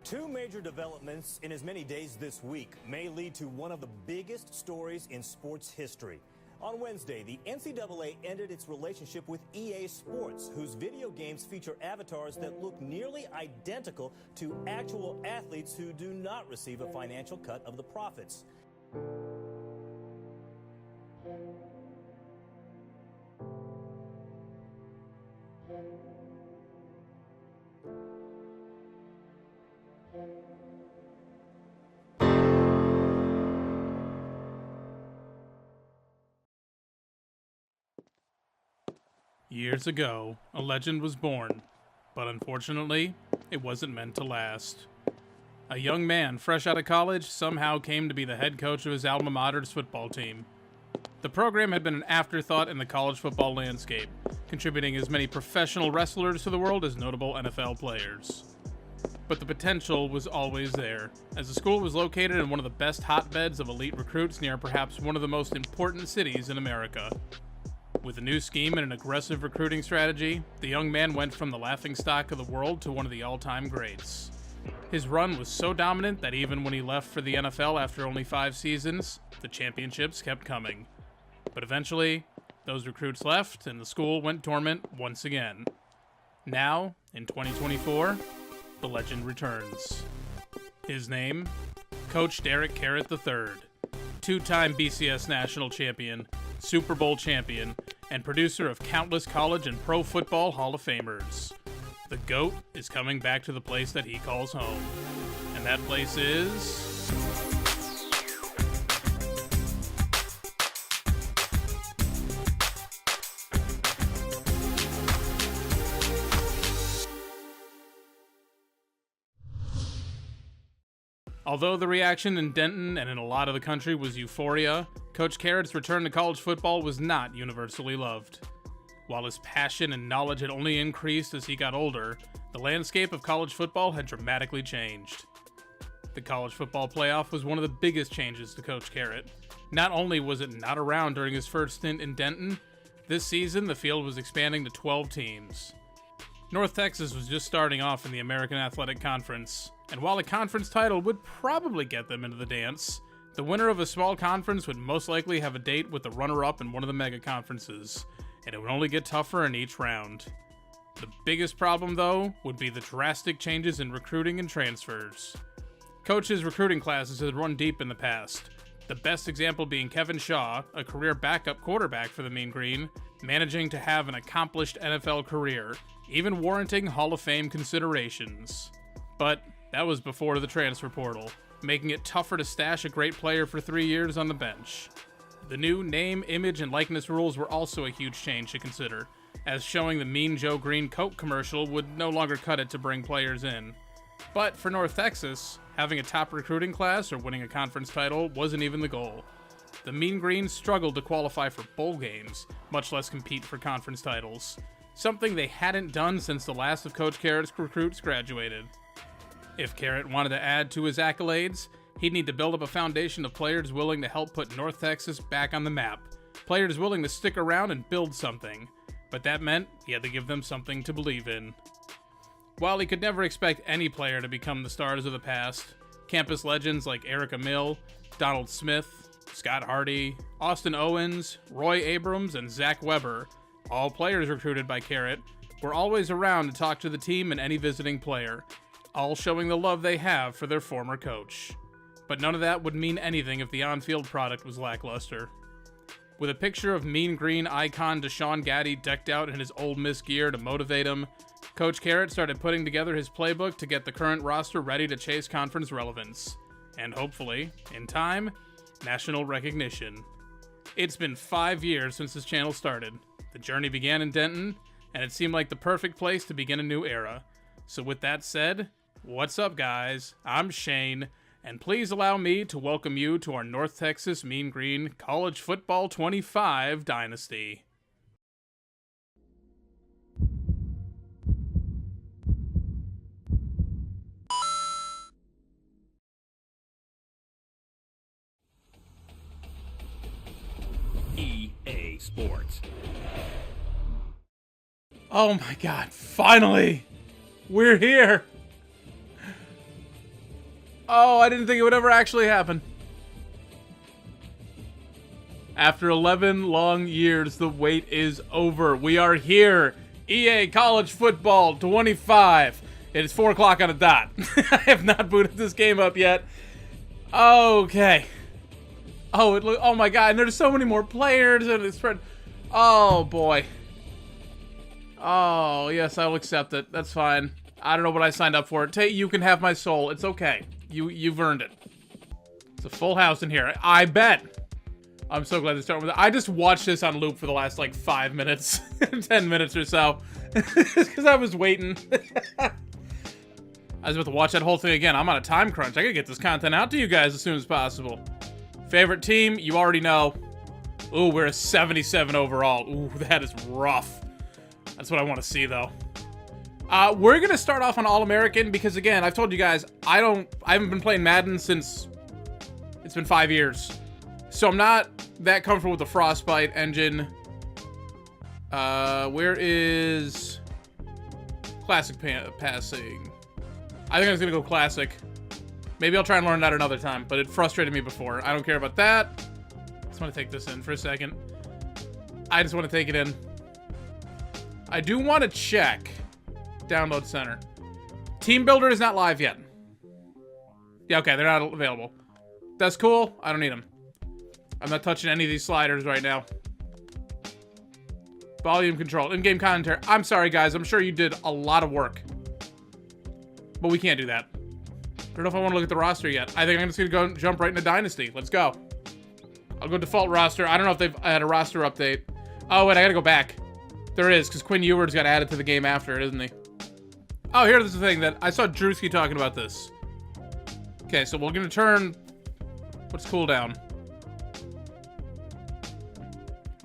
Two major developments in as many days this week may lead to one of the biggest stories in sports history. On Wednesday, the NCAA ended its relationship with EA Sports, whose video games feature avatars that look nearly identical to actual athletes who do not receive a financial cut of the profits. Years ago, a legend was born, but unfortunately, it wasn't meant to last. A young man fresh out of college somehow came to be the head coach of his alma mater's football team. The program had been an afterthought in the college football landscape, contributing as many professional wrestlers to the world as notable NFL players. But the potential was always there, as the school was located in one of the best hotbeds of elite recruits near perhaps one of the most important cities in America. With a new scheme and an aggressive recruiting strategy, the young man went from the laughingstock of the world to one of the all-time greats. His run was so dominant that even when he left for the NFL after only 5 seasons, the championships kept coming. But eventually, those recruits left and the school went dormant once again. Now, in 2024, the legend returns. His name? Coach Derek Carrot III, 2-time BCS national champion, Super Bowl champion, and producer of countless college and pro football Hall of Famers. The GOAT is coming back to the place that he calls home. And that place is... Although the reaction in Denton and in a lot of the country was euphoria, Coach Carrot's return to college football was not universally loved. While his passion and knowledge had only increased as he got older, the landscape of college football had dramatically changed. The college football playoff was one of the biggest changes to Coach Carrot. Not only was it not around during his first stint in Denton, this season the field was expanding to 12 teams. North Texas was just starting off in the American Athletic Conference, and while a conference title would probably get them into the dance, the winner of a small conference would most likely have a date with the runner-up in one of the mega conferences, and it would only get tougher in each round. The biggest problem, though, would be the drastic changes in recruiting and transfers. Coach's recruiting classes had run deep in the past, the best example being Kevin Shaw, a career backup quarterback for the Mean Green, managing to have an accomplished NFL career, even warranting Hall of Fame considerations. But that was before the transfer portal, making it tougher to stash a great player for 3 years on the bench. The new name, image, and likeness rules were also a huge change to consider, as showing the Mean Joe Green Coke commercial would no longer cut it to bring players in. But for North Texas, having a top recruiting class or winning a conference title wasn't even the goal. The Mean Green struggled to qualify for bowl games, much less compete for conference titles, something they hadn't done since the last of Coach Carrot's recruits graduated. If Carrot wanted to add to his accolades, he'd need to build up a foundation of players willing to help put North Texas back on the map, players willing to stick around and build something, but that meant he had to give them something to believe in. While he could never expect any player to become the stars of the past, campus legends like Erica Mill, Donald Smith, Scott Hardy, Austin Owens, Roy Abrams, and Zach Weber, all players recruited by Carrot, were always around to talk to the team and any visiting player, all showing the love they have for their former coach. But none of that would mean anything if the on-field product was lackluster. With a picture of Mean Green icon Deshaun Gaddy decked out in his Ole Miss gear to motivate him, Coach Carrot started putting together his playbook to get the current roster ready to chase conference relevance. And hopefully, in time, national recognition. It's been 5 years since this channel started. The journey began in Denton, and it seemed like the perfect place to begin a new era. So with that said, what's up guys? I'm Shane, and please allow me to welcome you to our North Texas Mean Green College Football 25 Dynasty. EA Sports. Oh my god, finally! We're here! Oh, I didn't think it would ever actually happen. After 11 long years, the wait is over. We are here. EA College Football 25. It is 4 o'clock on a dot. I have not booted this game up yet. Okay. Oh, oh my god, and there's so many more players and it's spread. Oh boy. Oh, yes, I will accept it. That's fine. I don't know what I signed up for. You can have my soul. It's okay. You've earned it. It's a full house in here. I bet. I'm so glad to start with it. I just watched this on loop for the last, like, 5 minutes. 10 minutes or so. Because I was waiting. I was about to watch that whole thing again. I'm on a time crunch. I gotta get this content out to you guys as soon as possible. Favorite team? You already know. Ooh, we're a 77 overall. Ooh, that is rough. That's what I want to see, though. We're gonna start off on All-American because, again, I've told you guys, I haven't been playing Madden since it's been 5 years. So I'm not that comfortable with the Frostbite engine. Where is Classic passing? I think I was gonna go Classic. Maybe I'll try and learn that another time, but it frustrated me before. I don't care about that. Just want to take this in for a second. I just want to take it in. I do want to check Download Center. Team Builder is not live yet. Yeah, okay, they're not available. That's cool. I don't need them. I'm not touching any of these sliders right now. Volume control, in-game commentary. I'm sorry, guys. I'm sure you did a lot of work. But we can't do that. I don't know if I want to look at the roster yet. I think I'm just going to go and jump right into Dynasty. Let's go. I'll go default roster. I don't know if they've had a roster update. Oh, wait, I got to go back. There is, because Quinn Ewers got added to the game after it, isn't he? Oh, here's the thing that I saw Drewski talking about this. Okay, so we're going to turn... What's cooldown?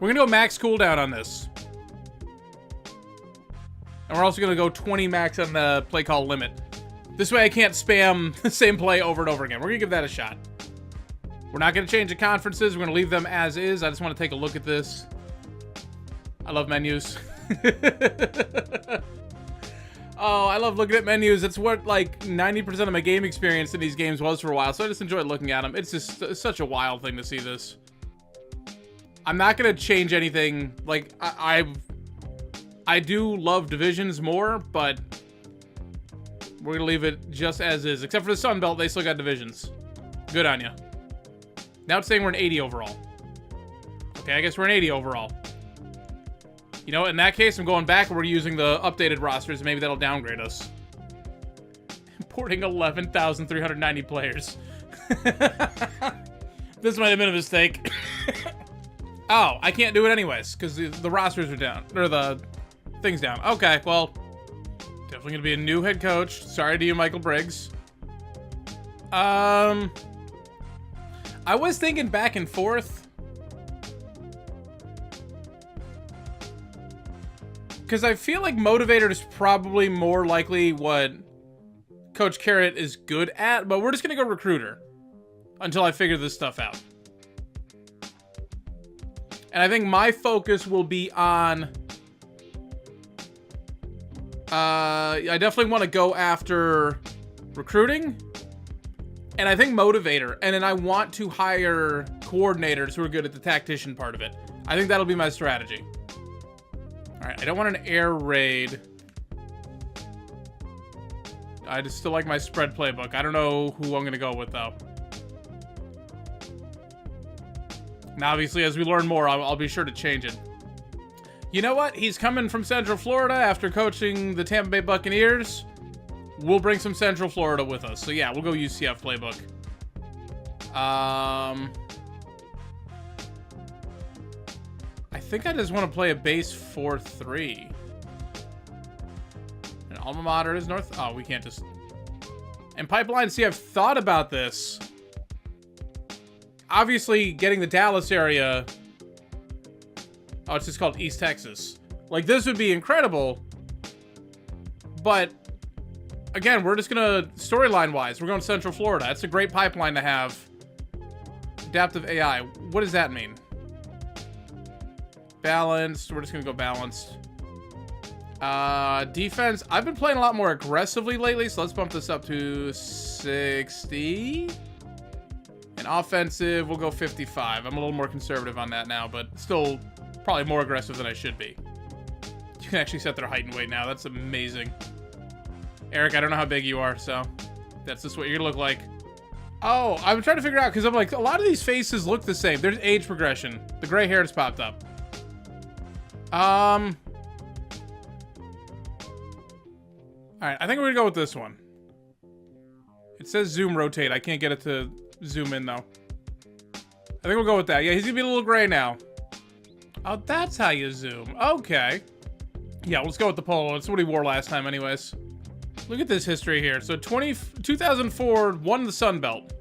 We're going to go max cooldown on this. And we're also going to go 20 max on the play call limit. This way I can't spam the same play over and over again. We're going to give that a shot. We're not going to change the conferences. We're going to leave them as is. I just want to take a look at this. I love menus. Oh, I love looking at menus. It's what, like, 90% of my game experience in these games was for a while, so I just enjoy looking at them. It's just such a wild thing to see this. I'm not going to change anything. Like, I do love divisions more, but we're going to leave it just as is. Except for the Sun Belt, they still got divisions. Good on you. Now it's saying we're an 80 overall. Okay, I guess we're an 80 overall. You know, in that case, I'm going back and we're using the updated rosters. Maybe that'll downgrade us. Importing 11,390 players. This might have been a mistake. Oh, I can't do it anyways, because the rosters are down. Or the thing's down. Okay, well, definitely going to be a new head coach. Sorry to you, Michael Briggs. I was thinking back and forth. Because I feel like Motivator is probably more likely what Coach Carrot is good at, but we're just going to go Recruiter until I figure this stuff out. And I think my focus will be on... I definitely want to go after recruiting. And I think Motivator. And then I want to hire coordinators who are good at the tactician part of it. I think that'll be my strategy. Alright, I don't want an air raid. I just still like my spread playbook. I don't know who I'm going to go with, though. Now, obviously, as we learn more, I'll be sure to change it. You know what? He's coming from Central Florida after coaching the Tampa Bay Buccaneers. We'll bring some Central Florida with us. So, yeah, we'll go UCF playbook. I think I just want to play a base 4-3. And alma mater is north. Oh, we can't just... And Pipeline, see, I've thought about this. Obviously, getting the Dallas area... Oh, it's just called East Texas. Like, this would be incredible. But, again, we're just going to... Storyline-wise, we're going to Central Florida. That's a great pipeline to have. Adaptive AI. What does that mean? Balanced. We're just going to go balanced. Defense, I've been playing a lot more aggressively lately, so let's bump this up to 60. And offensive, we'll go 55. I'm a little more conservative on that now, but still probably more aggressive than I should be. You can actually set their height and weight now. That's amazing. Eric, I don't know how big you are, so that's just what you're gonna look like. Oh, I'm trying to figure out, because I'm like, a lot of these faces look the same. There's age progression. The gray hair has popped up. Alright, I think we're gonna go with this one. It says zoom rotate. I can't get it to zoom in, though. I think we'll go with that. Yeah, he's gonna be a little gray now. Oh, that's how you zoom. Okay. Yeah, let's go with the polo. That's what he wore last time anyways. Look at this history here. So 2004 won the Sun Belt.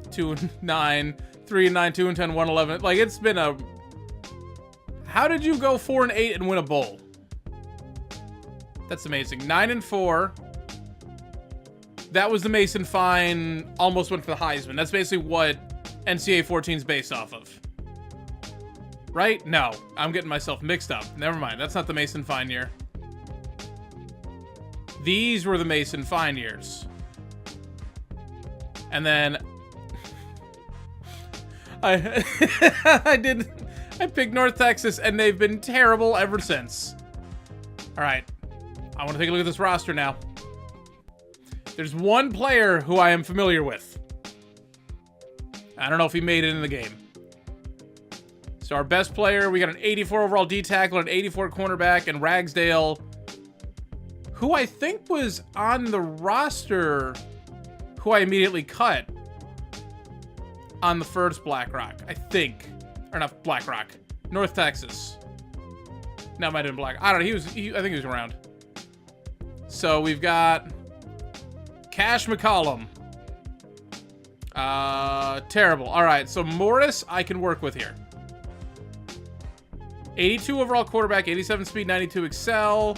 2-9, 3-9, 2-10, 1-11. Like, it's been a... How did you go 4-8 and win a bowl? That's amazing. 9-4. That was the Mason Fine. Almost went for the Heisman. That's basically what NCAA 14 is based off of. Right? No. I'm getting myself mixed up. Never mind. That's not the Mason Fine year. These were the Mason Fine years. And then... I picked North Texas, and they've been terrible ever since. Alright. I want to take a look at this roster now. There's one player who I am familiar with. I don't know if he made it in the game. So our best player, we got an 84 overall D tackle, an 84 cornerback, and Ragsdale, who I think was on the roster, who I immediately cut on the first Black Rock, I think. Or not Black Rock, North Texas. No, it might have been Black. I don't know, I think he was around. So we've got Cash McCollum. Terrible. All right, so Morris I can work with here. 82 overall quarterback, 87 speed, 92 excel.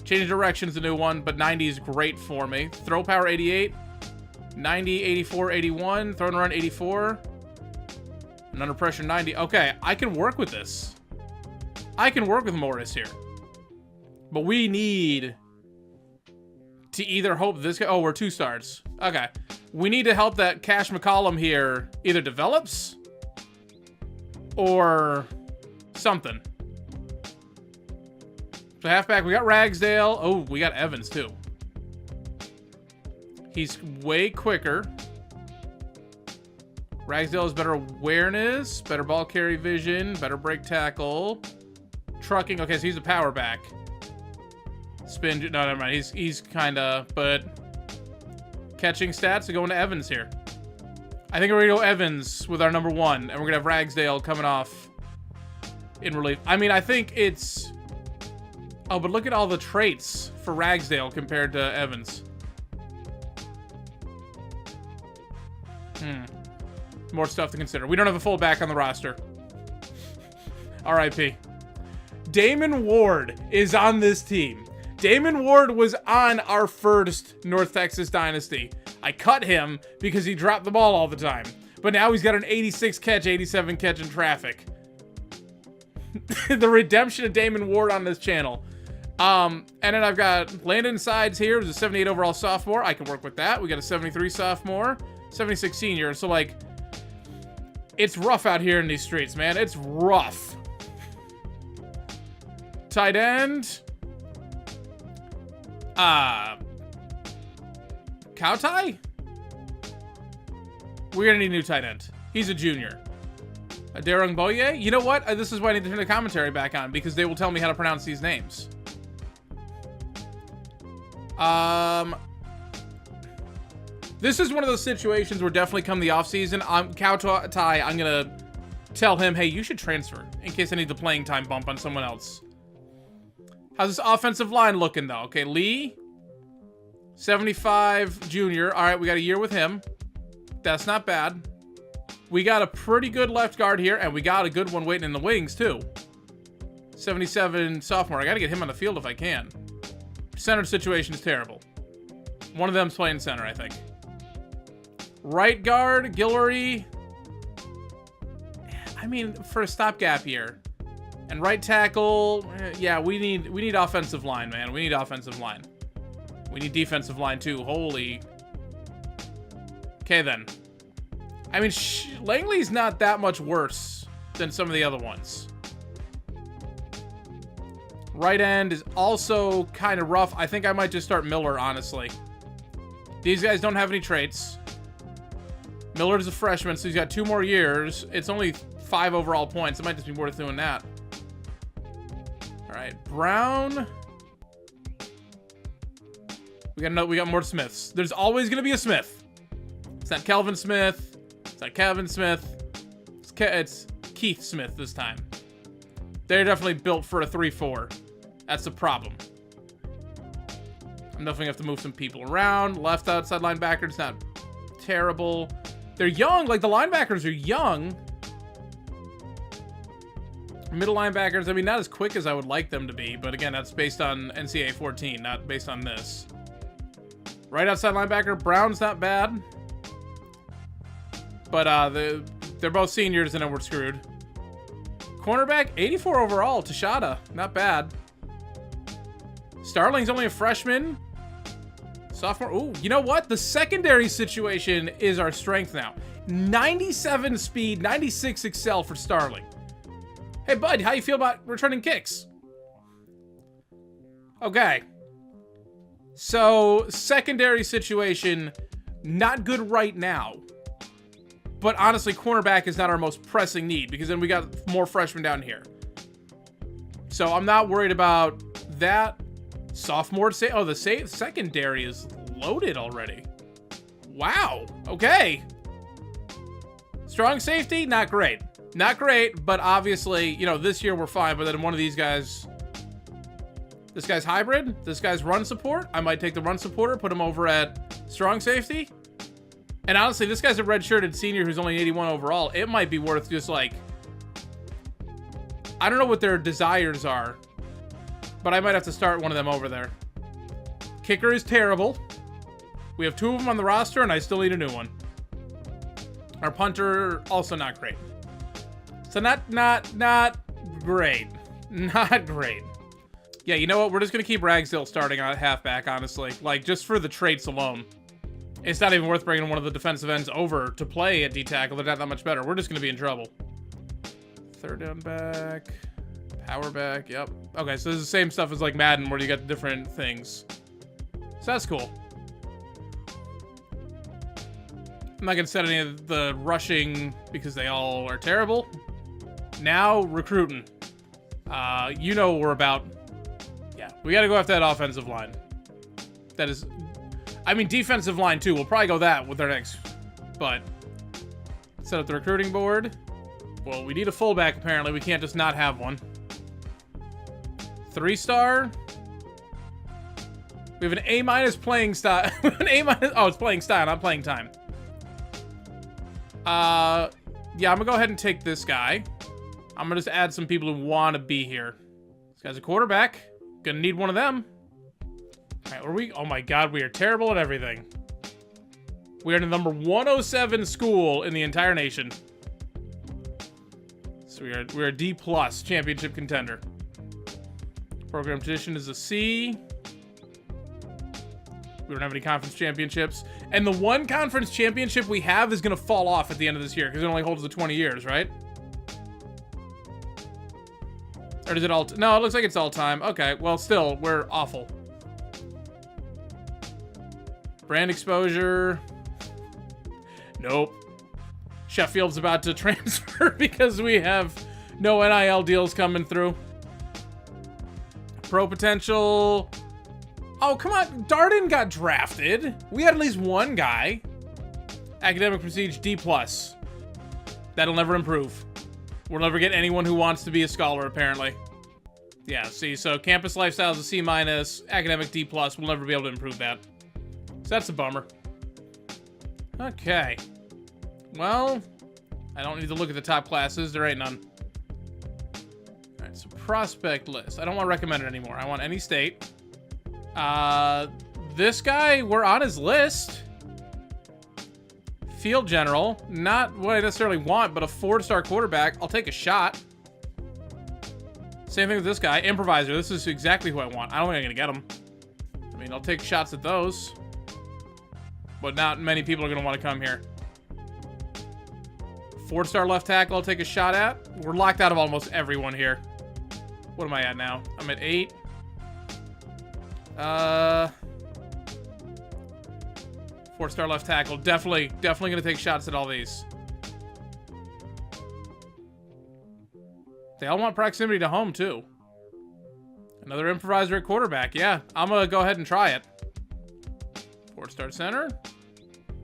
Change direction's a new one, but 90 is great for me. Throw power 88, 90, 84, 81. Throw and run 84. And under pressure 90. Okay, I can work with this. I can work with Morris here. But we need to either hope this guy... Oh, we're 2 stars. Okay. We need to help that Cash McCollum here either develops or something. So halfback, we got Ragsdale. Oh, we got Evans too. He's way quicker. Ragsdale has better awareness, better ball carry vision, better break tackle. Trucking. Okay, so he's a power back. Spin. No, never mind. He's kind of, but catching stats are going to Evans here. I think we're going to go Evans with our number 1, and we're going to have Ragsdale coming off in relief. I mean, I think it's... Oh, but look at all the traits for Ragsdale compared to Evans. More stuff to consider. We don't have a fullback on the roster. R.I.P. Damon Ward is on this team. Damon Ward was on our first North Texas Dynasty. I cut him because he dropped the ball all the time. But now he's got an 86 catch, 87 catch in traffic. The redemption of Damon Ward on this channel. And then I've got Landon Sides here, who's a 78 overall sophomore. I can work with that. We got a 73 sophomore, 76 senior. So, like, it's rough out here in these streets, man. It's rough. Tight end. Cowtie? We're gonna need a new tight end. He's a junior. Darung Boye? You know what? This is why I need to turn the commentary back on, because they will tell me how to pronounce these names. This is one of those situations where definitely come the offseason, Cowtie, I'm gonna tell him, hey, you should transfer in case I need the playing time bump on someone else. How's this offensive line looking, though? Okay, Lee, 75 junior. All right, we got a year with him. That's not bad. We got a pretty good left guard here, and we got a good one waiting in the wings, too. 77 sophomore. I got to get him on the field if I can. Center situation is terrible. One of them's playing center, I think. Right guard, Guillory. I mean, for a stopgap year. And right tackle, yeah, we need offensive line, man. We need offensive line. We need defensive line too. Holy. Okay then. I mean, Langley's not that much worse than some of the other ones. Right end is also kind of rough. I think I might just start Miller, honestly. These guys don't have any traits. Miller's a freshman, so he's got 2 more years. It's only 5 overall points. It might just be worth doing that. All right, Brown. We got more Smiths. There's always gonna be a Smith. It's not Kelvin Smith. It's not Kevin Smith. It's Keith Smith this time. They're definitely built for a 3-4. That's the problem. I'm definitely gonna have to move some people around. Left outside linebacker, it's not terrible. They're young, like the linebackers are young. Middle linebackers, I mean, not as quick as I would like them to be, but again, that's based on NCAA 14, not based on this. Right outside linebacker, Brown's not bad. But they're both seniors and then we're screwed. Cornerback, 84 overall, Tashada, not bad. Starling's only a freshman. Sophomore, ooh, you know what? The secondary situation is our strength now. 97 speed, 96 excel for Starling. Hey, bud, how you feel about returning kicks? Okay. So, secondary situation, not good right now. But honestly, cornerback is not our most pressing need because then we got more freshmen down here. So, I'm not worried about that. Sophomore, the secondary is loaded already. Wow. Okay. Strong safety, not great. Not great, but obviously, you know, this year we're fine. But then one of these guys, this guy's hybrid, this guy's run support. I might take the run supporter, put him over at strong safety. And honestly, this guy's a red-shirted senior who's only 81 overall. It might be worth just like, I don't know what their desires are, but I might have to start one of them over there. Kicker is terrible. We have 2 of them on the roster, and I still need a new one. Our punter, also not great. So not great. Not great. Yeah, you know what? We're just going to keep Ragsdale starting on halfback, honestly. Like, just for the traits alone. It's not even worth bringing one of the defensive ends over to play at D-tackle. They're not that much better. We're just going to be in trouble. Third down back. Power back. Yep. Okay, so this is the same stuff as like Madden where you got different things. So that's cool. I'm not going to set any of the rushing because they all are terrible. Now, recruiting. You know what we're about. Yeah, we got to go after that offensive line. That is... I mean, defensive line, too. We'll probably go that with our next... But... Set up the recruiting board. Well, we need a fullback, apparently. We can't just not have one. 3-star. We have an A- playing style. An A-. Oh, it's playing style, not playing time. Yeah, I'm gonna go ahead and take this guy. I'm gonna just add some people who want to be here. This guy's a quarterback. Gonna need one of them. All right, are we? Oh my God, we are terrible at everything. We are the number 107 school in the entire nation. So we're a D+ championship contender. Program tradition is a C. We don't have any conference championships. And the one conference championship we have is going to fall off at the end of this year because it only holds the 20 years, right? Or does it all... No, it looks like it's all time. Okay, well, still, we're awful. Brand exposure. Nope. Sheffield's about to transfer because we have no NIL deals coming through. Pro potential... Oh, come on. Darden got drafted. We had at least one guy. Academic prestige, D+. That'll never improve. We'll never get anyone who wants to be a scholar, apparently. Yeah, see, so campus lifestyle is a C-. Academic D+. We'll never be able to improve that. So that's a bummer. Okay. Well, I don't need to look at the top classes. There ain't none. All right, so prospect list. I don't want recommended anymore. I want any state. This guy, we're on his list. Field general, not what I necessarily want, but a 4-star quarterback. I'll take a shot. Same thing with this guy. Improviser. This is exactly who I want. I don't think I'm going to get him. I mean, I'll take shots at those. But not many people are going to want to come here. 4-star left tackle I'll take a shot at. We're locked out of almost everyone here. What am I at now? I'm at 8. 4-star left tackle. Definitely going to take shots at all these. They all want proximity to home, too. Another improviser at quarterback. Yeah, I'm going to go ahead and try it. 4-star center.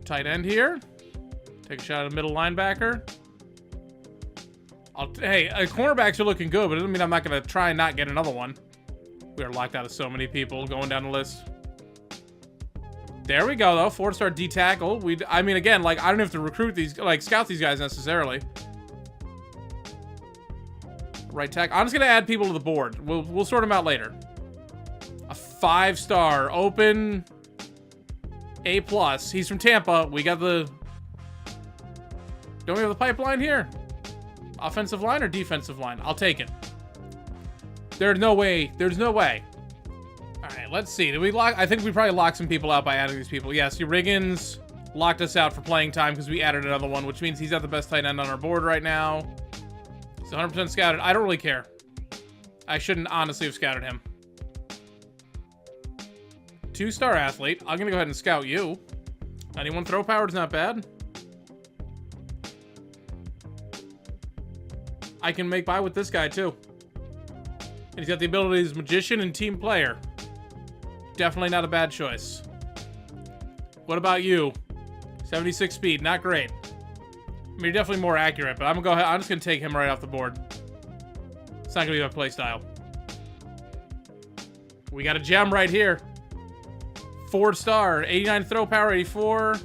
Tight end here. Take a shot at a middle linebacker. Hey, cornerbacks are looking good, but it doesn't mean I'm not going to try and not get another one. We are locked out of so many people going down the list. There we go, though. 4-star D tackle. I mean, again, like, I don't have to recruit these, like, scout these guys necessarily. Right tackle. I'm just going to add people to the board. We'll sort them out later. A 5-star open A+. He's from Tampa. We got the... Don't we have the pipeline here? Offensive line or defensive line? I'll take it. There's no way. There's no way. All right, let's see. Did we lock? I think we probably locked some people out by adding these people. Yes, Riggins locked us out for playing time because we added another one, which means he's at the best tight end on our board right now. He's 100% scouted. I don't really care. I shouldn't honestly have scouted him. 2-star athlete. I'm going to go ahead and scout you. 91 throw power is not bad. I can make by with this guy, too. And he's got the abilities magician and team player. Definitely not a bad choice. What about you? 76 speed, not great. I mean, you're definitely more accurate, but I'm just gonna take him right off the board. It's not gonna be my play style. We got a gem right here. 4-star, 89 throw power, 84,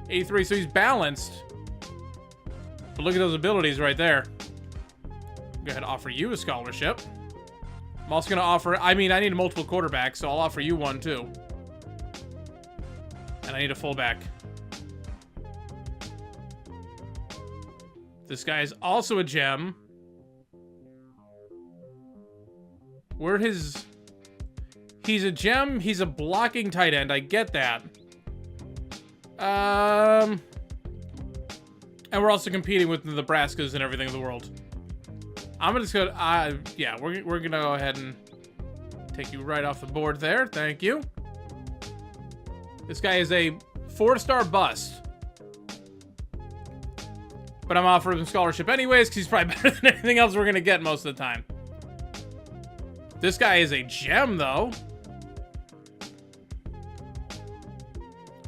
83. So he's balanced. But look at those abilities right there. Go ahead and offer you a scholarship. I'm also going to offer... I mean, I need a multiple quarterback, so I'll offer you one, too. And I need a fullback. This guy is also a gem. Where his... He's a gem. He's a blocking tight end. I get that. And we're also competing with the Nebraskas and everything in the world. I'm gonna just go. Yeah, we're gonna go ahead and take you right off the board there. Thank you. This guy is a 4-star bust, but I'm offering him scholarship anyways because he's probably better than anything else we're gonna get most of the time. This guy is a gem, though.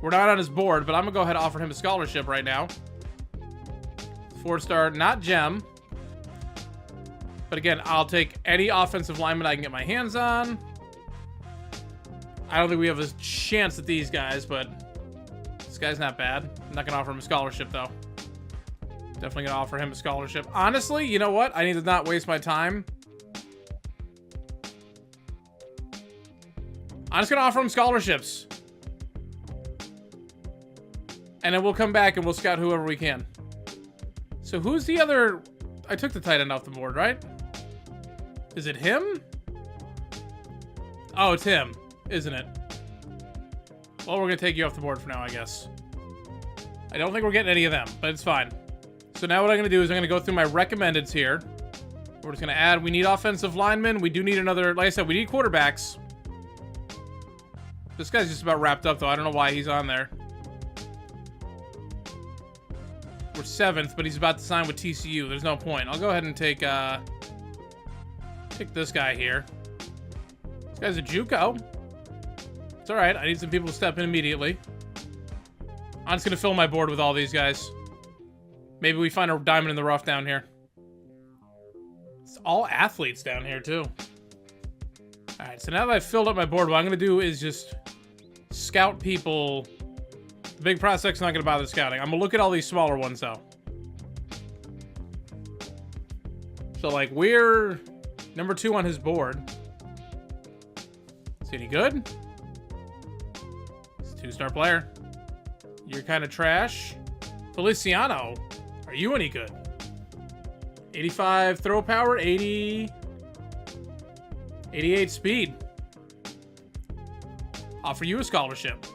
We're not on his board, but I'm gonna go ahead and offer him a scholarship right now. 4-star, not gem. But again, I'll take any offensive lineman I can get my hands on. I don't think we have a chance at these guys, but this guy's not bad. I'm not going to offer him a scholarship, though. Definitely going to offer him a scholarship. Honestly, you know what? I need to not waste my time. I'm just going to offer him scholarships. And then we'll come back and we'll scout whoever we can. So who's the other... I took the tight end off the board, right? Is it him? Oh, it's him, isn't it? Well, we're going to take you off the board for now, I guess. I don't think we're getting any of them, but it's fine. So now what I'm going to do is I'm going to go through my recommendeds here. We're just going to add, we need offensive linemen. We do need another, like I said, we need quarterbacks. This guy's just about wrapped up, though. I don't know why he's on there. We're 7th, but he's about to sign with TCU. There's no point. I'll go ahead and take this guy here. This guy's a JUCO. It's all right. I need some people to step in immediately. I'm just going to fill my board with all these guys. Maybe we find a diamond in the rough down here. It's all athletes down here, too. All right, so now that I've filled up my board, what I'm going to do is just scout people. The big prospect's not going to bother scouting. I'm going to look at all these smaller ones, though. So, like, we're number 2 on his board. Is he any good? He's a 2-star player. You're kind of trash. Feliciano, are you any good? 85 throw power, 80. 88 speed. Offer you a scholarship.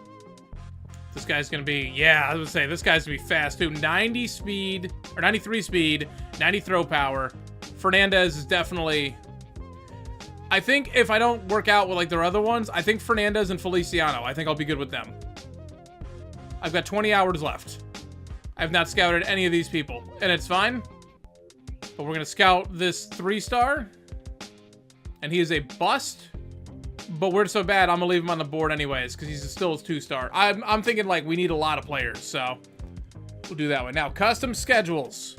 This guy's gonna be, yeah, I was gonna say, this guy's gonna be fast too. 90 speed, or 93 speed, 90 throw power. Fernandez is definitely, I think if I don't work out with like their other ones, I think Fernandez and Feliciano, I think I'll be good with them. I've got 20 hours left. I've not scouted any of these people, and it's fine. But we're gonna scout this 3-star, and he is a bust. But we're so bad, I'm gonna leave him on the board anyways, because he's still a 2-star. I'm thinking like we need a lot of players, so we'll do that way. Now, custom schedules.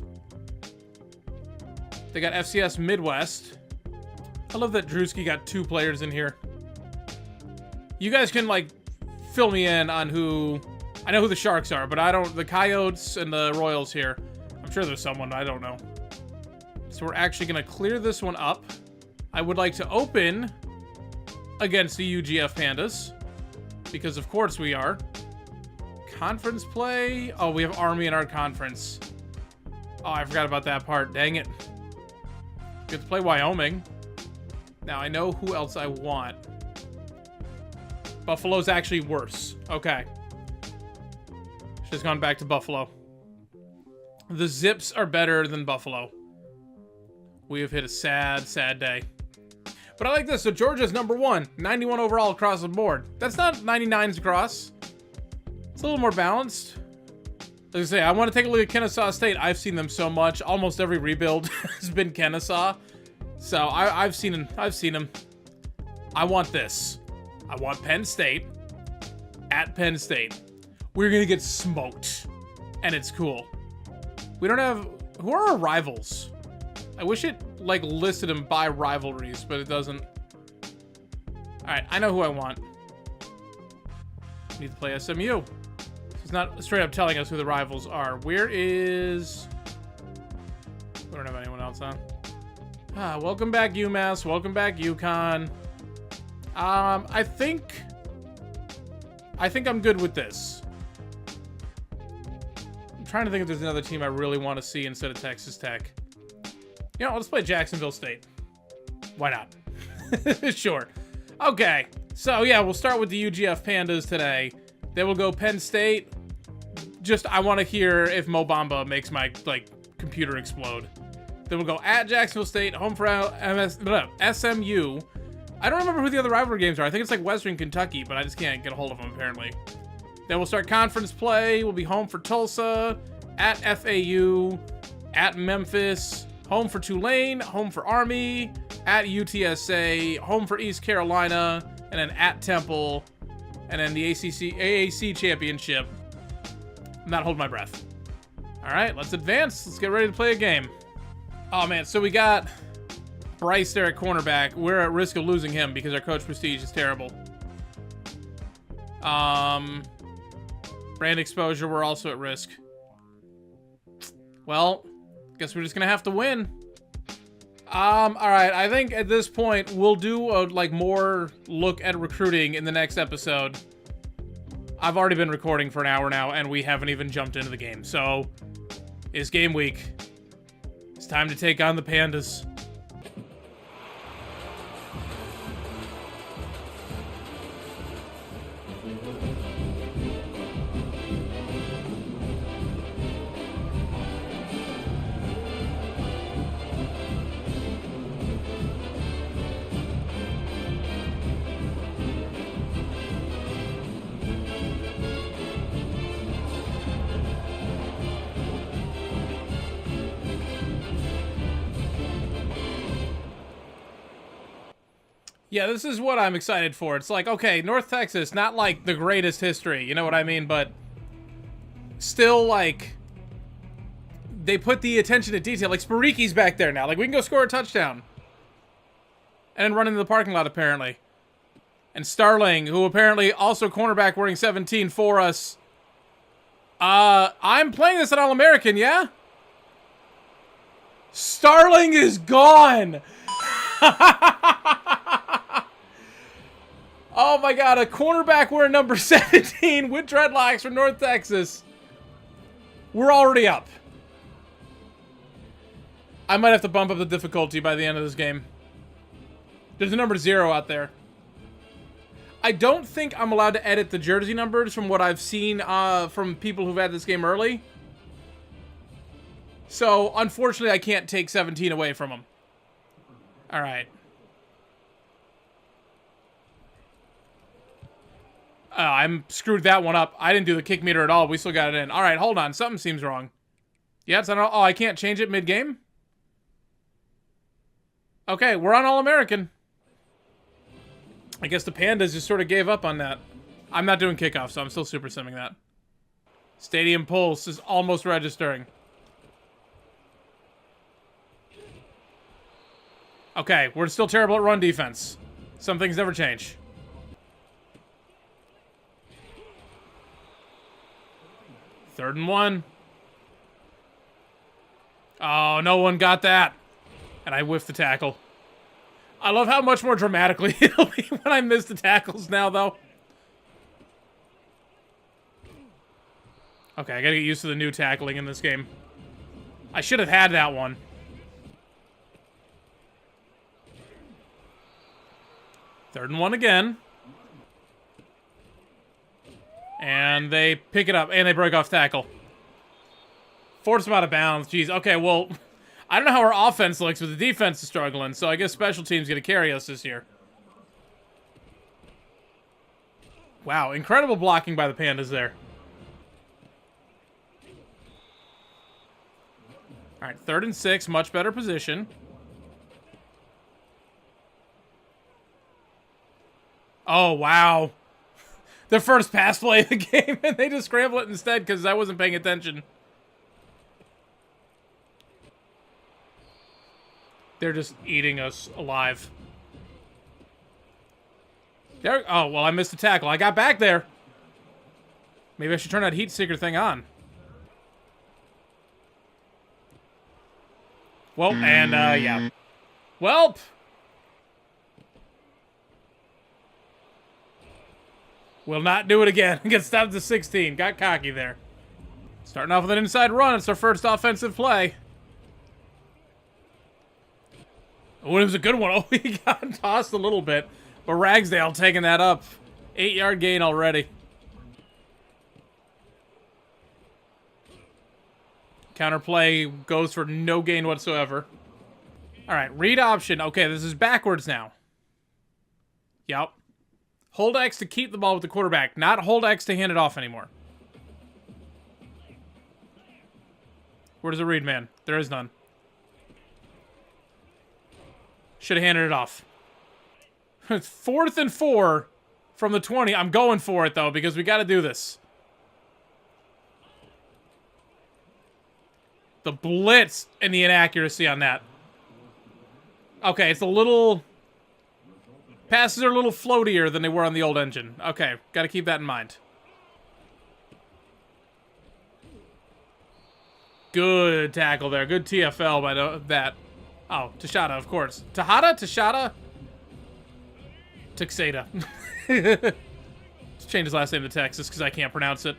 They got FCS Midwest. I love that Drewski got 2 players in here. You guys can like fill me in on who. I know who the Sharks are, but I don't. The Coyotes and the Royals here. I'm sure there's someone, I don't know. So we're actually gonna clear this one up. I would like to open against the UGF Pandas, because of course we are. Conference play. Oh, we have Army in our conference. Oh, I forgot about that part. Dang it. We have to play Wyoming. Now I know who else I want. Buffalo's actually worse. Okay. Should've gone back to Buffalo. The Zips are better than Buffalo. We have hit a sad, sad day. But I like this. So Georgia's #1. 91 overall across the board. That's not 99s across. It's a little more balanced. Like I say, I want to take a look at Kennesaw State. I've seen them so much. Almost every rebuild has been Kennesaw. So I've seen them. I want this. I want Penn State. At Penn State. We're going to get smoked. And it's cool. We don't have... Who are our rivals? I wish it, like, listed them by rivalries, but it doesn't. Alright, I know who I want. Need to play SMU. It's not straight up telling us who the rivals are. Where is... We don't have anyone else on. Ah, welcome back, UMass. Welcome back, UConn. I think I'm good with this. I'm trying to think if there's another team I really want to see instead of Texas Tech. You know, let's play Jacksonville State. Why not? Sure. Okay. So, yeah, we'll start with the UGF Pandas today. Then we'll go Penn State. Just, I want to hear if Mo Bamba makes my, like, computer explode. Then we'll go at Jacksonville State, home for SMU. I don't remember who the other rivalry games are. I think it's like Western Kentucky, but I just can't get a hold of them, apparently. Then we'll start conference play. We'll be home for Tulsa, at FAU, at Memphis, home for Tulane, home for Army, at UTSA, home for East Carolina, and then at Temple, and then the AAC Championship. I'm not holding my breath. All right, let's advance. Let's get ready to play a game. Oh, man, so we got Bryce there at cornerback. We're at risk of losing him because our coach prestige is terrible. Brand exposure, we're also at risk. Well, guess we're just gonna have to win. All right, I think at this point we'll do a like more look at recruiting in the next episode. I've already been recording for an hour now and we haven't even jumped into the game. So, it's game week. It's time to take on the Pandas. Yeah, this is what I'm excited for. It's like, okay, North Texas, not like the greatest history, you know what I mean? But still, like, they put the attention to detail. Like, Spariki's back there now. Like, we can go score a touchdown. And then run into the parking lot, apparently. And Starling, who apparently also cornerback wearing 17 for us. I'm playing this at All-American, yeah? Starling is gone! Oh my god, a cornerback wearing number 17 with dreadlocks from North Texas. We're already up. I might have to bump up the difficulty by the end of this game. There's a number 0 out there. I don't think I'm allowed to edit the jersey numbers from what I've seen from people who've had this game early. So, unfortunately, I can't take 17 away from them. All right. I'm screwed that one up. I didn't do the kick meter at all. We still got it in. All right, hold on. Something seems wrong. Yeah, it's on. Oh, I can't change it mid-game? Okay, we're on All-American. I guess the Pandas just sort of gave up on that. I'm not doing kickoff, so I'm still super simming that. Stadium Pulse is almost registering. Okay, we're still terrible at run defense. Some things never change. Third and 1. Oh, no one got that. And I whiffed the tackle. I love how much more dramatically it'll be when I miss the tackles now, though. Okay, I gotta get used to the new tackling in this game. I should have had that one. Third and 1 again. And they pick it up, and they break off tackle. Force them out of bounds. Jeez, okay, well, I don't know how our offense looks, but the defense is struggling, so I guess special teams going to carry us this year. Wow, incredible blocking by the Pandas there. All right, 3rd and 6, much better position. Oh, wow. The first pass play of the game, and they just scramble it instead because I wasn't paying attention. They're just eating us alive. There. Oh, well, I missed the tackle. I got back there. Maybe I should turn that heat seeker thing on. Well, and, yeah. Welp. Will not do it again. Gets down to 16. Got cocky there. Starting off with an inside run. It's our first offensive play. Oh, it was a good one. Oh, he got tossed a little bit. But Ragsdale taking that up. 8-yard gain already. Counterplay goes for no gain whatsoever. All right, read option. Okay, this is backwards now. Yep. Hold X to keep the ball with the quarterback, not hold X to hand it off anymore. Where's the read man? There is none. Should have handed it off. It's 4th and 4 from the 20. I'm going for it, though, because we got to do this. The blitz and the inaccuracy on that. Okay, it's a little... Passes are a little floatier than they were on the old engine. Okay, got to keep that in mind. Good tackle there. Good TFL by that. Oh, Tashada, of course. Tejada? Tashada? Tuxeda. Just change his last name to Texas because I can't pronounce it.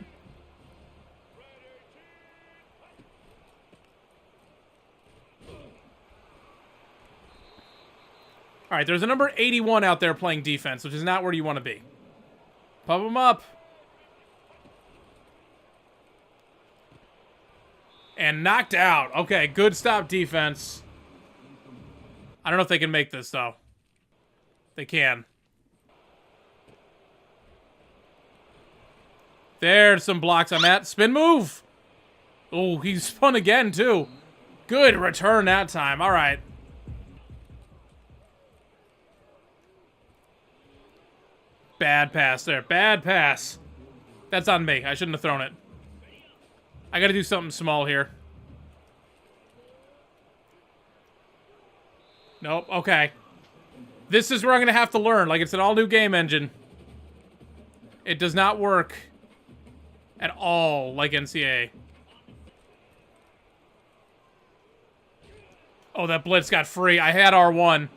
All right, there's a number 81 out there playing defense, which is not where you want to be. Pump him up. And knocked out. Okay, good stop defense. I don't know if they can make this, though. They can. There's some blocks on that. Spin move. Oh, he spun again, too. Good return that time. All right. Bad pass there. Bad pass. That's on me. I shouldn't have thrown it. I gotta do something small here. Nope. Okay. This is where I'm gonna have to learn. Like, it's an all-new game engine. It does not work at all like NCAA. Oh, that blitz got free. I had R1.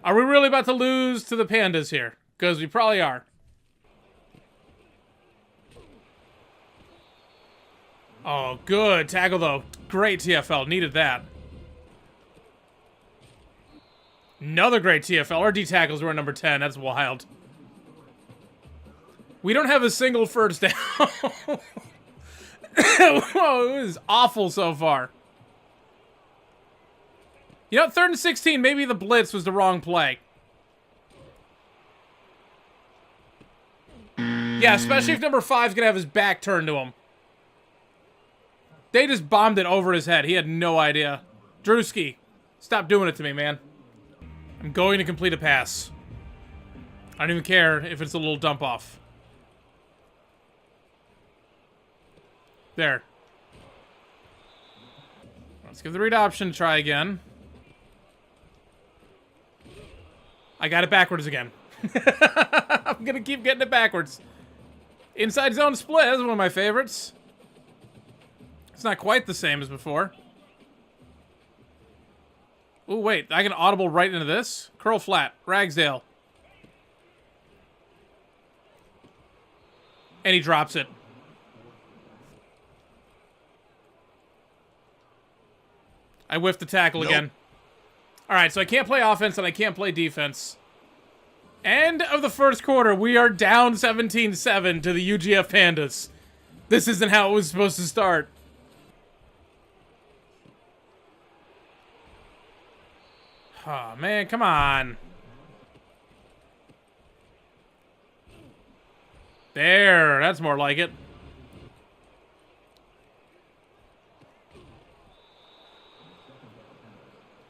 Are we really about to lose to the Pandas here? Because we probably are. Oh, good tackle, though. Great TFL. Needed that. Another great TFL. Our D tackles were at number 10. That's wild. We don't have a single first down. Whoa, it was awful so far. You know, 3rd and 16, maybe the blitz was the wrong play. Yeah, especially if number 5's gonna have his back turned to him. They just bombed it over his head. He had no idea. Drewski, stop doing it to me, man. I'm going to complete a pass. I don't even care if it's a little dump off. There. Let's give the read option a try again. I got it backwards again. I'm gonna keep getting it backwards. Inside zone split is one of my favorites. It's not quite the same as before. Ooh, wait. I can audible right into this? Curl flat. Ragsdale. And he drops it. I whiffed the tackle again. Alright, so I can't play offense and I can't play defense. End of the first quarter. We are down 17-7 to the UGF Pandas. This isn't how it was supposed to start. Oh, man, come on. There, that's more like it.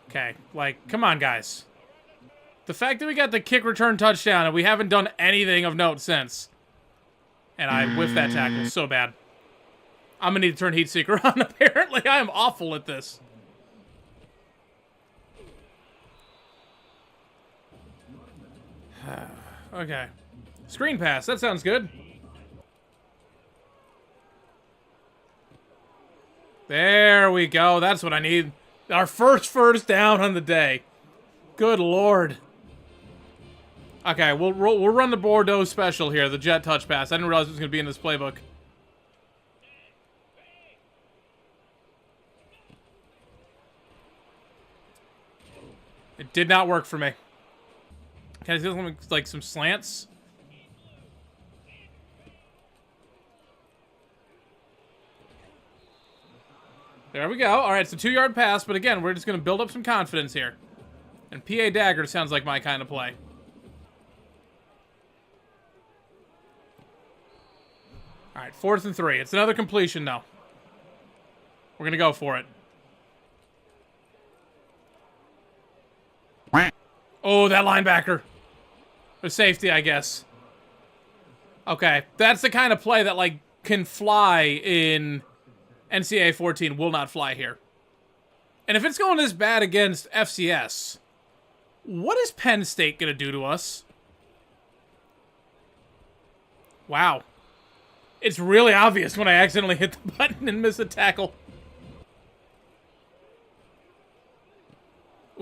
Okay, like, come on, guys. The fact that we got the kick return touchdown and we haven't done anything of note since. And I whiffed that tackle so bad. I'm gonna need to turn Heat Seeker on. Apparently, I am awful at this. Okay. Screen pass, that sounds good. There we go, that's what I need. Our first down on the day. Good lord. Okay, we'll run the Bordeaux special here, the jet touch pass. I didn't realize it was going to be in this playbook. It did not work for me. Can I see something like some slants? There we go. All right, it's a 2-yard pass, but again, we're just going to build up some confidence here. And PA Dagger sounds like my kind of play. All right, 4th and 3. It's another completion, though. We're going to go for it. Oh, that linebacker. Or safety, I guess. Okay, that's the kind of play that, like, can fly in NCAA 14. Will not fly here. And if it's going this bad against FCS, what is Penn State going to do to us? Wow. It's really obvious when I accidentally hit the button and miss a tackle.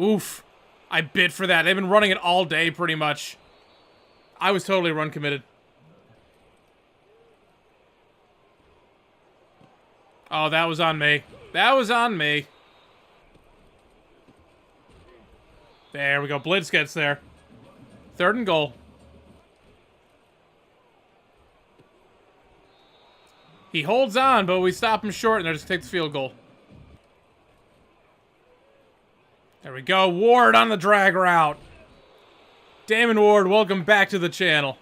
Oof. I bid for that. They've been running it all day, pretty much. I was totally run committed. Oh, that was on me. That was on me. There we go. Blitz gets there. 3rd and goal. He holds on, but we stop him short, and they're just take the field goal. There we go. Ward on the drag route. Damon Ward, welcome back to the channel.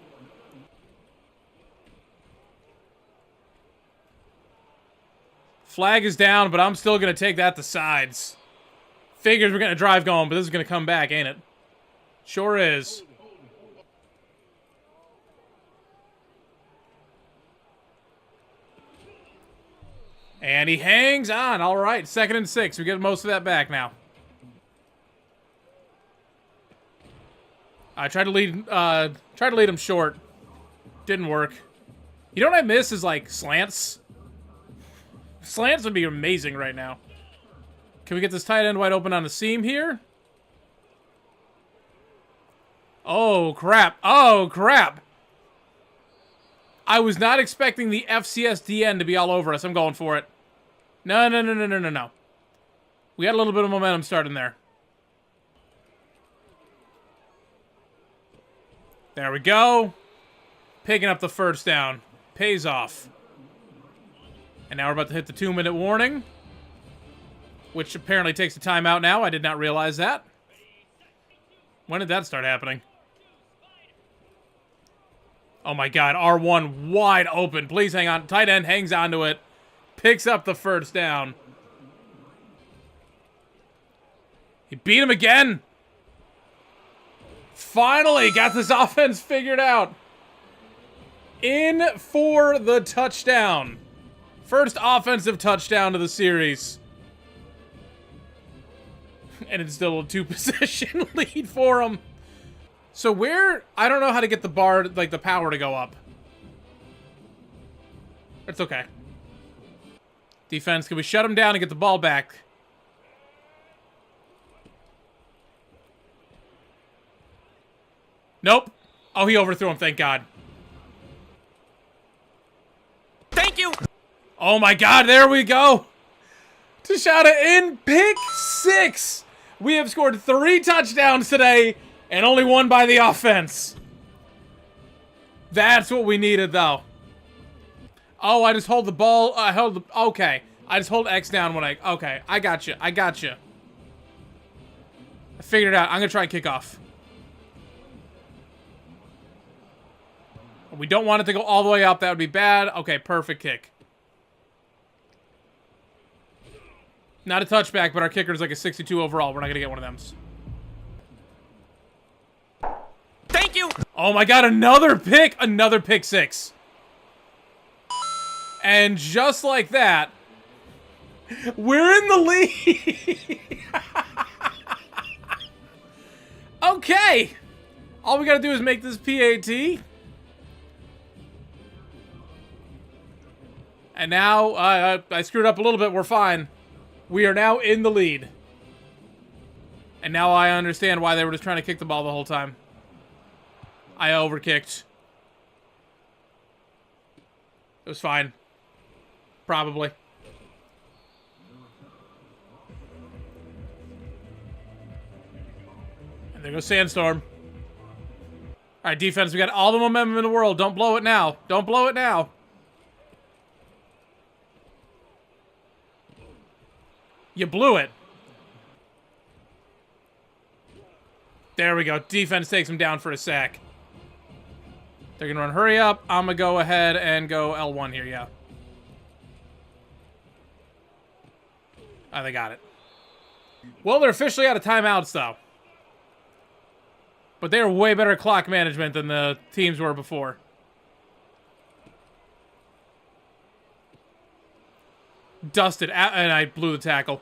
Flag is down, but I'm still going to take that to sides. Figures we're going to drive going, but this is going to come back, ain't it? Sure is. And he hangs on. All right, 2nd and 6. We get most of that back now. I tried to lead him short. Didn't work. You know what I miss is, like, slants. Slants would be amazing right now. Can we get this tight end wide open on the seam here? Oh, crap. Oh, crap. I was not expecting the FCS DN to be all over us. I'm going for it. No. We had a little bit of momentum starting there. There we go. Picking up the first down. Pays off. And now we're about to hit the 2-minute warning, which apparently takes a timeout now. I did not realize that. When did that start happening? Oh my god, R1 wide open. Please hang on. Tight end hangs onto it. Picks up the first down. He beat him again. Finally got this offense figured out. In for the touchdown. First offensive touchdown of the series. And it's still a 2-possession lead for him. So where... I don't know how to get the bar, like the power to go up. It's okay. Defense, can we shut him down and get the ball back? Nope. Oh, he overthrew him, thank God. Thank you! Oh my god, there we go! Tashada in pick 6! We have scored 3 touchdowns today, and only 1 by the offense. That's what we needed, though. Oh, I just hold the ball, okay. I just hold X down when okay, I got you, I figured it out, I'm gonna try and kick off. We don't want it to go all the way up, that would be bad. Okay, perfect kick. Not a touchback, but our kicker's like a 62 overall. We're not going to get one of them. Thank you! Oh my god, another pick! Another pick 6. And just like that, we're in the lead! Okay! All we got to do is make this PAT. And now, I screwed up a little bit. We're fine. We are now in the lead. And now I understand why they were just trying to kick the ball the whole time. I overkicked. It was fine. Probably. And there goes Sandstorm. Alright, defense, we got all the momentum in the world. Don't blow it now. Don't blow it now. You blew it. There we go. Defense takes him down for a sack. They're going to run hurry up. I'm going to go ahead and go L1 here, yeah. Oh, they got it. Well, they're officially out of timeouts, though. But they're way better at clock management than the teams were before. Dusted, and I blew the tackle.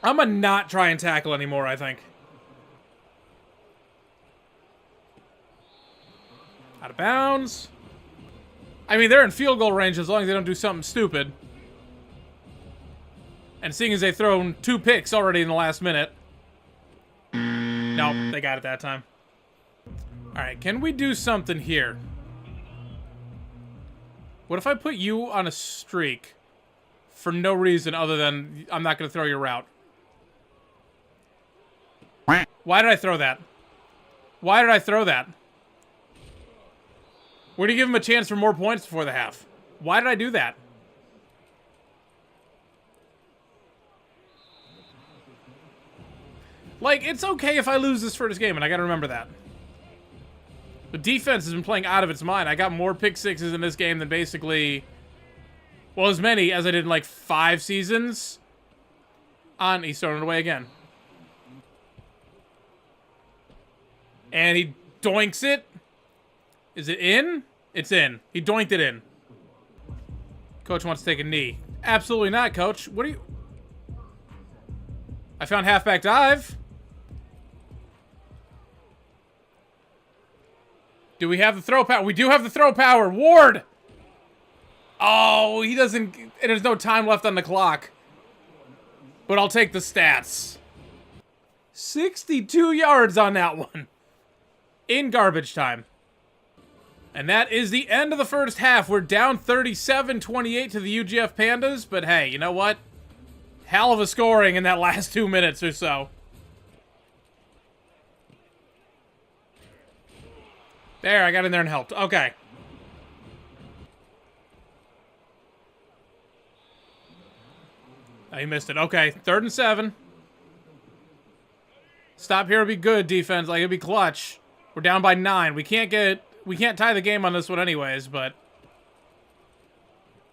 I'm gonna not try and tackle anymore, I think. Out of bounds. I mean, they're in field goal range as long as they don't do something stupid. And seeing as they've thrown 2 picks already in the last minute. Nope, they got it that time. Alright, can we do something here? What if I put you on a streak for no reason other than I'm not going to throw your route? Why did I throw that? Why did I throw that? We're going to give him a chance for more points before the half. Why did I do that? Like, it's okay if I lose this first game, and I got to remember that. The defense has been playing out of its mind. I got more pick 6s in this game than basically... Well, as many as I did in, like, 5 seasons. He's throwing it away again. And he doinks it. Is it in? It's in. He doinked it in. Coach wants to take a knee. Absolutely not, Coach. What are you... I found halfback dive. Do we have the throw power? We do have the throw power. Ward! Oh, he doesn't... There's no time left on the clock. But I'll take the stats. 62 yards on that one. In garbage time. And that is the end of the first half. We're down 37-28 to the UGF Pandas. But hey, you know what? Hell of a scoring in that last 2 minutes or so. There, I got in there and helped. Okay. Oh, you missed it. Okay, 3rd and 7. Stop here would be good, defense. Like, it'd be clutch. We're down by 9. We can't tie the game on this one anyways, but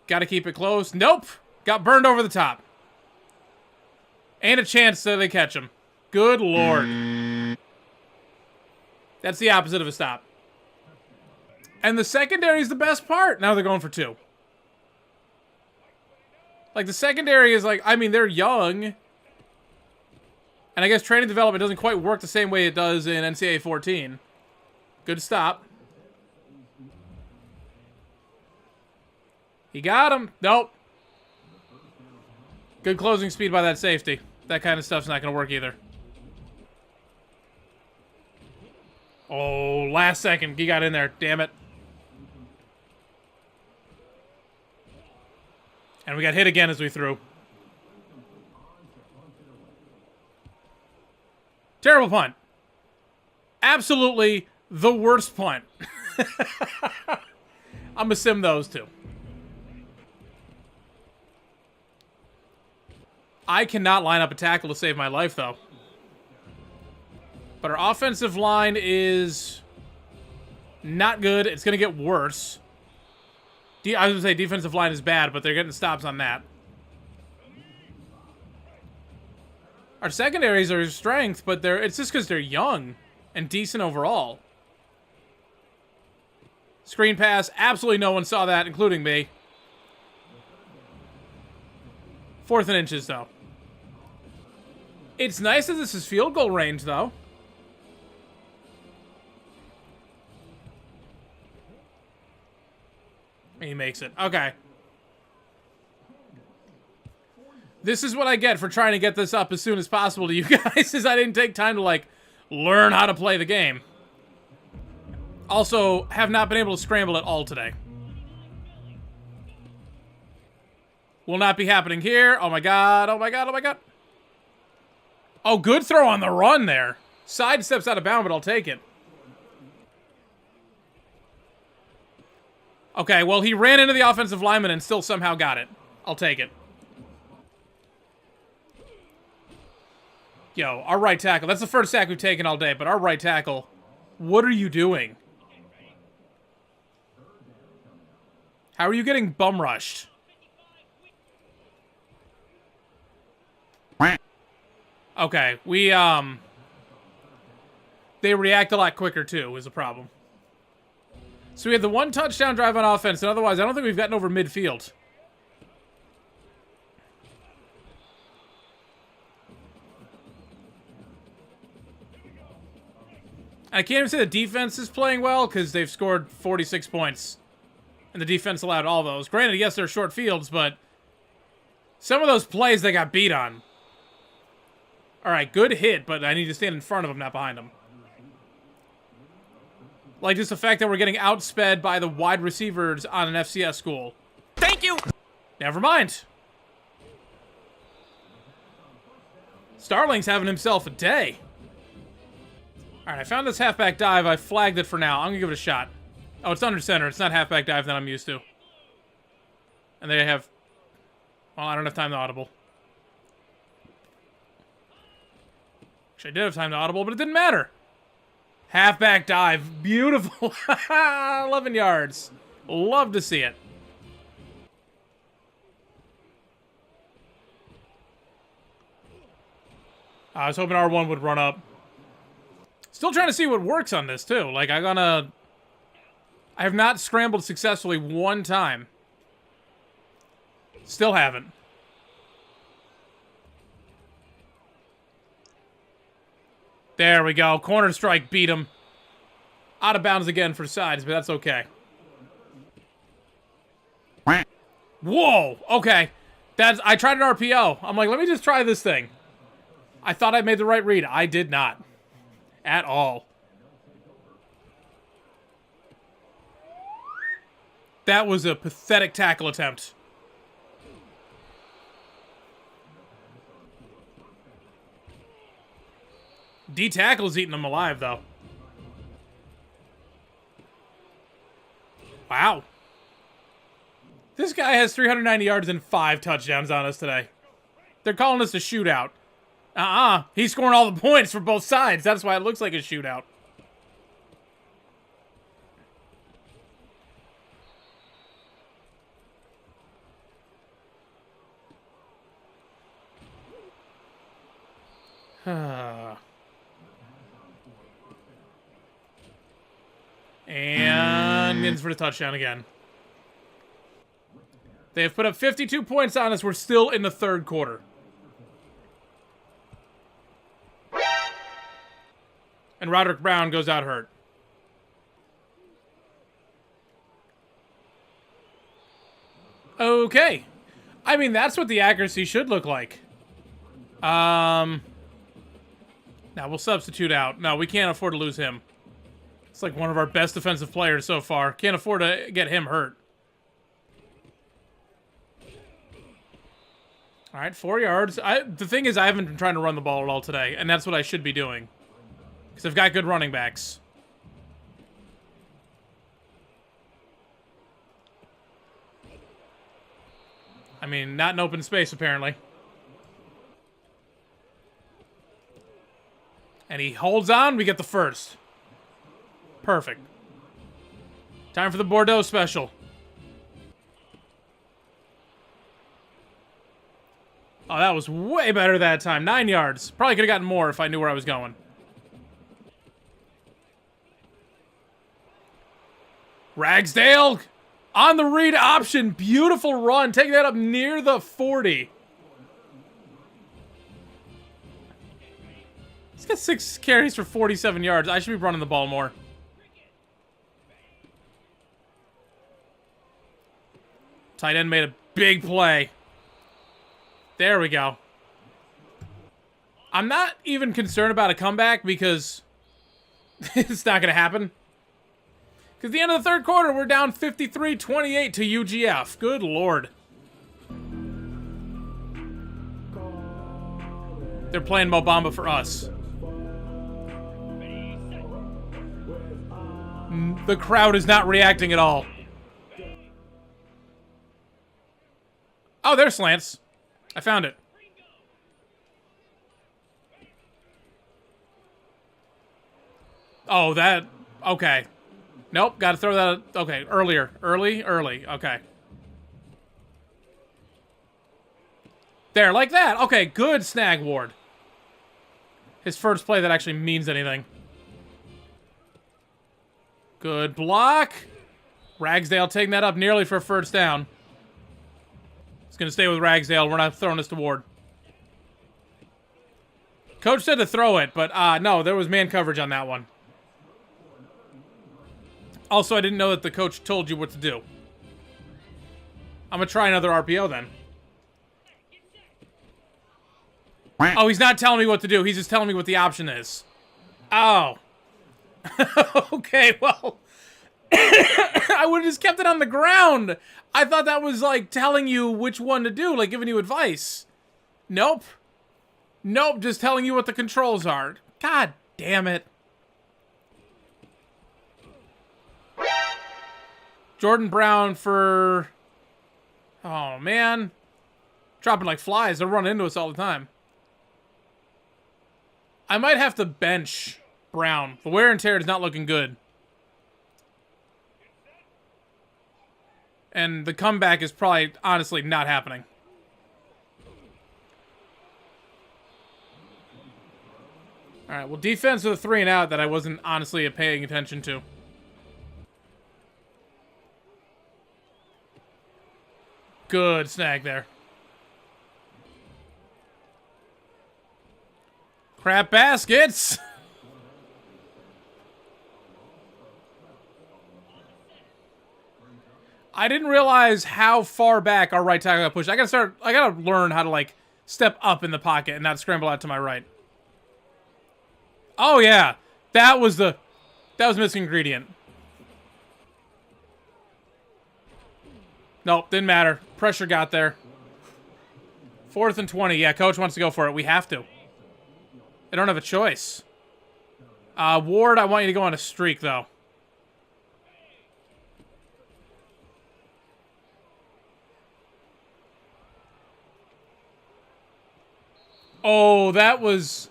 gotta keep it close. Nope! Got burned over the top. And a chance that they catch him. Good lord. That's the opposite of a stop. And the secondary is the best part. Now they're going for 2. Like, the secondary is like, I mean, they're young. And I guess training development doesn't quite work the same way it does in NCAA 14. Good stop. He got him. Nope. Good closing speed by that safety. That kind of stuff's not going to work either. Oh, last second. He got in there. Damn it. And we got hit again as we threw. Terrible punt. Absolutely the worst punt. I'm gonna sim those two. I cannot line up a tackle to save my life, though. But our offensive line is not good. It's going to get worse. I was going to say defensive line is bad, but they're getting stops on that. Our secondaries are strength, but it's just because they're young and decent overall. Screen pass. Absolutely no one saw that, including me. 4th and inches, though. It's nice that this is field goal range, though. He makes it. Okay. This is what I get for trying to get this up as soon as possible to you guys, is I didn't take time to, like, learn how to play the game. Also, have not been able to scramble at all today. Will not be happening here. Oh my god, oh my god, oh my god. Oh, good throw on the run there. Side steps out of bounds, but I'll take it. Okay, well, he ran into the offensive lineman and still somehow got it. I'll take it. Yo, our right tackle. That's the first sack we've taken all day, but our right tackle, what are you doing? How are you getting bum rushed? Okay, they react a lot quicker, too, is a problem. So we had the 1 touchdown drive on offense, and otherwise, I don't think we've gotten over midfield. I can't even say the defense is playing well, because they've scored 46 points. And the defense allowed all those. Granted, yes, they're short fields, but some of those plays they got beat on. Alright, good hit, but I need to stand in front of him, not behind him. Like, just the fact that we're getting outsped by the wide receivers on an FCS school. Thank you! Never mind. Starling's having himself a day. Alright, I found this halfback dive. I flagged it for now. I'm gonna give it a shot. Oh, it's under center. It's not halfback dive that I'm used to. And they have... Well, I don't have time to audible. Actually, I did have time to audible, but it didn't matter. Halfback dive. Beautiful. 11 yards. Love to see it. I was hoping R1 would run up. Still trying to see what works on this, too. Like, I have not scrambled successfully one time. Still haven't. There we go. Corner strike beat him. Out of bounds again for sides, but that's okay. Whoa! Okay. I tried an RPO. I'm like, let me just try this thing. I thought I made the right read. I did not. At all. That was a pathetic tackle attempt. D-tackle's eating him alive, though. guy has 390 yards and 5 touchdowns on us today. They're calling us a shootout. He's scoring all the points for both sides. That's why it looks like a shootout. And ins for the touchdown again. They have put up 52 points on us. We're still in the third quarter. And Roderick Brown goes out hurt. Okay. I mean, that's what the accuracy should look like. Now we'll substitute out. No, we can't afford to lose him. It's like one of our best defensive players so far. Can't afford to get him hurt. All right, 4 yards. The thing is, I haven't been trying to run the ball at all today, and that's what I should be doing. Because I've got good running backs. I mean, not in open space, apparently. And he holds on. We get the first. Perfect. Time for the Bordeaux special. Oh, that was way better that time. 9 yards. Probably could have gotten more if I knew where I was going. Ragsdale on the read option. Beautiful run. Taking that up near the 40. He's got 6 carries for 47 yards. I should be running the ball more. Tight end made a big play. There we go. I'm not even concerned about a comeback because it's not going to happen. Because at the end of the third quarter, we're down 53-28 to UGF. Good Lord. They're playing Mo Bamba for us. The crowd is not reacting at all. Oh, there's slants. I found it. Oh, that... Okay. Nope, gotta throw that... Okay, earlier. Early. Okay. There, like that. Okay, good snag, Ward. His first play that actually means anything. Good block. Ragsdale taking that up nearly for a first down. It's going to stay with Ragsdale. We're not throwing this to Ward. Coach said to throw it, but no, there was man coverage on that one. Also, I didn't know that the coach told you what to do. I'm going to try another RPO then. Oh, he's not telling me what to do. He's just telling me what the option is. Oh. Okay, well. I would have just kept it on the ground. I thought that was like telling you which one to do, like giving you advice. Nope. Nope, just telling you what the controls are. God damn it. Jordan Brown for... Oh, man. Dropping like flies. They're running into us all the time. I might have to bench Brown. The wear and tear is not looking good. And the comeback is probably, honestly, not happening. Alright, well, defense with a 3 and out that I wasn't, honestly, paying attention to. Good snag there. Crap baskets! I didn't realize how far back our right tackle got pushed. I gotta learn how to, like, step up in the pocket and not scramble out to my right. Oh, yeah. That was missing ingredient. Nope, didn't matter. Pressure got there. 4th and 20. Yeah, coach wants to go for it. We have to. I don't have a choice. Ward, I want you to go on a streak, though. Oh, that was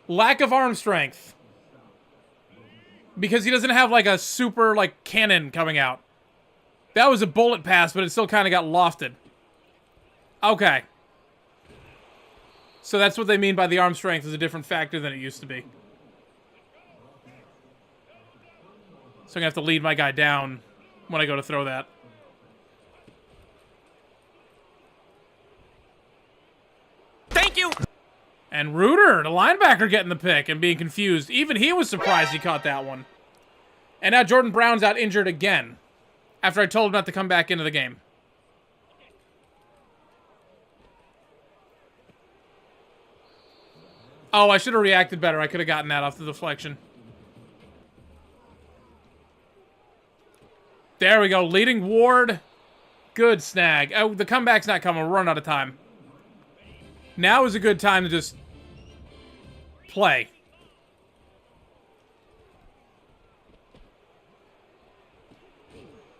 lack of arm strength. Because he doesn't have like a super like cannon coming out. That was a bullet pass, but it still kind of got lofted. Okay. So that's what they mean by the arm strength is a different factor than it used to be. So I'm going to have to lead my guy down when I go to throw that. Thank you. And Reuter, the linebacker, getting the pick and being confused. Even he was surprised he caught that one. And now Jordan Brown's out injured again. After I told him not to come back into the game. Oh, I should have reacted better. I could have gotten that off the deflection. There we go. Leading Ward. Good snag. Oh, the comeback's not coming. We're running out of time. Now is a good time to just play.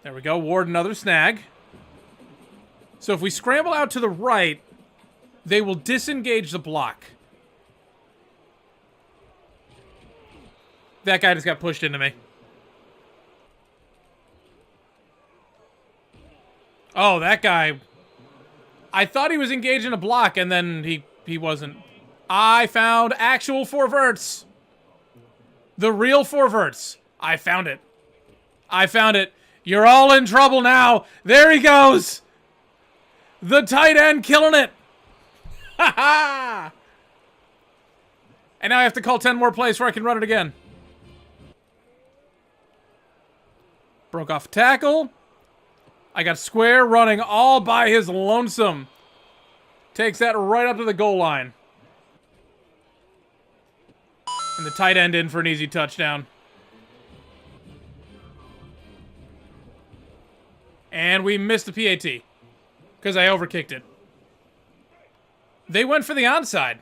There we go. Ward, another snag. So if we scramble out to the right, they will disengage the block. That guy just got pushed into me. Oh, that guy. I thought he was engaged in a block, and then he wasn't. I found actual forverts. The real forverts. I found it. I found it. You're all in trouble now. There he goes. The tight end killing it. Ha ha. And now I have to call 10 more plays before I can run it again. Broke off a tackle. I got Square running all by his lonesome. Takes that right up to the goal line. And the tight end in for an easy touchdown. And we missed the PAT. Because I overkicked it. They went for the onside.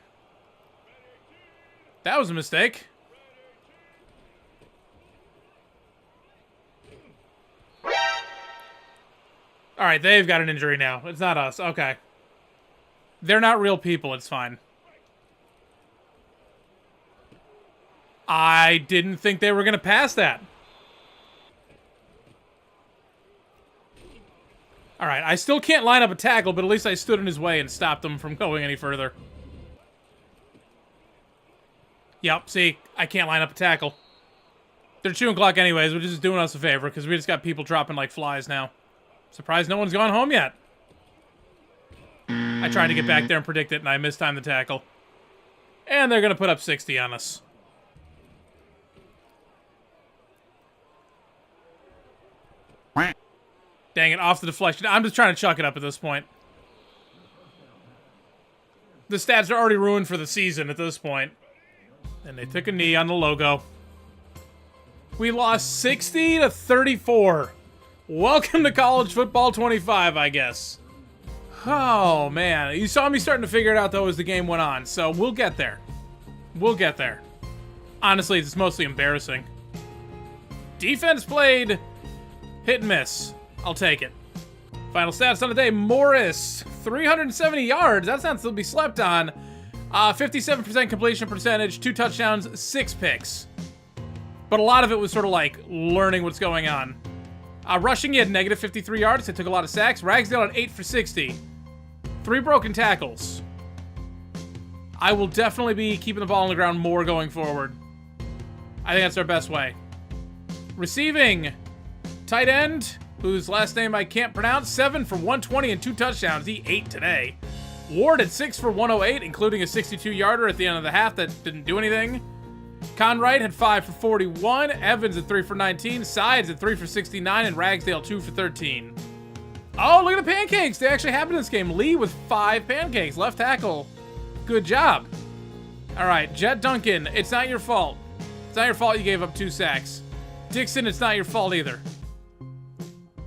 That was a mistake. Alright, they've got an injury now. It's not us. Okay. They're not real people. It's fine. I didn't think they were going to pass that. Alright, I still can't line up a tackle, but at least I stood in his way and stopped him from going any further. Yep, see? I can't line up a tackle. They're chewing clock anyways, which is doing us a favor, because we just got people dropping like flies now. Surprised no one's gone home yet. I tried to get back there and predict it, and I mistimed the tackle. And they're going to put up 60 on us. Dang it, off the deflection. I'm just trying to chuck it up at this point. The stats are already ruined for the season at this point. And they took a knee on the logo. We lost 60-34. Welcome to College Football 25, I guess. Oh, man. You saw me starting to figure it out, though, as the game went on. So we'll get there. We'll get there. Honestly, it's mostly embarrassing. Defense played hit and miss. I'll take it. Final stats on the day. Morris, 370 yards. That's not to be slept on. 57% completion percentage, 2 touchdowns, 6 picks. But a lot of it was sort of like learning what's going on. Rushing, he had negative 53 yards. He took a lot of sacks. Ragsdale at 8 for 60. 3 broken tackles. I will definitely be keeping the ball on the ground more going forward. I think that's our best way. Receiving, tight end, whose last name I can't pronounce, 7 for 120 and 2 touchdowns. He ate today. Ward at 6 for 108, including a 62-yarder at the end of the half that didn't do anything. Conwright had 5 for 41. Evans at 3 for 19. Sides at 3 for 69. And Ragsdale 2 for 13. Oh, look at the pancakes. They actually happened in this game. Lee with 5 pancakes. Left tackle. Good job. All right, Jet Duncan, it's not your fault. It's not your fault you gave up 2 sacks. Dixon, it's not your fault either.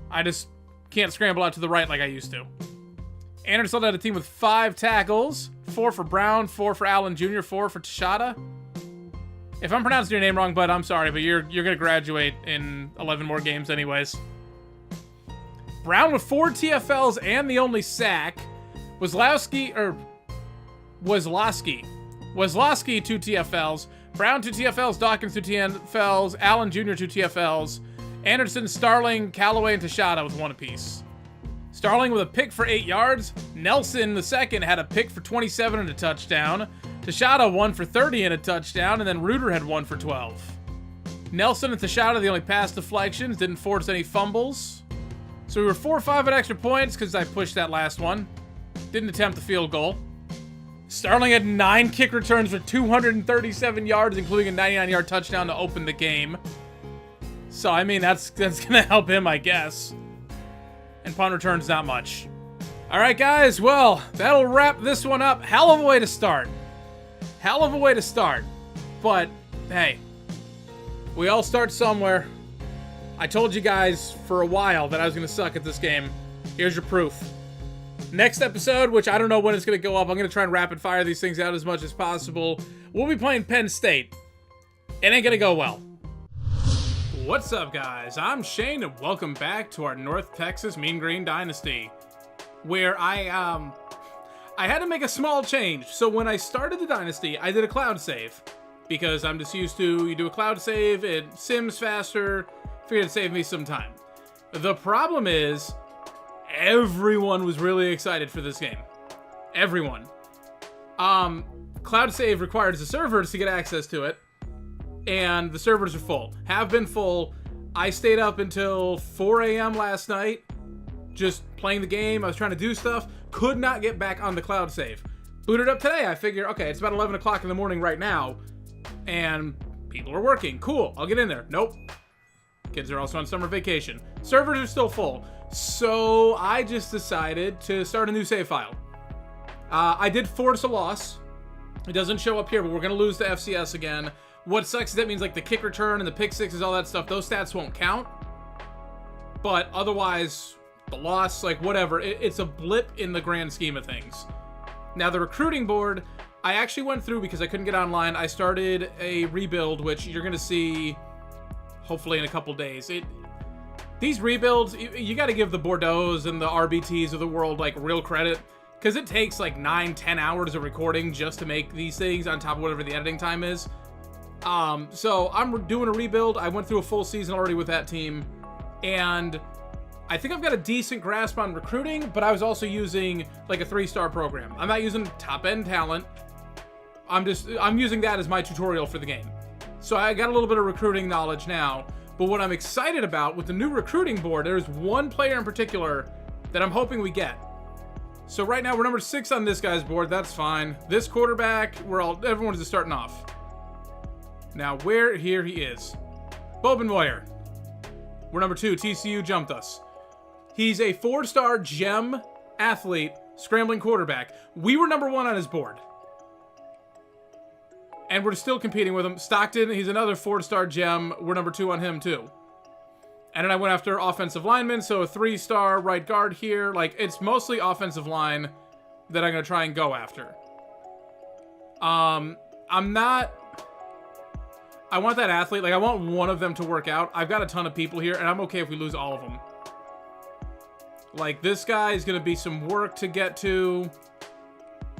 I just can't scramble out to the right like I used to. Anderson led a team with 5 tackles. 4 for Brown, 4 for Allen Jr., 4 for Tashada. If I'm pronouncing your name wrong, bud, I'm sorry, but you're going to graduate in 11 more games anyways. Brown with 4 TFLs and the only sack. Wazlowski, or Wesloski. Wesloski, 2 TFLs. Brown, 2 TFLs. Dawkins, 2 TFLs. Allen Jr., 2 TFLs. Anderson, Starling, Callaway, and Tashada with 1 apiece. Starling with a pick for 8 yards. Nelson, the second, had a pick for 27 and a touchdown. Tashada, 1 for 30 and a touchdown. And then Reuter had 1 for 12. Nelson and Tashada, the only pass deflections, didn't force any fumbles. So we were 4-5 at extra points because I pushed that last one. Didn't attempt the field goal. Starling had 9 kick returns for 237 yards, including a 99-yard touchdown to open the game. So, I mean, that's going to help him, I guess. And punt returns, not much. All right, guys. Well, that'll wrap this one up. Hell of a way to start. Hell of a way to start. But, hey, we all start somewhere. I told you guys for a while that I was going to suck at this game. Here's your proof. Next episode, which I don't know when it's going to go up, I'm going to try and rapid fire these things out as much as possible. We'll be playing Penn State. It ain't going to go well. What's up, guys? I'm Shane, and welcome back to our North Texas Mean Green Dynasty, where I had to make a small change. So when I started the Dynasty, I did a cloud save, because I'm just used to, you do a cloud save, it sims faster, figured it'd save me some time. The problem is, everyone was really excited for this game. Everyone. Cloud save requires the servers to get access to it, and the servers are full. Have been full. I stayed up until 4 a.m. last night, just playing the game. I was trying to do stuff. Could not get back on the cloud save. Booted up today. I figure, okay, it's about 11 o'clock in the morning right now, and people are working. Cool, I'll get in there. Nope. Kids are also on summer vacation. Servers are still full. So I just decided to start a new save file. I did force a loss. It doesn't show up here, but we're going to lose to FCS again. What sucks is that means like the kick return and the pick sixes, all that stuff, those stats won't count. But otherwise, the loss, like whatever, it's a blip in the grand scheme of things. Now the recruiting board, I actually went through because I couldn't get online. I started a rebuild, which you're going to see hopefully in a couple days. These rebuilds, you got to give the Bordeaux's and the RBTs of the world like real credit, because it takes like 9-10 hours of recording just to make these things on top of whatever the editing time is. So I'm doing a rebuild. I went through a full season already with that team, and I think I've got a decent grasp on recruiting, but I was also using like a 3-star program. I'm not using top-end talent. I'm using that as my tutorial for the game. So I got a little bit of recruiting knowledge now. But what I'm excited about with the new recruiting board, there's one player in particular that I'm hoping we get. So right now we're number 6 on this guy's board. That's fine. This quarterback, everyone's just starting off. Now here he is. Bobin Moyer. We're number 2. TCU jumped us. He's a 4-star gem athlete, scrambling quarterback. We were number 1 on his board. And we're still competing with him. Stockton, he's another 4-star gem. We're number 2 on him, too. And then I went after offensive linemen, so a 3-star right guard here. Like, it's mostly offensive line that I'm going to try and go after. I want that athlete. Like, I want one of them to work out. I've got a ton of people here, and I'm okay if we lose all of them. Like, this guy is going to be some work to get to.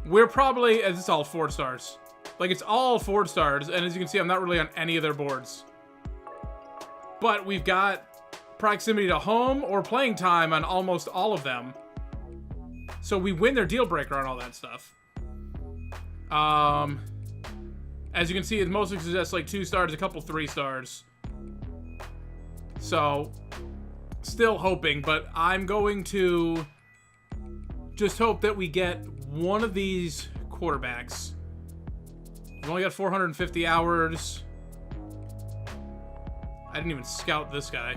We're probably... It's all 4 stars. Like, it's all 4 stars, and as you can see, I'm not really on any of their boards. But we've got proximity to home or playing time on almost all of them. So we win their deal breaker on all that stuff. As you can see, it mostly suggests like 2 stars, a couple 3 stars. So, still hoping, but I'm going to just hope that we get one of these quarterbacks. We've only got 450 hours. I didn't even scout this guy.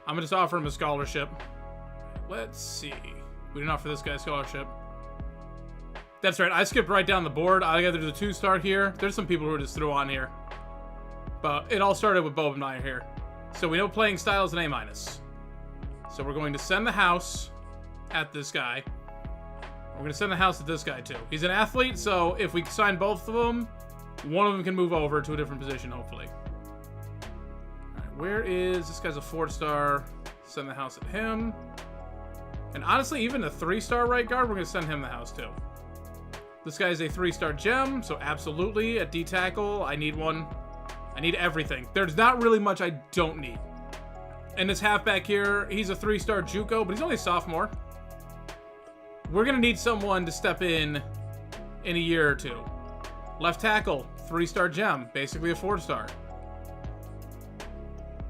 I'm going to just offer him a scholarship. Let's see. We didn't offer this guy a scholarship. That's right. I skipped right down the board. I got there's a 2-star here. There's some people who just threw on here. But it all started with Bob and I here. So we know playing style is an A-. So we're going to send the house at this guy. We're going to send the house at this guy, too. He's an athlete, so if we sign both of them, one of them can move over to a different position, hopefully. All right, where is... This guy's a 4-star. Send the house at him. And honestly, even a 3-star right guard, we're going to send him the house, too. This guy's a 3-star gem, so absolutely. At D-tackle, I need one. I need everything. There's not really much I don't need. And this halfback here, he's a 3-star JUCO, but he's only a sophomore. We're going to need someone to step in a year or two. Left tackle, 3-star gem, basically a 4-star.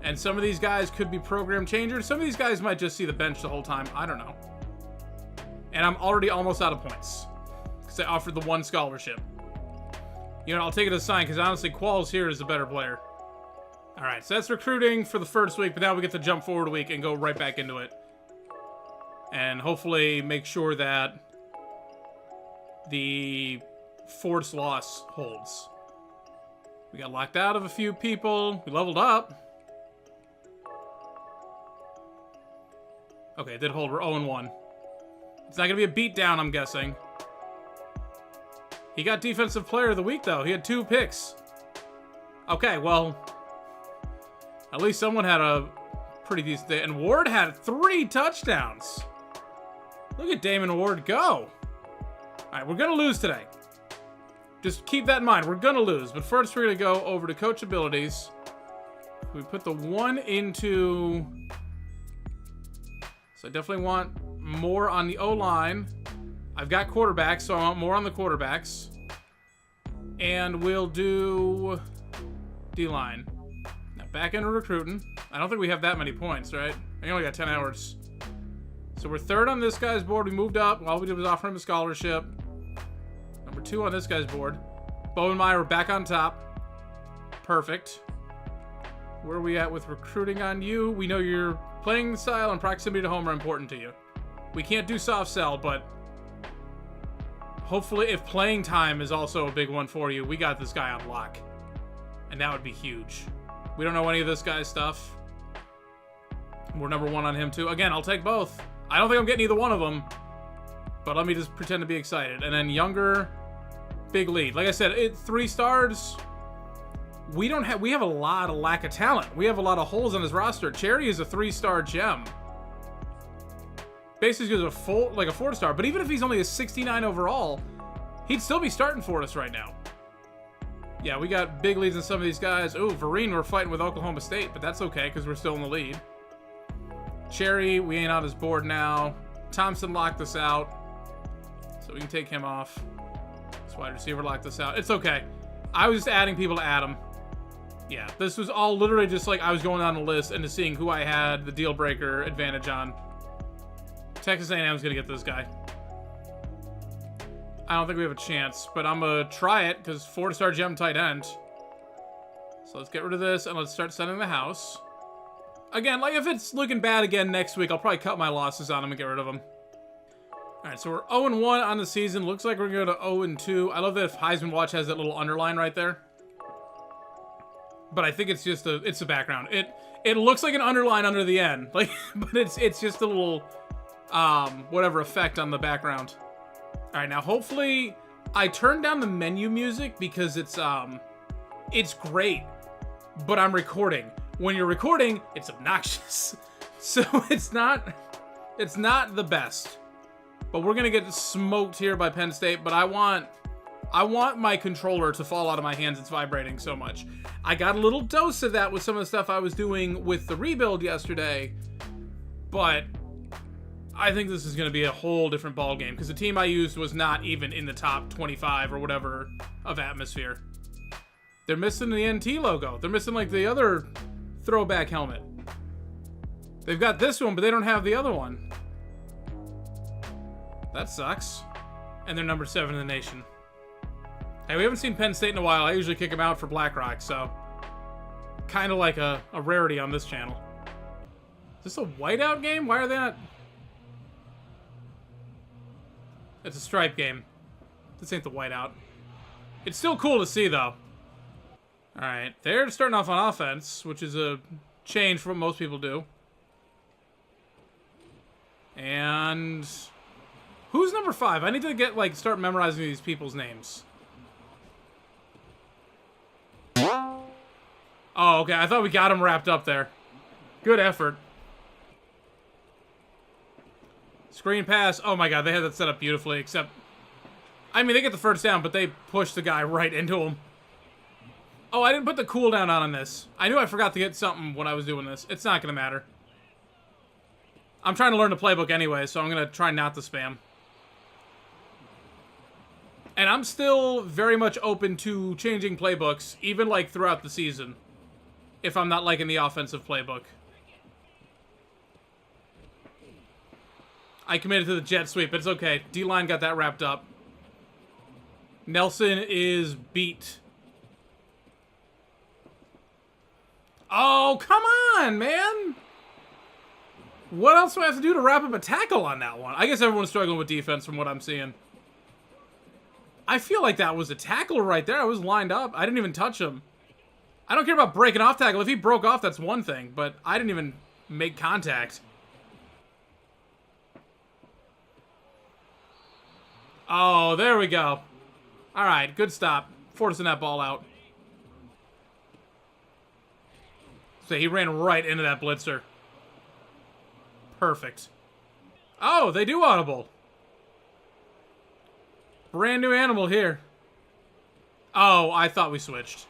And some of these guys could be program changers. Some of these guys might just see the bench the whole time. I don't know. And I'm already almost out of points because I offered the 1 scholarship. You know, I'll take it as a sign because honestly, Qualls here is the better player. All right, so that's recruiting for the first week, but now we get to jump forward a week and go right back into it. And hopefully make sure that the forced loss holds. We got locked out of a few people. We leveled up. Okay, it did hold. We're 0-1. It's not going to be a beatdown, I'm guessing. He got Defensive Player of the Week, though. He had 2 picks. Okay, well, at least someone had a pretty decent day. And Ward had 3 touchdowns. Look at Damon Ward go. All right, we're going to lose today. Just keep that in mind. We're going to lose. But first, we're going to go over to Coach Abilities. We put the 1 into... So I definitely want more on the O-line. I've got quarterbacks, so I want more on the quarterbacks. And we'll do D-line. Now back into recruiting. I don't think we have that many points, right? I only got 10 hours. So we're 3rd on this guy's board. We moved up. All we did was offer him a scholarship. Number 2 on this guy's board. Bo and Meyer are back on top. Perfect. Where are we at with recruiting on you? We know your playing style and proximity to home are important to you. We can't do soft sell, but hopefully if playing time is also a big one for you, we got this guy on lock. And that would be huge. We don't know any of this guy's stuff. We're number 1 on him too. Again, I'll take both. I don't think I'm getting either one of them, but let me just pretend to be excited. And then younger, big lead. Like I said, 3 stars. We have a lot of lack of talent. We have a lot of holes on his roster. Cherry is a 3-star gem. Basically is a 4-star, but even if he's only a 69 overall, he'd still be starting for us right now. Yeah, we got big leads in some of these guys. Ooh, Vereen, we're fighting with Oklahoma State, but that's okay because we're still in the lead. Cherry, we ain't on his board now. Thompson locked us out, so we can take him off. This wide receiver locked us out. It's okay. I was just adding people to add him. Yeah, this was all literally just like I was going down the list and just seeing who I had the deal breaker advantage on. Texas A&M's gonna get this guy. I don't think we have a chance, but I'm gonna try it because 4-star gem tight end. So let's get rid of this and let's start sending the house. Again, like if it's looking bad again next week, I'll probably cut my losses on him and get rid of him. All right, so we're 0-1 on the season. Looks like we're going to go to 0-2. I love that if Heisman Watch has that little underline right there. But I think it's just it's the background. It looks like an underline under the N, like, but it's just a little whatever effect on the background. All right, now hopefully I turned down the menu music because it's great, but I'm recording. When you're recording, it's obnoxious, so it's not the best. But we're gonna get smoked here by Penn State. But I want my controller to fall out of my hands. It's vibrating so much. I got a little dose of that with some of the stuff I was doing with the rebuild yesterday. But I think this is going to be a whole different ball game because the team I used was not even in the top 25 or whatever of atmosphere. They're missing the NT logo. They're missing like the other throwback helmet. They've got this one, but they don't have the other one. That sucks. And they're number 7 in the nation. Hey, we haven't seen Penn State in a while. I usually kick them out for BlackRock, so kind of like a rarity on this channel. Is this a whiteout game? Why are they not? It's a stripe game. This ain't the whiteout. It's still cool to see, though. All right, they're starting off on offense, which is a change from what most people do. And who's number 5? I need to start memorizing these people's names. Oh, okay. I thought we got him wrapped up there. Good effort. Screen pass. Oh my god, they had that set up beautifully, except I mean, they get the first down, but they push the guy right into him. Oh, I didn't put the cooldown on this. I knew I forgot to get something when I was doing this. It's not going to matter. I'm trying to learn the playbook anyway, so I'm going to try not to spam. And I'm still very much open to changing playbooks, even, like, throughout the season, if I'm not liking the offensive playbook. I committed to the jet sweep, but it's okay. D-line got that wrapped up. Nelson is beat. Oh, come on, man! What else do I have to do to wrap up a tackle on that one? I guess everyone's struggling with defense from what I'm seeing. I feel like that was a tackle right there. I was lined up. I didn't even touch him. I don't care about breaking off tackle. If he broke off, that's one thing, but I didn't even make contact. Oh, there we go. All right, good stop. Forcing that ball out. So he ran right into that blitzer. Perfect. Oh, they do audible. Brand new animal here. Oh, I thought we switched.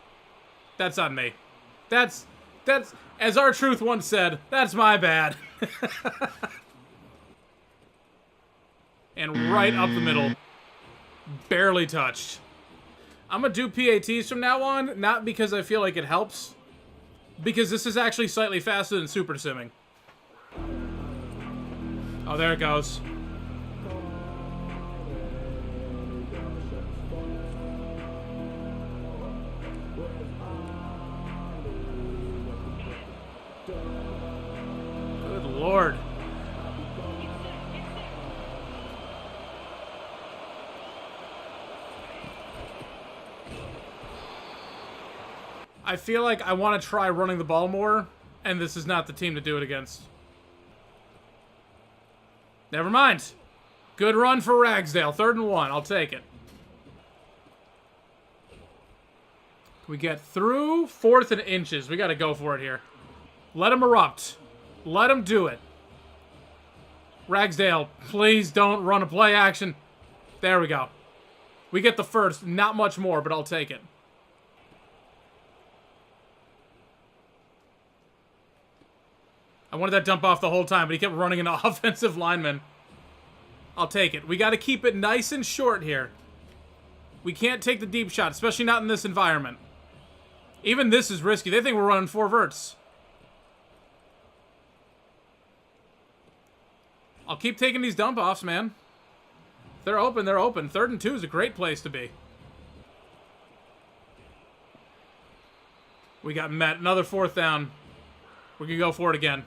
That's on me. That's, as R-Truth once said, that's my bad. And right up the middle. Barely touched. I'm gonna do PATs from now on, not because I feel like it helps, because this is actually slightly faster than super simming. Oh, there it goes. Good Lord. I feel like I want to try running the ball more, and this is not the team to do it against. Never mind. Good run for Ragsdale. 3rd and 1. I'll take it. We get through 4th and inches. We got to go for it here. Let him erupt. Let him do it. Ragsdale, please don't run a play action. There we go. We get the first. Not much more, but I'll take it. I wanted that dump off the whole time, but he kept running into offensive linemen. I'll take it. We got to keep it nice and short here. We can't take the deep shot, especially not in this environment. Even this is risky. They think we're running 4 verts. I'll keep taking these dump offs, man. If they're open, they're open. 3rd and 2 is a great place to be. We got met. Another 4th down. We can go for it again.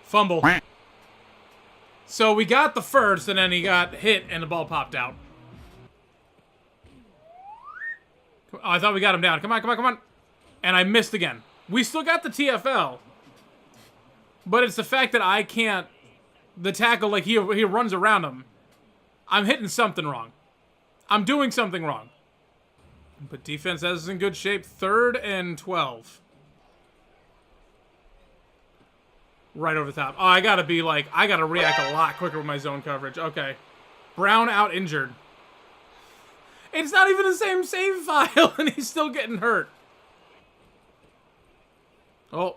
Fumble. So we got the first, and then he got hit, and the ball popped out. Oh, I thought we got him down. Come on, come on, come on. And I missed again. We still got the TFL. But it's the fact that I can't... The tackle, like, he runs around him. I'm hitting something wrong. I'm doing something wrong. But defense has us in good shape. 3rd and 12. Right over the top. Oh, I gotta be like... I gotta react a lot quicker with my zone coverage. Okay. Brown out injured. It's not even the same save file, and he's still getting hurt. Oh.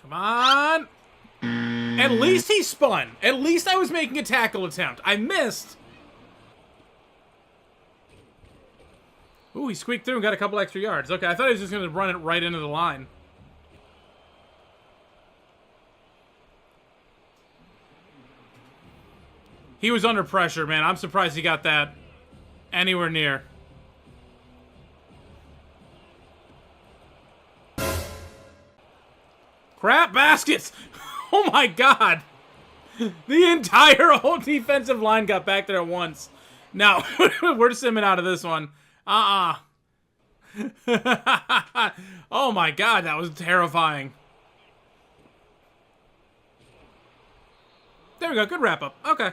Come on. At least he spun. At least I was making a tackle attempt. I missed. Ooh, he squeaked through and got a couple extra yards. Okay, I thought he was just going to run it right into the line. He was under pressure, man. I'm surprised he got that anywhere near. Crap baskets! Oh my god! The entire whole defensive line got back there at once. No, we're simming out of this one. Oh my god, that was terrifying. There we go, good wrap up. Okay.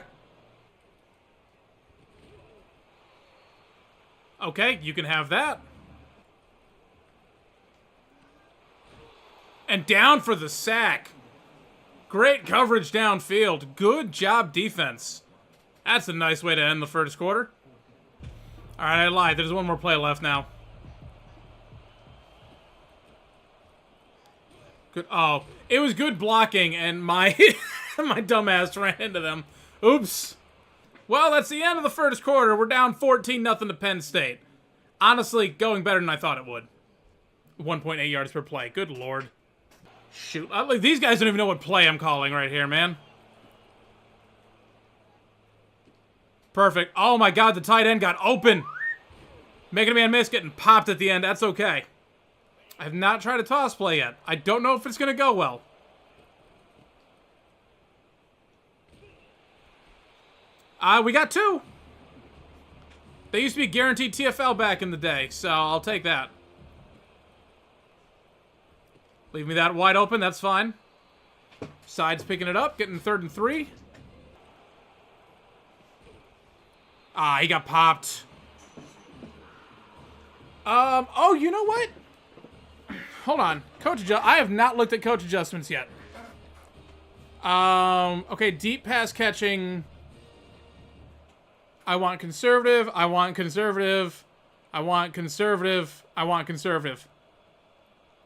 Okay, you can have that. And down for the sack. Great coverage downfield. Good job, defense. That's a nice way to end the first quarter. All right, I lied. There's one more play left now. Good. Oh, it was good blocking, and my my dumbass ran into them. Oops. Well, that's the end of the first quarter. We're down 14-0 to Penn State. Honestly, going better than I thought it would. 1.8 yards per play. Good lord. Shoot. Like, these guys don't even know what play I'm calling right here, man. Perfect. Oh my god, the tight end got open. Making a man miss, getting popped at the end. That's okay. I have not tried a toss play yet. I don't know if it's going to go well. We got 2. They used to be guaranteed TFL back in the day, so I'll take that. Leave me that wide open, that's fine. Sides picking it up, getting 3rd and 3. Ah, he got popped. Oh, you know what? Hold on. I have not looked at coach adjustments yet. Okay, deep pass catching. I want conservative. I want conservative. I want conservative. I want conservative.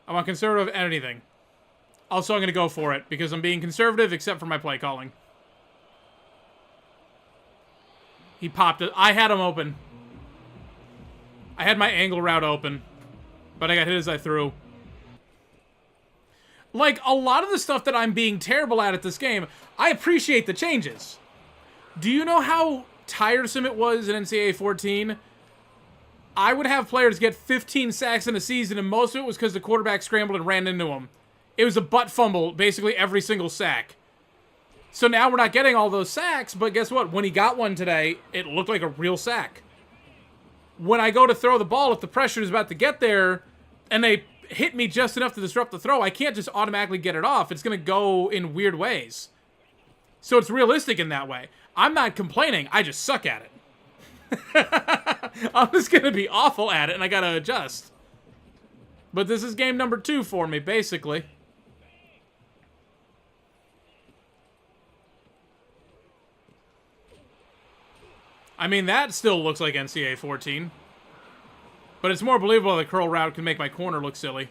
I want conservative anything. Also, I'm going to go for it because I'm being conservative except for my play calling. He popped it. I had him open. I had my angle route open, but I got hit as I threw. Like, a lot of the stuff that I'm being terrible at this game, I appreciate the changes. Do you know how tiresome it was in NCAA 14? I would have players get 15 sacks in a season, and most of it was because the quarterback scrambled and ran into him. It was a butt fumble basically every single sack. So now we're not getting all those sacks, but guess what? When he got one today, it looked like a real sack. When I go to throw the ball, if the pressure is about to get there, and they hit me just enough to disrupt the throw, I can't just automatically get it off. It's going to go in weird ways. So it's realistic in that way. I'm not complaining. I just suck at it. I'm just going to be awful at it, and I got to adjust. But this is game number 2 for me, basically. I mean, that still looks like NCAA 14. But it's more believable the curl route can make my corner look silly.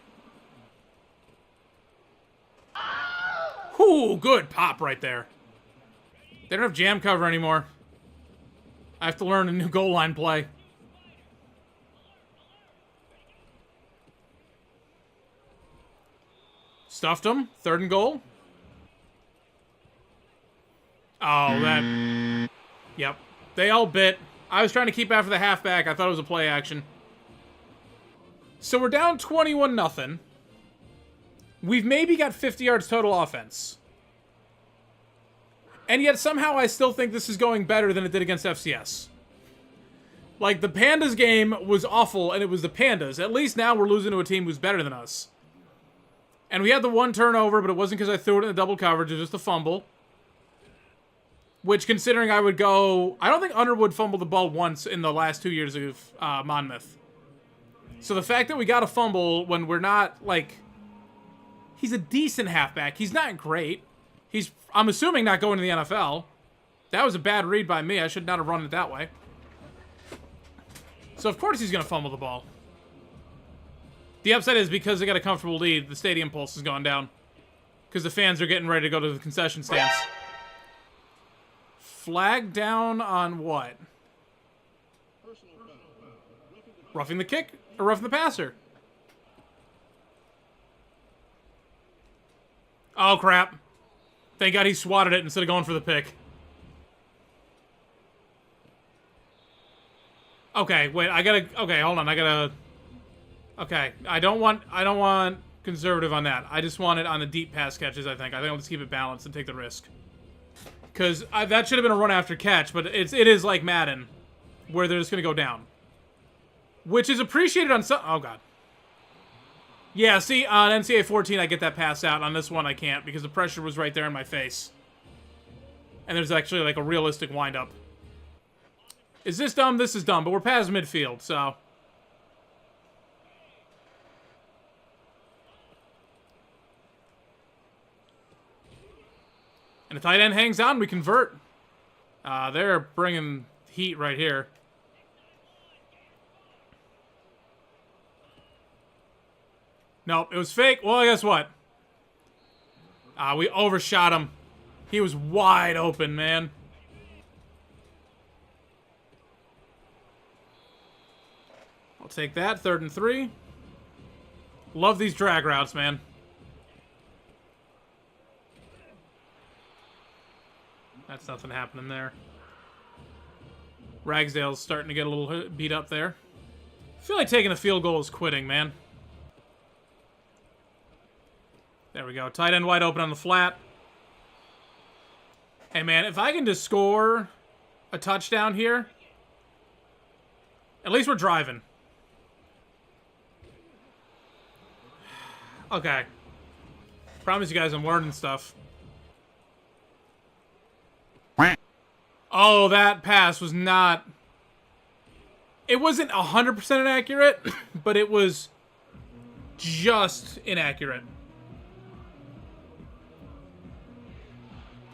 Ooh, good pop right there. They don't have jam cover anymore. I have to learn a new goal line play. Stuffed him. 3rd and goal. Oh, that... Yep. They all bit. I was trying to keep after the halfback. I thought it was a play action. So we're down 21-0. We've maybe got 50 yards total offense. And yet somehow I still think this is going better than it did against FCS. Like, the Pandas game was awful, and it was the Pandas. At least now we're losing to a team who's better than us. And we had the 1 turnover, but it wasn't because I threw it in the double coverage. It was just a fumble. Which, considering I would go... I don't think Underwood fumbled the ball once in the last 2 years of Monmouth. So the fact that we got a fumble when we're not, like... He's a decent halfback. He's not great. He's, I'm assuming, not going to the NFL. That was a bad read by me. I should not have run it that way. So, of course, he's going to fumble the ball. The upside is because they got a comfortable lead, the stadium pulse has gone down. Because the fans are getting ready to go to the concession stands. Flag down on what? Roughing the kick or roughing the passer? Oh, crap. Thank God he swatted it instead of going for the pick. Okay, wait, I gotta... Okay, hold on, I gotta... Okay, I don't want conservative on that. I just want it on the deep pass catches, I think. I think I'll just keep it balanced and take the risk. Because that should have been a run after catch, but it is like Madden, where they're just gonna go down. Which is appreciated on some... Oh, God. Yeah, see, on NCAA 14, I get that pass out. On this one, I can't, because the pressure was right there in my face. And there's actually, like, a realistic windup. Is this dumb? This is dumb, but we're past midfield, so... And the tight end hangs on, we convert. They're bringing heat right here. Nope, it was fake. Well, guess what? We overshot him. He was wide open, man. I'll take that. 3rd and 3. Love these drag routes, man. That's nothing happening there. Ragsdale's starting to get a little beat up there. I feel like taking a field goal is quitting, man. There we go. Tight end wide open on the flat. Hey, man, if I can just score a touchdown here, at least we're driving. Okay. Promise you guys I'm learning stuff. Oh, that pass was not... It wasn't 100% inaccurate, but it was just inaccurate.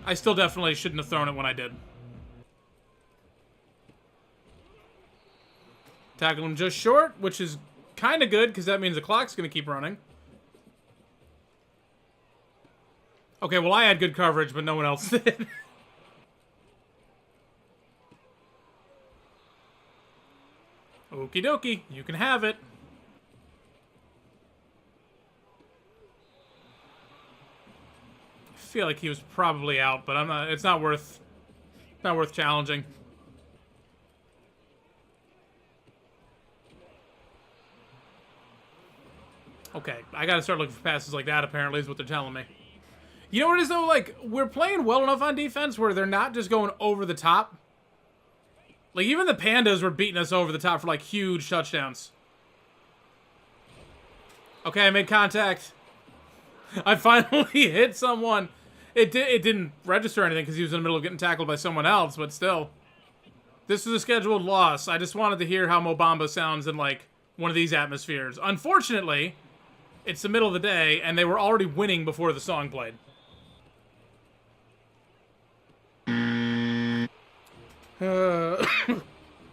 I still definitely shouldn't have thrown it when I did. Tackle him just short, which is kind of good, because that means the clock's going to keep running. Okay, well, I had good coverage, but no one else did. Okie dokie, you can have it. I feel like he was probably out, but I'm not. It's not worth challenging. Okay, I gotta start looking for passes like that. Apparently, is what they're telling me. You know what it is though? Like, we're playing well enough on defense where they're not just going over the top. Like, even the Pandas were beating us over the top for, like, huge touchdowns. Okay, I made contact. I finally hit someone. It didn't register anything because he was in the middle of getting tackled by someone else, but still. This is a scheduled loss. I just wanted to hear how Mo Bamba sounds in, like, one of these atmospheres. Unfortunately, it's the middle of the day, and they were already winning before the song played.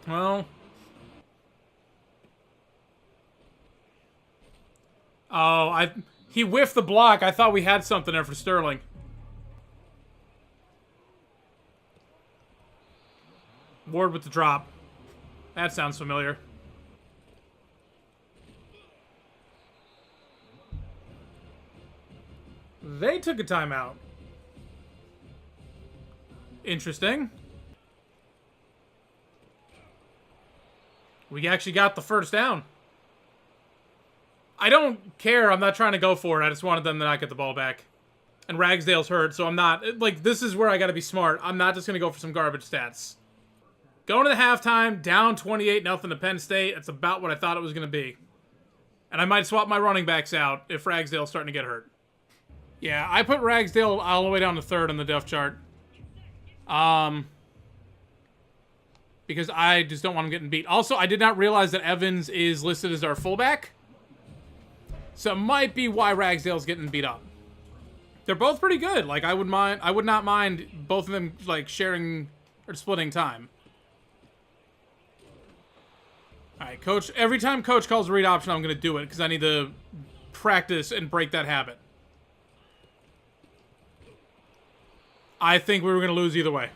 Well. Oh, he whiffed the block. I thought we had something there for Sterling. Ward with the drop. That sounds familiar. They took a timeout. Interesting. We actually got the first down. I don't care. I'm not trying to go for it. I just wanted them to not get the ball back. And Ragsdale's hurt, so I'm not... Like, this is where I gotta be smart. I'm not just gonna go for some garbage stats. Going to the halftime, down 28-0 to Penn State. That's about what I thought it was gonna be. And I might swap my running backs out if Ragsdale's starting to get hurt. Yeah, I put Ragsdale all the way down to 3rd on the depth chart. Because I just don't want him getting beat. Also, I did not realize that Evans is listed as our fullback. So it might be why Ragsdale's getting beat up. They're both pretty good. Like, I would not mind both of them, like, sharing or splitting time. Alright, Coach. Every time Coach calls a read option, I'm going to do it because I need to practice and break that habit. I think we were going to lose either way.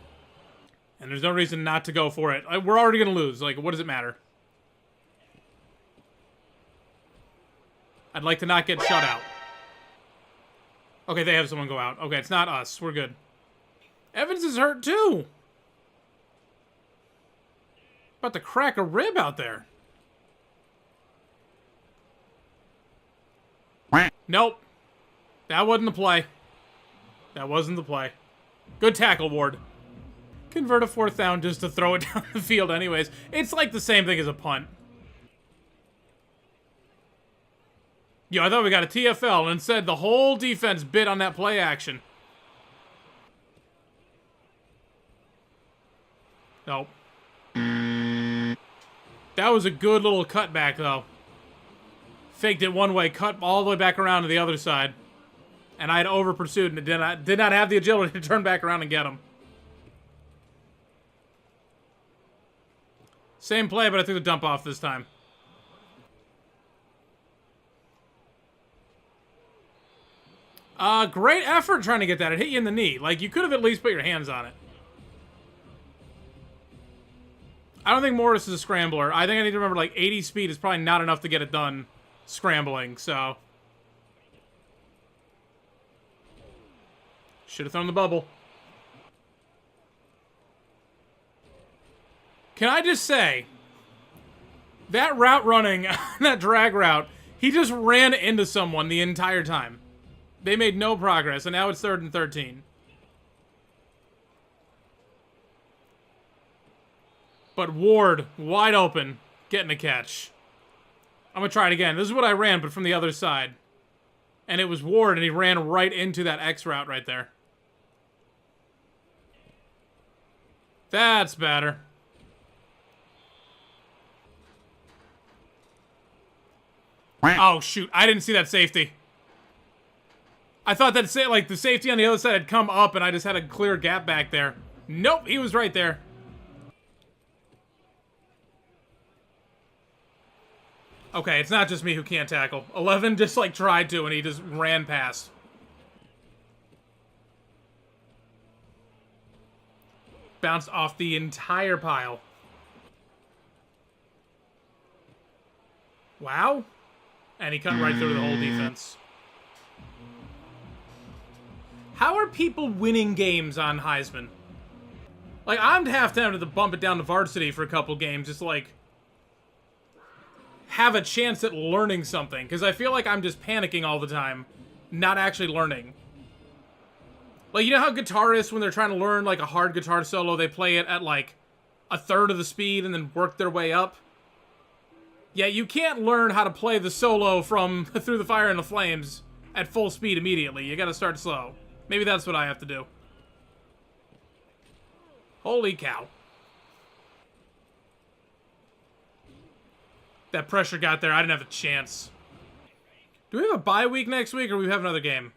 And there's no reason not to go for it. We're already going to lose. Like, what does it matter? I'd like to not get shut out. Okay, they have someone go out. Okay, it's not us. We're good. Evans is hurt, too. About to crack a rib out there. Nope. That wasn't the play. That wasn't the play. Good tackle, Ward. Convert a 4th down just to throw it down the field anyways. It's like the same thing as a punt. Yo, I thought we got a TFL, and instead the whole defense bit on that play action. Nope. That was a good little cutback, though. Faked it one way, cut all the way back around to the other side. And I had over-pursued and did not have the agility to turn back around and get him. Same play, but I threw the dump off this time. Great effort trying to get that. It hit you in the knee. Like, you could have at least put your hands on it. I don't think Morris is a scrambler. I think I need to remember, like, 80 speed is probably not enough to get it done scrambling, so. Should have thrown the bubble. Can I just say, that route running, that drag route, he just ran into someone the entire time. They made no progress, and now it's 3rd and 13. But Ward, wide open, getting a catch. I'm going to try it again. This is what I ran, but from the other side. And it was Ward, and he ran right into that X route right there. That's better. Oh, shoot. I didn't see that safety. I thought that, like, the safety on the other side had come up, and I just had a clear gap back there. Nope, he was right there. Okay, it's not just me who can't tackle. 11 just, like, tried to, and he just ran past. Bounced off the entire pile. Wow. And he cut right through the whole defense. How are people winning games on Heisman? Like, I'm half tempted to bump it down to varsity for a couple games, just like have a chance at learning something, because I feel like I'm just panicking all the time, not actually learning. Like, you know how guitarists, when they're trying to learn, like, a hard guitar solo, they play it at, like, 1/3 of the speed and then work their way up? Yeah, you can't learn how to play the solo from Through the Fire and the Flames at full speed immediately. You gotta start slow. Maybe that's what I have to do. Holy cow. That pressure got there. I didn't have a chance. Do we have a bye week next week, or we have another game?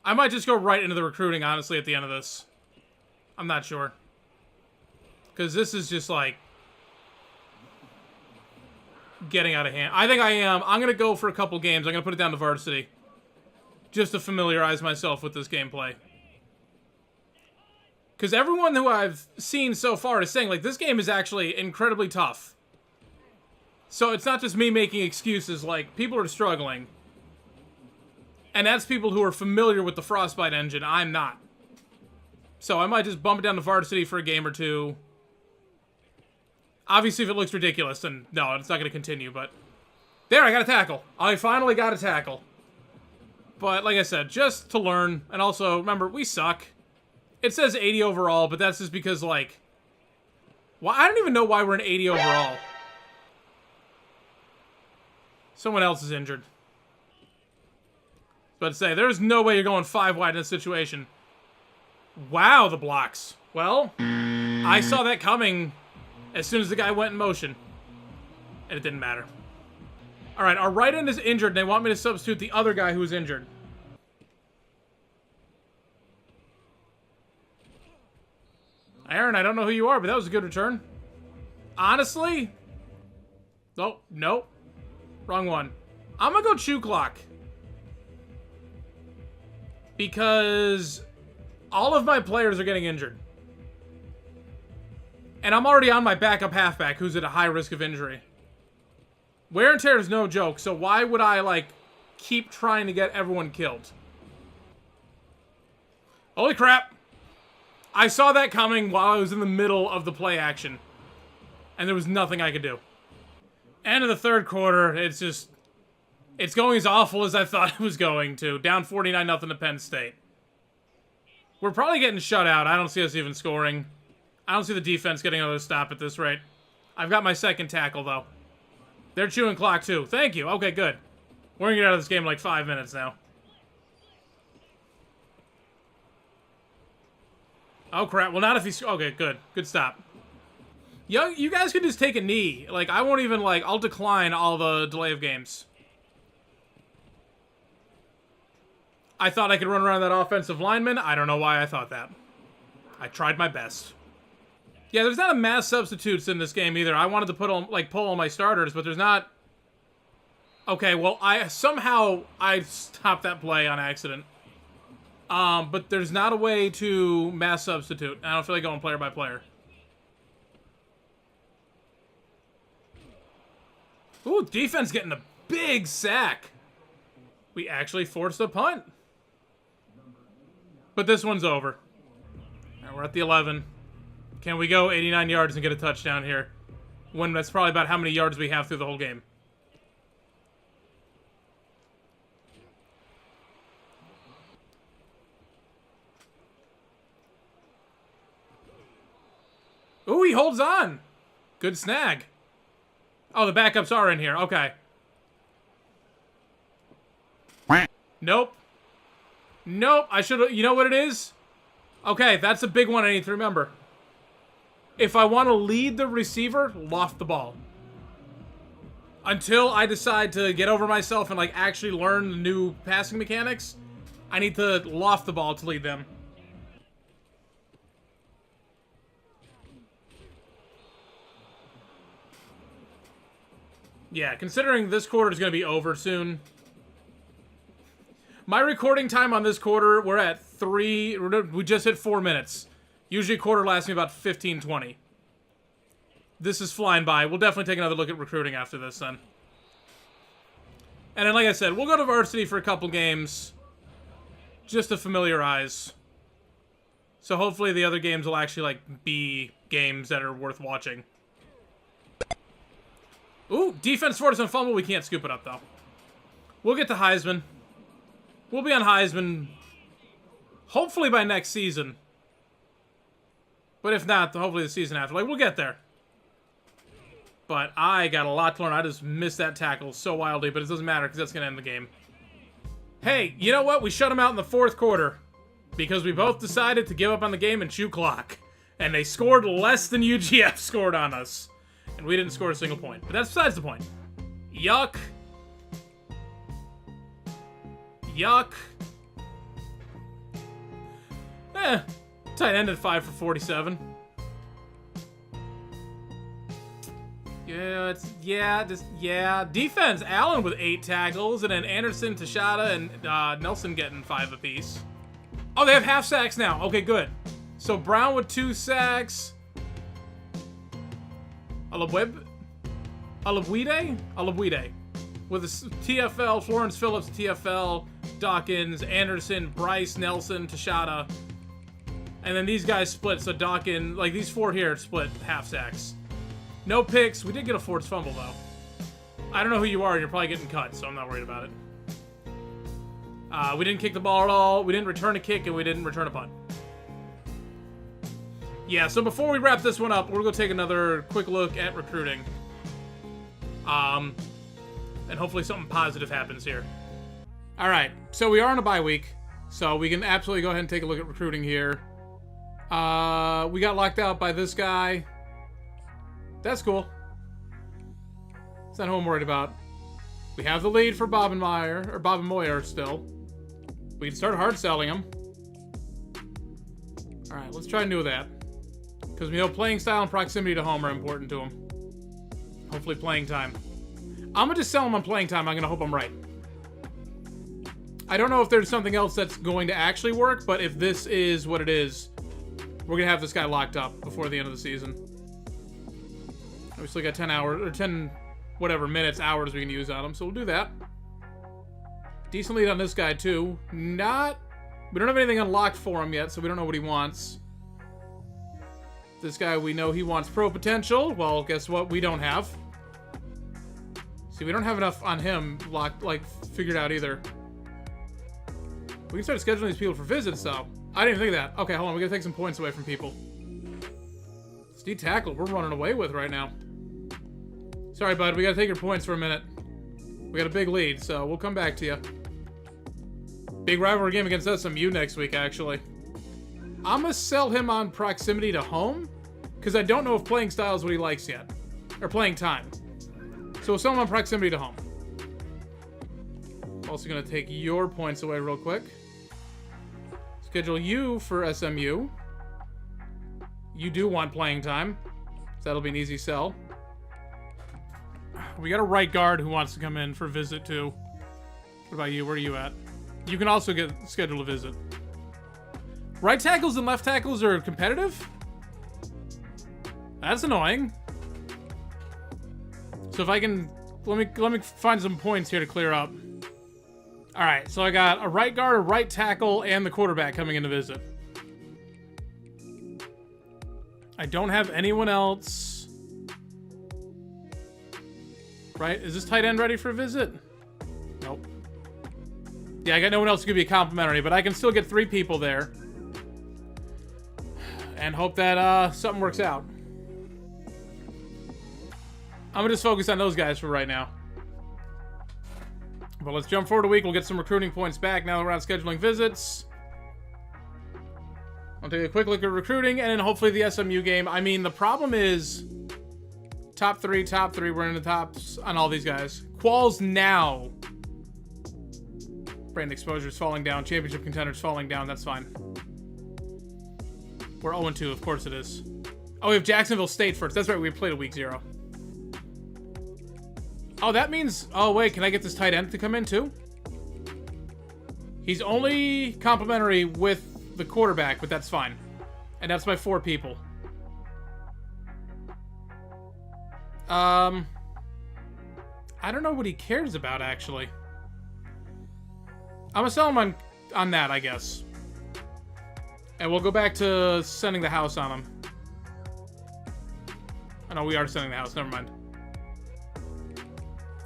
I might just go right into the recruiting, honestly, at the end of this. I'm not sure. Because this is just, like, getting out of hand. I think I am. I'm going to go for a couple games. I'm going to put it down to varsity. Just to familiarize myself with this gameplay. Because everyone who I've seen so far is saying, like, this game is actually incredibly tough. So it's not just me making excuses, like, people are struggling. And that's people who are familiar with the Frostbite engine. I'm not. So I might just bump it down to varsity for a game or two. Obviously, if it looks ridiculous, then no, it's not going to continue, but... There, I got a tackle. I finally got a tackle. But, like I said, just to learn. And also, remember, we suck. It says 80 overall, but that's just because, like... Well, I don't even know why we're an 80 overall. Someone else is injured. But say, there's no way you're going 5 wide in this situation. Wow, the blocks. Well, I saw that coming as soon as the guy went in motion. And it didn't matter. Alright, our right end is injured, and they want me to substitute the other guy who was injured. Aaron, I don't know who you are, but that was a good return. Honestly? Oh, nope. Wrong one. I'm gonna go chew clock. Because all of my players are getting injured. And I'm already on my backup halfback who's at a high risk of injury. Wear and tear is no joke, so why would I, like, keep trying to get everyone killed? Holy crap! I saw that coming while I was in the middle of the play action. And there was nothing I could do. End of the third quarter, it's just... It's going as awful as I thought it was going to. Down 49-0 to Penn State. We're probably getting shut out. I don't see us even scoring. I don't see the defense getting another stop at this rate. I've got my second tackle, though. They're chewing clock, too. Thank you. Okay, good. We're going to get out of this game in like 5 minutes now. Oh, crap. Well, not if he's... Okay, good. Good stop. You guys can just take a knee. Like, I won't even, like... I'll decline all the delay of games. I thought I could run around that offensive lineman. I don't know why I thought that. I tried my best. Yeah, there's not a mass substitutes in this game either. I wanted to put on, like, pull all my starters, but there's not. Okay, well, I stopped that play on accident. But there's not a way to mass substitute. I don't feel like going player by player. Ooh, defense getting a big sack. We actually forced a punt. But this one's over. All right, we're at the 11. Can we go 89 yards and get a touchdown here? When that's probably about how many yards we have through the whole game. Ooh, he holds on. Good snag. Oh, the backups are in here. Okay. Nope. Nope. I should have... You know what it is? Okay, that's a big one I need to remember. If I want to lead the receiver, loft the ball. Until I decide to get over myself and, like, actually learn the new passing mechanics, I need to loft the ball to lead them. Yeah, considering this quarter is going to be over soon. My recording time on this quarter, we're at 3... We just hit 4 minutes. Usually a quarter lasts me about 15, 20. This is flying by. We'll definitely take another look at recruiting after this, then. And then, like I said, we'll go to varsity for a couple games. Just to familiarize. So hopefully the other games will actually, like, be games that are worth watching. Ooh, defense forced on fumble. We can't scoop it up, though. We'll get to Heisman. We'll be on Heisman hopefully by next season. But if not, hopefully the season after. Like, we'll get there. But I got a lot to learn. I just missed that tackle so wildly, but it doesn't matter because that's going to end the game. Hey, you know what? We shut them out in the fourth quarter because we both decided to give up on the game and chew clock. And they scored less than UGF scored on us. And we didn't score a single point. But that's besides the point. Yuck. Yuck. Tight end at 5 for 47. Yeah. Defense, Allen with 8 tackles, and then Anderson, Tashada, and Nelson getting 5 apiece. Oh, they have half sacks now. Okay, good. So Brown with 2 sacks. Alabwide with a TFL, Florence Phillips, TFL, Dawkins, Anderson, Bryce, Nelson, Tashada. And then these guys split, so Dawkins, like these 4 here split half sacks. No picks. We did get a forced fumble, though. I don't know who you are, and you're probably getting cut, so I'm not worried about it. We didn't kick the ball at all. We didn't return a kick, and we didn't return a punt. Yeah, so before we wrap this one up, we're going to take another quick look at recruiting. And hopefully something positive happens here. All right, so we are on a bye week, so we can absolutely go ahead and take a look at recruiting here. We got locked out by this guy. That's cool. That's not who I'm worried about. We have the lead for Bob and Moyer still. We can start hard selling him. All right, let's try and do that. Because we know playing style and proximity to home are important to him. Hopefully playing time. I'm going to just sell him on playing time. I'm going to hope I'm right. I don't know if there's something else that's going to actually work, but if this is what it is, we're going to have this guy locked up before the end of the season. We still got 10 hours, or 10, whatever, minutes, hours we can use on him, so we'll do that. Decent lead on this guy, too. We don't have anything unlocked for him yet, so we don't know what he wants. This guy, we know he wants pro potential. Well, guess what? We don't have. See, we don't have enough on him locked, like, figured out either. We can start scheduling these people for visits, though. I didn't even think of that. Okay, hold on. We gotta take some points away from people. It's D-tackle we're running away with right now. Sorry, bud. We gotta take your points for a minute. We got a big lead, so we'll come back to you. Big rivalry game against SMU next week, actually. I'm gonna sell him on proximity to home, because I don't know if playing style is what he likes yet. Or playing time. So we'll sell him on proximity to home. Also gonna take your points away real quick. Schedule you for SMU. You do want playing time, so that'll be an easy sell. We got a right guard who wants to come in for a visit too. What about you? Where are you at? You can also schedule a visit. Right tackles and left tackles are competitive? That's annoying. So if I can, let me find some points here to clear up. All right, so I got a right guard, a right tackle, and the quarterback coming in to visit. I don't have anyone else. Right, is this tight end ready for a visit? Nope. Yeah, I got no one else who could be complimentary, but I can still get 3 people there. And hope that something works out. I'm gonna just focus on those guys for right now. But let's jump forward a week. We'll get some recruiting points back now that we're out scheduling visits. I'll take a quick look at recruiting and then hopefully the SMU game. I mean, the problem is top three. We're in the tops on all these guys. Quals now. Brand exposure's falling down. Championship contenders falling down. That's fine. We're 0-2, of course it is. Oh, we have Jacksonville State first. That's right, we played a week 0. Oh, that means... Oh, wait, can I get this tight end to come in, too? He's only complimentary with the quarterback, but that's fine. And that's my 4 people. I don't know what he cares about, actually. I'm gonna sell him on that, I guess. And we'll go back to sending the house on him. Oh, no, we are sending the house. Never mind.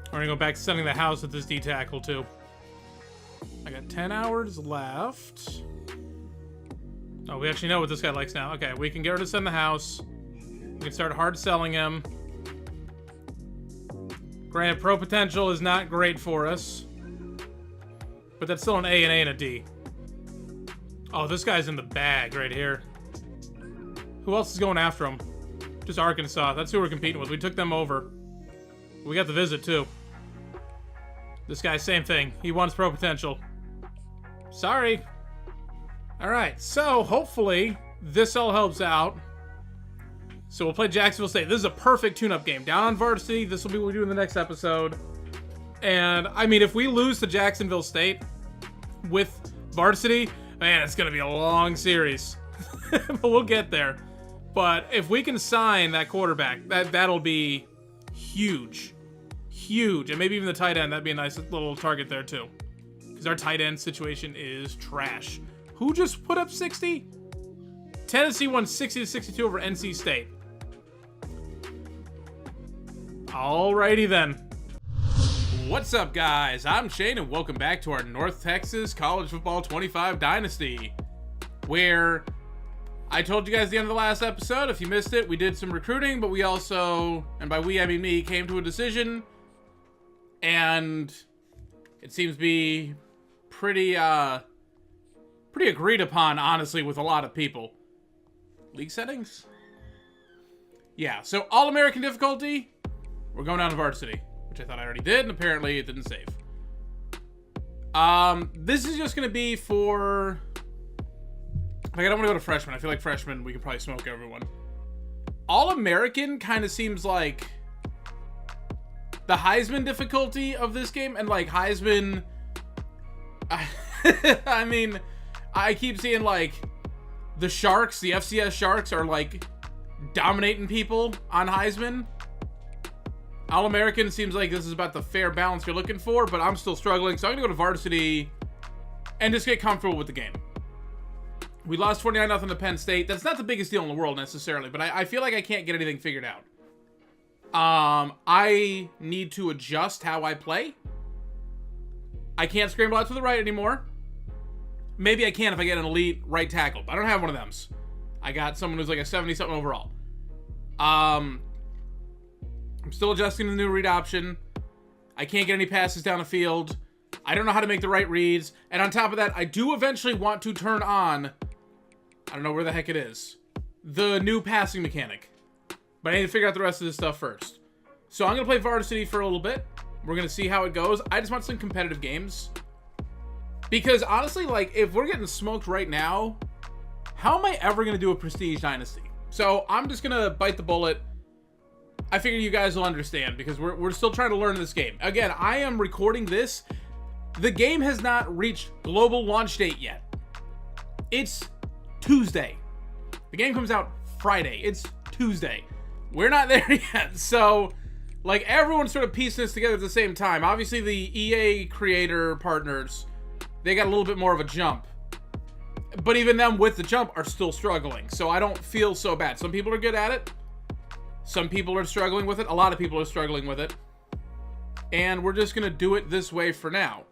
We're gonna go back to sending the house with this D-tackle, too. I got 10 hours left. Oh, we actually know what this guy likes now. Okay, we can get rid of send the house. We can start hard selling him. Granted, pro potential is not great for us. But that's still an A, an A, and a D. Oh, this guy's in the bag right here. Who else is going after him? Just Arkansas. That's who we're competing with. We took them over. We got the visit, too. This guy, same thing. He wants pro potential. Sorry. Alright, so hopefully this all helps out. So we'll play Jacksonville State. This is a perfect tune-up game. Down on varsity. This will be what we do in the next episode. And, I mean, if we lose to Jacksonville State with varsity, man, it's going to be a long series. But we'll get there. But if we can sign that quarterback, that'll be huge. Huge. And maybe even the tight end. That'd be a nice little target there, too. Because our tight end situation is trash. Who just put up 60? Tennessee won 60-62 over NC State. Alrighty then. What's up, guys? I'm Shane, and welcome back to our North Texas College Football 25 Dynasty, where I told you guys at the end of the last episode, if you missed it, we did some recruiting, but we also, and by we I mean me, came to a decision, and it seems to be pretty agreed upon, honestly, with a lot of people. League settings? Yeah, so All-American difficulty, we're going down to varsity, which I thought I already did, and apparently it didn't save. This is just going to be for... Like, I don't want to go to freshman. I feel like freshman, we could probably smoke everyone. All-American kind of seems like the Heisman difficulty of this game, and, like, Heisman... I mean, I keep seeing, like, the Sharks, the FCS Sharks are, like, dominating people on Heisman. All-American seems like this is about the fair balance you're looking for, but I'm still struggling, so I'm going to go to varsity and just get comfortable with the game. We lost 49-0 to Penn State. That's not the biggest deal in the world, necessarily, but I feel like I can't get anything figured out. I need to adjust how I play. I can't scramble out to the right anymore. Maybe I can if I get an elite right tackle, but I don't have one of them. I got someone who's like a 70-something overall. I'm still adjusting to the new read option. I can't get any passes down the field. I don't know how to make the right reads. And on top of that, I do eventually want to turn on, I don't know where the heck it is, the new passing mechanic. But I need to figure out the rest of this stuff first. So I'm going to play varsity for a little bit. We're going to see how it goes. I just want some competitive games. Because honestly, like, if we're getting smoked right now, how am I ever going to do a Prestige Dynasty? So I'm just going to bite the bullet. I figure you guys will understand because we're still trying to learn this game. Again, I am recording this. The game has not reached global launch date yet. It's Tuesday. The game comes out Friday. It's Tuesday. We're not there yet. So, like, everyone's sort of piecing this together at the same time. Obviously, the EA creator partners, they got a little bit more of a jump. But even them with the jump are still struggling. So I don't feel so bad. Some people are good at it. Some people are struggling with it. A lot of people are struggling with it. And we're just going to do it this way for now.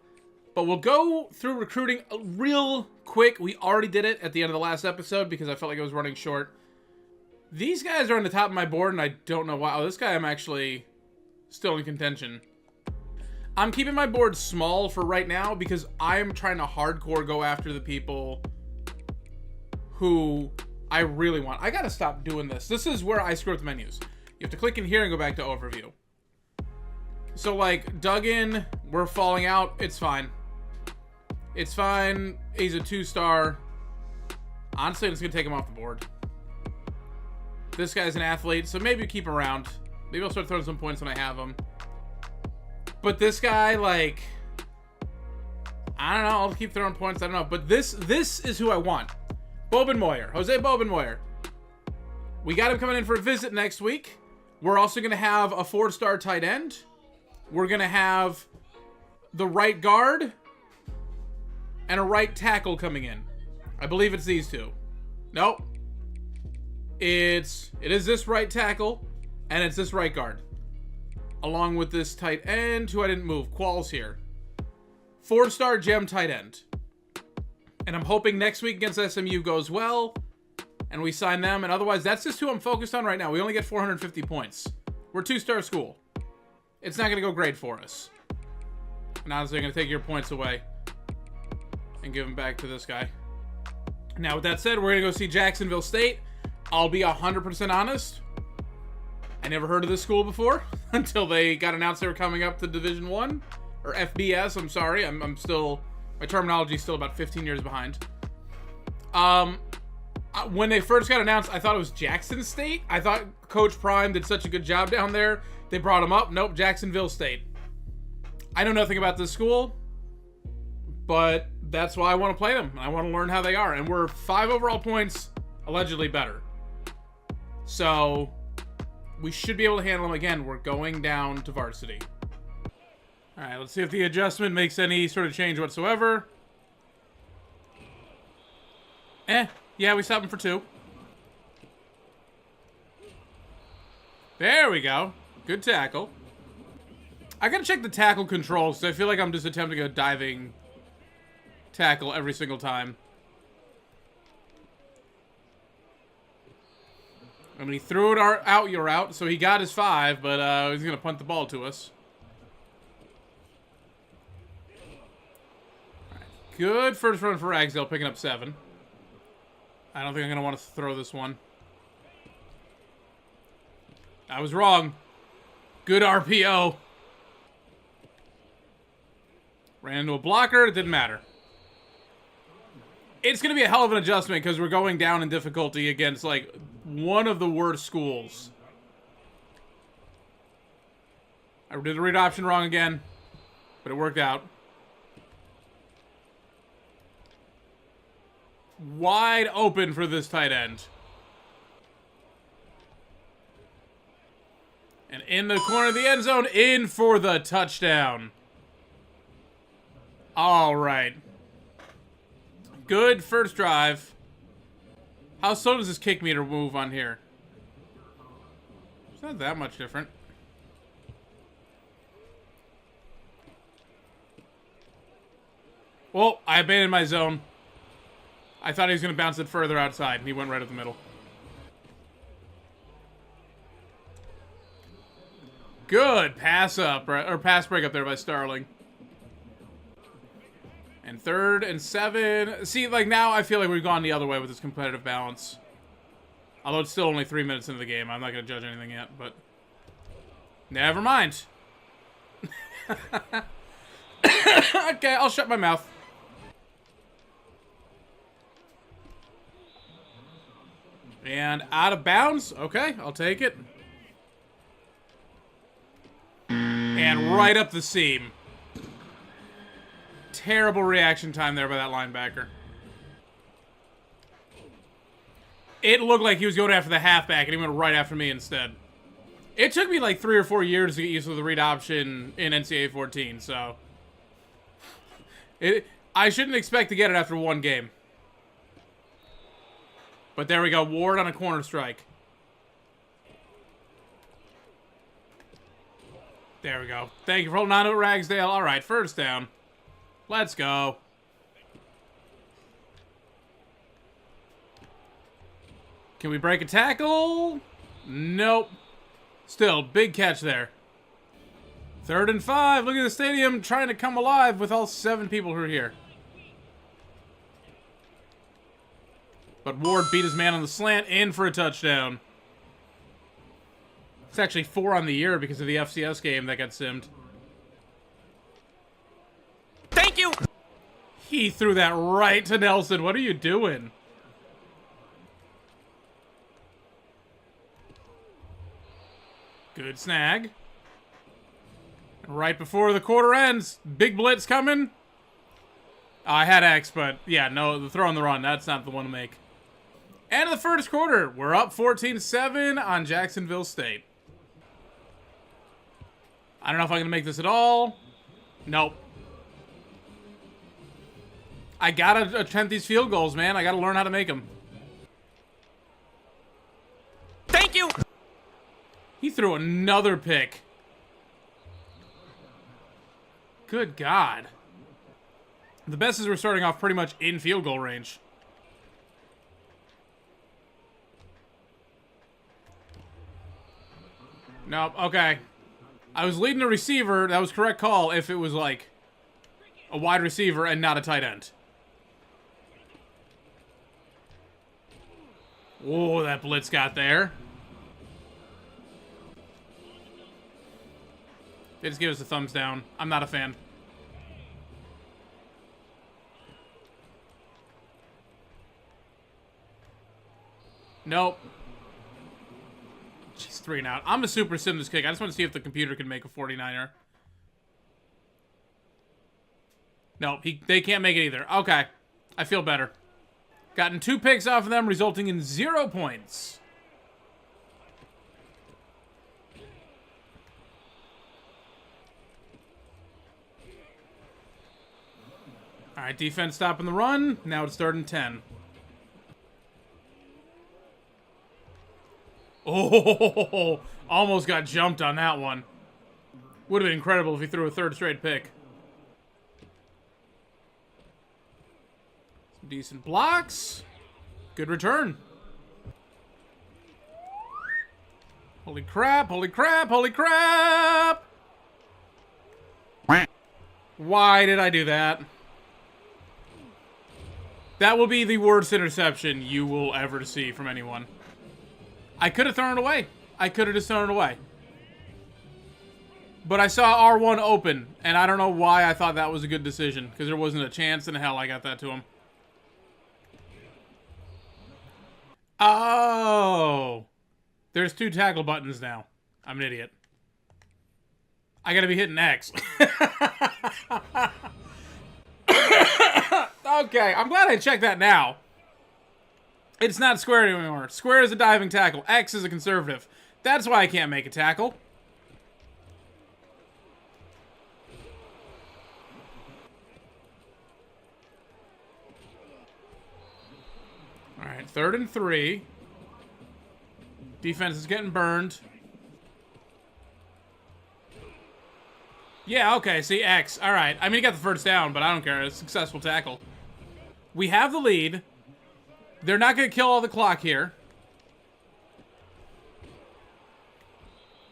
But we'll go through recruiting real quick. We already did it at the end of the last episode because I felt like it was running short. These guys are on the top of my board and I don't know why. Oh, this guy I'm actually still in contention. I'm keeping my board small for right now because I'm trying to hardcore go after the people who I really want. I gotta stop doing this. This is where I screw up the menus. You have to click in here and go back to overview. So, like, Duggan, we're falling out. It's fine. It's fine. He's a 2-star. Honestly, I'm just gonna take him off the board. This guy's an athlete, so maybe keep him around. Maybe I'll start throwing some points when I have him. But this guy, like, I don't know. I'll keep throwing points. I don't know. But this is who I want. Bobenmoyer. Jose Bobenmoyer. We got him coming in for a visit next week. We're also going to have a 4-star tight end. We're going to have the right guard and a right tackle coming in. I believe it's these two. Nope. It is this right tackle and it's this right guard. Along with this tight end who I didn't move. Qual's here. 4-star gem tight end. And I'm hoping next week against SMU goes well. And we sign them. And otherwise, that's just who I'm focused on right now. We only get 450 points. We're a 2-star school. It's not going to go great for us. And honestly, I'm going to take your points away. And give them back to this guy. Now, with that said, we're going to go see Jacksonville State. I'll be 100% honest. I never heard of this school before. Until they got announced they were coming up to Division 1. Or FBS, I'm sorry. I'm still... My terminology is still about 15 years behind. When they first got announced, I thought it was Jackson State. I thought Coach Prime did such a good job down there. They brought him up. Nope, Jacksonville State. I know nothing about this school, but that's why I want to play them. I want to learn how they are. And we're 5 overall points, allegedly better. So, we should be able to handle them. Again, we're going down to varsity. All right, let's see if the adjustment makes any sort of change whatsoever. Yeah, we stopped him for 2. There we go. Good tackle. I gotta check the tackle controls, because I feel like I'm just attempting a diving tackle every single time. I mean, he threw it out, you're out, so he got his 5, but he's gonna punt the ball to us. Good first run for Ragsdale, picking up 7. I don't think I'm going to want to throw this one. I was wrong. Good RPO. Ran into a blocker. It didn't matter. It's going to be a hell of an adjustment because we're going down in difficulty against, like, one of the worst schools. I did the read option wrong again, but it worked out. Wide open for this tight end. And in the corner of the end zone, in for the touchdown. All right. Good first drive. How slow does this kick meter move on here? It's not that much different. Well, I abandoned my zone. I thought he was going to bounce it further outside, and he went right up the middle. Good pass up, or pass break up there by Starling. And 3rd and 7. See, like, now I feel like we've gone the other way with this competitive balance. Although it's still only 3 minutes into the game. I'm not going to judge anything yet, but... Never mind. Okay, I'll shut my mouth. And out of bounds. Okay, I'll take it. And right up the seam. Terrible reaction time there by that linebacker. It looked like he was going after the halfback, and he went right after me instead. It took me like 3 or 4 years to get used to the read option in NCAA 14, so... I shouldn't expect to get it after 1 game. But there we go, Ward on a corner strike. There we go. Thank you for holding on to it, Ragsdale. All right, first down. Let's go. Can we break a tackle? Nope. Still, big catch there. 3rd and 5. Look at the stadium trying to come alive with all 7 people who are here. But Ward beat his man on the slant in for a touchdown. It's actually 4 on the year because of the FCS game that got simmed. Thank you. He threw that right to Nelson. What are you doing? Good snag. Right before the quarter ends, big blitz coming. I had X, but yeah, no, the throw on the run, that's not the one to make. And in the first quarter, we're up 14-7 on Jacksonville State. I don't know if I can make this at all. Nope. I gotta attempt these field goals, man. I gotta learn how to make them. Thank you. He threw another pick. Good God. The best is we're starting off pretty much in field goal range. Nope, okay. I was leading a receiver. That was correct call if it was like a wide receiver and not a tight end. Whoa, that blitz got there. They just gave us a thumbs down. I'm not a fan. Nope. Jeez, 3 and out. I'm gonna super sim this kick. I just want to see if the computer can make a 49er. Nope, they can't make it either. Okay. I feel better. Gotten 2 picks off of them, resulting in 0 points. Alright, defense stopping the run. Now it's 3rd and 10. Oh, almost got jumped on that one. Would have been incredible if he threw a 3rd straight pick. Some decent blocks. Good return. Holy crap, holy crap, holy crap! Why did I do that? That will be the worst interception you will ever see from anyone. I could have thrown it away. I could have just thrown it away. But I saw R1 open, and I don't know why I thought that was a good decision, because there wasn't a chance in hell I got that to him. Oh. There's 2 tackle buttons now. I'm an idiot. I gotta be hitting X. Okay, I'm glad I checked that now. It's not square anymore. Square is a diving tackle. X is a conservative. That's why I can't make a tackle. Alright, 3rd and 3. Defense is getting burned. Yeah, okay, see, X. Alright, I mean, he got the first down, but I don't care. It's a successful tackle. We have the lead. They're not going to kill all the clock here.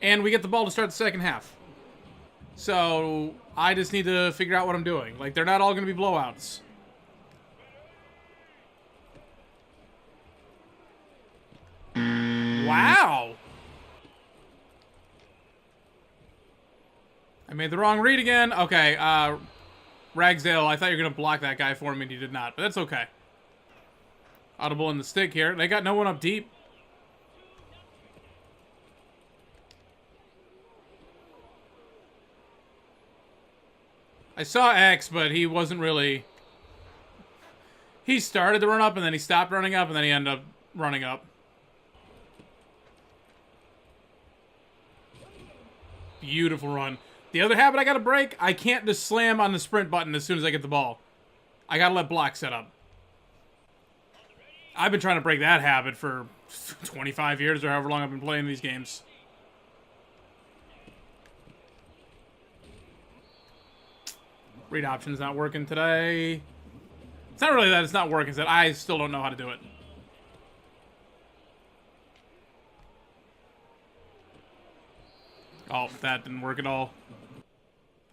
And we get the ball to start the second half. So, I just need to figure out what I'm doing. Like, they're not all going to be blowouts. Wow! I made the wrong read again. Okay, Ragsdale, I thought you were going to block that guy for me, and you did not. But that's okay. Audible in the stick here. They got no one up deep. I saw X, but he wasn't really... He started to run up, and then he stopped running up, and then he ended up running up. Beautiful run. The other habit I gotta break, I can't just slam on the sprint button as soon as I get the ball. I gotta let block set up. I've been trying to break that habit for 25 years or however long I've been playing these games. Read option's not working today. It's not really that it's not working, it's that I still don't know how to do it. Oh, that didn't work at all.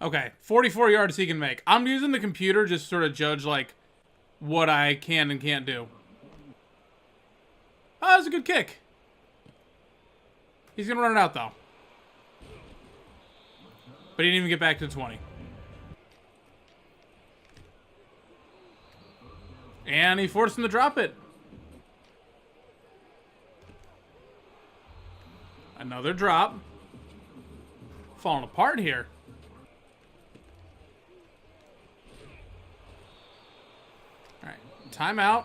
Okay, 44 yards he can make. I'm using the computer just to sort of judge, like, what I can and can't do. Oh, that was a good kick. He's going to run it out, though. But he didn't even get back to 20. And he forced him to drop it. Another drop. Falling apart here. All right, timeout.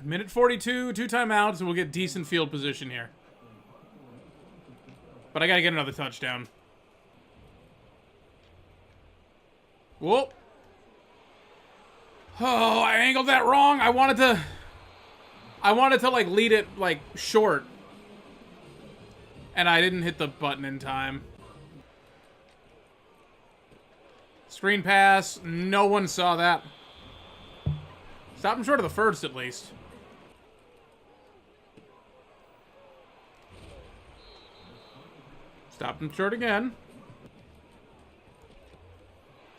Minute 42, 2 timeouts, and we'll get decent field position here. But I gotta get another touchdown. Whoop. Oh, I angled that wrong. I wanted to like lead it like short. And I didn't hit the button in time. Screen pass. No one saw that. Stop him short of the first at least. Stop him short again.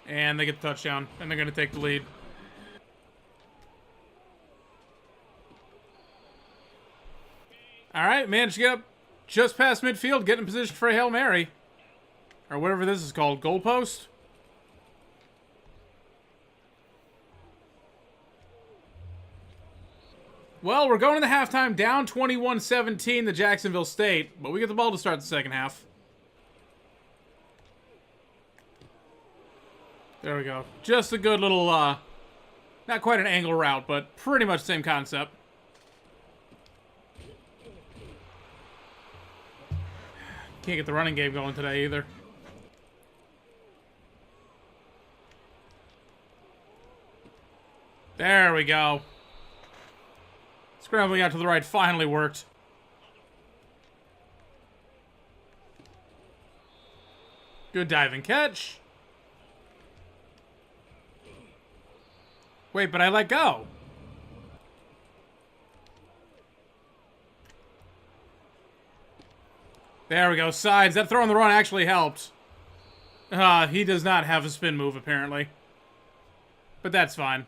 And they get the touchdown. And they're going to take the lead. All right, managed to get up just past midfield, get in position for a Hail Mary. Or whatever this is called, goalpost. Well, we're going into halftime, down 21-17 to Jacksonville State, but we get the ball to start the second half. There we go. Just a good little, not quite an angle route, but pretty much the same concept. Can't get the running game going today either. There we go. Scrambling out to the right finally worked. Good diving catch. Wait, but I let go. There we go. Sides. That throw on the run actually helped. He does not have a spin move, apparently. But that's fine.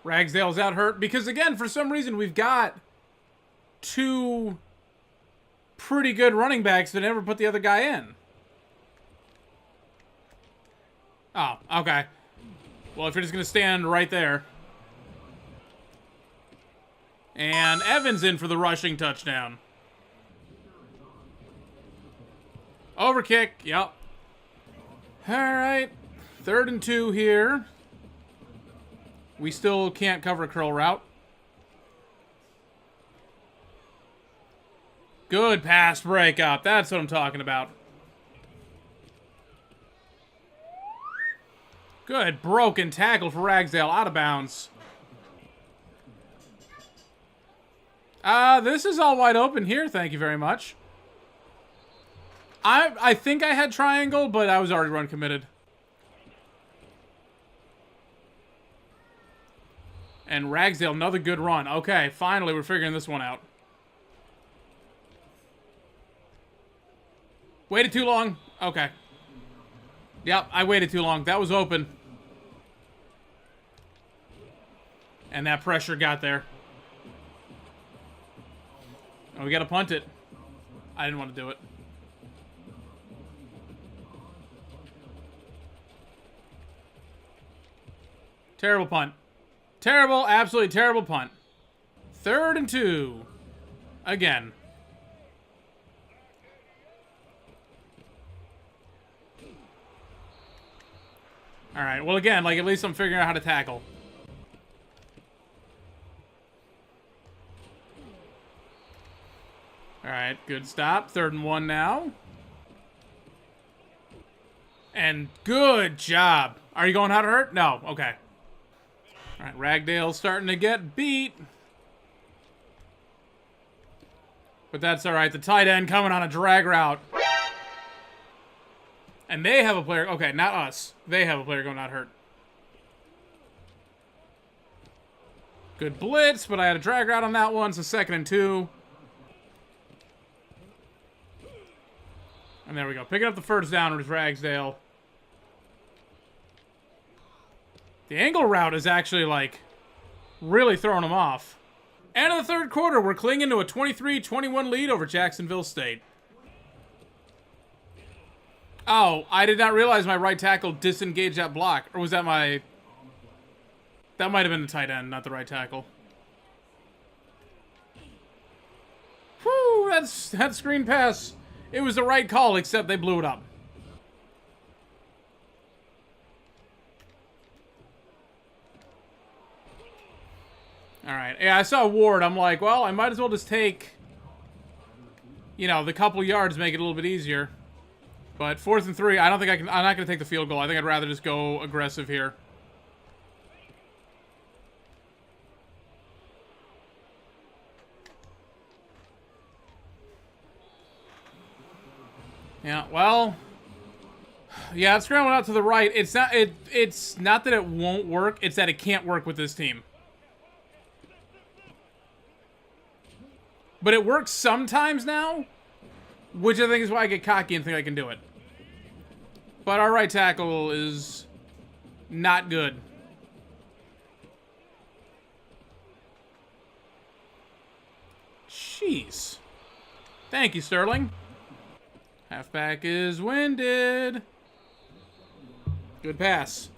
Ragsdale's out hurt. Because, again, for some reason, we've got two pretty good running backs that never put the other guy in. Oh, okay. Well, if you're just going to stand right there. And Evans in for the rushing touchdown. Overkick, yep. Alright. 3rd and 2 here. We still can't cover a curl route. Good pass breakup. That's what I'm talking about. Good broken tackle for Ragsdale. Out of bounds. This is all wide open here. Thank you very much. I think I had triangle, but I was already run committed. And Ragsdale, another good run. Okay, finally we're figuring this one out. Waited too long. Okay. Yep, I waited too long. That was open. And that pressure got there. Oh, we gotta punt it. I didn't want to do it. Terrible punt. Terrible, absolutely terrible punt. 3rd and 2. Again. Alright, well again, like at least I'm figuring out how to tackle. Alright, good stop. 3rd and 1 now. And good job. Are you going how to hurt? No, okay. Alright, Ragdale's starting to get beat. But that's alright. The tight end coming on a drag route. And they have a player. Okay, not us. They have a player going not hurt. Good blitz, but I had a drag route on that one, so 2nd and 2. And there we go. Picking up the 1st down with Ragsdale. The angle route is actually, like, really throwing him off. And in the 3rd quarter, we're clinging to a 23-21 lead over Jacksonville State. Oh, I did not realize my right tackle disengaged that block. Or was that my... That might have been the tight end, not the right tackle. Whew, that screen pass. It was the right call, except they blew it up. Alright, yeah, I saw Ward. I'm like, well, I might as well just take, you know, the couple yards, make it a little bit easier. But 4th and 3, I don't think I'm not going to take the field goal. I think I'd rather just go aggressive here. Yeah, well, yeah, it's scrambling out to the right. It's not that it won't work, it's that it can't work with this team. But it works sometimes now, which I think is why I get cocky and think I can do it. But our right tackle is not good. Jeez. Thank you, Sterling. Halfback is winded. Good pass.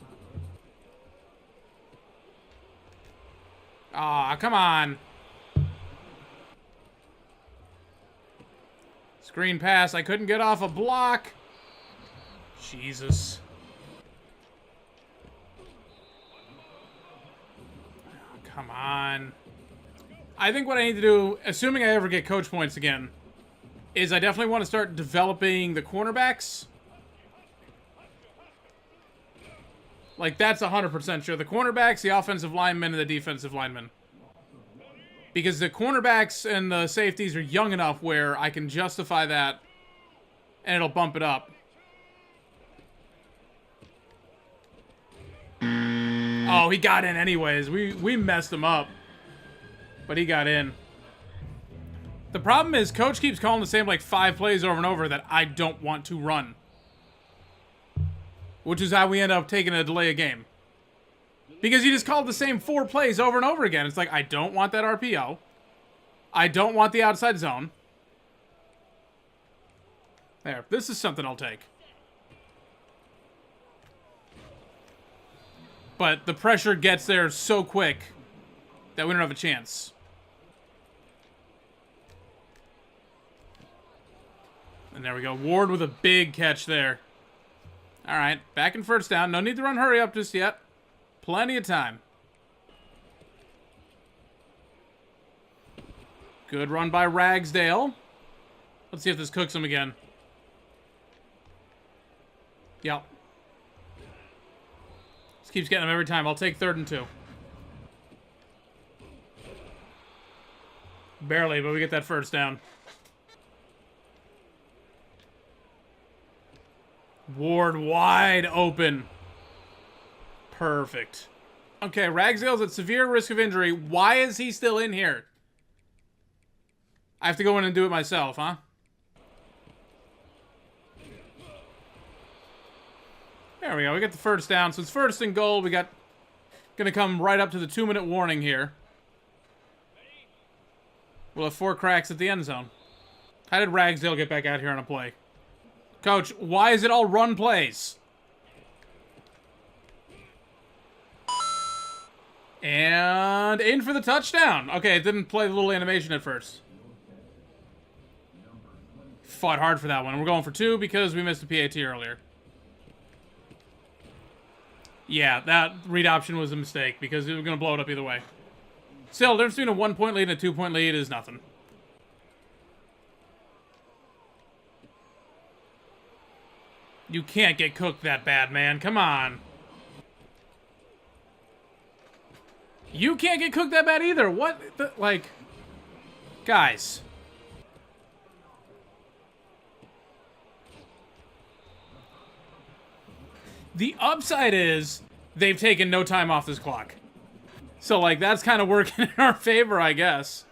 Aw, come on. Screen pass. I couldn't get off a block. Jesus. Oh, come on. I think what I need to do, assuming I ever get coach points again, is I definitely want to start developing the cornerbacks. Like, that's 100% sure. The cornerbacks, the offensive linemen, and the defensive linemen. Because the cornerbacks and the safeties are young enough where I can justify that, and it'll bump it up. Oh, he got in anyways. We messed him up. But he got in. The problem is, coach keeps calling the same, like, 5 plays over and over that I don't want to run. Which is how we end up taking a delay of game. Because he just called the same 4 plays over and over again. It's like, I don't want that RPO. I don't want the outside zone. There. This is something I'll take. But the pressure gets there so quick that we don't have a chance. And there we go. Ward with a big catch there. Alright, back in 1st down. No need to run hurry up just yet. Plenty of time. Good run by Ragsdale. Let's see if this cooks him again. Yep. Just keeps getting him every time. I'll take 3rd and 2. Barely, but we get that 1st down. Ward wide open. Perfect. Okay, Ragsdale's at severe risk of injury. Why is he still in here? I have to go in and do it myself, huh? There we go. We got the 1st down. So it's 1st and goal. We got... Gonna come right up to the 2-minute warning here. We'll have 4 cracks at the end zone. How did Ragsdale get back out here on a play? Coach, why is it all run plays? And in for the touchdown. Okay, it didn't play the little animation at first. Fought hard for that one. We're going for 2 because we missed a PAT earlier. Yeah, that read option was a mistake because it was going to blow it up either way. Still, the difference between a 1-point lead and a 2-point lead is nothing. You can't get cooked that bad, man. Come on. You can't get cooked that bad either. What? Like, guys. The upside is they've taken no time off this clock. So, like, that's kind of working in our favor, I guess.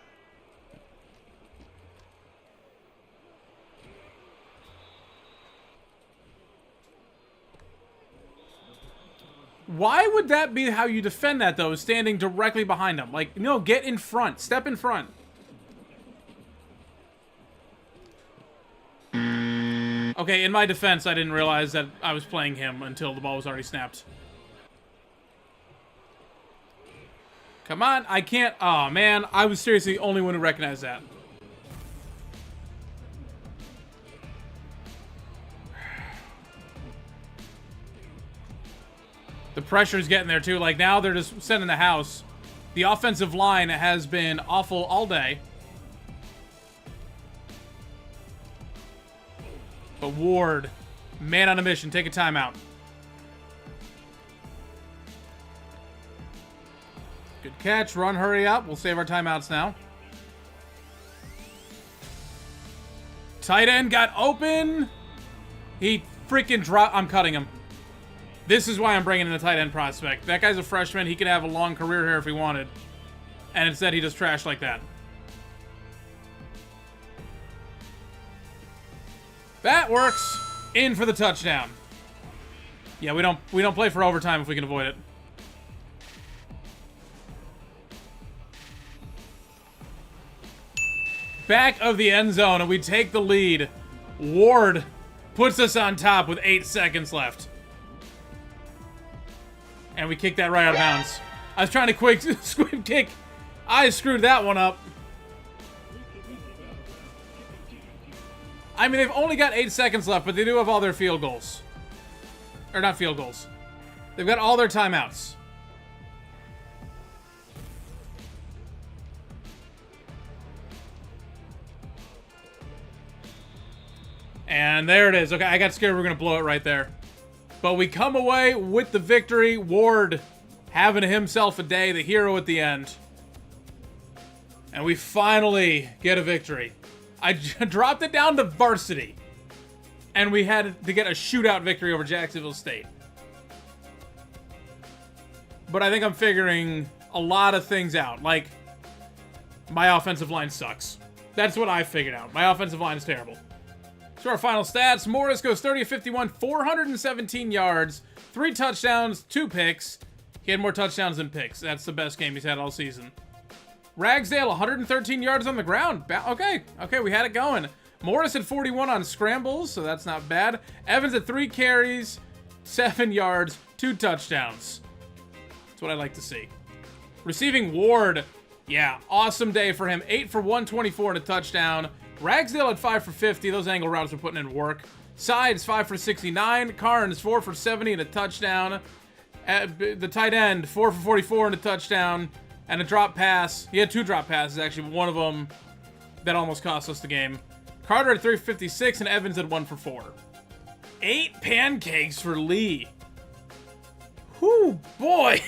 Why would that be how you defend that, though, standing directly behind them? Like, no, get in front. Step in front. Okay, in my defense, I didn't realize that I was playing him until the ball was already snapped. Come on, I can't... Oh, man, I was seriously the only one who recognized that. The pressure's getting there, too. Like, now they're just sending the house. The offensive line has been awful all day. But Ward, man on a mission. Take a timeout. Good catch. Run, hurry up. We'll save our timeouts now. Tight end got open. He freaking dropped. I'm cutting him. This is why I'm bringing in a tight end prospect. That guy's a freshman. He could have a long career here if he wanted. And instead, he just trashed like that. That works. In for the touchdown. Yeah, we don't play for overtime if we can avoid it. Back of the end zone, and we take the lead. Ward puts us on top with 8 seconds left. And we kick that right out of bounds. I was trying to quick squib kick. I screwed that one up. I mean, they've only got 8 seconds left, but they do have all their field goals. Or not field goals. They've got all their timeouts. And there it is. Okay, I got scared we were going to blow it right there. But we come away with the victory. Ward having himself a day, the hero at the end. And we finally get a victory. I dropped it down to varsity. And we had to get a shootout victory over Jacksonville State. But I think I'm figuring a lot of things out. Like, my offensive line sucks. That's what I figured out. My offensive line is terrible. So our final stats, Morris goes 30 of 51, 417 yards, 3 touchdowns, 2 picks. He had more touchdowns than picks. That's the best game he's had all season. Ragsdale, 113 yards on the ground. Okay, we had it going. Morris had 41 on scrambles, so that's not bad. Evans had 3 carries, 7 yards, 2 touchdowns. That's what I like to see. Receiving Ward, yeah, awesome day for him. 8 for 124 and a touchdown. Ragsdale had 5 for 50. Those angle routes are putting in work. Sides, 5 for 69. Carnes, 4 for 70 and a touchdown. The tight end, 4 for 44 and a touchdown. And a drop pass. He had 2 drop passes, actually, but one of them that almost cost us the game. Carter had 3 for 56, and Evans had 1 for 4. 8 pancakes for Lee. Whoo, boy.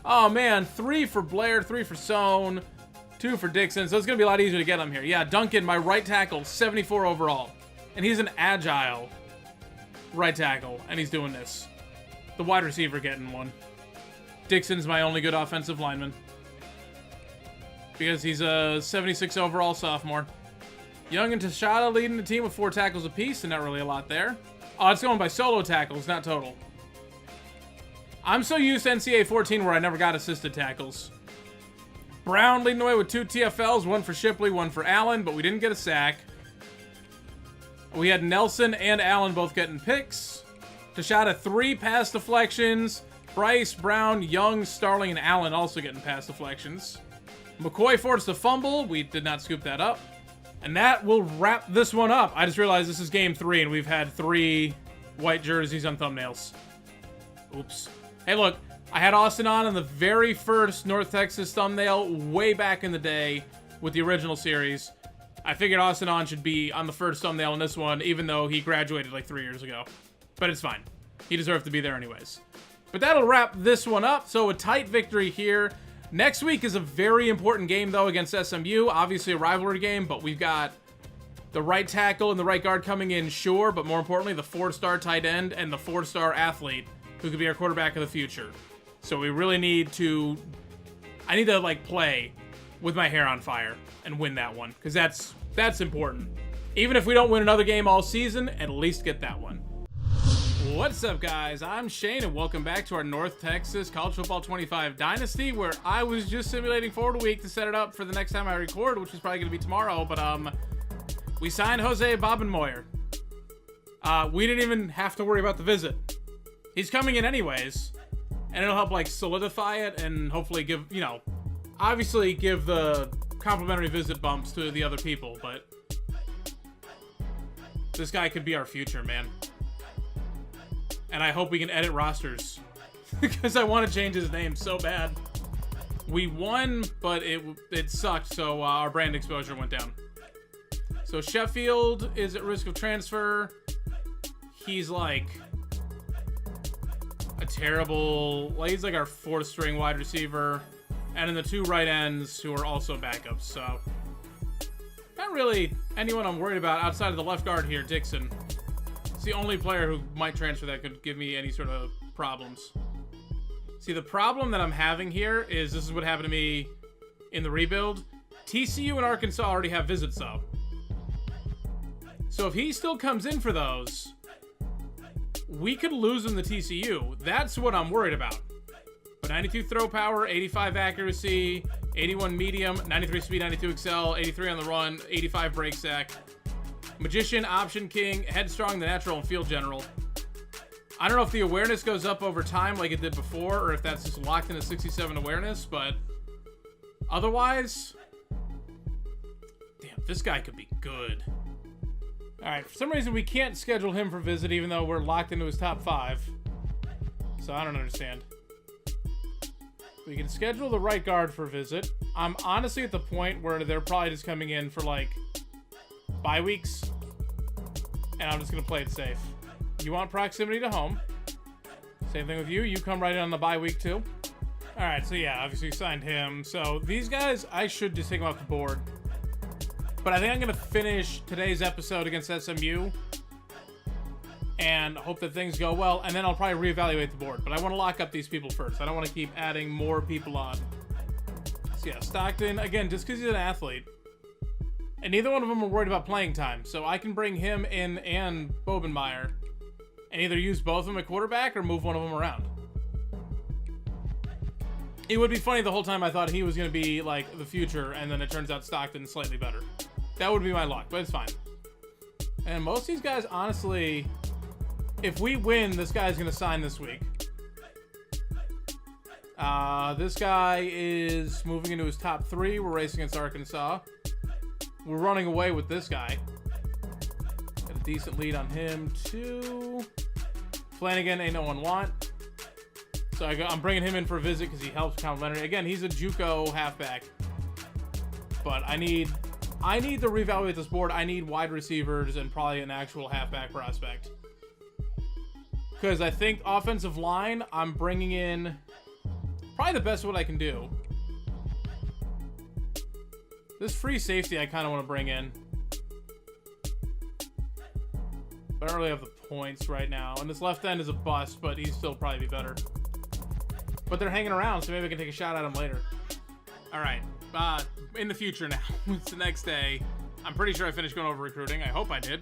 Oh, man. 3 for Blair, 3 for Sohn, 2 for Dixon. So it's going to be a lot easier to get him here. Yeah, Duncan, my right tackle, 74 overall. And he's an agile right tackle, and he's doing this. The wide receiver getting 1. Dixon's my only good offensive lineman. Because he's a 76 overall sophomore. Young and Tashada leading the team with 4 tackles apiece, and not really a lot there. Oh, it's going by solo tackles, not total. I'm so used to NCAA 14 where I never got assisted tackles. Brown leading the way with 2 TFLs, 1 for Shipley, 1 for Allen, but we didn't get a sack. We had Nelson and Allen both getting picks. Tashada 3 pass deflections. Bryce, Brown, Young, Starling, and Allen also getting pass deflections. McCoy forced a fumble. We did not scoop that up. And that will wrap this one up. I just realized this is game 3, and we've had 3 white jerseys on thumbnails. Oops. Hey, look. I had Austin on in the very first North Texas thumbnail way back in the day with the original series. I figured Austin on should be on the first thumbnail in this one, even though he graduated like 3 years ago. But it's fine. He deserved to be there anyways. But that'll wrap this one up. So a tight victory here. Next week is a very important game, though, against SMU. Obviously a rivalry game, but we've got the right tackle and the right guard coming in, sure. But more importantly, the 4-star tight end and the 4-star athlete who could be our quarterback of the future. So we really need to... I need to, like, play with my hair on fire and win that one. Because that's important. Even if we don't win another game all season, at least get that one. What's up, guys? I'm Shane, and welcome back to our North Texas College Football 25 Dynasty, where I was just simulating forward a week to set it up for the next time I record, which is probably going to be tomorrow, but we signed Jose Bobenmoyer. We didn't even have to worry about the visit. He's coming in anyways, and it'll help, like, solidify it and hopefully give, you know, obviously give the complimentary visit bumps to the other people, but this guy could be our future, man. And I hope we can edit rosters because I want to change his name so bad. We won, but it sucked, so our brand exposure went down. So Sheffield is at risk of transfer. He's like a terrible, like he's like our 4th string wide receiver. And then the 2 right ends who are also backups. So not really anyone I'm worried about outside of the left guard here, Dixon. It's the only player who might transfer that could give me any sort of problems. See, the problem that I'm having here is this is what happened to me in the rebuild. TCU and Arkansas already have visits, though. So if he still comes in for those, we could lose him to TCU. That's what I'm worried about. But 92 throw power, 85 accuracy, 81 medium, 93 speed, 92 excel, 83 on the run, 85 break sack. Magician, Option King, Headstrong, the Natural, and Field General. I don't know if the awareness goes up over time like it did before, or if that's just locked in at 67 awareness, but otherwise, damn, this guy could be good. Alright, for some reason we can't schedule him for visit even though we're locked into his top 5. So I don't understand. We can schedule the right guard for visit. I'm honestly at the point where they're probably just coming in for like bye weeks, and I'm just gonna play it safe. You want proximity to home. Same thing with you. You come right in on the bye week too. All right, so yeah, obviously signed him. So these guys, I should just take them off the board. But I think I'm gonna finish today's episode against SMU and hope that things go well, and then I'll probably reevaluate the board. But I want to lock up these people first. I don't want to keep adding more people on. So yeah, Stockton again, just because he's an athlete. And neither one of them are worried about playing time. So I can bring him in and Bobenmeyer and either use both of them at quarterback or move one of them around. It would be funny the whole time I thought he was going to be like the future, and then it turns out Stockton's slightly better. That would be my luck, but it's fine. And most of these guys, honestly, if we win, this guy's going to sign this week. This guy is moving into his top 3. We're racing against Arkansas. We're running away with this guy. Got a decent lead on him, too. Flanagan ain't no one want. So I'm bringing him in for a visit because he helps complimentary. Again, he's a JUCO halfback. But I need to reevaluate this board. I need wide receivers and probably an actual halfback prospect. Because I think offensive line, I'm bringing in probably the best what I can do. This free safety I kind of want to bring in. But I don't really have the points right now. And this left end is a bust, but he's still probably be better. But they're hanging around, so maybe I can take a shot at him later. All right. In the future now. It's the next day. I'm pretty sure I finished going over recruiting. I hope I did.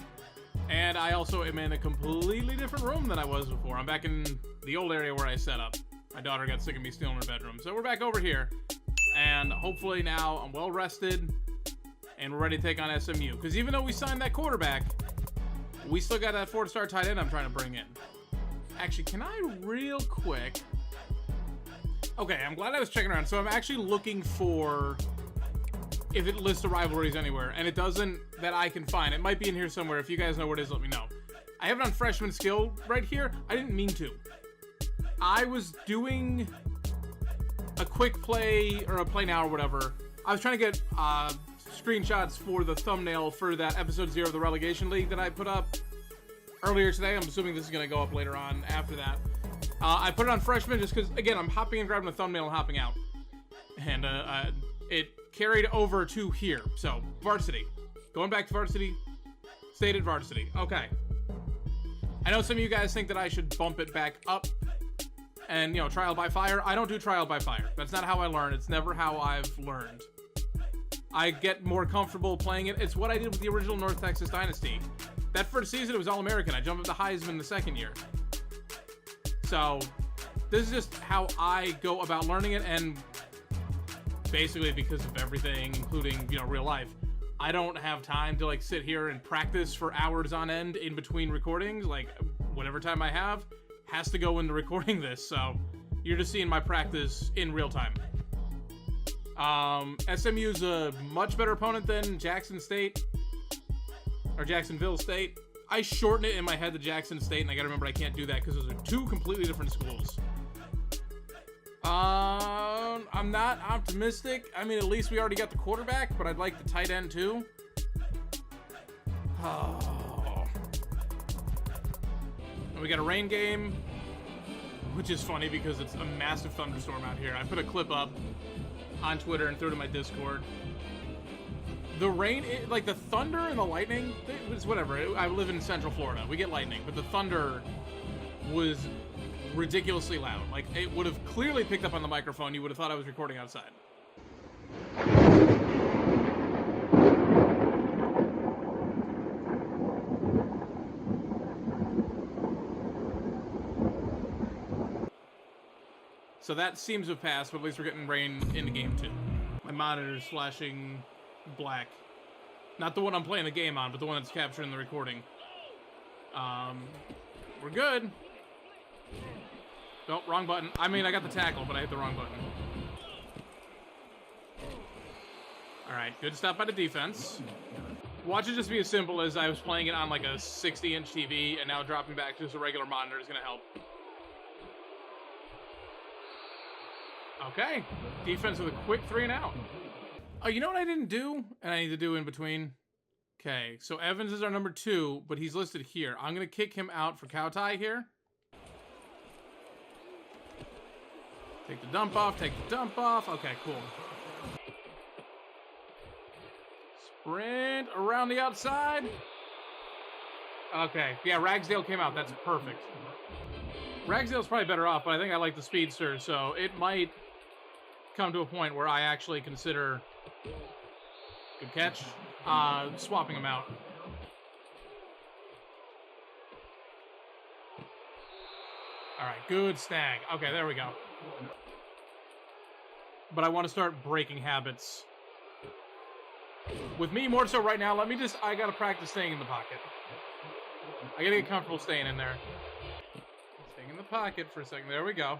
And I also am in a completely different room than I was before. I'm back in the old area where I set up. My daughter got sick of me stealing her bedroom. So we're back over here. And hopefully now I'm well rested and we're ready to take on SMU. Because even though we signed that quarterback, we still got that 4-star tight end I'm trying to bring in. Actually, can I real quick Okay, I'm glad I was checking around. So I'm actually looking for if it lists the rivalries anywhere, and it doesn't that I can find. It might be in here somewhere. If you guys know where it is, let me know. I have it on freshman skill right here. I didn't mean to. I was doing a quick play or a play now or whatever. I was trying to get screenshots for the thumbnail for that episode 0 of the relegation league that I put up earlier today. I'm assuming this is going to go up later on after that. I put it on freshman just because, again, I'm hopping and grabbing the thumbnail and hopping out. And it carried over to here. So, varsity. Going back to varsity. Stated varsity. Okay. I know some of you guys think that I should bump it back up and, you know, trial by fire. I don't do trial by fire. That's not how I learn. It's never how I've learned. I get more comfortable playing it. It's what I did with the original North Texas Dynasty. That first season, it was All-American. I jumped up to Heisman the second year. So, this is just how I go about learning it, and basically because of everything, including, you know, real life, I don't have time to, like, sit here and practice for hours on end in between recordings. Like, whatever time I have has to go into recording this, so you're just seeing my practice in real time. SMU's a much better opponent than Jackson State, or Jacksonville State. I shorten it in my head to Jackson State, and I gotta remember I can't do that because those are two completely different schools. I'm not optimistic. I mean, at least we already got the quarterback, but I'd like the tight end too. Oh. And we got a rain game, which is funny because it's a massive thunderstorm out here. I put a clip up on Twitter and threw it in my Discord. The rain, like the thunder and the lightning, it was whatever. I live in Central Florida. We get lightning, but the thunder was ridiculously loud. Like, it would have clearly picked up on the microphone. You would have thought I was recording outside. So that seems to have passed, but at least we're getting rain in the game too. My monitor's flashing black. Not the one I'm playing the game on, but the one that's capturing the recording. We're good. Nope, wrong button. I mean, I got the tackle, but I hit the wrong button. Alright, good stop by the defense. Watch it just be as simple as I was playing it on like a 60-inch TV, and now dropping back to just a regular monitor is going to help. Okay, defense with a quick 3 and out. Oh, you know what I didn't do? And I need to do in between? Okay, so Evans is our number 2, but he's listed here. I'm going to kick him out for cow tie here. Take the dump off, take the dump off. Okay, cool. Sprint around the outside. Okay, yeah, Ragsdale came out. That's perfect. Ragsdale's probably better off, but I think I like the speedster, so it might come to a point where I actually consider, good catch, swapping him out. All right, good snag. Okay, there we go. But I want to start breaking habits. With me, more so right now, I gotta practice staying in the pocket. I gotta get comfortable staying in there. Staying in the pocket for a second. There we go.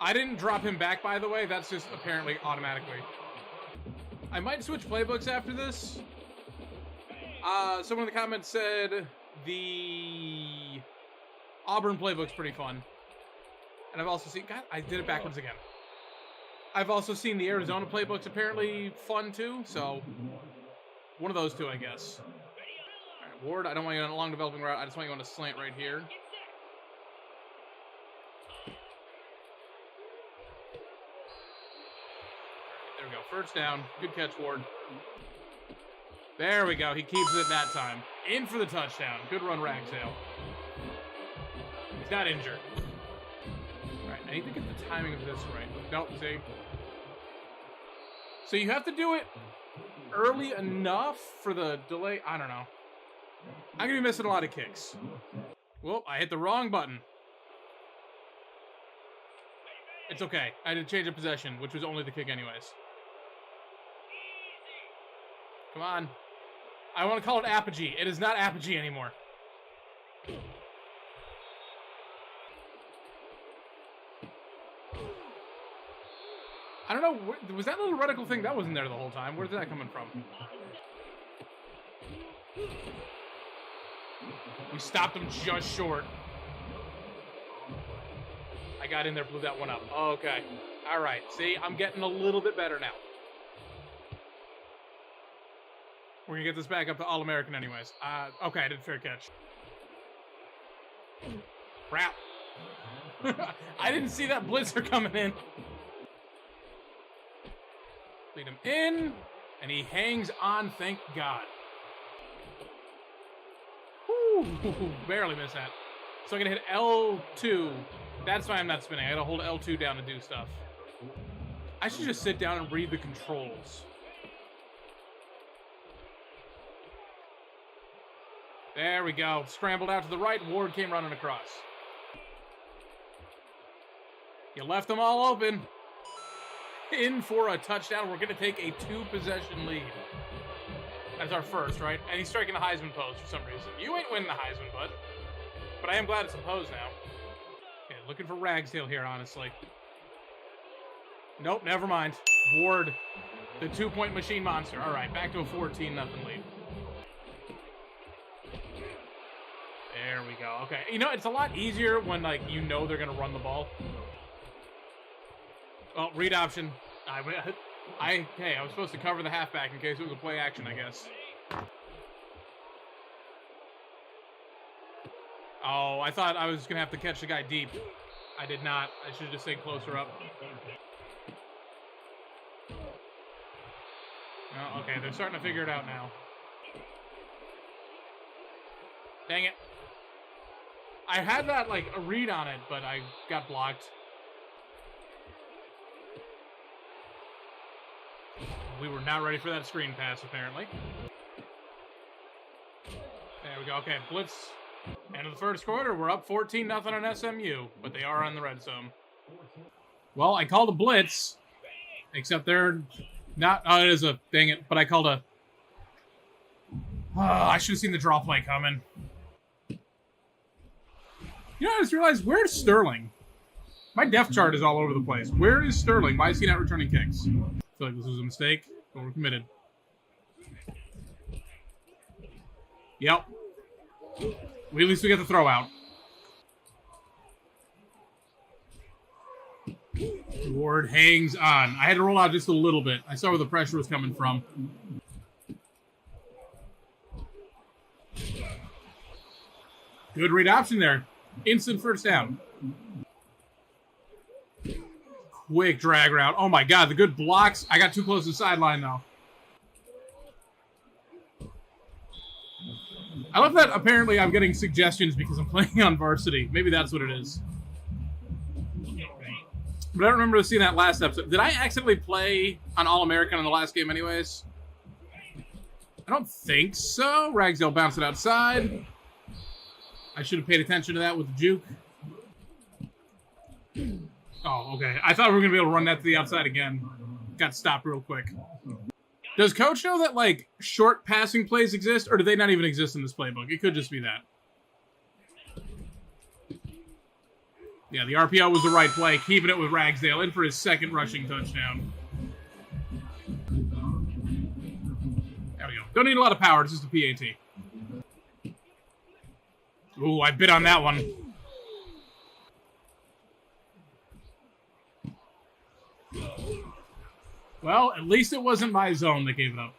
I didn't drop him back, by the way. That's just apparently automatically. I might switch playbooks after this. Someone in the comments said the Auburn playbook's pretty fun. And I've also seen... God, I did it backwards again. I've also seen the Arizona playbook's apparently fun, too. So, one of those two, I guess. All right, Ward, I don't want you on a long developing route. I just want you on a slant right here. There we go. First down. Good catch, Ward. There we go. He keeps it that time. In for the touchdown. Good run, Ragsdale. He's not injured. All right, I need to get the timing of this right. Nope, see? So you have to do it early enough for the delay. I don't know. I'm going to be missing a lot of kicks. Well, I hit the wrong button. It's okay. I had to change of possession, which was only the kick anyways. Come on. I want to call it apogee. It is not apogee anymore. I don't know, was that little reticle thing? That wasn't there the whole time. Where's that coming from? We stopped him just short. I got in there, blew that one up. Okay. All right. See, I'm getting a little bit better now. We're going to get this back up to All-American anyways. Okay, I did fair catch. Crap. I didn't see that blitzer coming in. Lead him in, and he hangs on, thank God. Woo, barely missed that. So I'm going to hit L2. That's why I'm not spinning. I got to hold L2 down to do stuff. I should just sit down and read the controls. There we go. Scrambled out to the right. Ward came running across. You left them all open. In for a touchdown. We're going to take a 2-possession lead. That's our first, right? And he's striking a Heisman pose for some reason. You ain't winning the Heisman, bud. But I am glad it's a pose now. Okay, looking for Ragsdale here, honestly. Nope, never mind. Ward, the 2-point machine monster. All right, back to a 14-0 lead. There we go. Okay, you know, it's a lot easier when, like, you know they're going to run the ball. Oh, read option. I was supposed to cover the halfback in case it was a play action, I guess. Oh, I thought I was going to have to catch the guy deep. I did not. I should have just stayed closer up. Oh, okay, they're starting to figure it out now. Dang it. I had that, like, a read on it, but I got blocked. We were not ready for that screen pass, apparently. There we go. Okay, blitz. End of the first quarter. We're up 14-0 on SMU, but they are on the red zone. Well, I called a blitz, except they're not. Oh, it is a. Dang it. But I called a. Oh, I should have seen the draw play coming. You know, I just realized, where's Sterling? My depth chart is all over the place. Where is Sterling? Why is he not returning kicks? I feel like this was a mistake, but we're committed. Yep. At least we get the throw out. Ward hangs on. I had to roll out just a little bit. I saw where the pressure was coming from. Good read option there. Instant first down. Quick drag route. Oh my God, the good blocks. I got too close to the sideline though. I love that apparently I'm getting suggestions because I'm playing on varsity. Maybe that's what it is. But I don't remember seeing that last episode. Did I accidentally play on All-American in the last game anyways? I don't think so. Ragsdale bounced it outside. I should have paid attention to that with the juke. Oh, okay. I thought we were going to be able to run that to the outside again. Got stopped real quick. Does Coach know that, like, short passing plays exist, or do they not even exist in this playbook? It could just be that. Yeah, the RPO was the right play, keeping it with Ragsdale in for his second rushing touchdown. There we go. Don't need a lot of power, it's just a PAT. Ooh, I bit on that one. Well, at least it wasn't my zone that gave it up.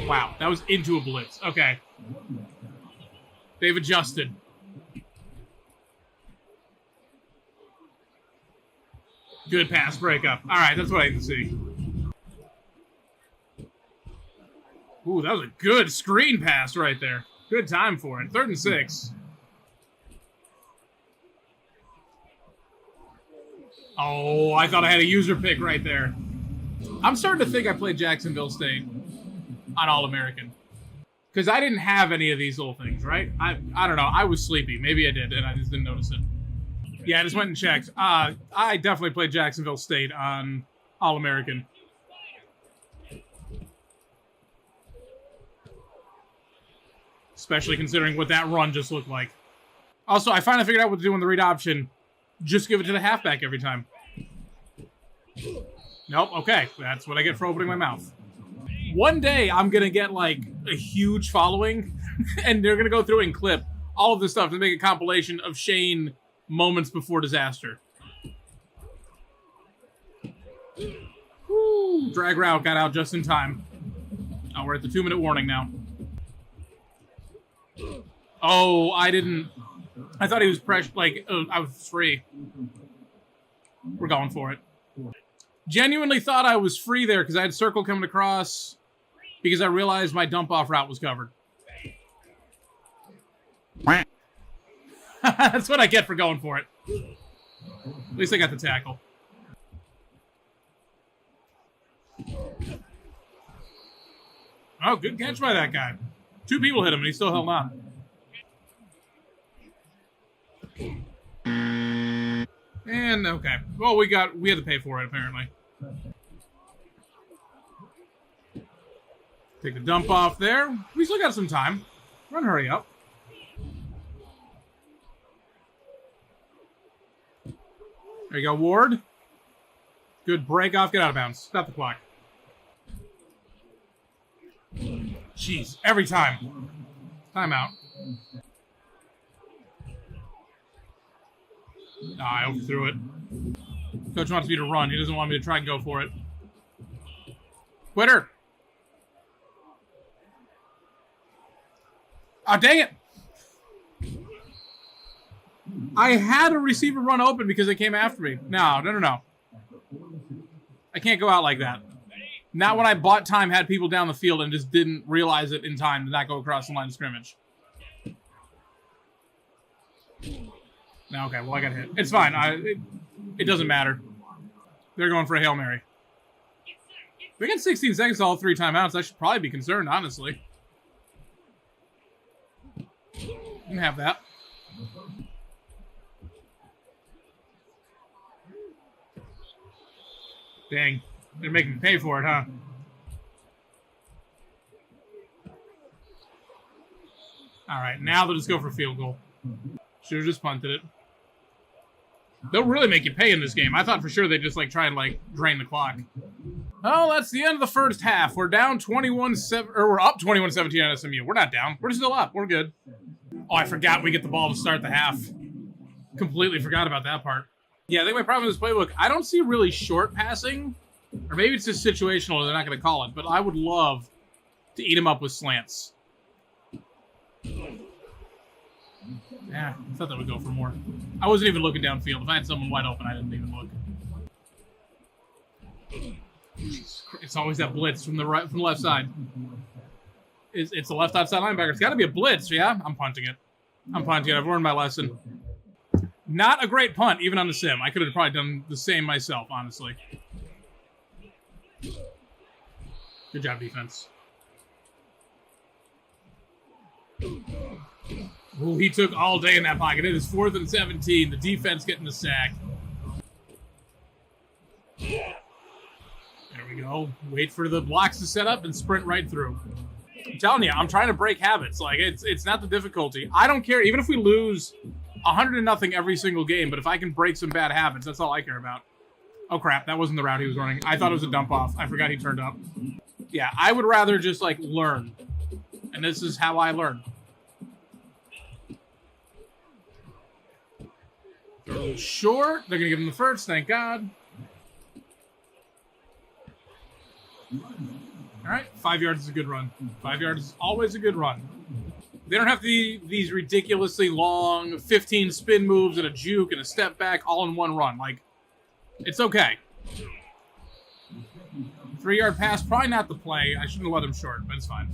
Wow, that was into a blitz. Okay. They've adjusted. Good pass breakup. All right, that's what I need to see. Ooh, that was a good screen pass right there. Good time for it. 3rd and 6. Oh, I thought I had a user pick right there. I'm starting to think I played Jacksonville State on All-American. Because I didn't have any of these little things, right? I don't know. I was sleepy. Maybe I did, and I just didn't notice it. Yeah, I just went and checked. I definitely played Jacksonville State on All-American. Especially considering what that run just looked like. Also, I finally figured out what to do in the read option. Just give it to the halfback every time. Nope, okay. That's what I get for opening my mouth. One day, I'm going to get, like, a huge following, and they're going to go through and clip all of this stuff to make a compilation of Shane moments before disaster. Woo, drag route got out just in time. Oh, we're at the 2-minute warning now. Oh, I thought he was pressed, like, I was free. We're going for it. Genuinely thought I was free there because I had circle coming across because I realized my dump-off route was covered. That's what I get for going for it. At least I got the tackle. Oh, good catch by that guy. 2 people hit him and he still held on. And, okay. Well, we had to pay for it, apparently. Take the dump off there. We still got some time. Run, hurry up. There you go, Ward. Good break off. Get out of bounds. Stop the clock. Jeez, every time. Timeout. I overthrew it. Coach wants me to run. He doesn't want me to try and go for it. Quitter! Oh, dang it! I had a receiver run open because they came after me. No. I can't go out like that. Not when I bought time, had people down the field, and just didn't realize it in time to not go across the line of scrimmage. No, okay, well, I got hit. It's fine. It doesn't matter. They're going for a Hail Mary. We got 16 seconds to all 3 timeouts. I should probably be concerned, honestly. You can have that. Dang. They're making me pay for it, huh? All right, now they'll just go for field goal. Should have just punted it. They'll really make you pay in this game. I thought for sure they'd just try and drain the clock. Oh, that's the end of the first half. We're down 21-7, or we're up 21-17 at SMU. We're not down. We're still up. We're good. Oh, I forgot we get the ball to start the half. Completely forgot about that part. Yeah, I think my problem with this playbook, I don't see really short passing, or maybe it's just situational. They're not going to call it, but I would love to eat him up with slants. Yeah, I thought that would go for more. I wasn't even looking downfield. If I had someone wide open, I didn't even look. It's always that blitz from the left side. It's the left outside linebacker. It's got to be a blitz, yeah? I'm punting it. I've learned my lesson. Not a great punt, even on the sim. I could have probably done the same myself, honestly. Good job, defense. Ooh, he took all day in that pocket. It is 4th and 17. The defense getting the sack. There we go. Wait for the blocks to set up and sprint right through. I'm telling you, I'm trying to break habits. It's not the difficulty. I don't care. Even if we lose 100-0 every single game, but if I can break some bad habits, that's all I care about. Oh, crap. That wasn't the route he was running. I thought it was a dump off. I forgot he turned up. Yeah, I would rather just, learn. And this is how I learn. They're a little short. They're going to give him the first, thank God. All right, 5 yards is a good run. 5 yards is always a good run. They don't have these ridiculously long 15 spin moves and a juke and a step back all in one run. It's okay. 3-yard pass, probably not the play. I shouldn't have let him short, but it's fine.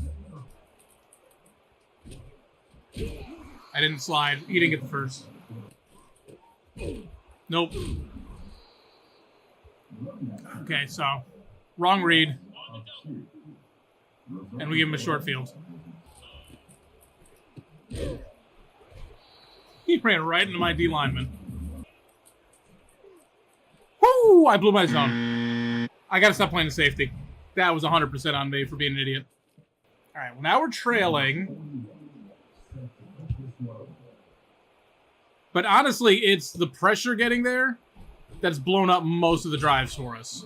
I didn't slide. He didn't get the first. Nope. Okay, so wrong read. And we give him a short field. He ran right into my D lineman. Woo! I blew my zone. I gotta stop playing the safety. That was 100% on me for being an idiot. All right, well, now we're trailing. But honestly, it's the pressure getting there that's blown up most of the drives for us.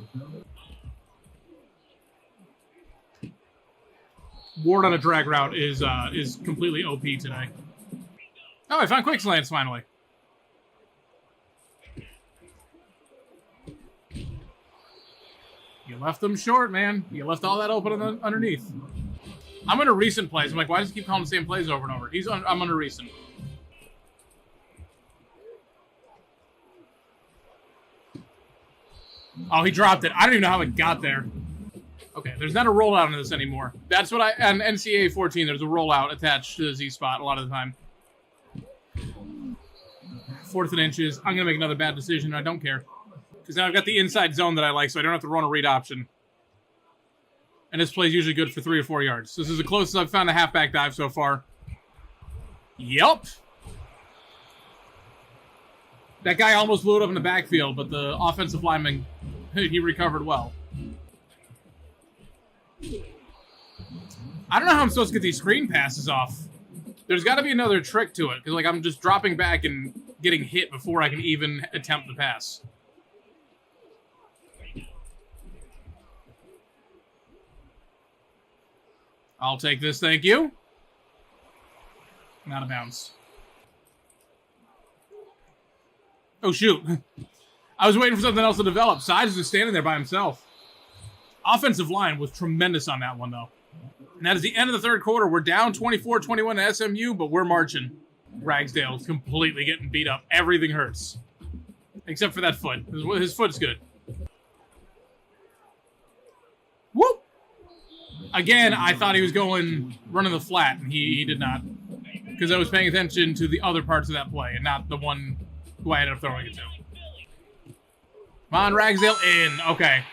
Ward on a drag route is completely OP today. Oh, I found quick slants finally. You left them short, man. You left all that open underneath. I'm under recent plays. I'm like, why does he keep calling the same plays over and over? I'm under recent. Oh, he dropped it. I don't even know how it got there. Okay, there's not a rollout in this anymore. That's what on NCAA 14, there's a rollout attached to the Z spot a lot of the time. 4th and inches. I'm going to make another bad decision. I don't care. Because now I've got the inside zone that I like, so I don't have to run a read option. And this play's usually good for 3 or 4 yards. So this is the closest I've found a halfback dive so far. Yup. That guy almost blew it up in the backfield, but the offensive lineman, he recovered well. I don't know how I'm supposed to get these screen passes off. There's got to be another trick to it, because like I'm just dropping back and getting hit before I can even attempt the pass. I'll take this, thank you. Not a bounce. Oh, shoot. I was waiting for something else to develop. Sides was standing there by himself. Offensive line was tremendous on that one, though. And that is the end of the third quarter. We're down 24-21 to SMU, but we're marching. Ragsdale is completely getting beat up. Everything hurts. Except for that foot. His foot's good. Whoop! Again, I thought he was running the flat, and he did not. Because I was paying attention to the other parts of that play, and not the one who I ended up throwing it to. Come on, Ragsdale, in. Okay.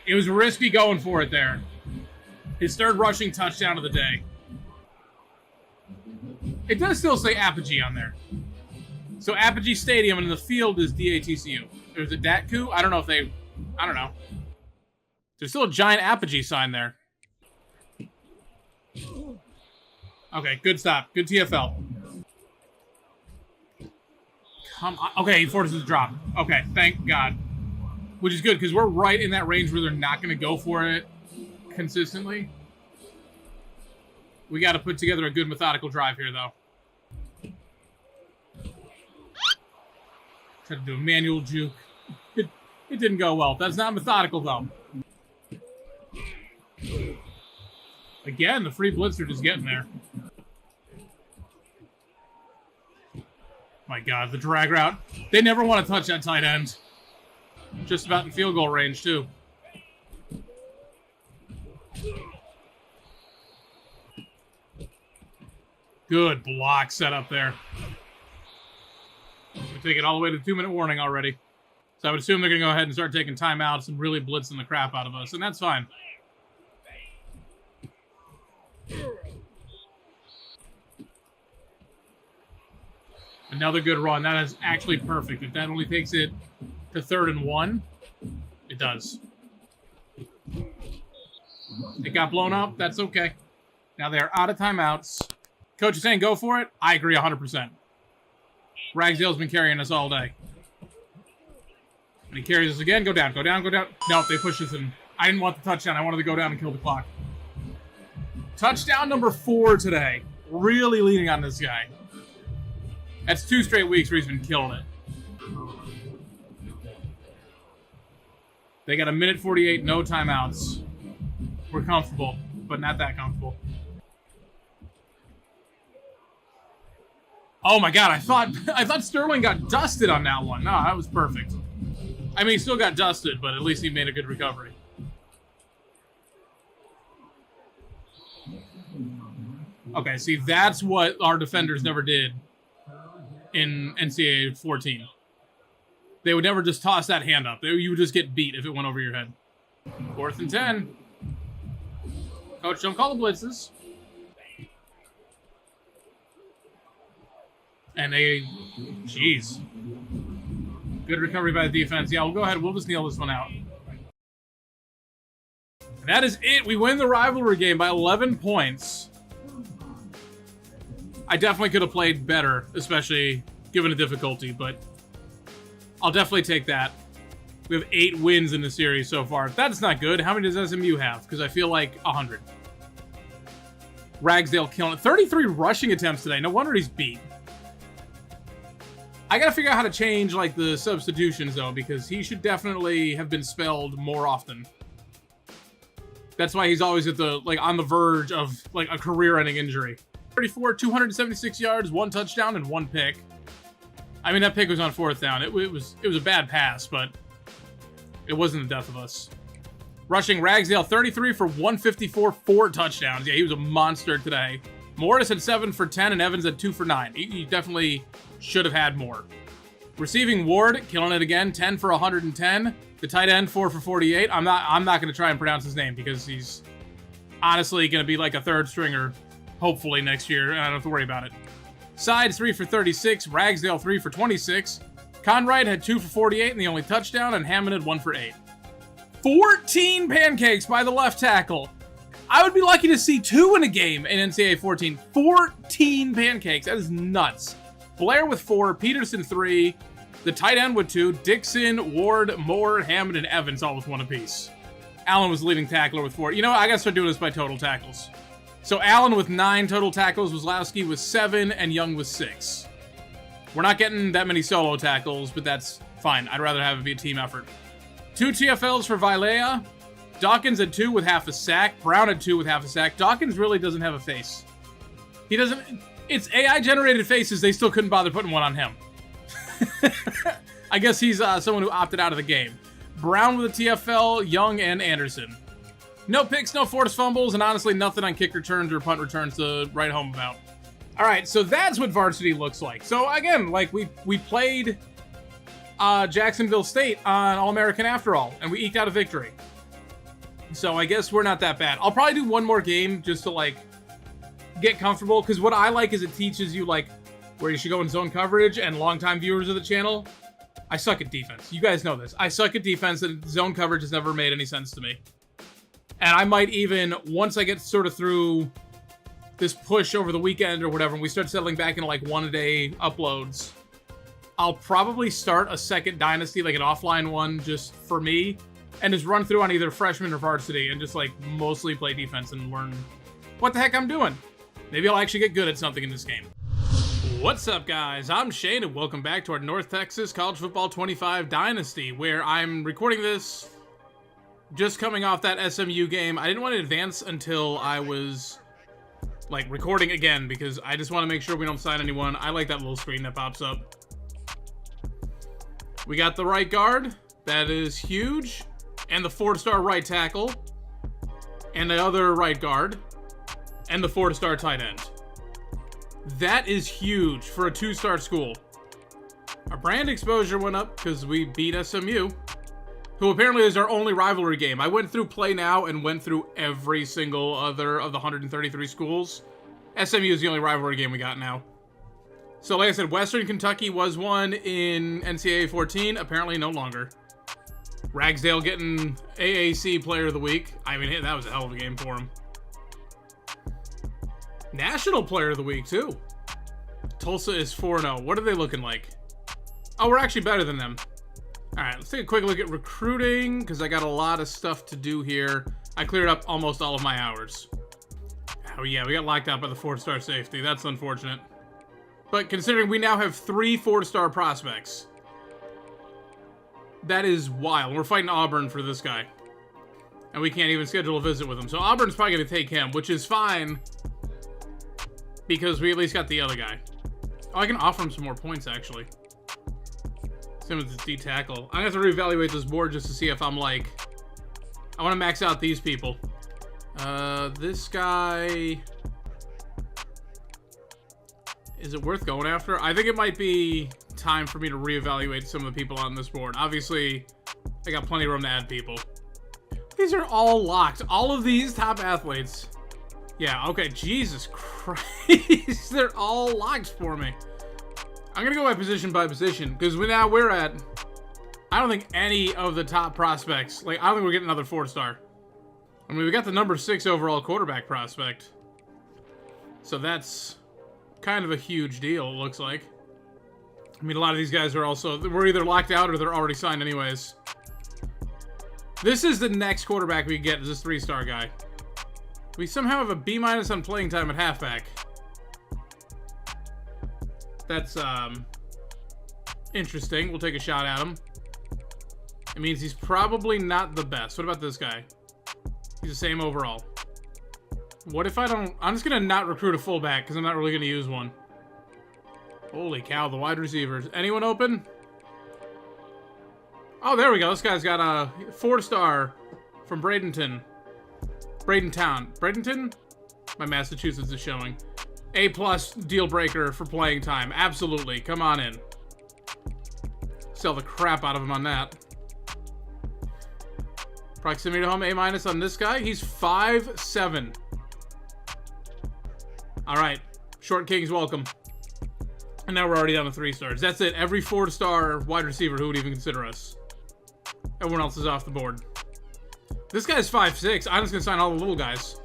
It was risky going for it there. His 3rd rushing touchdown of the day. It does still say Apogee on there. So Apogee Stadium, and the field is DATCU. There's a DATCU? I don't know if they... I don't know. There's still a giant Apogee sign there. Okay, good stop. Good TFL. Come on. Okay, he forces the drop. Okay, thank God. Which is good, because we're right in that range where they're not going to go for it consistently. We got to put together a good methodical drive here, though. Tried to do a manual juke. It didn't go well. That's not methodical, though. Again, the free blitzer just getting there. My God, the drag route. They never want to touch that tight end. Just about in field goal range, too. Good block set up there. We're taking all the way to the 2-minute warning already. So I would assume they're going to go ahead and start taking timeouts and really blitzing the crap out of us, and that's fine. Another good run. That is actually perfect. If that only takes it to 3rd and 1, it does. It got blown up. That's okay. Now they're out of timeouts. Coach is saying go for it. I agree 100%. Ragsdale's been carrying us all day. And he carries us again. Go down, go down, go down. No, they push us in. I didn't want the touchdown. I wanted to go down and kill the clock. Touchdown number 4 today. Really leaning on this guy. That's 2 straight weeks where he's been killing it. They got 1:48, no timeouts. We're comfortable, but not that comfortable. Oh my God, I thought Sterling got dusted on that one. No, that was perfect. I mean, he still got dusted, but at least he made a good recovery. Okay, see, that's what our defenders never did in NCAA 14. They would never just toss that hand up. You would just get beat if it went over your head. 4th and 10. Coach, don't call the blitzes. And jeez. Good recovery by the defense. Yeah, we'll go ahead. We'll just kneel this one out. And that is it. We win the rivalry game by 11 points. I definitely could have played better, especially given the difficulty, but I'll definitely take that. We have 8 wins in the series so far. If that's not good, how many does SMU have? Because I feel like 100. Ragsdale killing it. 33 rushing attempts today. No wonder he's beat. I gotta figure out how to change, like, the substitutions, though, because he should definitely have been spelled more often. That's why he's always at the, like, on the verge of, like, a career-ending injury. 34, 276 yards, 1 touchdown, and 1 pick. I mean, that pick was on 4th down. It was a bad pass, but it wasn't the death of us. Rushing Ragsdale, 33 for 154, 4 touchdowns. Yeah, he was a monster today. Morris had 7 for 10, and Evans had 2 for 9. He definitely should have had more. Receiving Ward, killing it again, 10 for 110. The tight end, 4 for 48. I'm not going to try and pronounce his name because he's honestly going to be like a 3rd stringer, hopefully next year, and I don't have to worry about it. Sides, 3 for 36. Ragsdale, 3 for 26. Conrad had 2 for 48 and the only touchdown, and Hammond had 1 for 8. 14 pancakes by the left tackle. I would be lucky to see 2 in a game in NCAA 14. 14 pancakes. That is nuts. Blair with 4, Peterson 3, the tight end with 2, Dixon, Ward, Moore, Hammond, and Evans all with 1 apiece. Allen was leading tackler with 4. You know what? I gotta start doing this by total tackles. So Allen with 9 total tackles, Wazlowski with 7, and Young with 6. We're not getting that many solo tackles, but that's fine. I'd rather have it be a team effort. 2 TFLs for Vilea. Dawkins had 2 with half a sack. Brown had 2 with half a sack. Dawkins really doesn't have a face. He doesn't... It's AI-generated faces. They still couldn't bother putting one on him. I guess he's someone who opted out of the game. Brown with a TFL, Young, and Anderson. No picks, no forced fumbles, and honestly nothing on kick returns or punt returns to write home about. All right, so that's what varsity looks like. So again, like we played Jacksonville State on All-American after all, and we eked out a victory. So I guess we're not that bad. I'll probably do one more game just to like get comfortable, because what I like is it teaches you like where you should go in zone coverage, and longtime viewers of the channel, I suck at defense. You guys know this. I suck at defense, and zone coverage has never made any sense to me. And I might even, once I get sort of through this push over the weekend or whatever, and we start settling back into like 1-a-day uploads, I'll probably start a second Dynasty, like an offline one just for me, and just run through on either freshman or varsity and just like mostly play defense and learn what the heck I'm doing. Maybe I'll actually get good at something in this game. What's up, guys? I'm Shane, and welcome back to our North Texas College Football 25 Dynasty, where I'm recording this just coming off that SMU game. I didn't want to advance until I was like recording again, because I just want to make sure we don't sign anyone. I like that little screen that pops up. We got the right guard. That is huge. And the 4-star right tackle. And the other right guard. And the 4-star tight end. That is huge for a 2-star school. Our brand exposure went up because we beat SMU, who apparently is our only rivalry game. I went through Play Now and went through every single other of the 133 schools. SMU is the only rivalry game we got now. So like I said, Western Kentucky was one in NCAA 14, apparently no longer. Ragsdale getting AAC Player of the Week. I mean, that was a hell of a game for him. National Player of the Week, too. Tulsa is 4-0. What are they looking like? Oh, we're actually better than them. All right, let's take a quick look at recruiting, because I got a lot of stuff to do here. I cleared up almost all of my hours. Oh, yeah, we got locked out by the 4-star safety. That's unfortunate. But considering we now have 3 4-star prospects, that is wild. We're fighting Auburn for this guy. And we can't even schedule a visit with him. So Auburn's probably going to take him, which is fine, because we at least got the other guy. Oh, I can offer him some more points, actually. Same with the D-tackle. I'm going to have to reevaluate this board just to see if I'm like... I want to max out these people. This guy... Is it worth going after? I think it might be time for me to reevaluate some of the people on this board. Obviously, I got plenty of room to add people. These are all locked. All of these top athletes. Yeah, okay. Jesus Christ. They're all locked for me. I'm going to go by position, because we're at... I don't think any of the top prospects... Like, I don't think we're getting another 4-star. I mean, we got the number 6 overall quarterback prospect. So that's kind of a huge deal, it looks like. I mean, a lot of these guys are also... We're either locked out or they're already signed anyways. This is the next quarterback we get, is this 3-star guy. We somehow have a B- on playing time at halfback. That's, interesting. We'll take a shot at him. It means he's probably not the best. What about this guy? He's the same overall. What if I don't... I'm just going to not recruit a fullback because I'm not really going to use one. Holy cow, the wide receivers. Anyone open? Oh, there we go. This guy's got a 4-star from Bradenton. Bradenton? My Massachusetts is showing. A+ deal breaker for playing time. Absolutely. Come on in. Sell the crap out of him on that. Proximity to home, A- on this guy. He's 5'7". Alright. Short Kings, welcome. And now we're already down to 3 stars. That's it. Every 4-star wide receiver who would even consider us. Everyone else is off the board. This guy's 5'6". I'm just going to sign all the little guys.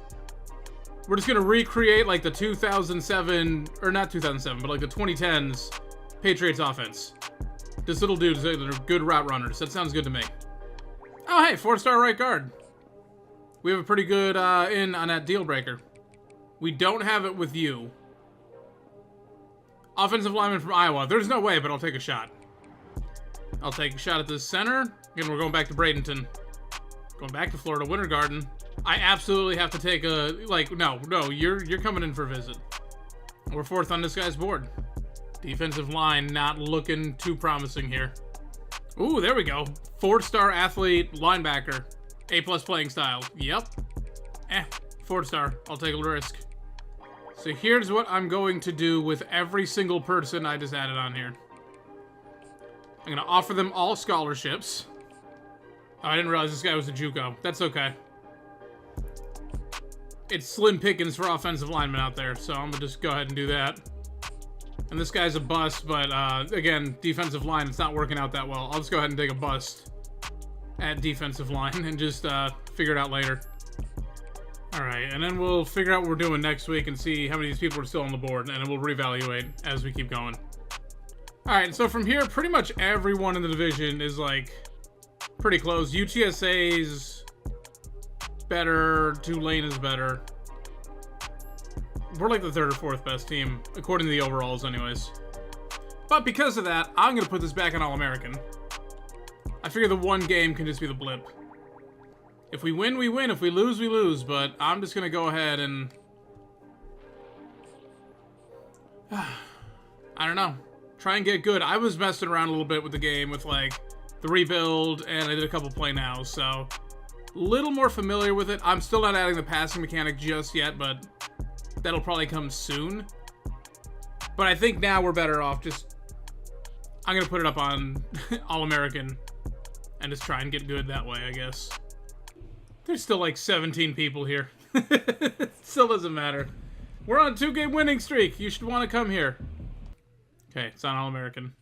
We're just going to recreate like the 2007, or not 2007, but like the 2010s Patriots offense. Just little dudes that are good route runners. That sounds good to me. Oh, hey, 4-star right guard. We have a pretty good in on that deal breaker. We don't have it with you. Offensive lineman from Iowa. There's no way, but I'll take a shot. I'll take a shot at this center. Again, we're going back to Bradenton. Going back to Florida Winter Garden. I absolutely have to take a... Like, no, you're coming in for a visit. We're 4th on this guy's board. Defensive line not looking too promising here. Ooh, there we go. 4-star athlete linebacker. A+ playing style. Yep. 4-star. I'll take a risk. So here's what I'm going to do with every single person I just added on here. I'm going to offer them all scholarships. Oh, I didn't realize this guy was a JUCO. That's okay. It's slim pickings for offensive linemen out there, so I'm going to just go ahead and do that. And this guy's a bust, but again, defensive line, it's not working out that well. I'll just go ahead and take a bust at defensive line and just figure it out later. Alright, and then we'll figure out what we're doing next week and see how many of these people are still on the board, and then we'll reevaluate as we keep going. Alright, so from here, pretty much everyone in the division is, like, pretty close. UTSA's better, Tulane is better. We're like the 3rd or 4th best team, according to the overalls anyways. But because of that, I'm going to put this back on All-American. I figure the one game can just be the blip. If we win, we win. If we lose, we lose. But I'm just going to go ahead and... I don't know. Try and get good. I was messing around a little bit with the game with, like, the rebuild, and I did a couple play nows, so... a little more familiar with it. I'm still not adding the passing mechanic just yet, but that'll probably come soon. But I think now we're better off just... I'm going to put it up on All-American and just try and get good that way, I guess. There's still like 17 people here. Still doesn't matter. We're on a 2-game winning streak. You should want to come here. Okay, it's on All-American.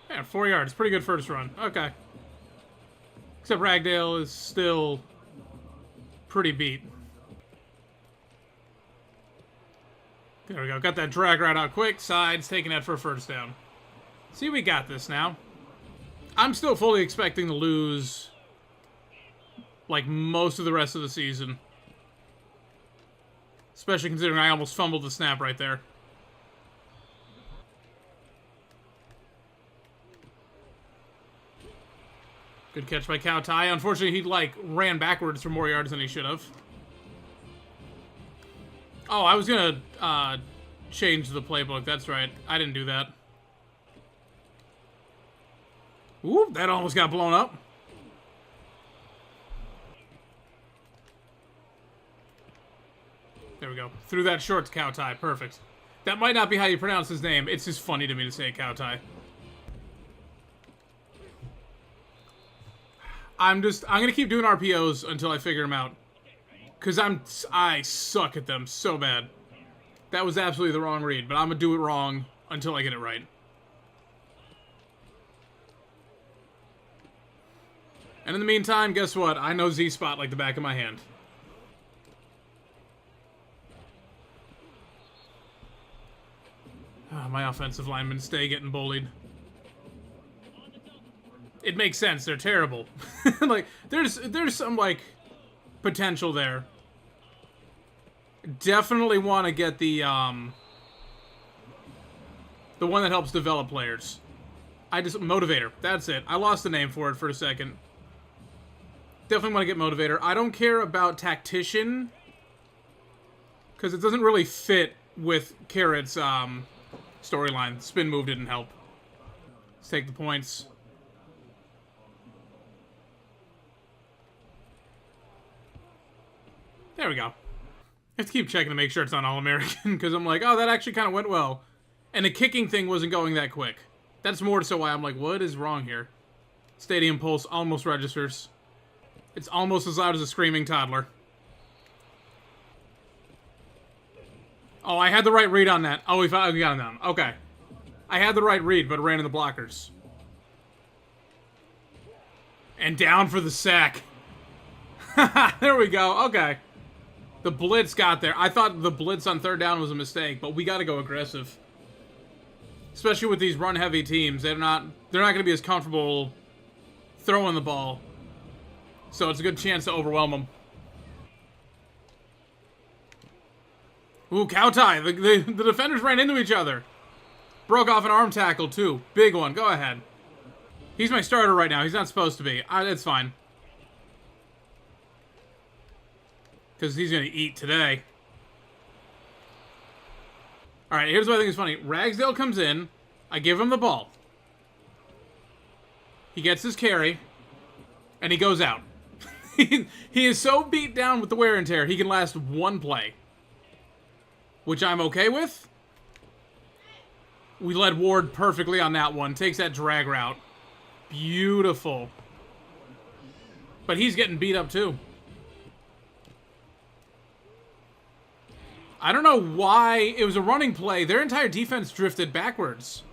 Yeah, 4 yards. Pretty good first run. Okay. Except Ragdale is still pretty beat. There we go. Got that drag right out quick. Sides, taking that for a first down. See, we got this now. I'm still fully expecting to lose, like, most of the rest of the season. Especially considering I almost fumbled the snap right there. Good catch by Cow Ty. Unfortunately, he, like, ran backwards for more yards than he should have. Oh, I was gonna change the playbook. That's right. I didn't do that. Ooh, that almost got blown up. There we go. Threw that short to Cow Ty. Perfect. That might not be how you pronounce his name. It's just funny to me to say Cow Ty. I'm gonna keep doing RPOs until I figure them out. Because I suck at them so bad. That was absolutely the wrong read, but I'm gonna do it wrong until I get it right. And in the meantime, guess what? I know Z-Spot like the back of my hand. My offensive linemen stay getting bullied. It makes sense. They're terrible. Like, there's some, like, potential there. Definitely want to get the one that helps develop players. Motivator. That's it. I lost the name for it for a second. Definitely want to get Motivator. I don't care about Tactician, because it doesn't really fit with Carrot's storyline. Spin move didn't help. Let's take the points. There we go. I have to keep checking to make sure it's not All-American, because I'm like, oh, that actually kind of went well. And the kicking thing wasn't going that quick. That's more so why I'm like, what is wrong here? Stadium Pulse almost registers. It's almost as loud as a screaming toddler. Oh, I had the right read on that. Oh, we got him down. Okay. I had the right read, but ran in the blockers. And down for the sack. There we go. Okay. The blitz got there. I thought the blitz on third down was a mistake, but we got to go aggressive. Especially with these run-heavy teams. They're not going to be as comfortable throwing the ball. So it's a good chance to overwhelm them. Ooh, cow tie. The defenders ran into each other. Broke off an arm tackle, too. Big one. Go ahead. He's my starter right now. He's not supposed to be. It's fine. Because he's going to eat today. Alright, here's what I think is funny. Ragsdale comes in. I give him the ball. He gets his carry. And he goes out. He is so beat down with the wear and tear, he can last one play. Which I'm okay with. We led Ward perfectly on that one. Takes that drag route. Beautiful. But he's getting beat up too. I don't know why. It was a running play. Their entire defense drifted backwards.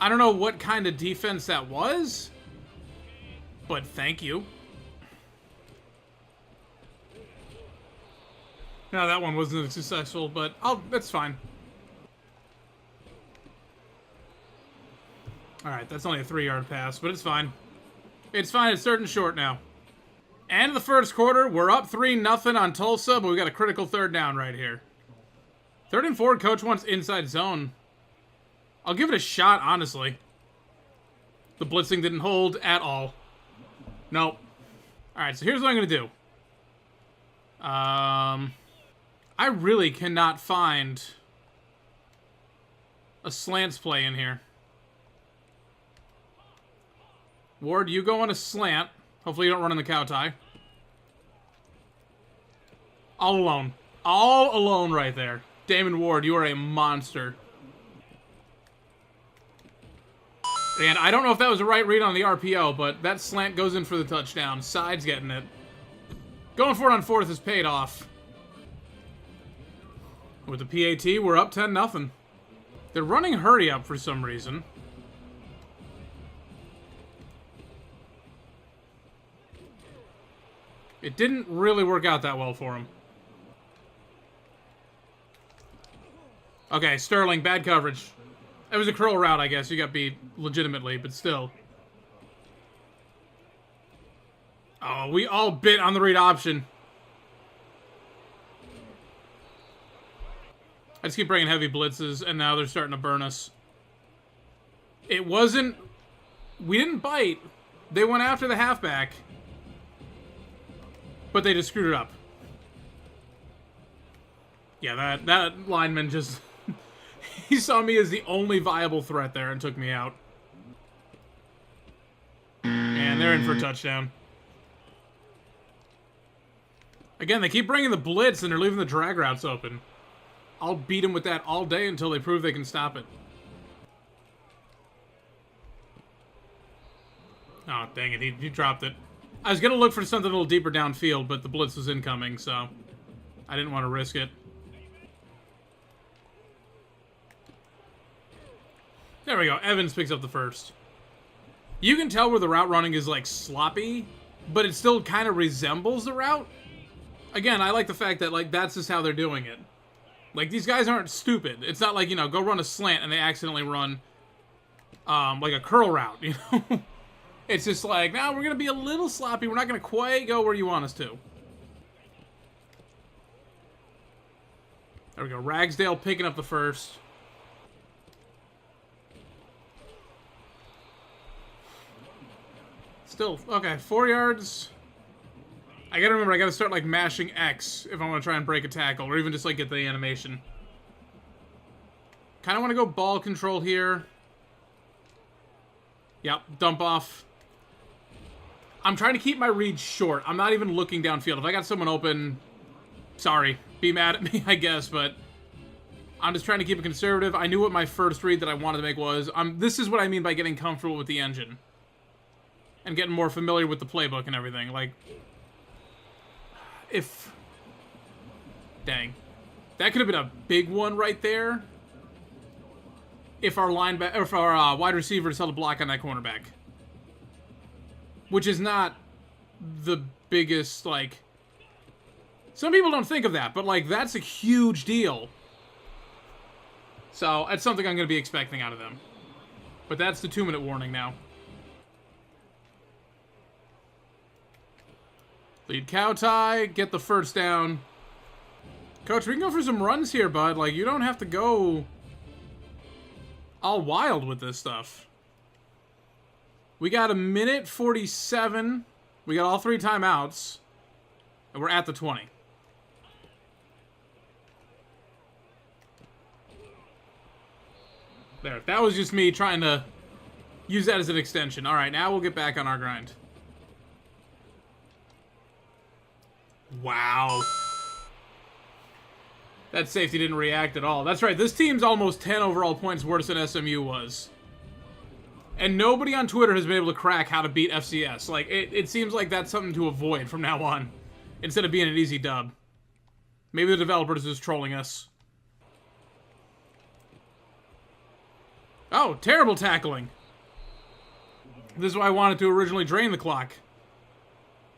I don't know what kind of defense that was. But thank you. No, that one wasn't successful, but that's fine. Alright, that's only a 3-yard pass, but it's fine. It's fine, it's third and short now. And the first quarter, we're up 3-0 on Tulsa, but we got a critical third down right here. 3rd and 4, coach wants inside zone. I'll give it a shot, honestly. The blitzing didn't hold at all. Nope. Alright, so here's what I'm going to do. I really cannot find a slants play in here. Ward, you go on a slant. Hopefully you don't run in the cow tie. All alone. All alone right there. Damon Ward, you are a monster. And I don't know if that was the right read on the RPO, but that slant goes in for the touchdown. Side's getting it. Going for it on 4th is paid off. With the PAT, we're up 10-0. They're running hurry up for some reason. It didn't really work out that well for him. Okay, Sterling, bad coverage. It was a curl route, I guess. You got beat legitimately, but still. Oh, we all bit on the read option. I just keep bringing heavy blitzes, and now they're starting to burn us. It wasn't... We didn't bite. They went after the halfback. But they just screwed it up. Yeah, that lineman just... he saw me as the only viable threat there and took me out. And they're in for a touchdown. Again, they keep bringing the blitz and they're leaving the drag routes open. I'll beat them with that all day until they prove they can stop it. Oh, dang it. He dropped it. I was going to look for something a little deeper downfield, but the blitz was incoming, so I didn't want to risk it. There we go. Evans picks up the first. You can tell where the route running is, like, sloppy, but it still kind of resembles the route. Again, I like the fact that, like, that's just how they're doing it. Like, these guys aren't stupid. It's not like, you know, go run a slant and they accidentally run, like a curl route, you know? It's just like, now we're going to be a little sloppy. We're not going to quite go where you want us to. There we go. Ragsdale picking up the first. Still, okay, 4 yards. I gotta remember, I gotta start, like, mashing X if I want to try and break a tackle, or even just, like, get the animation. Kind of want to go ball control here. Yep, dump off. I'm trying to keep my reads short. I'm not even looking downfield. If I got someone open, sorry, be mad at me, I guess, but I'm just trying to keep it conservative. I knew what my first read that I wanted to make was. This is what I mean by getting comfortable with the engine. And getting more familiar with the playbook and everything. Like, if... Dang. That could have been a big one right there. If our wide receivers held a block on that cornerback. Which is not the biggest, like... Some people don't think of that, but, like, that's a huge deal. So, that's something I'm going to be expecting out of them. But that's the 2-minute warning now. Lead cow tie, get the first down. Coach, we can go for some runs here, bud. Like, you don't have to go all wild with this stuff. We got 1:47. We got all 3 timeouts. And we're at the 20. There, that was just me trying to use that as an extension. All right, now we'll get back on our grind. Wow. That safety didn't react at all. That's right, this team's almost 10 overall points worse than SMU was. And nobody on Twitter has been able to crack how to beat FCS. Like, it seems like that's something to avoid from now on, instead of being an easy dub. Maybe the developers are just trolling us. Oh, terrible tackling. This is why I wanted to originally drain the clock.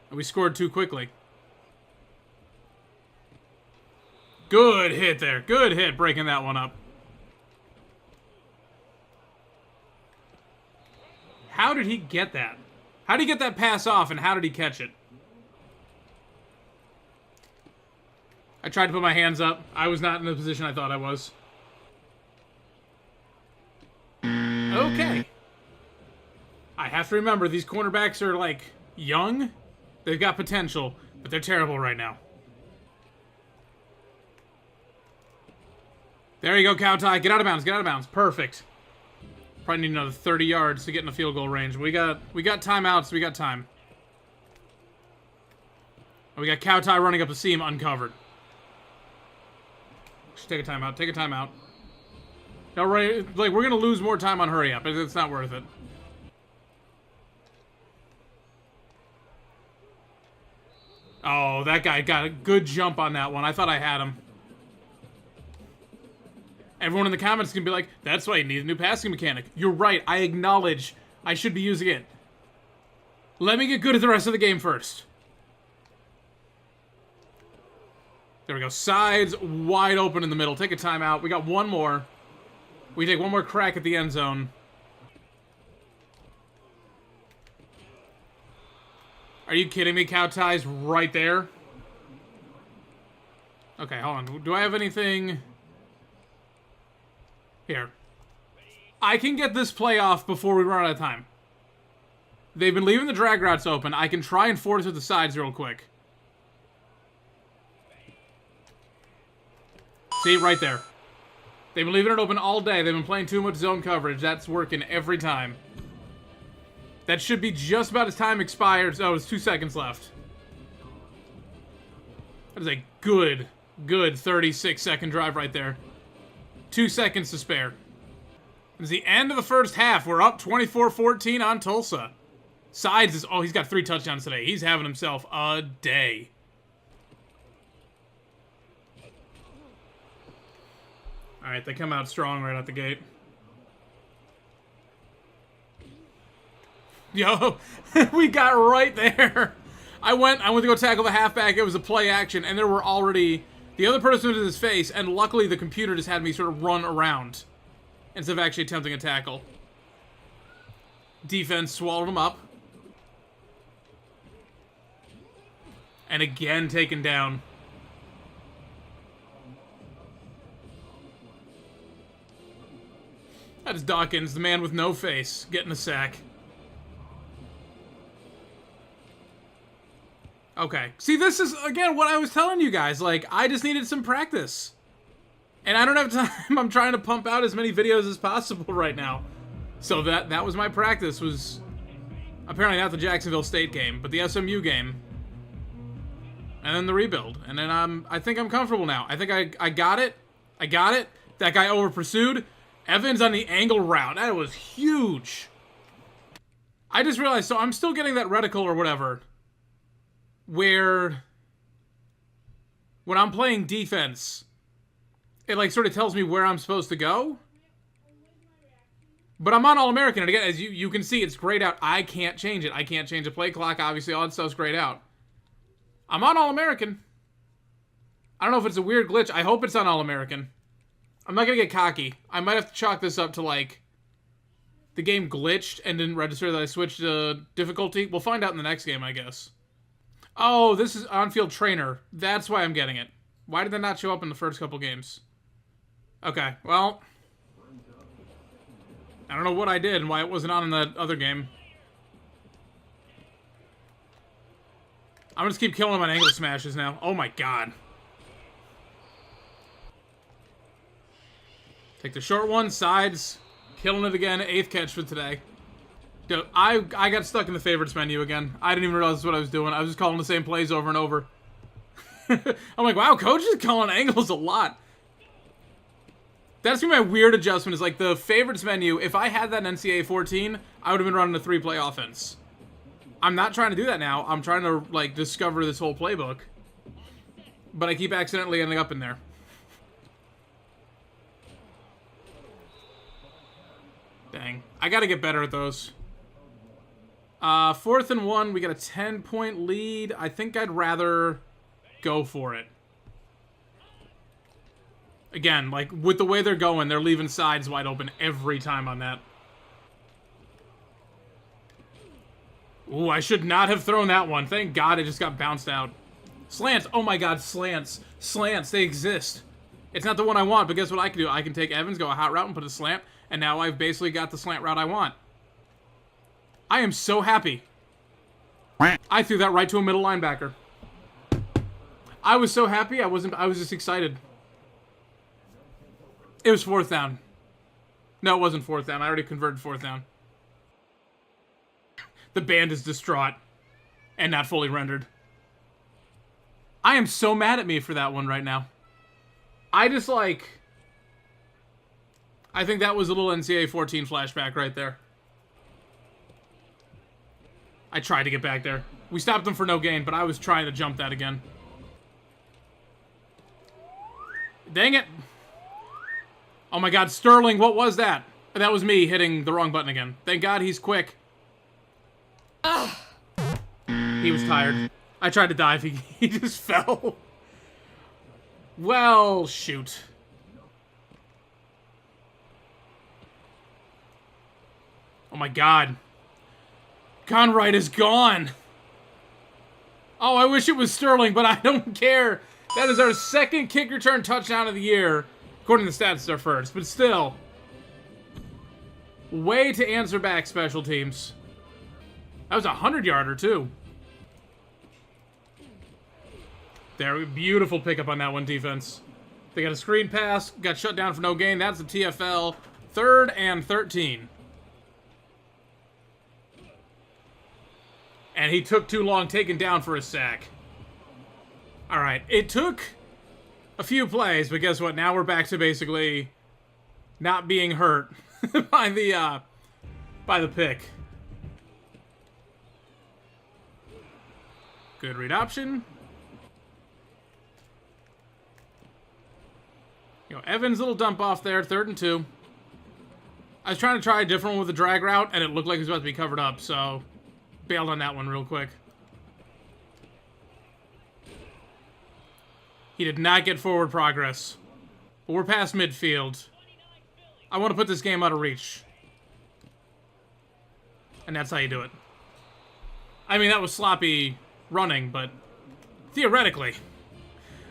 And we scored too quickly. Good hit there. Good hit breaking that one up. How did he get that? How did he get that pass off, and how did he catch it? I tried to put my hands up. I was not in the position I thought I was. Okay. I have to remember, these cornerbacks are, like, young. They've got potential, but they're terrible right now. There you go, cow tie. Get out of bounds. Get out of bounds. Perfect. Probably need another 30 yards to get in the field goal range. We got timeouts. We got time. We got cow tie running up the seam uncovered. Just take a timeout. Take a timeout. No, right, like, we're gonna lose more time on hurry up. It's not worth it. Oh, that guy got a good jump on that one. I thought I had him. Everyone in the comments can be like, that's why you need a new passing mechanic. You're right. I acknowledge I should be using it. Let me get good at the rest of the game first. There we go. Sides wide open in the middle. Take a timeout. We got one more. We take one more crack at the end zone. Are you kidding me? Cow tie's right there. Okay, hold on. Do I have anything... Here. I can get this play off before we run out of time. They've been leaving the drag routes open. I can try and force with the sides real quick. See, right there. They've been leaving it open all day. They've been playing too much zone coverage. That's working every time. That should be just about as time expires. Oh, it's 2 seconds left. That is a good 36-second drive right there. 2 seconds to spare. It's the end of the first half. We're up 24-14 on Tulsa. Sides is... Oh, he's got 3 touchdowns today. He's having himself a day. Alright, they come out strong right out the gate. Yo, we got right there. I went to go tackle the halfback. It was a play action, and there The other person was in his face, and luckily the computer just had me sort of run around instead of actually attempting a tackle. Defense swallowed him up. And again taken down. That is Dawkins, the man with no face, getting a sack. Okay. See, this is, again, what I was telling you guys. Like, I just needed some practice. And I don't have time. I'm trying to pump out as many videos as possible right now. So that was my practice, was apparently not the Jacksonville State game, but the SMU game. And then the rebuild. And then I think I'm comfortable now. I think I got it. I got it. That guy over-pursued. Evans on the angle route. That was huge. I just realized, so I'm still getting that reticle or whatever, where when I'm playing defense, it like sort of tells me where I'm supposed to go. But I'm on All-American, and again, as you can see, it's grayed out. I can't change it. I can't change the play clock. Obviously, all that stuff's grayed out. I'm on All-American. I don't know if it's a weird glitch. I hope it's on All-American. I'm not going to get cocky. I might have to chalk this up to, like, the game glitched and didn't register that I switched difficulty. We'll find out in the next game, I guess. Oh, this is on-field trainer. That's why I'm getting it. Why did that not show up in the first couple games? Okay, well, I don't know what I did and why it wasn't on in that other game. I'm gonna just keep killing him on angle smashes now. Oh my god. Take the short one, sides, killing it again, 8th catch for today. Dude, I got stuck in the favorites menu again. I didn't even realize that's what I was doing. I was just calling the same plays over and over. I'm like, wow, coach is calling angles a lot. That's been my weird adjustment, is like the favorites menu, if I had that in NCAA 14, I would have been running a 3-play offense. I'm not trying to do that now. I'm trying to, like, discover this whole playbook. But I keep accidentally ending up in there. Dang. I gotta get better at those. 4th and 1, we got a 10-point lead. I think I'd rather go for it. Again, like, with the way they're going, they're leaving sides wide open every time on that. Ooh, I should not have thrown that one. Thank God it just got bounced out. Slants. Oh my god, slants. Slants, they exist. It's not the one I want, but guess what I can do? I can take Evans, go a hot route, and put a slant, and now I've basically got the slant route I want. I am so happy. I threw that right to a middle linebacker. I was so happy, I was just excited. It was 4th down. No, it wasn't 4th down. I already converted 4th down. The band is distraught and not fully rendered. I am so mad at me for that one right now. I just, like, I think that was a little NCAA 14 flashback right there. I tried to get back there. We stopped them for no gain, but I was trying to jump that again. Dang it. Oh my god, Sterling, what was that? That was me hitting the wrong button again. Thank God he's quick. He was tired. I tried to dive, he just fell. Well, shoot. Oh my god. Conrad is gone. Oh, I wish it was Sterling, but I don't care. That is our 2nd kick return touchdown of the year. According to the stats, it's our 1st, but still. Way to answer back, special teams. That was a 100-yarder, too. There, beautiful pickup on that one, defense. They got a screen pass, got shut down for no gain. That's the TFL. 3rd and 13. And he took too long taken down for a sack. All right, it took a few plays, but guess what? Now we're back to basically not being hurt by the pick. Good read option. You know, Evans' little dump off there, 3rd and 2. I was trying to try a different one with the drag route, and it looked like it was about to be covered up, so bailed on that one real quick. He did not get forward progress. But we're past midfield. I want to put this game out of reach. And that's how you do it. I mean, that was sloppy running, but theoretically,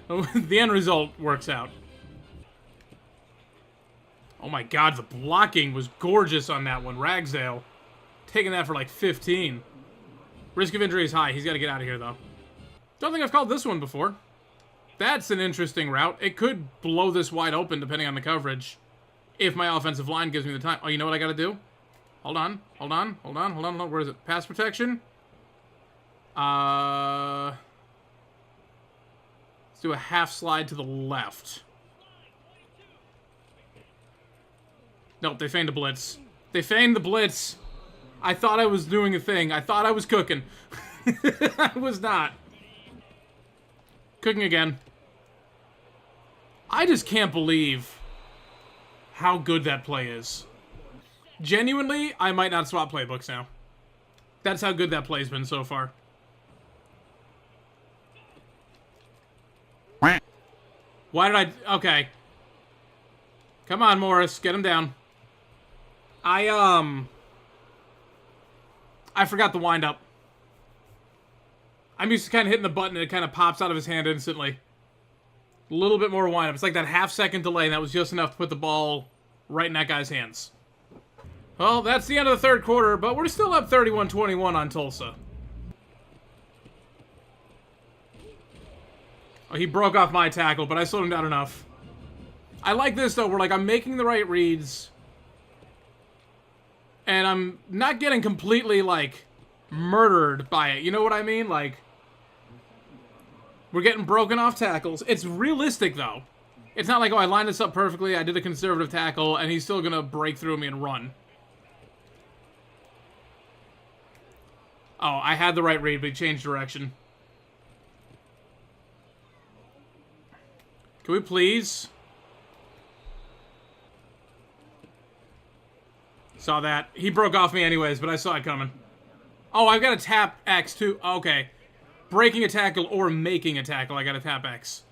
the end result works out. Oh my god, the blocking was gorgeous on that one. Ragsdale taking that for like 15. Risk of injury is high. He's got to get out of here, though. Don't think I've called this one before. That's an interesting route. It could blow this wide open depending on the coverage. If my offensive line gives me the time. Oh, you know what I got to do? Hold on. Where is it? Pass protection? Let's do a half slide to the left. Nope, they feigned a blitz. They feigned the blitz. I thought I was doing a thing. I thought I was cooking. I was not. Cooking again. I just can't believe how good that play is. Genuinely, I might not swap playbooks now. That's how good that play's been so far. Why did I... Okay. Come on, Morris. Get him down. I forgot the wind-up. I'm used to kind of hitting the button and it kind of pops out of his hand instantly. A little bit more wind-up. It's like that half-second delay, and that was just enough to put the ball right in that guy's hands. Well, that's the end of the third quarter, but we're still up 31-21 on Tulsa. Oh, he broke off my tackle, but I slowed him down enough. I like this, though, where, like, I'm making the right reads, and I'm not getting completely, like, murdered by it. You know what I mean? Like, we're getting broken off tackles. It's realistic, though. It's not like, oh, I lined this up perfectly, I did a conservative tackle, and he's still gonna break through me and run. Oh, I had the right read, but he changed direction. Can we please? Saw that. He broke off me anyways, but I saw it coming. Oh, I've got to tap X too. Okay. Breaking a tackle or making a tackle, I got to tap X.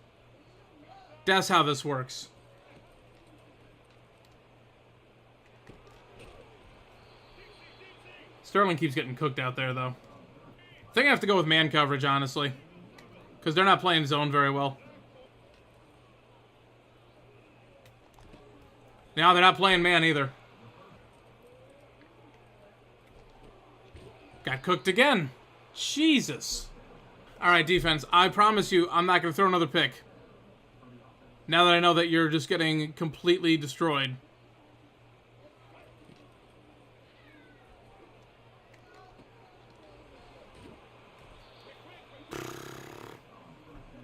That's how this works. Sterling keeps getting cooked out there, though. I think I have to go with man coverage, honestly. Because they're not playing zone very well. Now they're not playing man either. Got cooked again. Jesus. Alright, defense. I promise you, I'm not going to throw another pick. Now that I know that you're just getting completely destroyed.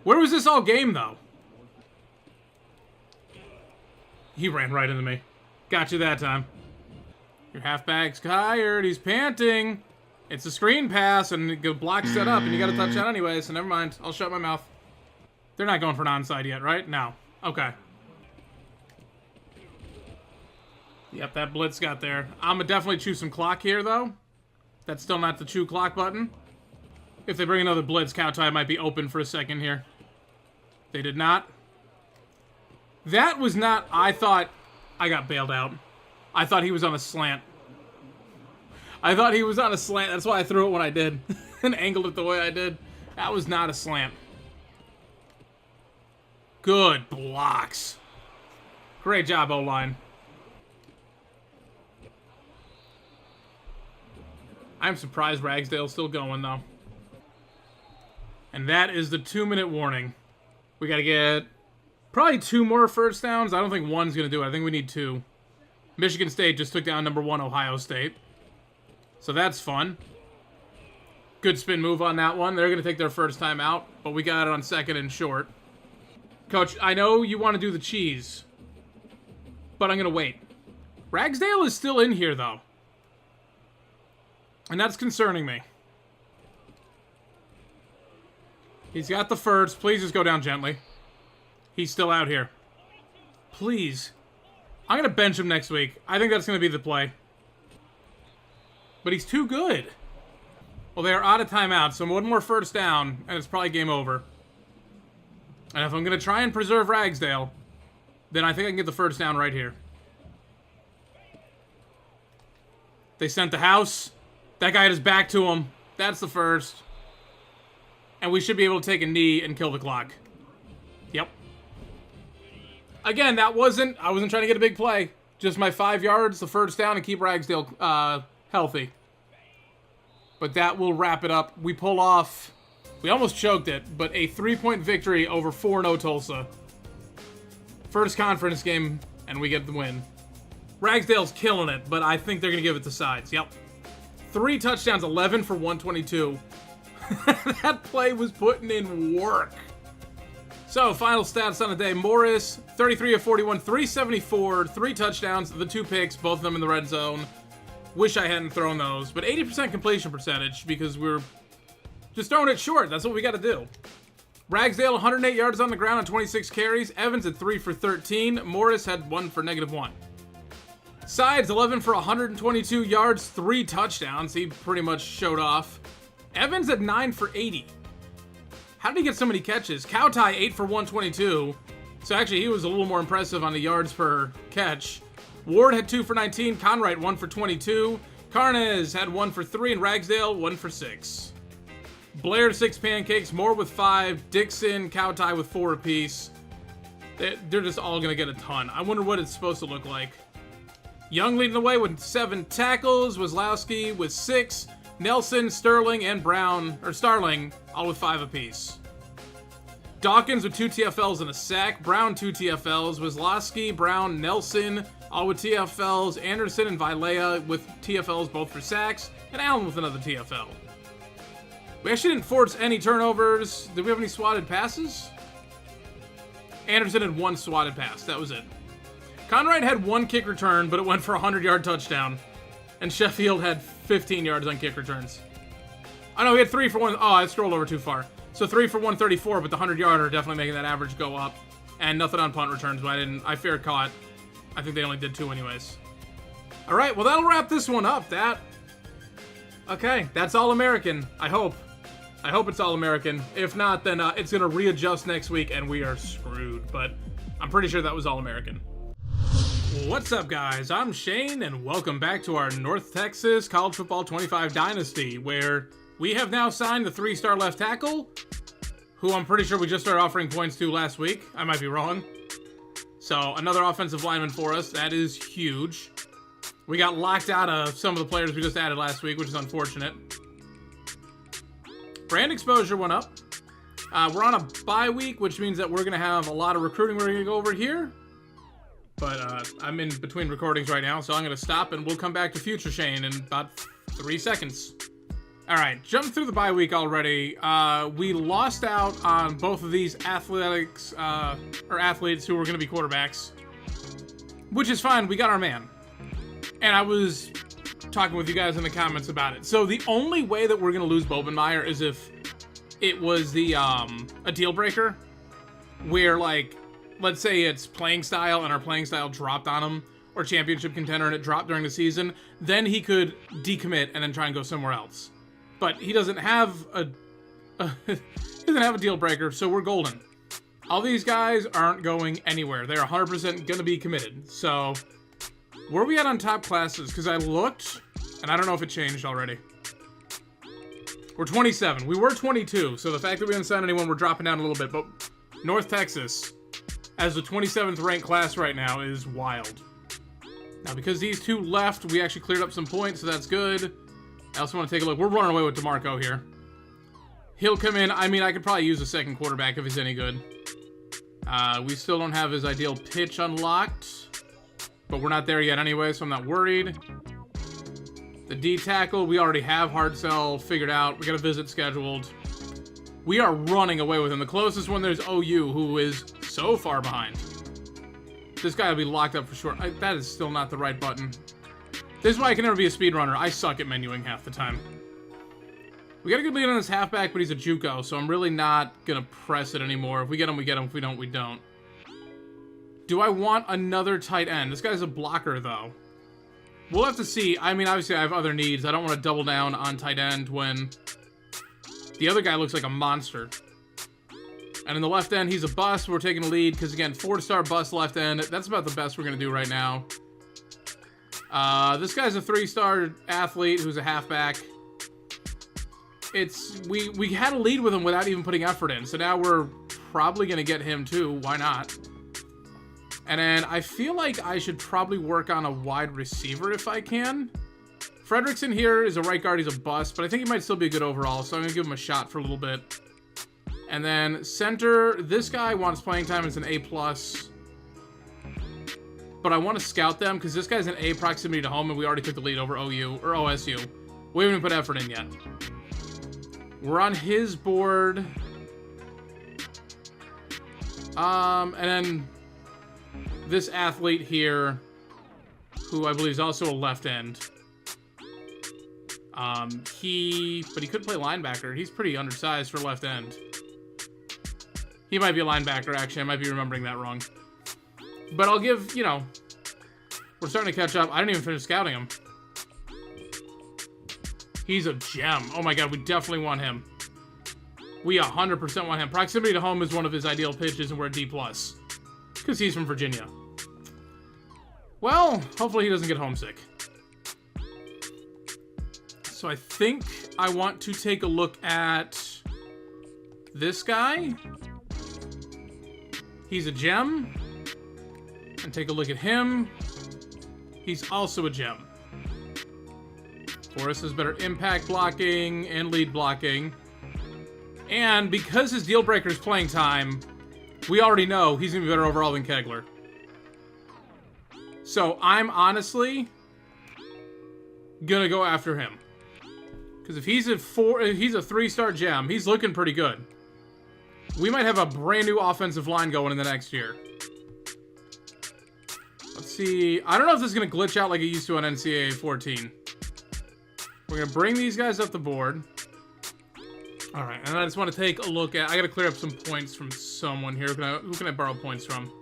Where was this all game, though? He ran right into me. Got you that time. Your halfback's tired. He's panting. It's a screen pass, and the block's set up, and you got a touchdown anyway, so never mind. I'll shut my mouth. They're not going for an onside yet, right? No. Okay. Yep, that blitz got there. I'm gonna definitely choose some clock here, though. That's still not the chew clock button. If they bring another blitz, cow tie might be open for a second here. They did not. That was not... I thought I got bailed out. I thought he was on a slant. I thought he was on a slant. That's why I threw it when I did. And angled it the way I did. That was not a slant. Good blocks. Great job, O-line. I'm surprised Ragsdale's still going, though. And that is the 2-minute warning. We got to get probably 2 more first downs. I don't think 1's going to do it. I think we need 2. Michigan State just took down number 1 Ohio State. So that's fun. Good spin move on that one. They're going to take their first time out, but we got it on 2nd and short. Coach, I know you want to do the cheese, but I'm going to wait. Ragsdale is still in here, though. And that's concerning me. He's got the first. Please just go down gently. He's still out here. Please. I'm going to bench him next week. I think that's going to be the play. But he's too good. Well, they are out of timeout, so 1 more first down, and it's probably game over. And if I'm going to try and preserve Ragsdale, then I think I can get the first down right here. They sent the house. That guy had his back to him. That's the first. And we should be able to take a knee and kill the clock. Yep. Again, I wasn't trying to get a big play. Just my 5 yards, the first down, and keep Ragsdale healthy. But that will wrap it up. We pull off, we almost choked it, but a 3-point victory over 4-0 Tulsa. First conference game, and we get the win. Ragsdale's killing it, but I think they're going to give it to Sides. Yep. 3 touchdowns, 11 for 122. That play was putting in work. So, final stats on the day. Morris, 33 of 41, 374, 3 touchdowns, the 2 picks, both of them in the red zone. Wish I hadn't thrown those, but 80% completion percentage because we're just throwing it short. That's what we got to do. Ragsdale, 108 yards on the ground on 26 carries. Evans at 3 for 13. Morris had 1 for -1. Sides, 11 for 122 yards, 3 touchdowns. He pretty much showed off. Evans at 9 for 80. How did he get so many catches? Cowtie, 8 for 122. So actually, he was a little more impressive on the yards per catch. Ward had 2 for 19. Conwright, 1 for 22. Carnes had 1 for 3. And Ragsdale, 1 for 6. Blair, 6 pancakes. Moore with 5. Dixon, Cowtie with 4 apiece. They're just all going to get a ton. I wonder what it's supposed to look like. Young leading the way with 7 tackles. Wazlowski with 6. Nelson, Sterling, and Starling, all with 5 apiece. Dawkins with 2 TFLs and a sack. Brown, 2 TFLs. Wazlowski, Brown, Nelson, all with TFLs. Anderson and Vilea with TFLs, both for sacks. And Allen with another TFL. We actually didn't force any turnovers. Did we have any swatted passes? Anderson had 1 swatted pass. That was it. Conrad had 1 kick return, but it went for a 100-yard touchdown. And Sheffield had 15 yards on kick returns. Oh, no, he had 3 for 1. Oh, I scrolled over too far. So 3 for 134, but the 100-yarder definitely making that average go up. And nothing on punt returns, but I fair caught. I think they only did 2 anyways. All right, well, that'll wrap this one up. Okay, that's All-American, I hope. I hope it's All-American. If not, then it's going to readjust next week, and we are screwed. But I'm pretty sure that was All-American. What's up, guys? I'm Shane, and welcome back to our North Texas College Football 25 Dynasty, where we have now signed the 3-star left tackle, who I'm pretty sure we just started offering points to last week. I might be wrong. So, another offensive lineman for us. That is huge. We got locked out of some of the players we just added last week, which is unfortunate. Brand exposure went up. We're on a bye week, which means that we're going to have a lot of recruiting we're going to go over here. But I'm in between recordings right now, so I'm going to stop, and we'll come back to Future Shane in about 3 seconds. All right, jump through the bye week already. We lost out on both of these athletes who were going to be quarterbacks, which is fine. We got our man. And I was talking with you guys in the comments about it. So the only way that we're going to lose Bobenmeyer is if it was a deal breaker where, like, let's say it's playing style and our playing style dropped on him, or championship contender and it dropped during the season, then he could decommit and then try and go somewhere else. But he doesn't have a deal breaker, so we're golden. All these guys aren't going anywhere. They're 100% going to be committed. So where are we at on top classes? Because I looked, and I don't know if it changed already. We're 27. We were 22, so the fact that we didn't sign anyone, we're dropping down a little bit. But North Texas, as the 27th ranked class right now, is wild. Now, because these 2 left, we actually cleared up some points, so that's good. I also want to take a look. We're running away with DeMarco here. He'll come in. I mean, I could probably use a second quarterback if he's any good. We still don't have his ideal pitch unlocked, but we're not there yet anyway, so I'm not worried. The D tackle, we already have hard sell figured out. We got a visit scheduled. We are running away with him. The closest one there's OU, who is so far behind. This guy will be locked up for sure. That is still not the right button. This is why I can never be a speedrunner. I suck at menuing half the time. We got a good lead on this halfback, but he's a JUCO, so I'm really not going to press it anymore. If we get him, we get him. If we don't, we don't. Do I want another tight end? This guy's a blocker, though. We'll have to see. I mean, obviously, I have other needs. I don't want to double down on tight end when the other guy looks like a monster. And in the left end, he's a bust. We're taking a lead because, again, 4-star bust left end. That's about the best we're going to do right now. This guy's a 3-star athlete who's a halfback. We had a lead with him without even putting effort in. So now we're probably going to get him too. Why not? And then I feel like I should probably work on a wide receiver if I can. Fredrickson here is a right guard. He's a bust, but I think he might still be good overall. So I'm going to give him a shot for a little bit. And then center, this guy wants playing time as an A+. But I want to scout them because this guy's an A proximity to home and we already took the lead over OU or OSU. We haven't even put effort in yet. We're on his board. And then this athlete here, who I believe is also a left end. But he could play linebacker. He's pretty undersized for left end. He might be a linebacker, actually. I might be remembering that wrong. But I'll give, you know, we're starting to catch up. I didn't even finish scouting him. He's a gem. Oh my god, we definitely want him. We 100% want him. Proximity to home is one of his ideal pitches, and we're a D+. Because he's from Virginia. Well, hopefully he doesn't get homesick. So I think I want to take a look at this guy. He's a gem. And take a look at him. He's also a gem. Forrest has better impact blocking and lead blocking. And because his deal breaker is playing time, we already know he's going to be better overall than Kegler. So I'm honestly going to go after him. Because if he's a 3-star gem, he's looking pretty good. We might have a brand new offensive line going in the next year. Let's see. I don't know if this is going to glitch out like it used to on NCAA 14. We're going to bring these guys up the board. All right, and I just want to take a look at... I got to clear up some points from someone here. Who can I borrow points from?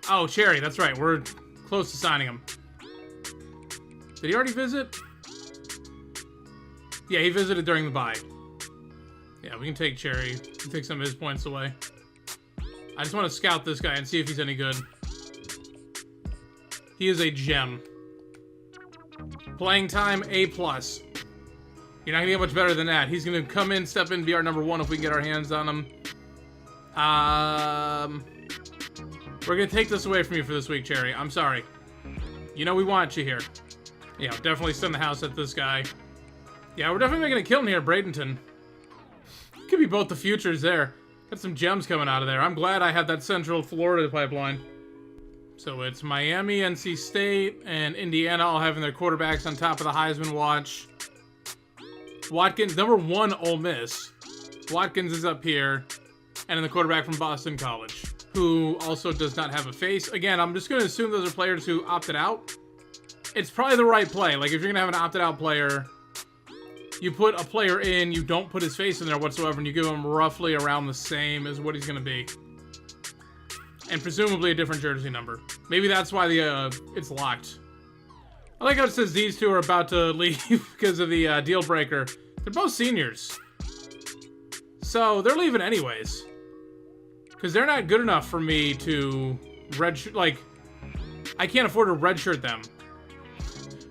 Oh, Cherry. That's right. We're close to signing him. Did he already visit? Yeah, he visited during the bye. Yeah, we can take Cherry. We can take some of his points away. I just want to scout this guy and see if he's any good. He is a gem. Playing time, A+. You're not going to get much better than that. He's going to come in, step in, be our number 1 if we can get our hands on him. We're going to take this away from you for this week, Cherry. I'm sorry. You know we want you here. Yeah, definitely send the house at this guy. Yeah, we're definitely making a killing here, Bradenton. Could be both the futures there. Got some gems coming out of there. I'm glad I had that Central Florida pipeline. So it's Miami, NC State, and Indiana all having their quarterbacks on top of the Heisman watch. Watkins, number 1, Ole Miss. Watkins is up here. And then the quarterback from Boston College, who also does not have a face. Again, I'm just going to assume those are players who opted out. It's probably the right play. Like, if you're going to have an opted out player, you put a player in, you don't put his face in there whatsoever, and you give him roughly around the same as what he's going to be. And presumably a different jersey number. Maybe that's why it's locked. I like how it says these two are about to leave because of the deal breaker. They're both seniors. So they're leaving anyways. Because they're not good enough for me to redshirt. Like, I can't afford to redshirt them.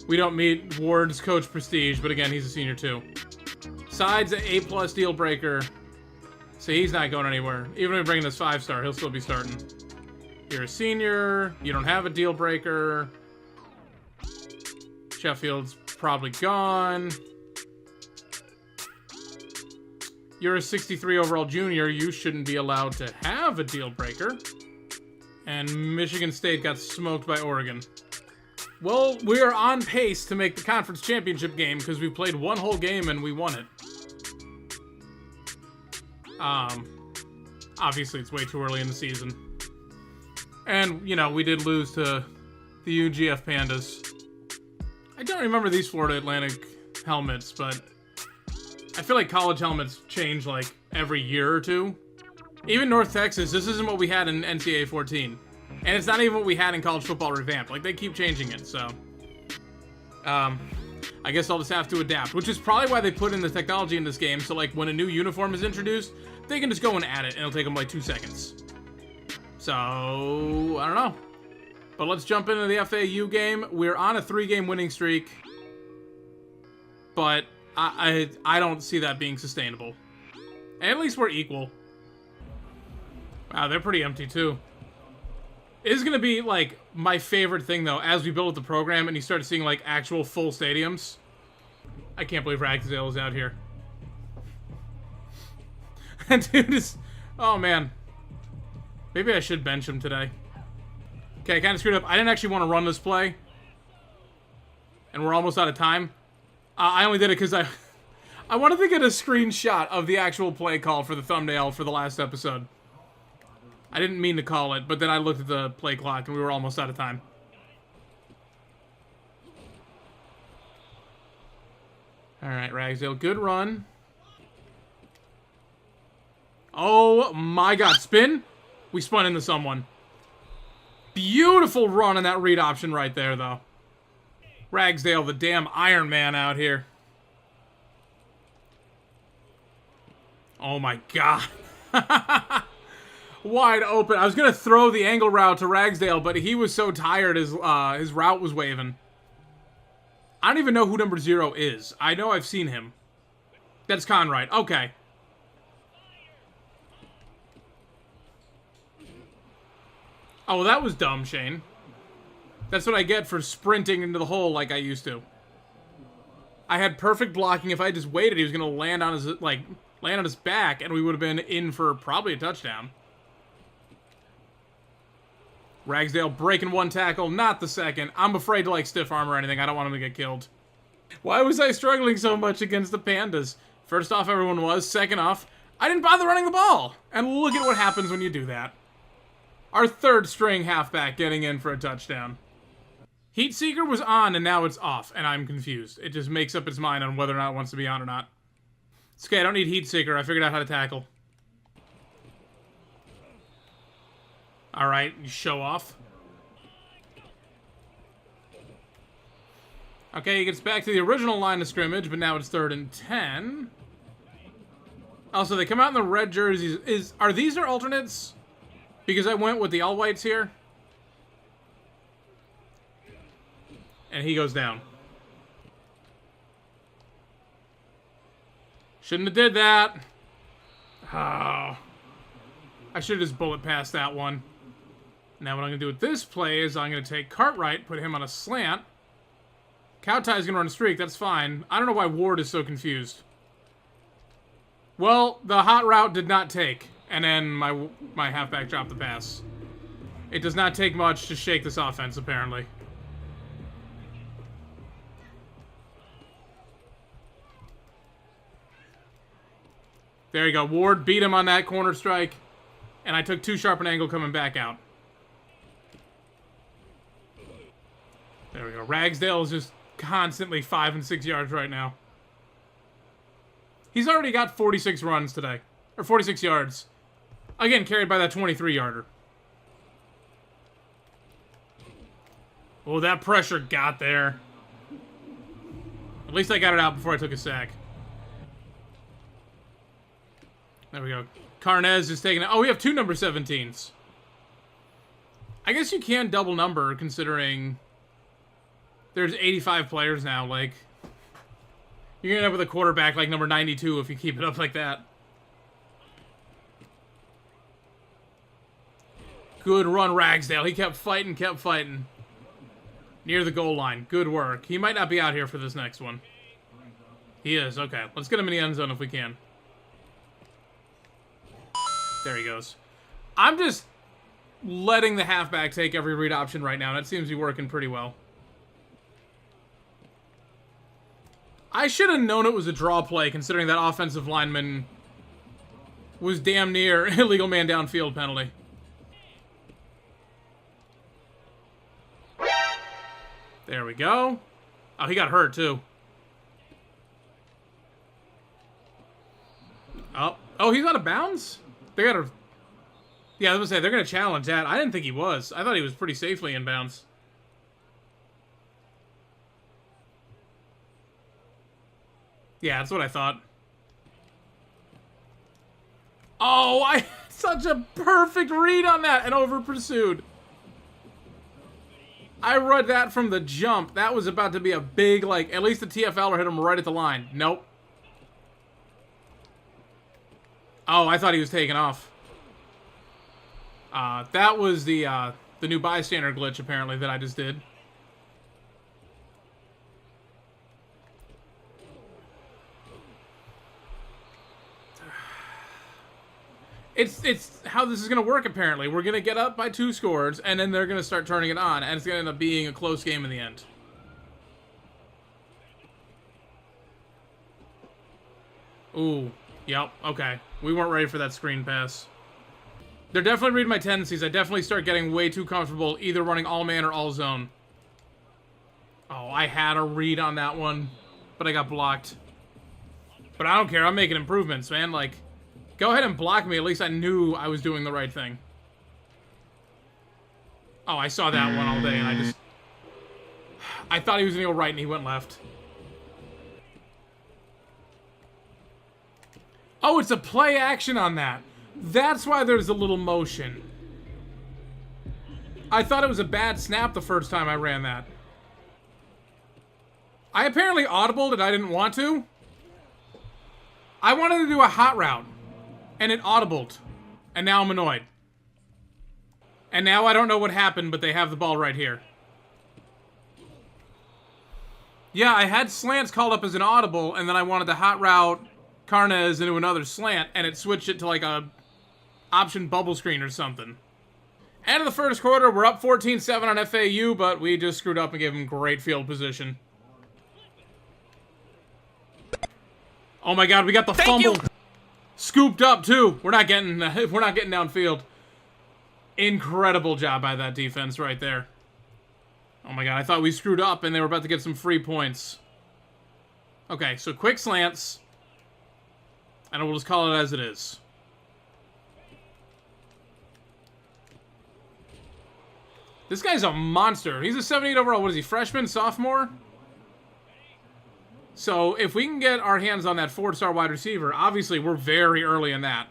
We don't meet Ward's coach prestige, but again, he's a senior too. Sides an A+ deal breaker. So he's not going anywhere. Even if we bring in this 5-star, he'll still be starting. You're a senior. You don't have a deal breaker. Sheffield's probably gone. You're a 63 overall junior. You shouldn't be allowed to have a deal breaker. And Michigan State got smoked by Oregon. Well, we are on pace to make the conference championship game because we played one whole game and we won it. Obviously, it's way too early in the season. And, you know, we did lose to the UGF Pandas. I don't remember these Florida Atlantic helmets, but I feel like college helmets change, like, every year or two. Even North Texas, this isn't what we had in NCAA 14. And it's not even what we had in college football revamped. Like, they keep changing it, so... I guess I'll just have to adapt, which is probably why they put in the technology in this game, so, like, when a new uniform is introduced, they can just go and add it, and it'll take them like 2 seconds. So, I don't know. But let's jump into the FAU game. We're on a 3-game winning streak. But I don't see that being sustainable. And at least we're equal. Wow, they're pretty empty too. It is going to be, like, my favorite thing, though, as we build the program and you start seeing, like, actual full stadiums. I can't believe Ragsdale is out here. And dude is... Oh, man. Maybe I should bench him today. Okay, I kind of screwed up. I didn't actually want to run this play. And we're almost out of time. I only did it because I wanted to get a screenshot of the actual play call for the thumbnail for the last episode. I didn't mean to call it, but then I looked at the play clock and we were almost out of time. Alright, Ragsdale. Good run. Oh my god. Spin? We spun into someone. Beautiful run on that read option right there, though. Ragsdale, the damn Iron Man out here. Oh my god. Wide open. I was going to throw the angle route to Ragsdale, but he was so tired his route was waving. I don't even know who number 0 is. I know I've seen him. That's Conrad. Okay. Oh, well, that was dumb, Shane. That's what I get for sprinting into the hole like I used to. I had perfect blocking. If I just waited, he was going to land on his back, and we would have been in for probably a touchdown. Ragsdale breaking one tackle, not the second. I'm afraid to, like, stiff arm or anything. I don't want him to get killed. Why was I struggling so much against the Pandas? First off, everyone was. Second off, I didn't bother running the ball. And look at what happens when you do that. Our third string halfback getting in for a touchdown. Heat Seeker was on, and now it's off, and I'm confused. It just makes up its mind on whether or not it wants to be on or not. It's okay, I don't need Heat Seeker. I figured out how to tackle. Alright, you show off. Okay, he gets back to the original line of scrimmage, but now it's 3rd and 10. Also, they come out in the red jerseys. Are these their alternates? Because I went with the all-whites here. And he goes down. Shouldn't have did that. Oh. I should have just bullet passed that one. Now what I'm going to do with this play is I'm going to take Cartwright, put him on a slant. Cowtie's going to run a streak. That's fine. I don't know why Ward is so confused. Well, the hot route did not take. And then my halfback dropped the pass. It does not take much to shake this offense, apparently. There you go. Ward beat him on that corner strike. And I took too sharp an angle coming back out. There we go. Ragsdale is just constantly 5 and 6 yards right now. He's already got 46 runs today. Or 46 yards. Again, carried by that 23-yarder. Oh, that pressure got there. At least I got it out before I took a sack. There we go. Carnez is taking it. Oh, we have 2 number 17s. I guess you can double number considering there's 85 players now. Like, you're going to end up with a quarterback like number 92 if you keep it up like that. Good run, Ragsdale. He kept fighting, kept fighting. Near the goal line. Good work. He might not be out here for this next one. He is. Okay. Let's get him in the end zone if we can. There he goes. I'm just letting the halfback take every read option right now. That seems to be working pretty well. I should have known it was a draw play, considering that offensive lineman was damn near illegal man downfield penalty. There we go. Oh, he got hurt, too. Oh, he's out of bounds? They gotta... Yeah, I was gonna say, they're gonna challenge that. I didn't think he was. I thought he was pretty safely in bounds. Yeah, that's what I thought. Oh, I such a perfect read on that and over pursued. I read that from the jump. That was about to be a big, like, at least the TFLer hit him right at the line. Nope. Oh, I thought he was taking off. That was the new bystander glitch, apparently, that I just did. It's how this is going to work, apparently. We're going to get up by 2 scores, and then they're going to start turning it on, and it's going to end up being a close game in the end. Ooh. Yep. Okay. We weren't ready for that screen pass. They're definitely reading my tendencies. I definitely start getting way too comfortable either running all man or all zone. Oh, I had a read on that one, but I got blocked. But I don't care. I'm making improvements, man. Like, go ahead and block me. At least I knew I was doing the right thing. Oh, I saw that one all day, and I thought he was going to go right, and he went left. Oh, it's a play action on that. That's why there's a little motion. I thought it was a bad snap the first time I ran that. I apparently audibled and I didn't want to. I wanted to do a hot route, and it audibled. And now I'm annoyed. And now I don't know what happened, but they have the ball right here. Yeah, I had slants called up as an audible, and then I wanted the hot route Carnes into another slant, and it switched it to like a option bubble screen or something. End of the first quarter, we're up 14-7 on FAU, but we just screwed up and gave them great field position. Oh my god, we got the fumble scooped up too. We're not getting downfield. Incredible job by that defense right there. Oh my god, I thought we screwed up and they were about to get some free points. Okay, so quick slants. And we'll just call it as it is. This guy's a monster. He's a 78 overall. What is he, freshman, sophomore? So if we can get our hands on that 4-star wide receiver, obviously we're very early in that.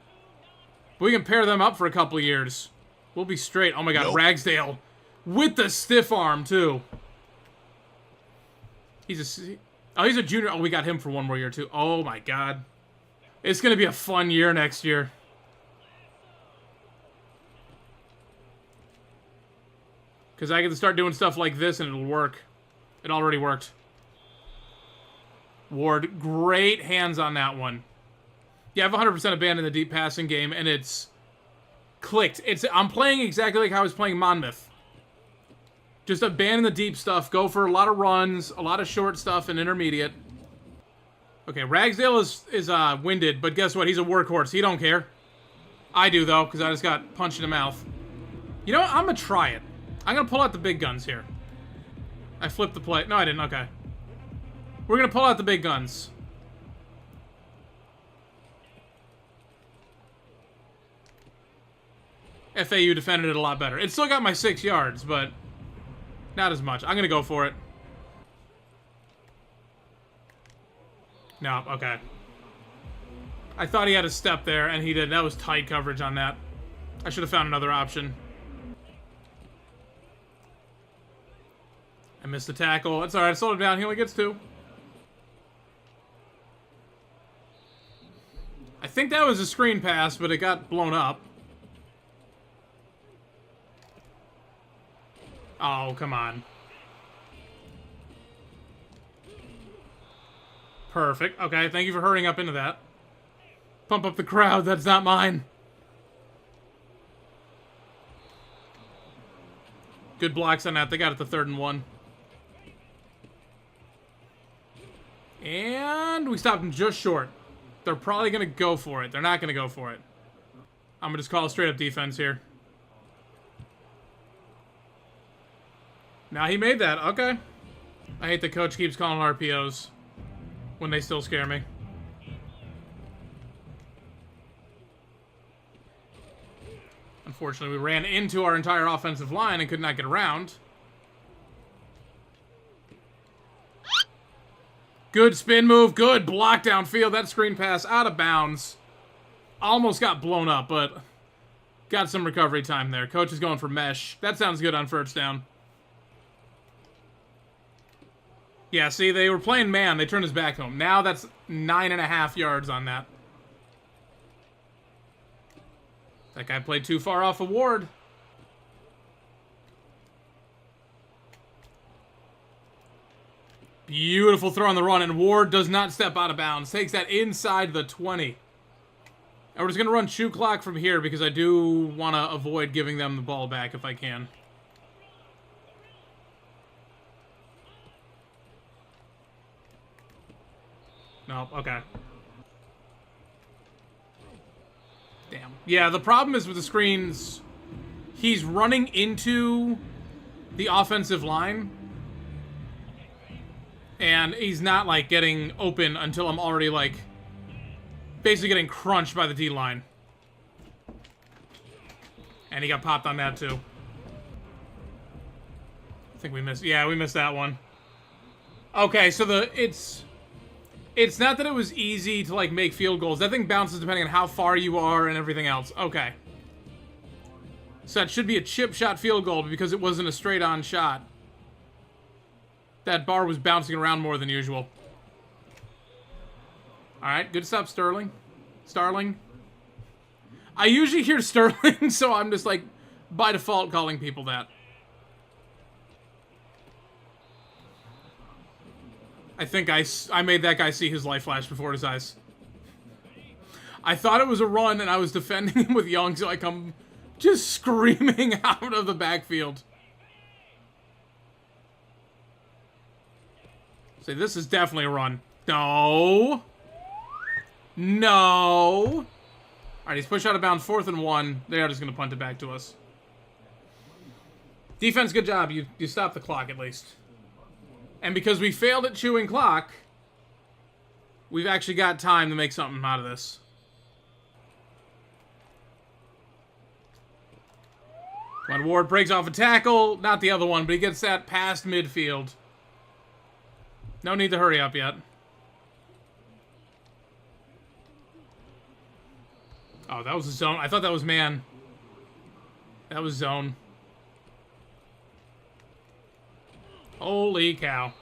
But we can pair them up for a couple of years. We'll be straight. Oh my god, nope. Ragsdale. With the stiff arm, too. He's a junior. Oh, we got him for one more year, too. Oh my god. It's going to be a fun year next year. Because I get to start doing stuff like this and it'll work. It already worked. Ward, great hands on that one. Yeah, I have 100% abandoned the deep passing game, and it's clicked. I'm playing exactly like how I was playing Monmouth. Just abandon the deep stuff, go for a lot of runs, a lot of short stuff, and intermediate. Okay, Ragsdale is winded, but guess what? He's a workhorse. He don't care. I do, though, because I just got punched in the mouth. You know what? I'm going to try it. I'm going to pull out the big guns here. I flipped the play. No, I didn't. Okay. We're going to pull out the big guns. FAU defended it a lot better. It still got my 6 yards, but not as much. I'm going to go for it. No, okay. I thought he had a step there, and he did. That was tight coverage on that. I should have found another option. I missed the tackle. It's alright. I slowed him down. He only gets 2. I think that was a screen pass, but it got blown up. Oh, come on. Perfect. Okay, thank you for hurrying up into that. Pump up the crowd. That's not mine. Good blocks on that. They got it to 3rd and 1. And we stopped them just short. They're probably going to go for it. They're not going to go for it. I'm going to just call a straight-up defense here. Now he made that. Okay. I hate the coach keeps calling RPOs when they still scare me. Unfortunately, we ran into our entire offensive line and could not get around. Good spin move. Good block downfield. That screen pass out of bounds. Almost got blown up, but got some recovery time there. Coach is going for mesh. That sounds good on first down. Yeah, see, they were playing man. They turned his back home. Now that's 9.5 yards on that. That guy played too far off of Ward. Beautiful throw on the run, and Ward does not step out of bounds. Takes that inside the 20. And we're just going to run shoe clock from here because I do want to avoid giving them the ball back if I can. No, okay. Damn. Yeah, the problem is with the screens, he's running into the offensive line, and he's not, like, getting open until I'm already, like, basically getting crunched by the D-line. And he got popped on that, too. I think we missed... Yeah, we missed that one. Okay, so It's not that it was easy to, like, make field goals. That thing bounces depending on how far you are and everything else. Okay. So that should be a chip shot field goal because it wasn't a straight-on shot. That bar was bouncing around more than usual. Alright, good stuff, Sterling. Starling. I usually hear Sterling, so I'm just, like, by default calling people that. I think I made that guy see his life flash before his eyes. I thought it was a run, and I was defending him with Young, so I come just screaming out of the backfield. Say, this is definitely a run. No. No. Alright, he's pushed out of bounds, 4th and 1. They are just going to punt it back to us. Defense, good job. You stopped the clock, at least. And because we failed at chewing clock, we've actually got time to make something out of this. Come on, Ward breaks off a tackle. Not the other one, but he gets that past midfield. No need to hurry up yet. Oh, that was a zone. I thought that was man. That was zone. Holy cow.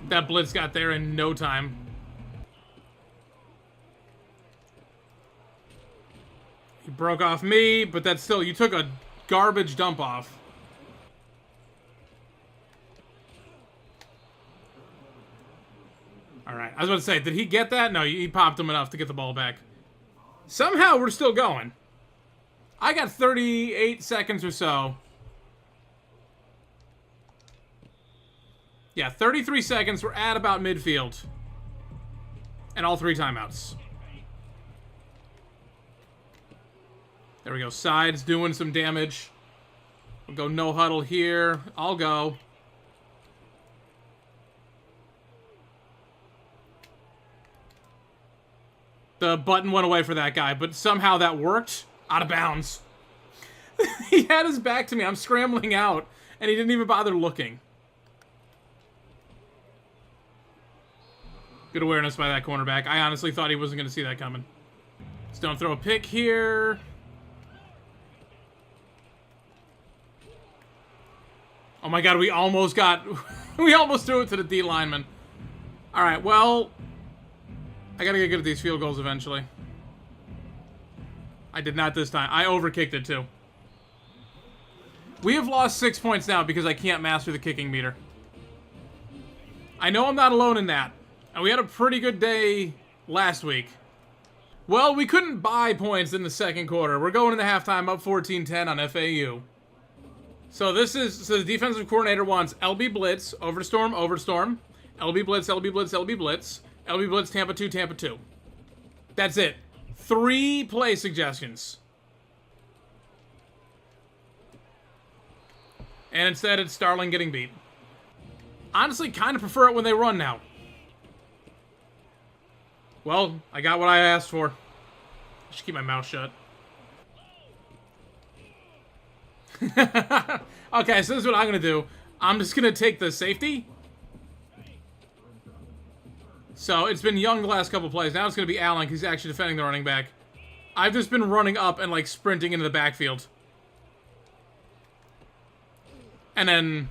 That blitz got there in no time. He broke off me, but that's still... You took a garbage dump off. Alright, I was about to say, did he get that? No, he popped him enough to get the ball back. Somehow we're still going. I got 38 seconds or so. Yeah, 33 seconds. We're at about midfield. And all 3 timeouts. There we go. Sides doing some damage. We'll go no huddle here. I'll go. The button went away for that guy, but somehow that worked. Out of bounds. He had his back to me. I'm scrambling out, and he didn't even bother looking. Good awareness by that cornerback. I honestly thought he wasn't going to see that coming. Just don't throw a pick here. Oh my god, we almost got... we almost threw it to the D lineman. Alright, well... I gotta get good at these field goals eventually. I did not this time. I overkicked it too. We have lost 6 points now because I can't master the kicking meter. I know I'm not alone in that. And we had a pretty good day last week. Well, we couldn't buy points in the second quarter. We're going into halftime up 14-10 on FAU. So the defensive coordinator wants LB Blitz, Overstorm, Overstorm, LB Blitz, LB Blitz, LB Blitz, LB Blitz, Tampa 2, Tampa 2. That's it. 3 play suggestions. And instead, it's Starling getting beat. Honestly, kind of prefer it when they run now. Well, I got what I asked for. I should keep my mouth shut. Okay, so this is what I'm going to do. I'm just going to take the safety. So it's been Young the last couple plays. Now it's going to be Allen because he's actually defending the running back. I've just been running up and, like, sprinting into the backfield. And then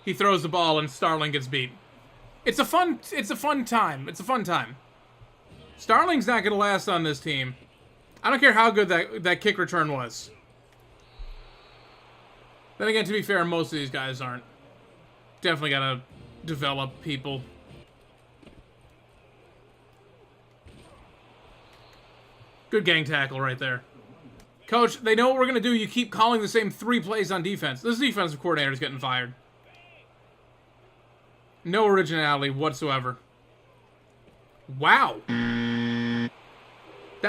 he throws the ball and Starling gets beat. It's a fun time. It's a fun time. Starling's not going to last on this team. I don't care how good that kick return was. Then again, to be fair, most of these guys aren't. Definitely got to develop people. Good gang tackle right there. Coach, they know what we're going to do. You keep calling the same 3 plays on defense. This defensive coordinator is getting fired. No originality whatsoever. Wow. That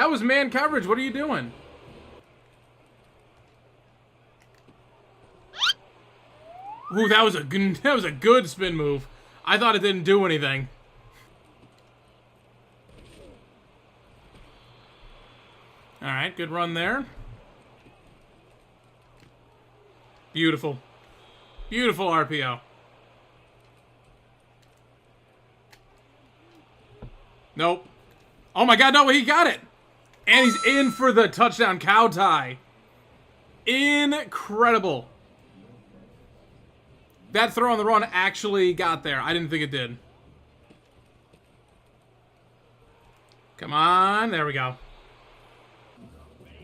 was man coverage. What are you doing? Ooh, that was a good spin move. I thought it didn't do anything. All right, good run there. Beautiful. Beautiful RPO. Nope. Oh my god, no, he got it! And he's in for the touchdown cow tie. Incredible. That throw on the run actually got there. I didn't think it did. Come on, there we go.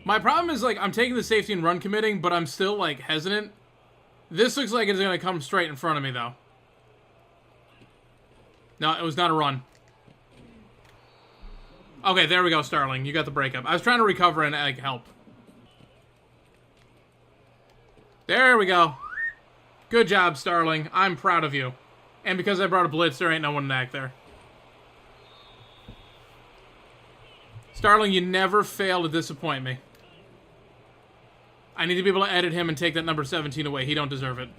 My problem is, like, I'm taking the safety and run committing, but I'm still, like, hesitant. This looks like it's going to come straight in front of me, though. No, it was not a run. Okay, there we go, Starling. You got the breakup. I was trying to recover and, like, help. There we go. Good job, Starling. I'm proud of you. And because I brought a blitz, there ain't no one back there. Starling, you never fail to disappoint me. I need to be able to edit him and take that number 17 away. He don't deserve it.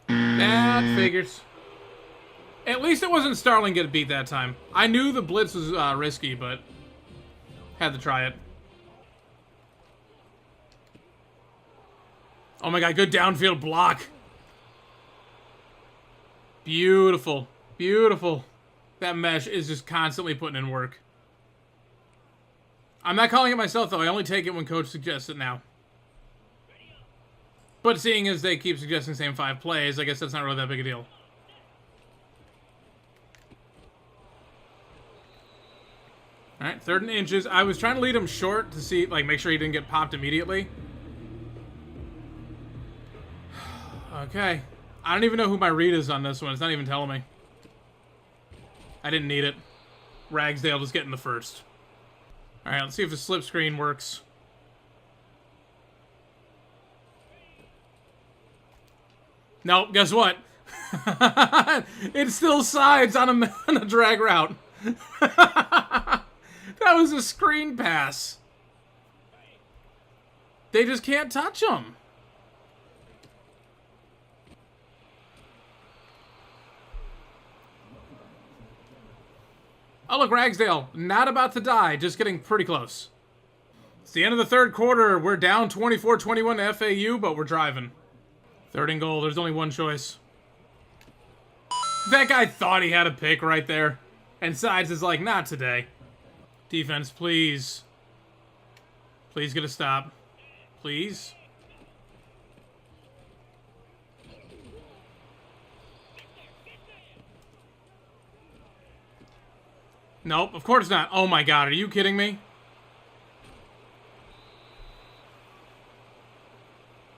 That figures. At least it wasn't Starling get beat that time. I knew the blitz was risky, but had to try it. Oh my god, good downfield block. Beautiful. Beautiful. That mesh is just constantly putting in work. I'm not calling it myself, though. I only take it when Coach suggests it now. But seeing as they keep suggesting the same 5 plays, I guess that's not really that big a deal. Alright, 3rd and inches. I was trying to lead him short to see, like, make sure he didn't get popped immediately. Okay. I don't even know who my read is on this one. It's not even telling me. I didn't need it. Ragsdale just getting the first. Alright, let's see if the slip screen works. Nope, guess what? It still sides on a drag route. That was a screen pass. They just can't touch him. Oh, look, Ragsdale, not about to die, just getting pretty close. It's the end of the 3rd quarter. We're down 24-21 to FAU, but we're driving. 3rd and goal. There's only one choice. That guy thought he had a pick right there. And Sides is like, not today. Defense, please. Please get a stop. Please. Nope, of course not. Oh my god, are you kidding me?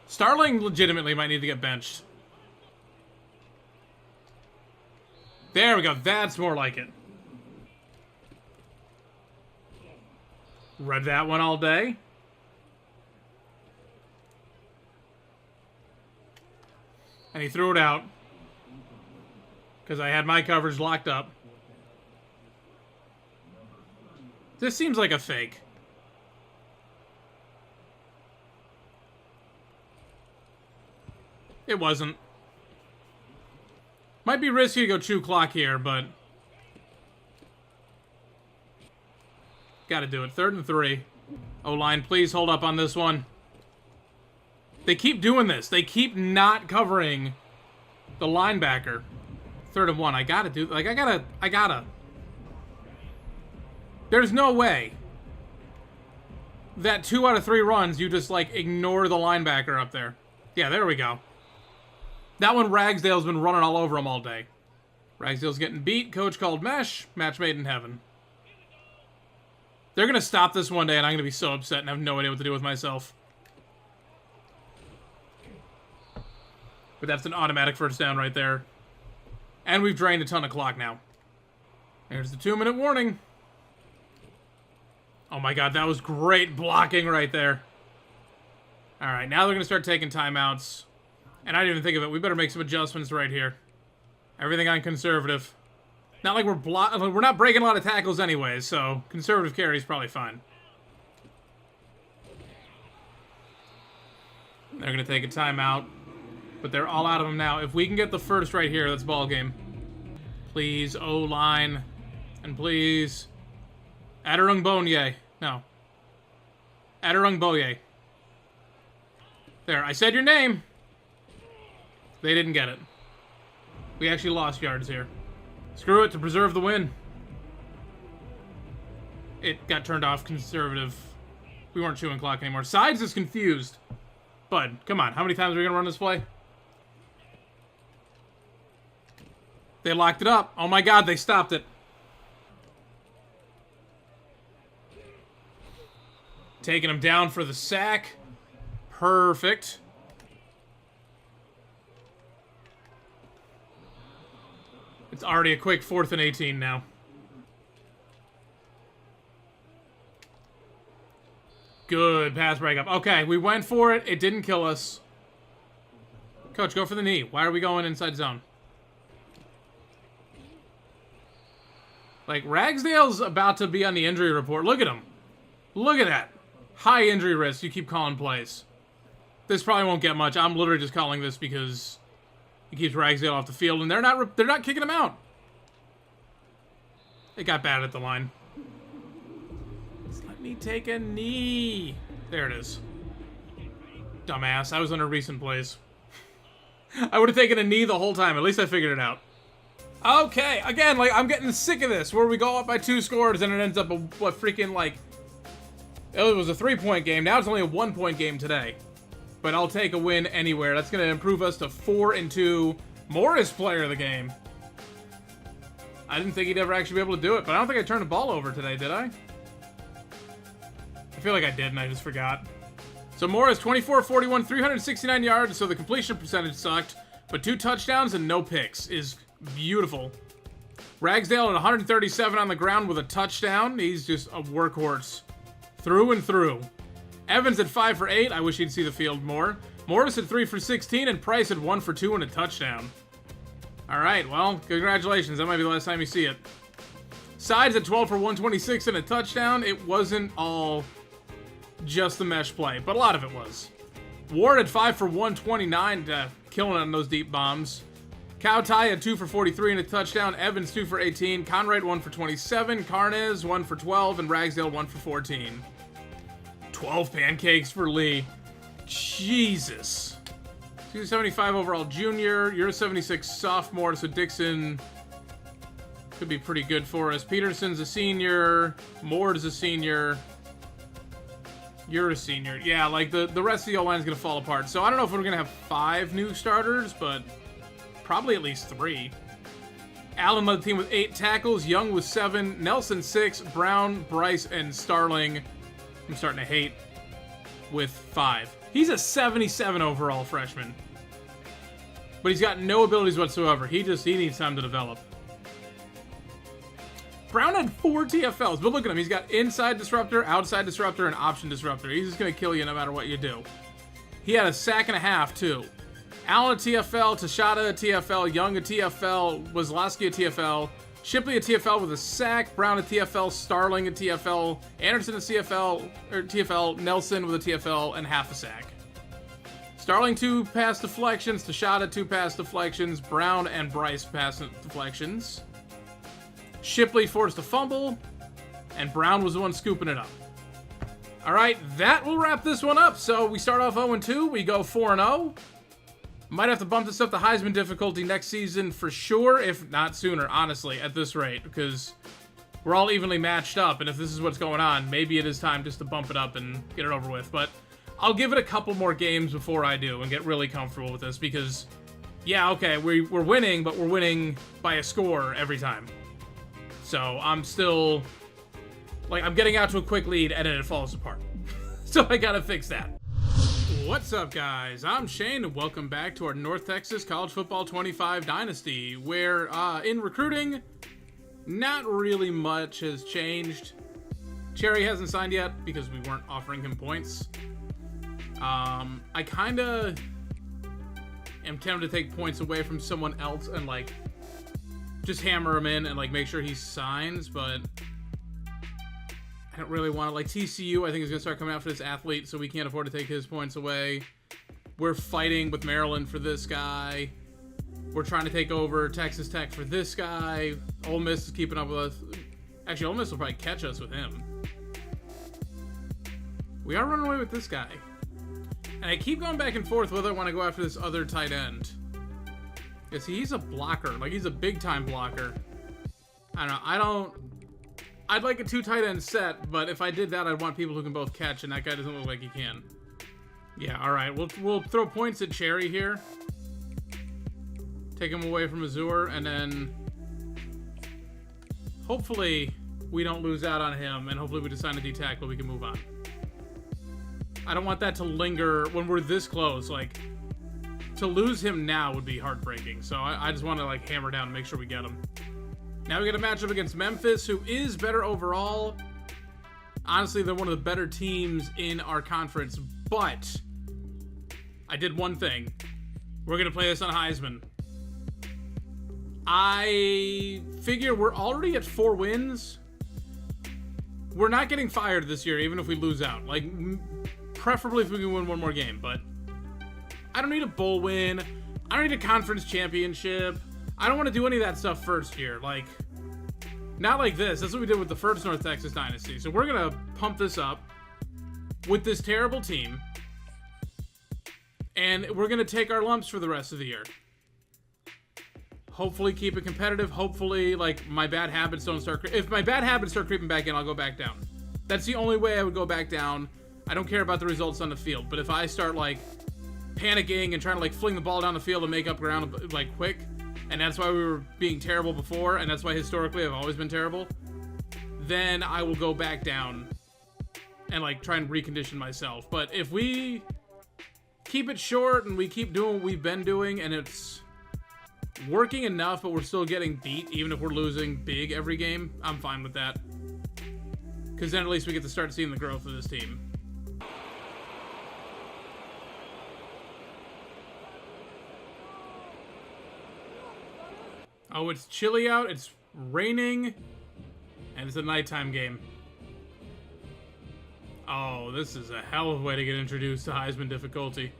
Starling legitimately might need to get benched. There we go, that's more like it. Read that one all day. And he threw it out. Because I had my coverage locked up. This seems like a fake. It wasn't. Might be risky to go chew clock here, but gotta do it. 3rd and 3. O-line, please hold up on this one. They keep doing this. They keep not covering the linebacker. 3rd and 1. I gotta do... Like, I gotta... There's no way that 2 out of 3 runs, you just, like, ignore the linebacker up there. Yeah, there we go. That one, Ragsdale's been running all over him all day. Ragsdale's getting beat. Coach called mesh. Match made in heaven. They're going to stop this one day, and I'm going to be so upset and have no idea what to do with myself. But that's an automatic first down right there. And we've drained a ton of clock now. There's the 2-minute warning. Oh my god, that was great blocking right there. Alright, now they're going to start taking timeouts. And I didn't even think of it. We better make some adjustments right here. Everything on conservative. Not like we're not breaking a lot of tackles anyways, so conservative carry is probably fine. They're going to take a timeout. But they're all out of them now. If we can get the first right here, that's ball game. Please, O-line. And please... Adirung No. Adirung. There, I said your name. They didn't get it. We actually lost yards here. Screw it, to preserve the win. It got turned off conservative. We weren't chewing clock anymore. Sides is confused. Bud, come on. How many times are we going to run this play? They locked it up. Oh my god, they stopped it. Taking him down for the sack. Perfect. It's already a quick 4th and 18 now. Good pass breakup. Okay, we went for it. It didn't kill us. Coach, go for the knee. Why are we going inside zone? Like, Ragsdale's about to be on the injury report. Look at him. Look at that. High injury risk. You keep calling plays. This probably won't get much. I'm literally just calling this because he keeps Ragsdale off the field, and they're not kicking him out. It got bad at the line. Just let me take a knee. There it is. Dumbass. I was under recent plays. I would have taken a knee the whole time. At least I figured it out. Okay, again, like, I'm getting sick of this, where we go up by 2 scores and it ends up a, freaking, like, it was a 3-point game. Now it's only a 1-point game today. But I'll take a win anywhere. That's going to improve us to 4-2. Morris player of the game. I didn't think he'd ever actually be able to do it, but I don't think I turned the ball over today, did I? I feel like I did, and I just forgot. So Morris, 24-41, 369 yards, so the completion percentage sucked, but 2 touchdowns and no picks is beautiful. Ragsdale at 137 on the ground with a touchdown. He's just a workhorse through and through. Evans at 5 for 8. I wish he'd see the field more. Morris at 3 for 16, and Price at 1 for 2 and a touchdown. All right, well, congratulations. That might be the last time you see it. Sides at 12 for 126 and a touchdown. It wasn't all just the mesh play, but a lot of it was. Ward at 5 for 129, killing on those deep bombs. Cowtie at 2 for 43 and a touchdown. Evans 2 for 18. Conrad 1 for 27. Carnes 1 for 12. And Ragsdale 1 for 14. 12 pancakes for Lee. Jesus. 275 overall junior. You're a 76 sophomore, so Dixon could be pretty good for us. Peterson's a senior. Moore is a senior. You're a senior. Yeah, like the rest of the O-line is going to fall apart. So I don't know if we're going to have 5 new starters, but probably at least 3. Allen led the team with 8 tackles. Young with 7. Nelson 6. Brown, Bryce, and Starling, I'm starting to hate, with 5. He's a 77 overall freshman. But he's got no abilities whatsoever. He needs time to develop. Brown had 4 TFLs, but look at him. He's got inside disruptor, outside disruptor, and option disruptor. He's just going to kill you no matter what you do. He had a sack and a half, too. Allen a TFL, Tashada a TFL, Young a TFL, Wazlowski a TFL, Shipley a TFL with a sack, Brown a TFL, Starling a TFL, Anderson a TFL, Nelson with a TFL, and half a sack. Starling 2 pass deflections, Tashada 2 pass deflections, Brown and Bryce pass deflections. Shipley forced a fumble, and Brown was the one scooping it up. All right, that will wrap this one up. So we start off 0-2, we go 4-0. Might have to bump this up the Heisman difficulty next season for sure, if not sooner, honestly, at this rate, because we're all evenly matched up, and if this is what's going on, maybe it is time just to bump it up and get it over with. But I'll give it a couple more games before I do and get really comfortable with this, because, yeah, okay, we're winning, but we're winning by a score every time. So I'm still, like, I'm getting out to a quick lead, and then it falls apart. So I gotta fix that. What's up, guys? I'm Shane, and welcome back to our North Texas College Football 25 Dynasty, where, in recruiting, not really much has changed. Cherry hasn't signed yet, because we weren't offering him points. I kinda am tempted to take points away from someone else and, like, just hammer him in and, like, make sure he signs, but I don't really want to. Like, TCU, I think, is going to start coming out for this athlete, so we can't afford to take his points away. We're fighting with Maryland for this guy. We're trying to take over Texas Tech for this guy. Ole Miss is keeping up with us. Actually, Ole Miss will probably catch us with him. We are running away with this guy. And I keep going back and forth whether I want to go after this other tight end. Yeah, see, he's a blocker. Like, he's a big-time blocker. I don't know. I'd like a 2 tight end set, but if I did that, I'd want people who can both catch, and that guy doesn't look like he can. Yeah, all right. We'll throw points at Cherry here. Take him away from Azure, and then hopefully we don't lose out on him, and hopefully we just sign a D-tackle, we can move on. I don't want that to linger when we're this close. Like, to lose him now would be heartbreaking, so I just want to, like, hammer down and make sure we get him. Now we get a matchup against Memphis, who is better overall. Honestly, they're one of the better teams in our conference, but I did one thing. We're going to play this on Heisman. I figure we're already at 4 wins. We're not getting fired this year, even if we lose out. Like, preferably if we can win one more game, but I don't need a bowl win. I don't need a conference championship. I don't want to do any of that stuff first year. Like, not like this. That's what we did with the first North Texas Dynasty. So we're going to pump this up with this terrible team. And we're going to take our lumps for the rest of the year. Hopefully keep it competitive. Hopefully, like, my bad habits don't start... If my bad habits start creeping back in, I'll go back down. That's the only way I would go back down. I don't care about the results on the field. But if I start, like, panicking and trying to, like, fling the ball down the field and make up ground, like, quick... and that's why we were being terrible before, and that's why historically I've always been terrible, then I will go back down and, like, try and recondition myself. But if we keep it short and we keep doing what we've been doing and it's working enough, but we're still getting beat, even if we're losing big every game, I'm fine with that. Because then at least we get to start seeing the growth of this team. Oh, it's chilly out, it's raining, and it's a nighttime game. Oh, this is a hell of a way to get introduced to Heisman difficulty.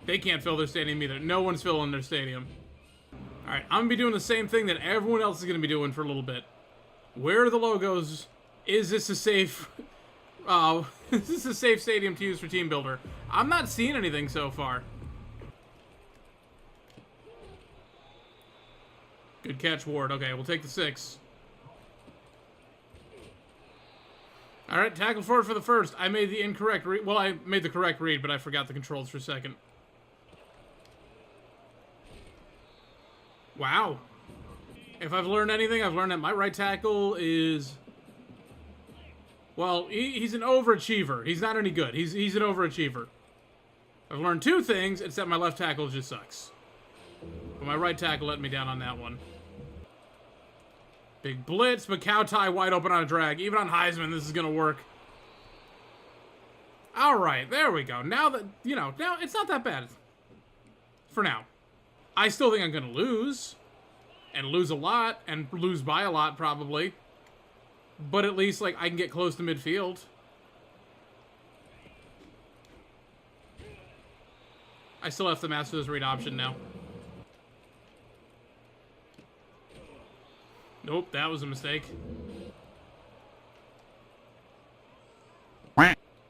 They can't fill their stadium either. No one's filling their stadium. Alright, I'm going to be doing the same thing that everyone else is going to be doing for a little bit. Where are the logos? Is this a safe... is this a safe stadium to use for Team Builder? I'm not seeing anything so far. Good catch, Ward. Okay, we'll take the 6. All right, tackle forward for the first. I made the incorrect read. Well, I made the correct read, but I forgot the controls for a second. Wow. If I've learned anything, I've learned that my right tackle is... Well, he's an overachiever. He's not any good. He's an overachiever. I've learned 2 things, except my left tackle just sucks. But my right tackle let me down on that one. Big blitz, but cow tie wide open on a drag. Even on Heisman, this is going to work. All right, there we go. Now that, you know, now it's not that bad. For now. I still think I'm going to lose. And lose a lot. And lose by a lot, probably. But at least, like, I can get close to midfield. I still have to master this read option now. Nope, that was a mistake.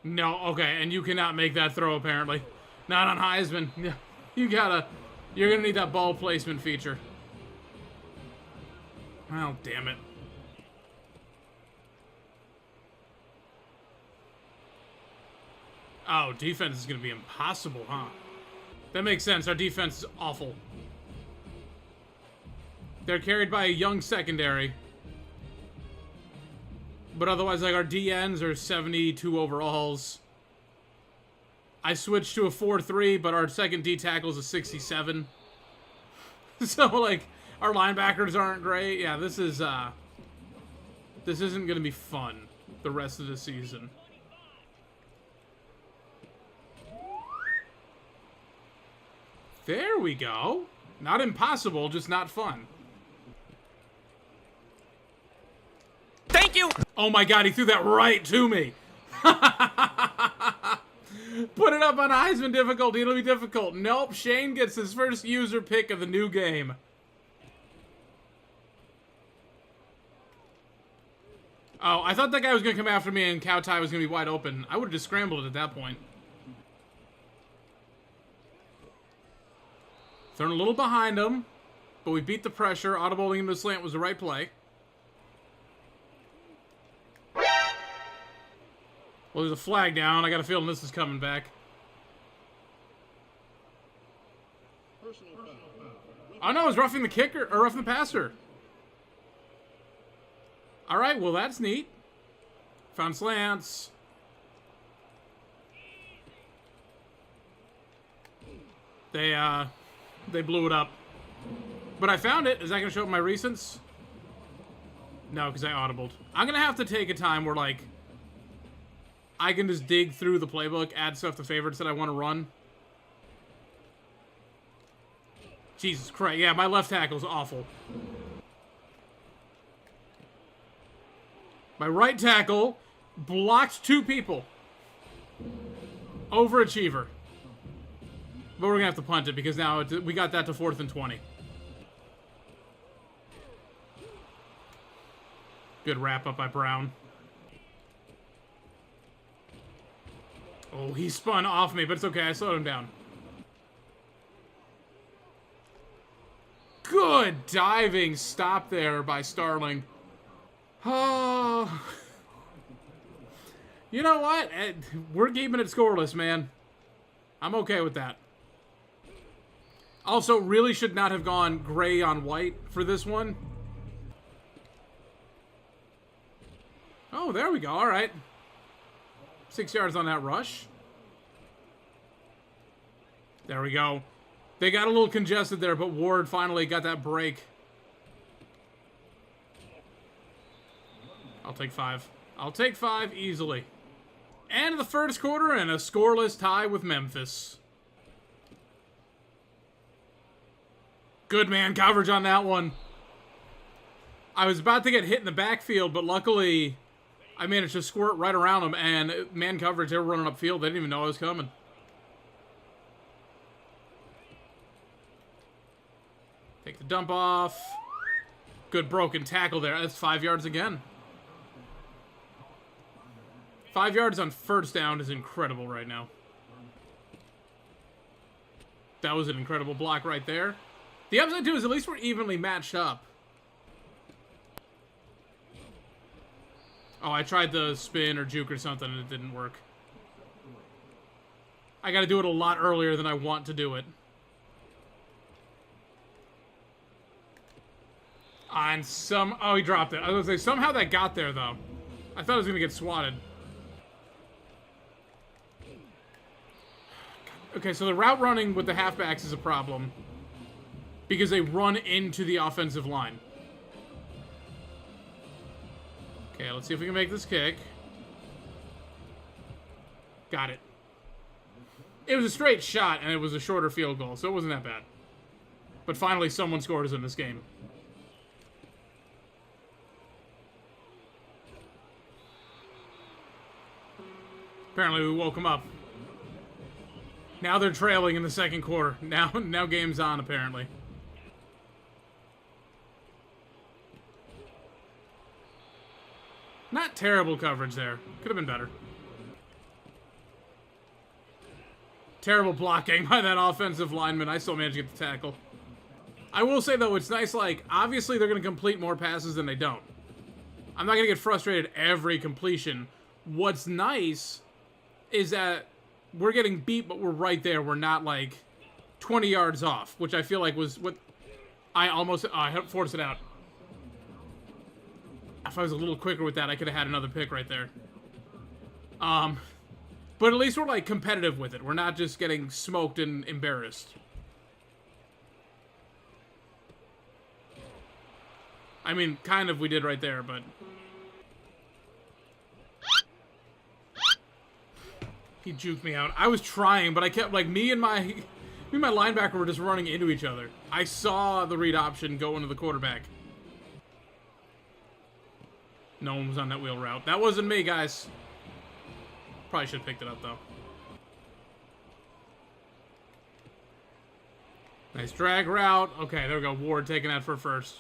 No, okay, and you cannot make that throw, apparently. Not on Heisman. You gotta You're gonna need that ball placement feature. Oh, damn it. Oh, defense is gonna be impossible, huh? That makes sense. Our defense is awful. They're carried by a young secondary. But otherwise, like, our DNs are 72 overalls. I switched to a 4-3, but our second D tackle is a 67. So, like, our linebackers aren't great. Yeah, this isn't going to be fun the rest of the season. There we go. Not impossible, just not fun. Thank you! Oh my god, he threw that right to me. Put it up on Heisman difficulty, it'll be difficult. Nope, Shane gets his first user pick of the new game. Oh, I thought that guy was going to come after me and Cow Tie was going to be wide open. I would have just scrambled it at that point. Thrown a little behind him, but we beat the pressure. Audibling him to slant was the right play. Well, there's a flag down. I got a feeling this is coming back. Oh no, it's roughing the kicker, or roughing the passer. Alright, well that's neat. Found slants. They blew it up. But I found it. Is that going to show up my recents? No, because I audibled. I'm going to have to take a time where, like, I can just dig through the playbook, add stuff to favorites that I want to run. Jesus Christ. Yeah, my left tackle's awful. My right tackle blocked 2 people. Overachiever. But we're going to have to punt it because now we got that to 4th and 20. Good wrap up by Brown. Oh, he spun off me, but it's okay. I slowed him down. Good diving stop there by Starling. Oh. You know what? We're keeping it scoreless, man. I'm okay with that. Also, really should not have gone gray on white for this one. Oh, there we go. All right. 6 yards on that rush. There we go. They got a little congested there, but Ward finally got that break. I'll take 5. I'll take 5 easily. And the first quarter and a scoreless tie with Memphis. Good man coverage on that one. I was about to get hit in the backfield, but luckily I managed to squirt right around him, and man coverage, they were running upfield. They didn't even know I was coming. Take the dump off. Good broken tackle there. That's 5 yards again. 5 yards on first down is incredible right now. That was an incredible block right there. The upside, too, is at least we're evenly matched up. Oh, I tried the spin or juke or something, and it didn't work. I gotta do it a lot earlier than I want to do it. On some... Oh, he dropped it. I was gonna say, somehow that got there, though. I thought it was gonna get swatted. Okay, so the route running with the halfbacks is a problem. Because they run into the offensive line. Okay, let's see if we can make this kick. Got it. It was a straight shot, and it was a shorter field goal, so it wasn't that bad. But finally, someone scores in this game. Apparently, we woke them up. Now they're trailing in the second quarter. Now game's on, apparently. Not terrible coverage there. Could have been better. Terrible blocking by that offensive lineman. I still managed to get the tackle. I will say, though, it's nice, like, obviously they're going to complete more passes than they don't. I'm not going to get frustrated every completion. What's nice is that we're getting beat, but we're right there. We're not, like, 20 yards off, which I feel like was what I almost... I forced it out. If I was a little quicker with that, I could have had another pick right there. But at least we're, like, competitive with it. We're not just getting smoked and embarrassed. I mean, kind of we did right there, but... He juked me out. I was trying, but I kept, like, me and my linebacker were just running into each other. I saw the read option go into the quarterback. No one was on that wheel route. That wasn't me, guys. Probably should have picked it up, though. Nice drag route. Okay, there we go. Ward taking that for first.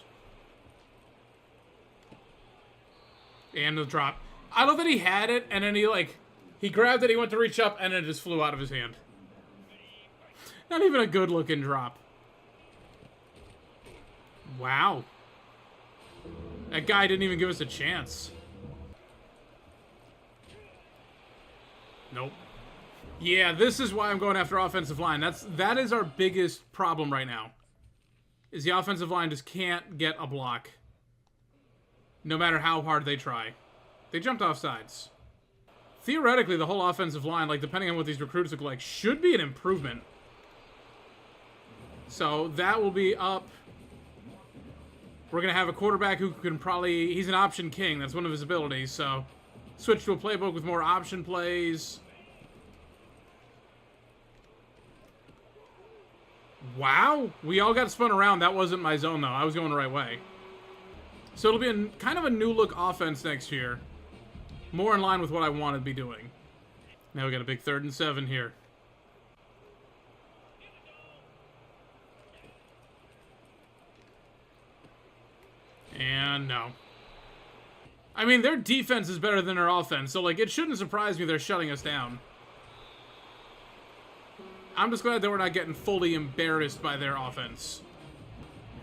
And the drop. I love that he had it, and then he grabbed it, he went to reach up, and it just flew out of his hand. Not even a good-looking drop. Wow. That guy didn't even give us a chance. Nope. Yeah, this is why I'm going after offensive line. That is our biggest problem right now. Is the offensive line just can't get a block. No matter how hard they try. They jumped off sides. Theoretically, the whole offensive line, like, depending on what these recruits look like, should be an improvement. So, that will be up. We're going to have a quarterback who can probably... He's an option king. That's one of his abilities, so... Switch to a playbook with more option plays. Wow. We all got spun around. That wasn't my zone, though. I was going the right way. So it'll be kind of a new-look offense next year. More in line with what I want to be doing. Now we got a big 3rd and 7 here. And no. I mean, their defense is better than their offense, so, like, it shouldn't surprise me they're shutting us down. I'm just glad that we're not getting fully embarrassed by their offense.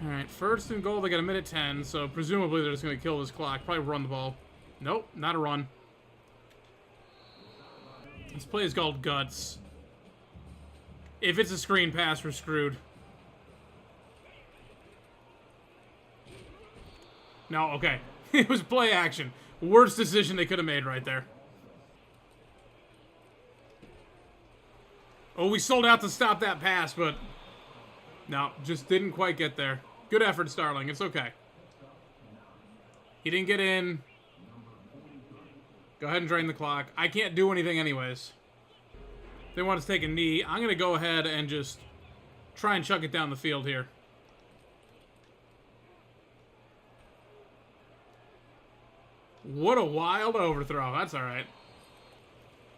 Alright, 1st and goal, they got a minute 10, so presumably they're just going to kill this clock. Probably run the ball. Nope, not a run. This play is called Guts. If it's a screen pass, we're screwed. No, okay. It was play action. Worst decision they could have made right there. Oh, we sold out to stop that pass, but... No, just didn't quite get there. Good effort, Starling. It's okay. He didn't get in. Go ahead and drain the clock. I can't do anything anyways. They want us to take a knee. I'm going to go ahead and just try and chuck it down the field here. What a wild overthrow. That's all right.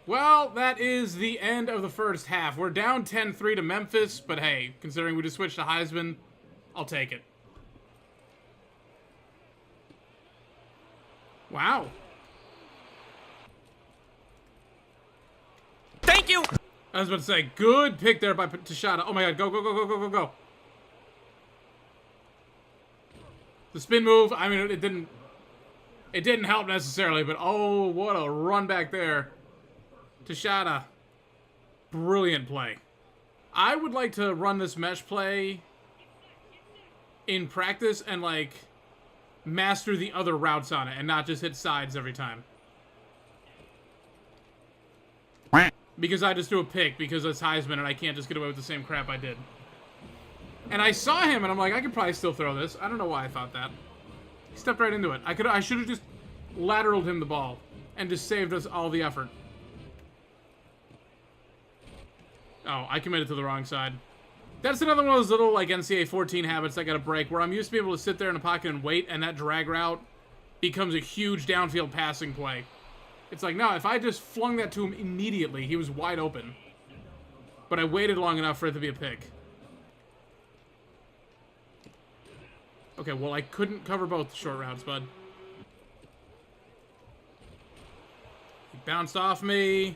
Well, that is the end of the first half. We're down 10-3 to Memphis, but hey, considering we just switched to Heisman, I'll take it. Wow. Thank you. I was about to say, good pick there by Tashada. Oh my god, go, go, go, go, go, go, go. The spin move, I mean, it didn't help necessarily, but oh, what a run back there. Tashada. Brilliant play. I would like to run this mesh play in practice and, like, master the other routes on it and not just hit sides every time. Because I just do a pick because it's Heisman and I can't just get away with the same crap I did. And I saw him and I'm like, I could probably still throw this. I don't know why I thought that. He stepped right into it. I should have just lateraled him the ball and just saved us all the effort. Oh, I committed to the wrong side. That's another one of those little, like, NCAA 14 habits I gotta break, where I'm used to be able to sit there in a pocket and wait, and that drag route becomes a huge downfield passing play. It's like, no, if I just flung that to him immediately, he was wide open. But I waited long enough for it to be a pick. Okay, well, I couldn't cover both short routes, bud. He bounced off me.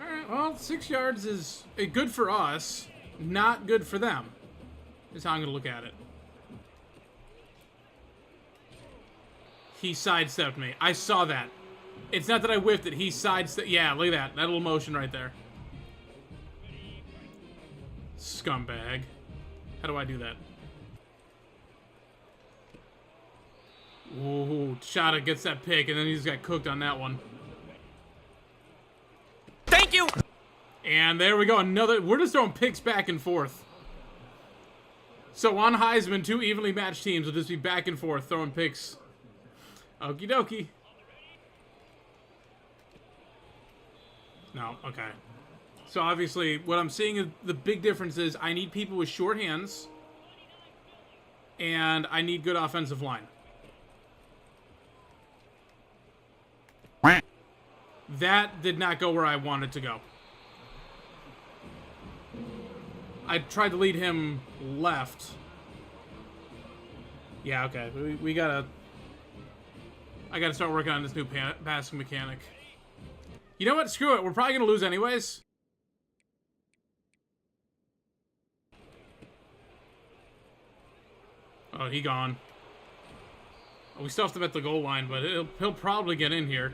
Alright, Well, 6 yards is good for us, not good for them, is how I'm going to look at it. He sidestepped me. I saw that. It's not that I whiffed it. He sidestepped. Yeah, look at that. That little motion right there. Scumbag. How do I do that? Ooh, Shada gets that pick, and then he just got cooked on that one. Thank you! And there we go. Another. We're just throwing picks back and forth. So on Heisman, 2 evenly matched teams will just be back and forth throwing picks. Okie dokie. No, okay. So obviously, what I'm seeing is the big difference is I need people with short hands, and I need good offensive line. That did not go where I wanted to go. I tried to lead him left. Yeah, okay. We gotta... I gotta start working on this new passing mechanic. You know what? Screw it. We're probably gonna lose anyways. Oh, he gone. Oh, we still have to bet the goal line, but he'll probably get in here.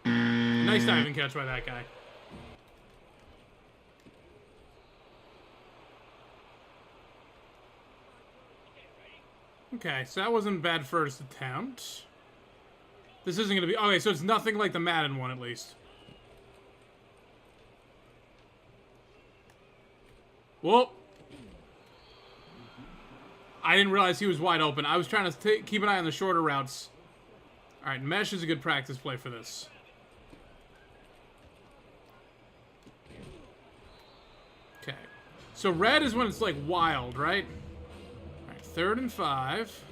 Nice diving catch by that guy. Okay, so that wasn't a bad first attempt. This isn't going to be... Okay, so it's nothing like the Madden one, at least. Whoa. I didn't realize he was wide open. I was trying to keep an eye on the shorter routes. All right, mesh is a good practice play for this. Okay. So red is when it's, like, wild, right? All right, 3rd and 5.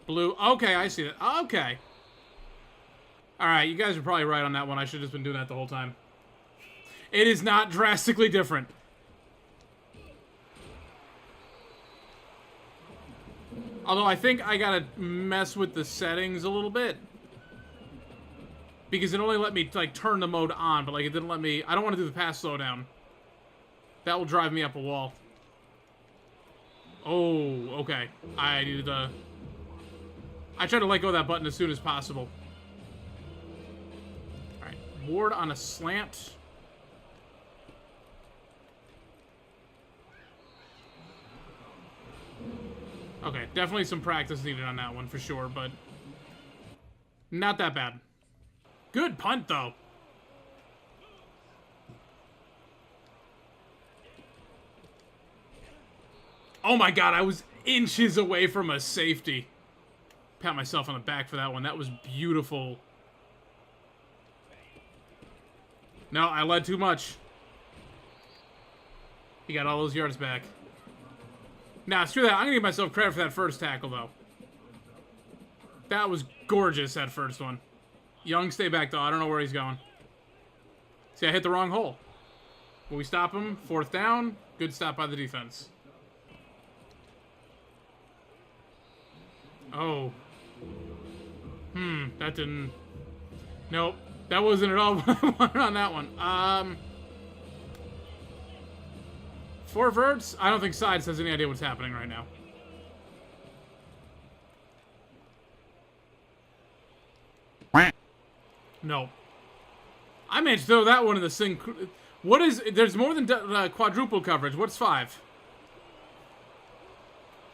Blue. Okay, I see that. Okay. All right, you guys are probably right on that one. I should have just been doing that the whole time. It is not drastically different. Although I think I gotta mess with the settings a little bit. Because it only let me, like, turn the mode on, but, like, it didn't let me... I don't want to do the pass slowdown. That will drive me up a wall. Oh, okay. I needed to... I tried to let go of that button as soon as possible. Alright. Ward on a slant. Okay, definitely some practice needed on that one for sure, but... not that bad. Good punt, though. Oh my god, I was inches away from a safety. Pat myself on the back for that one. That was beautiful. No, I led too much. He got all those yards back. Nah, screw that. I'm gonna give myself credit for that first tackle, though. That was gorgeous, that first one. Young, stay back, though. I don't know where he's going. See, I hit the wrong hole. Will we stop him? 4th down. Good stop by the defense. Oh. That didn't... Nope. That wasn't at all what I wanted on that one. 4 verts? I don't think Sides has any idea what's happening right now. No. I managed to throw that one in the sing. What is... There's more than quadruple coverage. What's 5?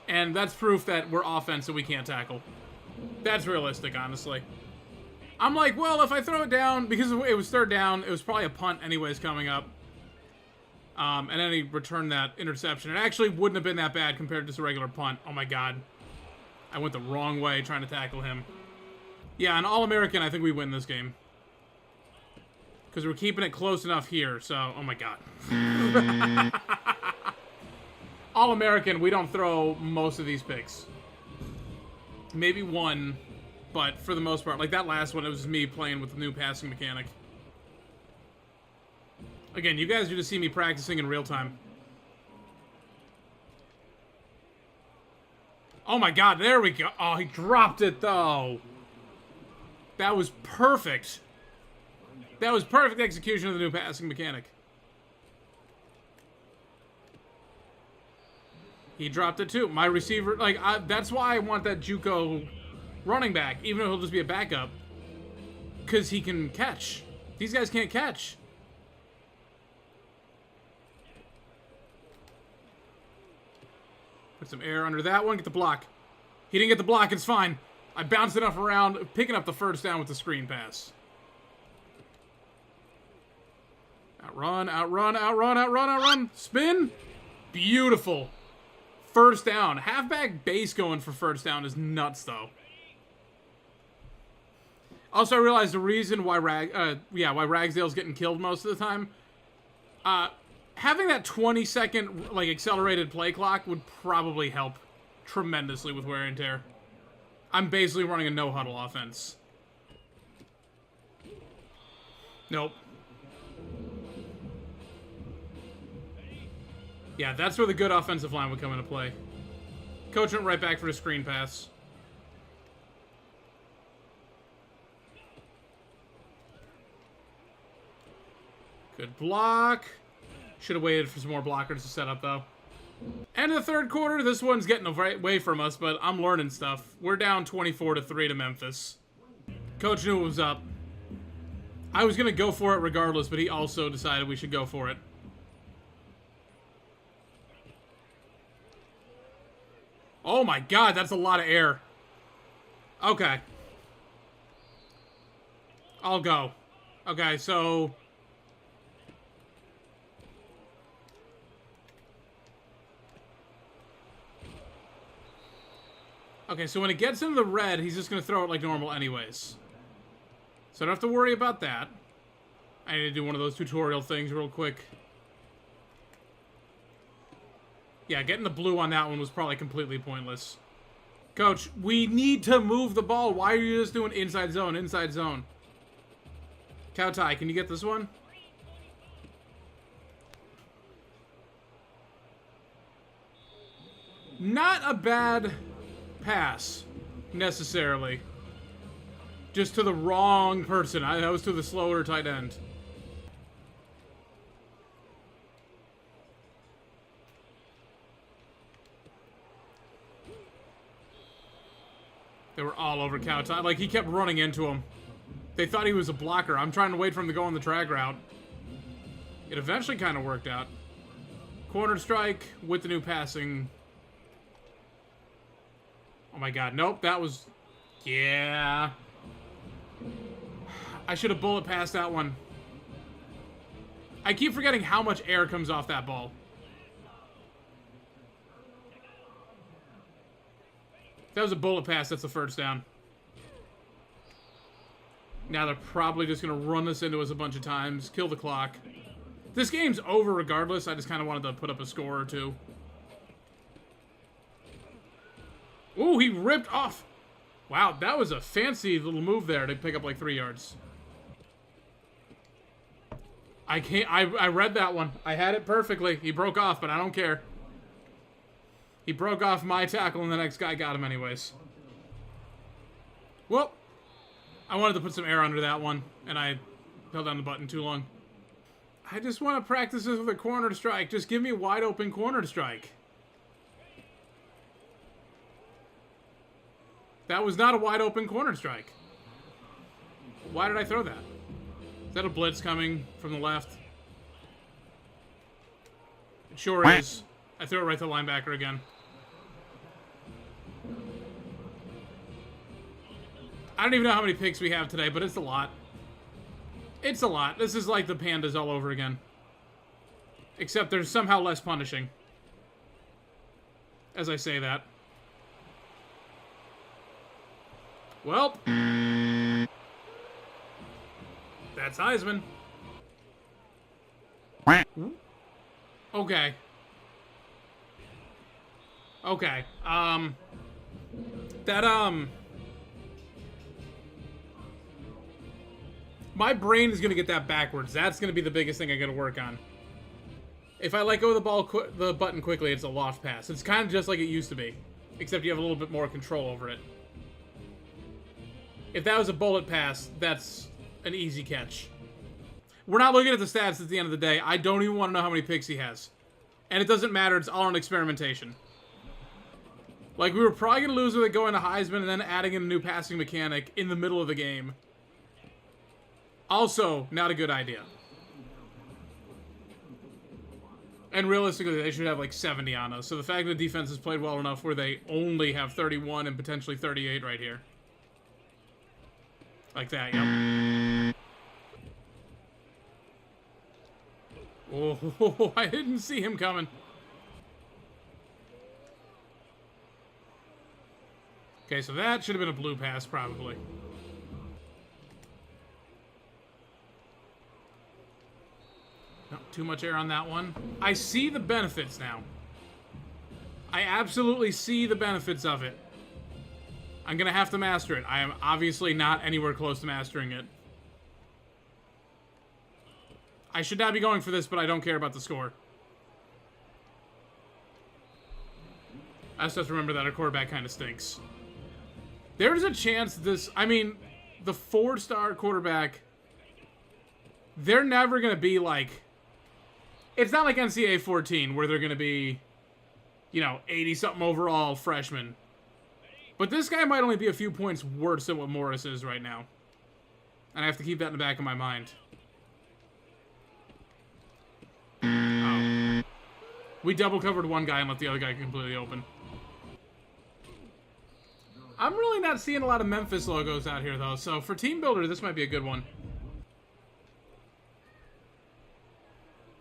And that's proof that we're offense and we can't tackle. That's realistic, honestly. I'm like, well, if I throw it down... Because it was 3rd down, it was probably a punt anyways coming up. And then he returned that interception. It actually wouldn't have been that bad compared to just a regular punt. Oh my god. I went the wrong way trying to tackle him. Yeah, an All-American, I think we win this game. Because we're keeping it close enough here, so... Oh my god. All-American, we don't throw most of these picks. Maybe one, but for the most part... Like that last one, it was me playing with the new passing mechanic. Again, you guys get to see me practicing in real time. Oh my god, there we go. Oh, he dropped it, though. That was perfect. That was perfect execution of the new passing mechanic. He dropped it too. My receiver, like, that's why I want that JUCO running back, even though he'll just be a backup. Because he can catch. These guys can't catch. Put some air under that one. Get the block. He didn't get the block. It's fine. I bounced enough around, picking up the first down with the screen pass. Outrun, outrun, outrun, outrun, outrun. Spin. Beautiful. First down. Halfback base going for first down is nuts, though. Also, I realized the reason why why Ragsdale's getting killed most of the time. Having that 20-second like accelerated play clock would probably help tremendously with wear and tear. I'm basically running a no-huddle offense. Nope. Yeah, that's where the good offensive line would come into play. Coach went right back for a screen pass. Good block. Should have waited for some more blockers to set up, though. End of the third quarter. This one's getting away from us, but I'm learning stuff. We're down 24-3 to Memphis. Coach knew it was up. I was going to go for it regardless, but he also decided we should go for it. Oh my god, that's a lot of air. Okay. I'll go. Okay, so... Okay, so when it gets into the red, he's just going to throw it like normal anyways. So I don't have to worry about that. I need to do one of those tutorial things real quick. Yeah, getting the blue on that one was probably completely pointless. Coach, we need to move the ball. Why are you just doing inside zone, inside zone? Cow tie, can you get this one? Not a bad pass, necessarily. Just to the wrong person. I was to the slower tight end. They were all over Cow tie. Like, he kept running into him. They thought he was a blocker. I'm trying to wait for him to go on the drag route. It eventually kind of worked out. Corner strike with the new passing. Oh my god, nope, that was... Yeah. I should have bullet passed that one. I keep forgetting how much air comes off that ball. If that was a bullet pass, that's the first down. Now they're probably just going to run this into us a bunch of times, kill the clock. This game's over regardless, I just kind of wanted to put up a score or two. Ooh, he ripped off. Wow, that was a fancy little move there to pick up like 3 yards. I read that one. I had it perfectly. He broke off, but I don't care. He broke off my tackle, and the next guy got him anyways. Well, I wanted to put some air under that one, and I held down the button too long. I just want to practice this with a corner strike. Just give me a wide open corner strike. That was not a wide open corner strike. Why did I throw that? Is that a blitz coming from the left? It sure is. I threw it right to the linebacker again. I don't even know how many picks we have today, but it's a lot. It's a lot. This is like the Pandas all over again. Except there's somehow less punishing. As I say that. Well. That's Heisman. Okay. Okay. My brain is going to get that backwards. That's going to be the biggest thing I got to work on. If I let go of the button quickly, it's a loft pass. It's kind of just like it used to be. Except you have a little bit more control over it. If that was a bullet pass, that's an easy catch. We're not looking at the stats at the end of the day. I don't even want to know how many picks he has. And it doesn't matter. It's all an experimentation. Like, we were probably going to lose with it going to Heisman and then adding in a new passing mechanic in the middle of the game. Also, not a good idea. And realistically, they should have like 70 on us. So the fact that the defense has played well enough where they only have 31 and potentially 38 right here. Like that, yep. Oh, I didn't see him coming. Okay, so that should have been a blue pass, probably. Not too much air on that one. I see the benefits now. I absolutely see the benefits of it. I'm going to have to master it. I am obviously not anywhere close to mastering it. I should not be going for this, but I don't care about the score. I just have to remember that our quarterback kind of stinks. There's a chance this... I mean, the 4-star quarterback... They're never going to be like... It's not like NCAA 14 where they're going to be, you know, 80-something overall freshmen. But this guy might only be a few points worse than what Morris is right now. And I have to keep that in the back of my mind. Oh. We double covered one guy and let the other guy completely open. I'm really not seeing a lot of Memphis logos out here, though. So for Team Builder, this might be a good one.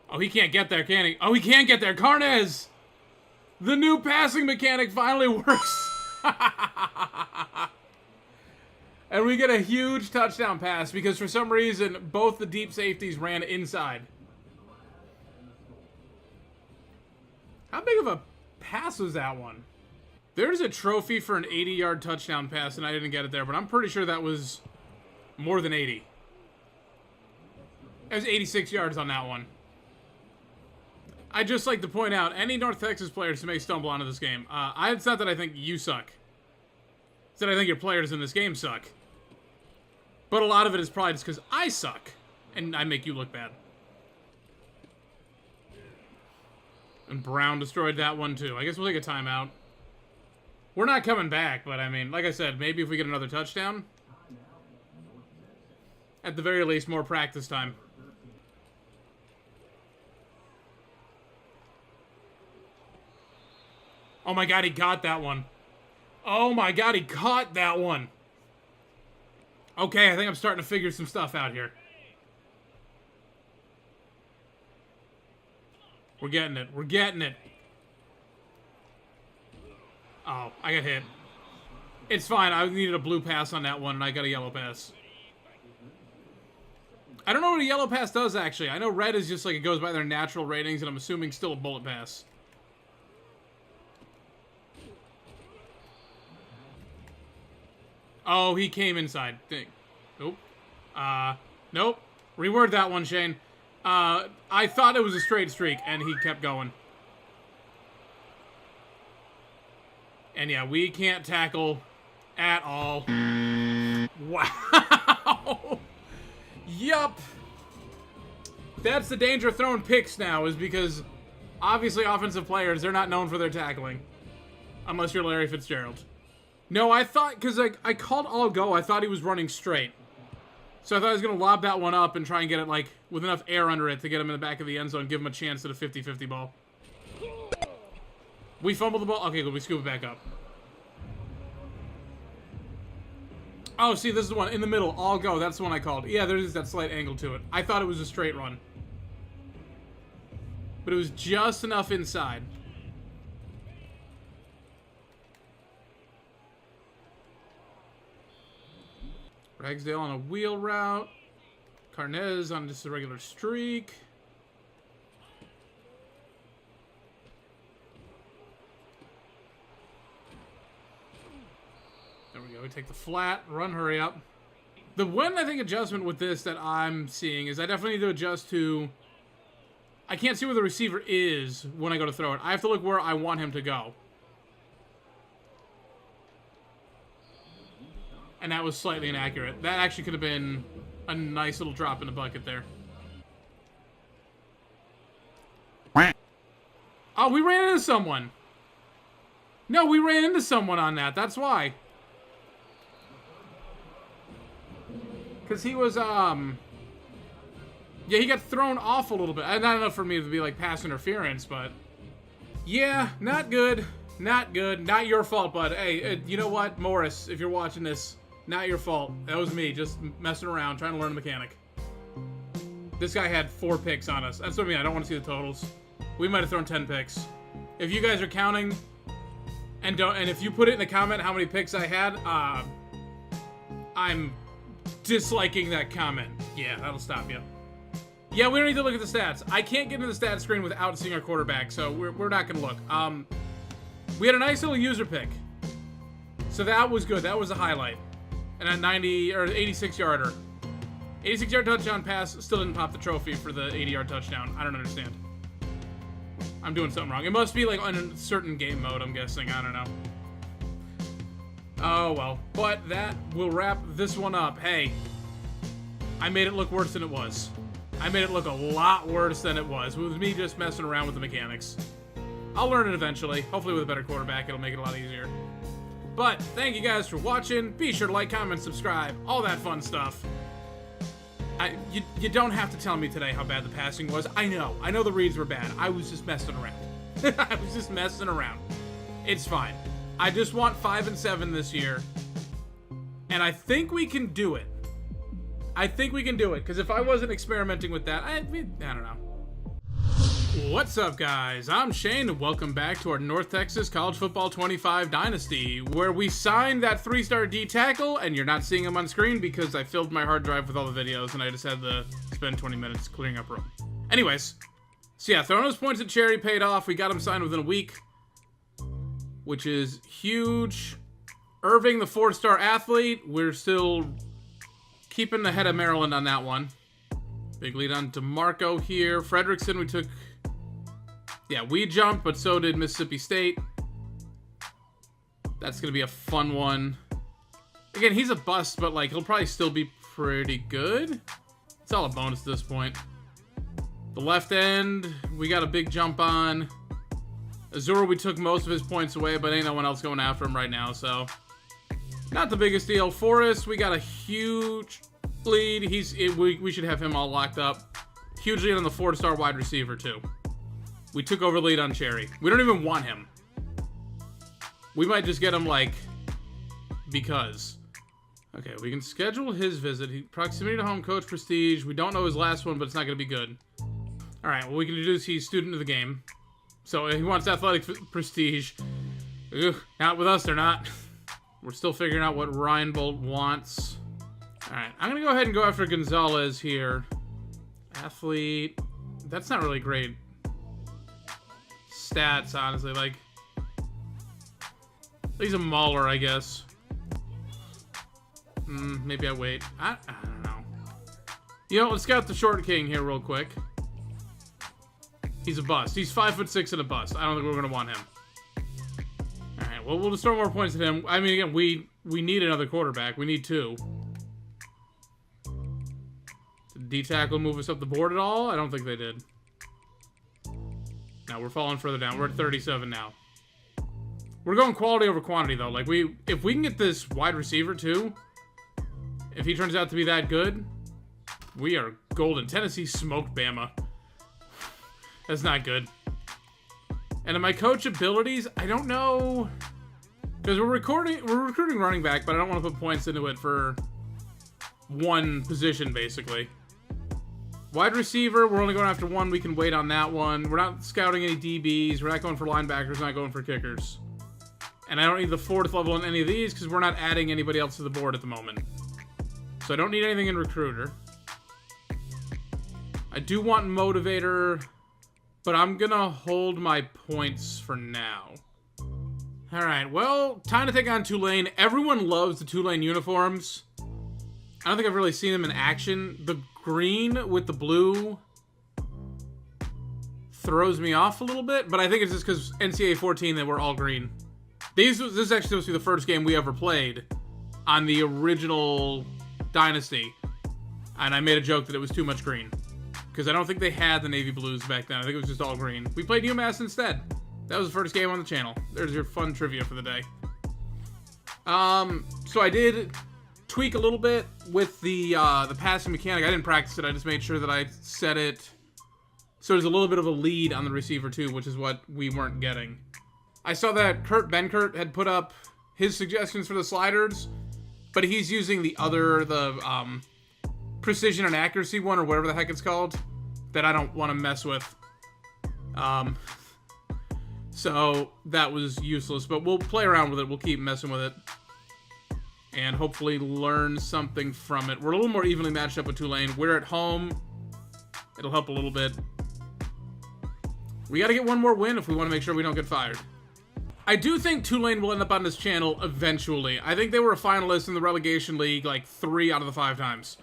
Oh, he can't get there, can he? Oh, he can get there. Carnez! The new passing mechanic finally works. And we get a huge touchdown pass because for some reason, both the deep safeties ran inside. How big of a pass was that one? There's a trophy for an 80-yard touchdown pass, and I didn't get it there, but I'm pretty sure that was more than 80. It was 86 yards on that one. I'd just like to point out, any North Texas players who may stumble onto this game, it's not that I think you suck. It's that I think your players in this game suck. But a lot of it is probably just because I suck, and I make you look bad. And Brown destroyed that one, too. I guess we'll take a timeout. We're not coming back, but I mean, like I said, maybe if we get another touchdown, at the very least, more practice time. Oh my god, he got that one. Oh my god, he caught that one. Okay, I think I'm starting to figure some stuff out here. We're getting it. We're getting it. Oh, I got hit. It's fine. I needed a blue pass on that one, and I got a yellow pass. I don't know what a yellow pass does, actually. I know red is just like it goes by their natural ratings, and I'm assuming still a bullet pass. Oh, he came inside. Nope. Nope. Reword that one, Shane. I thought it was a straight streak, and he kept going. And yeah, we can't tackle at all. Wow. Yup. That's the danger of throwing picks now, is because obviously offensive players, they're not known for their tackling. Unless you're Larry Fitzgerald. No, I thought, because I called all go, I thought he was running straight. So I thought I was going to lob that one up and try and get it, like, with enough air under it to get him in the back of the end zone and give him a chance at a 50-50 ball. We fumbled the ball. Okay, good. We scoop it back up. Oh, see, this is the one in the middle. All go. That's the one I called. Yeah, there's that slight angle to it. I thought it was a straight run. But it was just enough inside. Ragsdale on a wheel route. Carnez on just a regular streak. There we go. We take the flat. Run, hurry up. The one, I think, adjustment with this that I'm seeing is I definitely need to adjust to... I can't see where the receiver is when I go to throw it. I have to look where I want him to go. And that was slightly inaccurate. That actually could have been a nice little drop in the bucket there. Oh, we ran into someone. No, we ran into someone on that. That's why. Because he was, yeah, he got thrown off a little bit. Not enough for me to be, like, pass interference, but... Yeah, not good. Not good. Not your fault, bud. Hey, you know what? Morris, if you're watching this, not your fault. That was me, just messing around, trying to learn the mechanic. This guy had 4 picks on us. That's what I mean. I don't want to see the totals. We might have thrown 10 picks. If you guys are counting, and if you put it in the comment how many picks I had, I'm disliking that comment. Yeah, that'll stop you. Yeah, we don't need to look at the stats. I can't get into the stats screen without seeing our quarterback, so we're not going to look. We had a nice little user pick. So that was good. That was a highlight. And a 86-yarder. 86-yard touchdown pass still didn't pop the trophy for the 80-yard touchdown. I don't understand. I'm doing something wrong. It must be like on a certain game mode, I'm guessing. I don't know. Oh, well. But that will wrap this one up. Hey, I made it look worse than it was. I made it look a lot worse than it was. It was me just messing around with the mechanics. I'll learn it eventually. Hopefully with a better quarterback, it'll make it a lot easier. But thank you guys for watching. Be sure to like, comment, subscribe. All that fun stuff. You don't have to tell me today how bad the passing was. I know the reads were bad. I was just messing around. I was just messing around. It's fine. I just want 5 and 7 this year. And I think we can do it. I think we can do it. Because if I wasn't experimenting with that, I don't know. What's up, guys? I'm Shane, and welcome back to our North Texas College Football 25 Dynasty, where we signed that 3-star D tackle, and you're not seeing him on screen because I filled my hard drive with all the videos, and I just had to spend 20 minutes clearing up room. Anyways, so yeah, throwing those points at Cherry paid off. We got him signed within a week, which is huge. Irving, the 4-star athlete, we're still keeping ahead of Maryland on that one. Big lead on DeMarco here. Fredrickson, we took... Yeah, we jumped, but so did Mississippi State. That's going to be a fun one. Again, he's a bust, but like he'll probably still be pretty good. It's all a bonus at this point. The left end, we got a big jump on. Azura, we took most of his points away, but ain't no one else going after him right now, so... Not the biggest deal. Forrest, we got a huge lead. We should have him all locked up. Huge lead on the 4-star wide receiver, too. We took over lead on Cherry. We don't even want him. We might just get him, like, because. Okay, we can schedule his visit. Proximity to home, coach, prestige. We don't know his last one, but it's not going to be good. All right, well, we can do is he's student of the game. So he wants athletic prestige. Ugh, not with us, they're not. We're still figuring out what Ryan Bolt wants. All right, I'm going to go ahead and go after Gonzalez here. Athlete. That's not really great stats, honestly. Like, he's a mauler, I guess. Maybe I wait. I don't know. You know, let's scout the short king here real quick. He's a bust. He's 5'6" and a bust. I don't think we're going to want him. All right, well, we'll just throw more points at him. I mean, again, we need another quarterback. We need 2. Did D-tackle move us up the board at all? I don't think they did. No, we're falling further down. We're at 37 now. We're going quality over quantity, though. Like, if we can get this wide receiver, too, if he turns out to be that good, we are golden. Tennessee smoked Bama. That's not good. And in my coach abilities, I don't know, because we're recruiting running back, but I don't want to put points into it for one position, basically. Wide receiver, we're only going after 1. We can wait on that one. We're not scouting any DBs. We're not going for linebackers. We're not going for kickers. And I don't need the 4th level on any of these because we're not adding anybody else to the board at the moment. So I don't need anything in recruiter. I do want motivator, but I'm going to hold my points for now. All right, well, time to take on Tulane. Everyone loves the Tulane uniforms. I don't think I've really seen them in action. The green with the blue throws me off a little bit, but I think it's just because NCAA 14 they were all green. This is actually supposed to be the first game we ever played on the original Dynasty, and I made a joke that it was too much green. Because I don't think they had the navy blues back then. I think it was just all green. We played UMass instead. That was the first game on the channel. There's your fun trivia for the day. So I did tweak a little bit with the passing mechanic. I didn't practice it. I just made sure that I set it so there's a little bit of a lead on the receiver too, which is what we weren't getting. I saw that Ben Kurt had put up his suggestions for the sliders, but he's using the precision and accuracy one, or whatever the heck it's called, that I don't want to mess with. So that was useless, but we'll play around with it. We'll keep messing with it and hopefully learn something from it. We're a little more evenly matched up with Tulane. We're at home. It'll help a little bit. We got to get one more win if we want to make sure we don't get fired. I do think Tulane will end up on this channel eventually. I think they were a finalist in the relegation league like 3 out of the 5 times.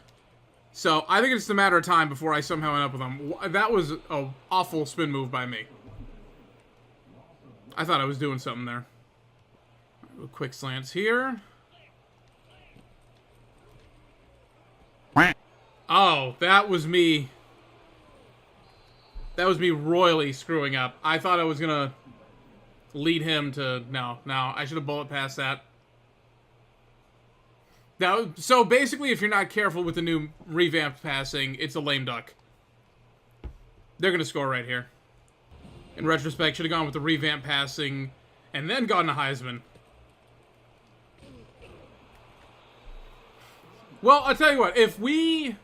So I think it's a matter of time before I somehow end up with them. That was an awful spin move by me. I thought I was doing something there. Quick slants here. Oh, that was me. That was me royally screwing up. I thought I was going to lead him to... No, I should have bullet passed that. So basically, if you're not careful with the new revamped passing, it's a lame duck. They're going to score right here. In retrospect, should have gone with the revamped passing and then gone to Heisman. Well, I'll tell you what. If we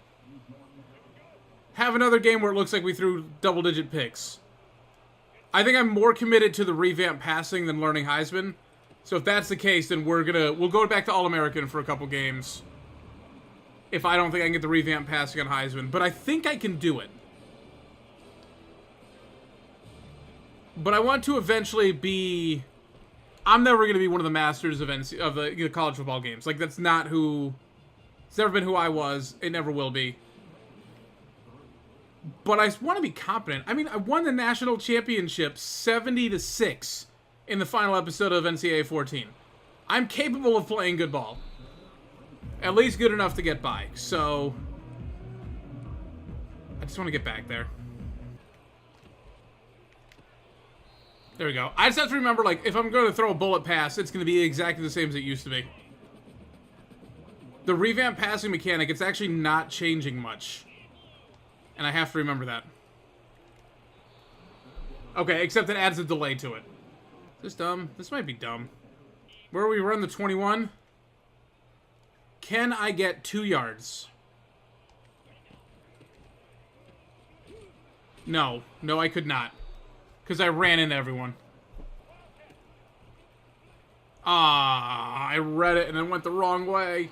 have another game where it looks like we threw double-digit picks, I think I'm more committed to the revamped passing than learning Heisman. So if that's the case, then we'll go back to All-American for a couple games. If I don't think I can get the revamped passing on Heisman. But I think I can do it. But I want to eventually be... I'm never going to be one of the masters of the college football games. Like, that's not who... It's never been who I was. It never will be. But I want to be competent. I mean, I won the national championship 70-6 in the final episode of NCAA 14. I'm capable of playing good ball. At least good enough to get by. So, I just want to get back there. There we go. I just have to remember, like, if I'm going to throw a bullet pass, it's going to be exactly the same as it used to be. The revamped passing mechanic, it's actually not changing much. And I have to remember that. Okay, except it adds a delay to it. Is this dumb? This might be dumb. Where we run the 21? Can I get 2 yards? No. No, I could not. Because I ran into everyone. Ah, I read it and then went the wrong way.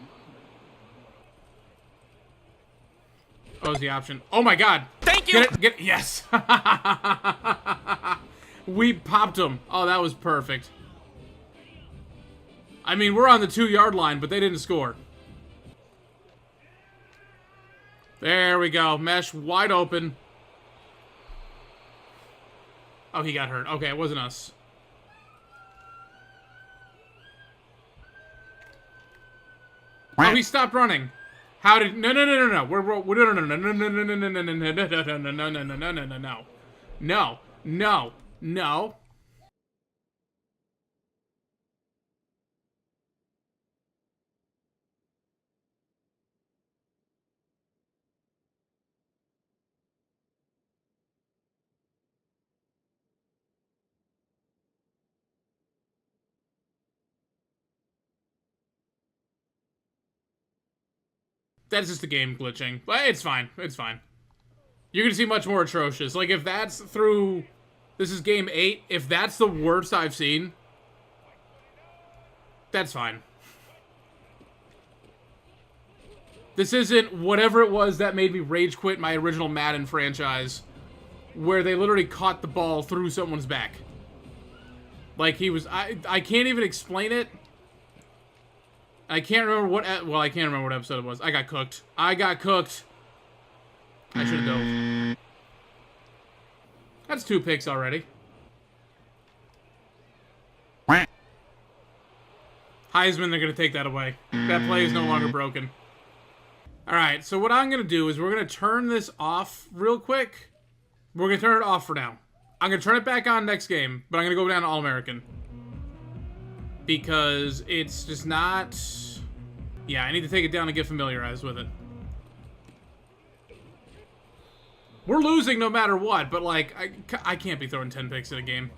Oh, is the option. Oh my god. Thank you. Get it. Yes. We popped them. Oh, that was perfect. I mean, we're on the 2-yard line, but they didn't score. There we go. Mesh wide open. Oh, he got hurt. Okay, it wasn't us. Oh, he stopped running. How did... No. We're no. That's just the game glitching. But it's fine. It's fine. You're going to see much more atrocious. Like, if that's through... This is game 8. If that's the worst I've seen, that's fine. This isn't whatever it was that made me rage quit my original Madden franchise, where they literally caught the ball through someone's back. Like, he was... I can't even explain it. I can't remember what... Well, I can't remember what episode it was. I got cooked. I should have dove. That's 2 picks already. Heisman, they're going to take that away. That play is no longer broken. Alright, so what I'm going to do is we're going to turn this off real quick. We're going to turn it off for now. I'm going to turn it back on next game, but I'm going to go down to All-American. Because it's just not... Yeah, I need to take it down and get familiarized with it. We're losing no matter what, but, like, I can't be throwing 10 picks in a game.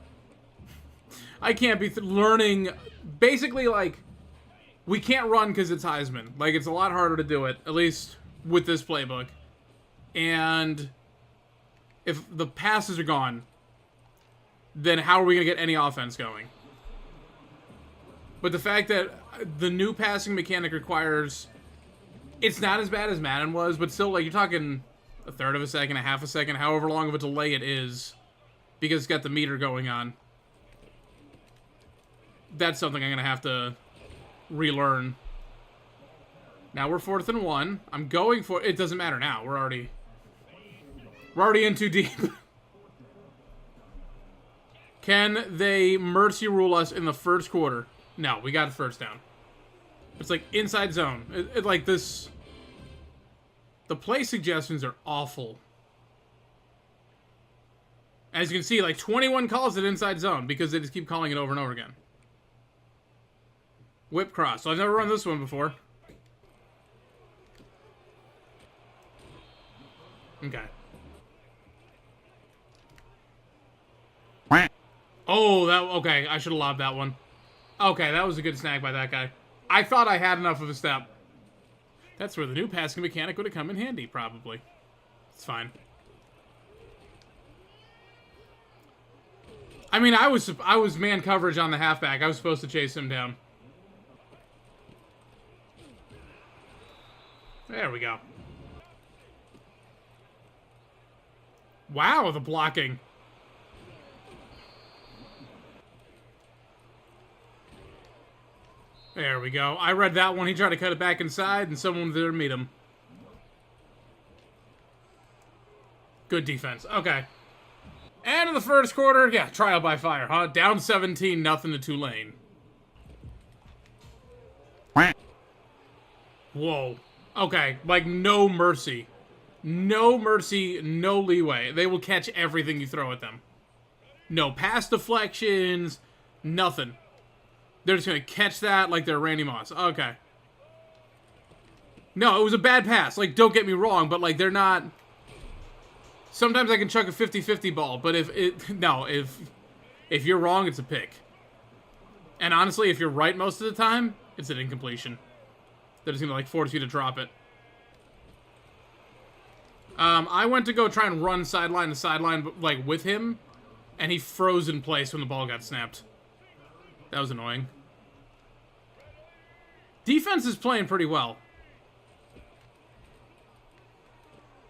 I can't be learning... Basically, like, we can't run because it's Heisman. Like, it's a lot harder to do it, at least with this playbook. And if the passes are gone, then how are we going to get any offense going? But the fact that the new passing mechanic requires... It's not as bad as Madden was, but still, like, you're talking a third of a second, a half a second, however long of a delay it is, because it's got the meter going on. That's something I'm going to have to relearn. Now we're 4th and 1. I'm going for... It doesn't matter now. We're already in too deep. Can they mercy rule us in the first quarter? No, we got a first down. It's like inside zone. Like this... The play suggestions are awful. As you can see, like 21 calls it inside zone because they just keep calling it over and over again. Whip cross. So I've never run this one before. Okay. Oh, that... Okay, I should have lobbed that one. Okay, that was a good snag by that guy. I thought I had enough of a step. That's where the new passing mechanic would have come in handy, probably. It's fine. I mean, I was man coverage on the halfback. I was supposed to chase him down. There we go. Wow, the blocking. There we go. I read that one. He tried to cut it back inside, and someone was there to meet him. Good defense. Okay. And in the first quarter, yeah, trial by fire, huh? Down 17, nothing to Tulane. Whoa. Okay, like no mercy. No mercy, no leeway. They will catch everything you throw at them. No pass deflections, nothing. They're just going to catch that like they're Randy Moss. Okay. No, it was a bad pass. Like, don't get me wrong, but, like, they're not... Sometimes I can chuck a 50-50 ball, but if you're wrong, it's a pick. And honestly, if you're right most of the time, it's an incompletion. They're just going to, like, force you to drop it. I went to go try and run sideline to sideline, like, with him, and he froze in place when the ball got snapped. That was annoying. Defense is playing pretty well.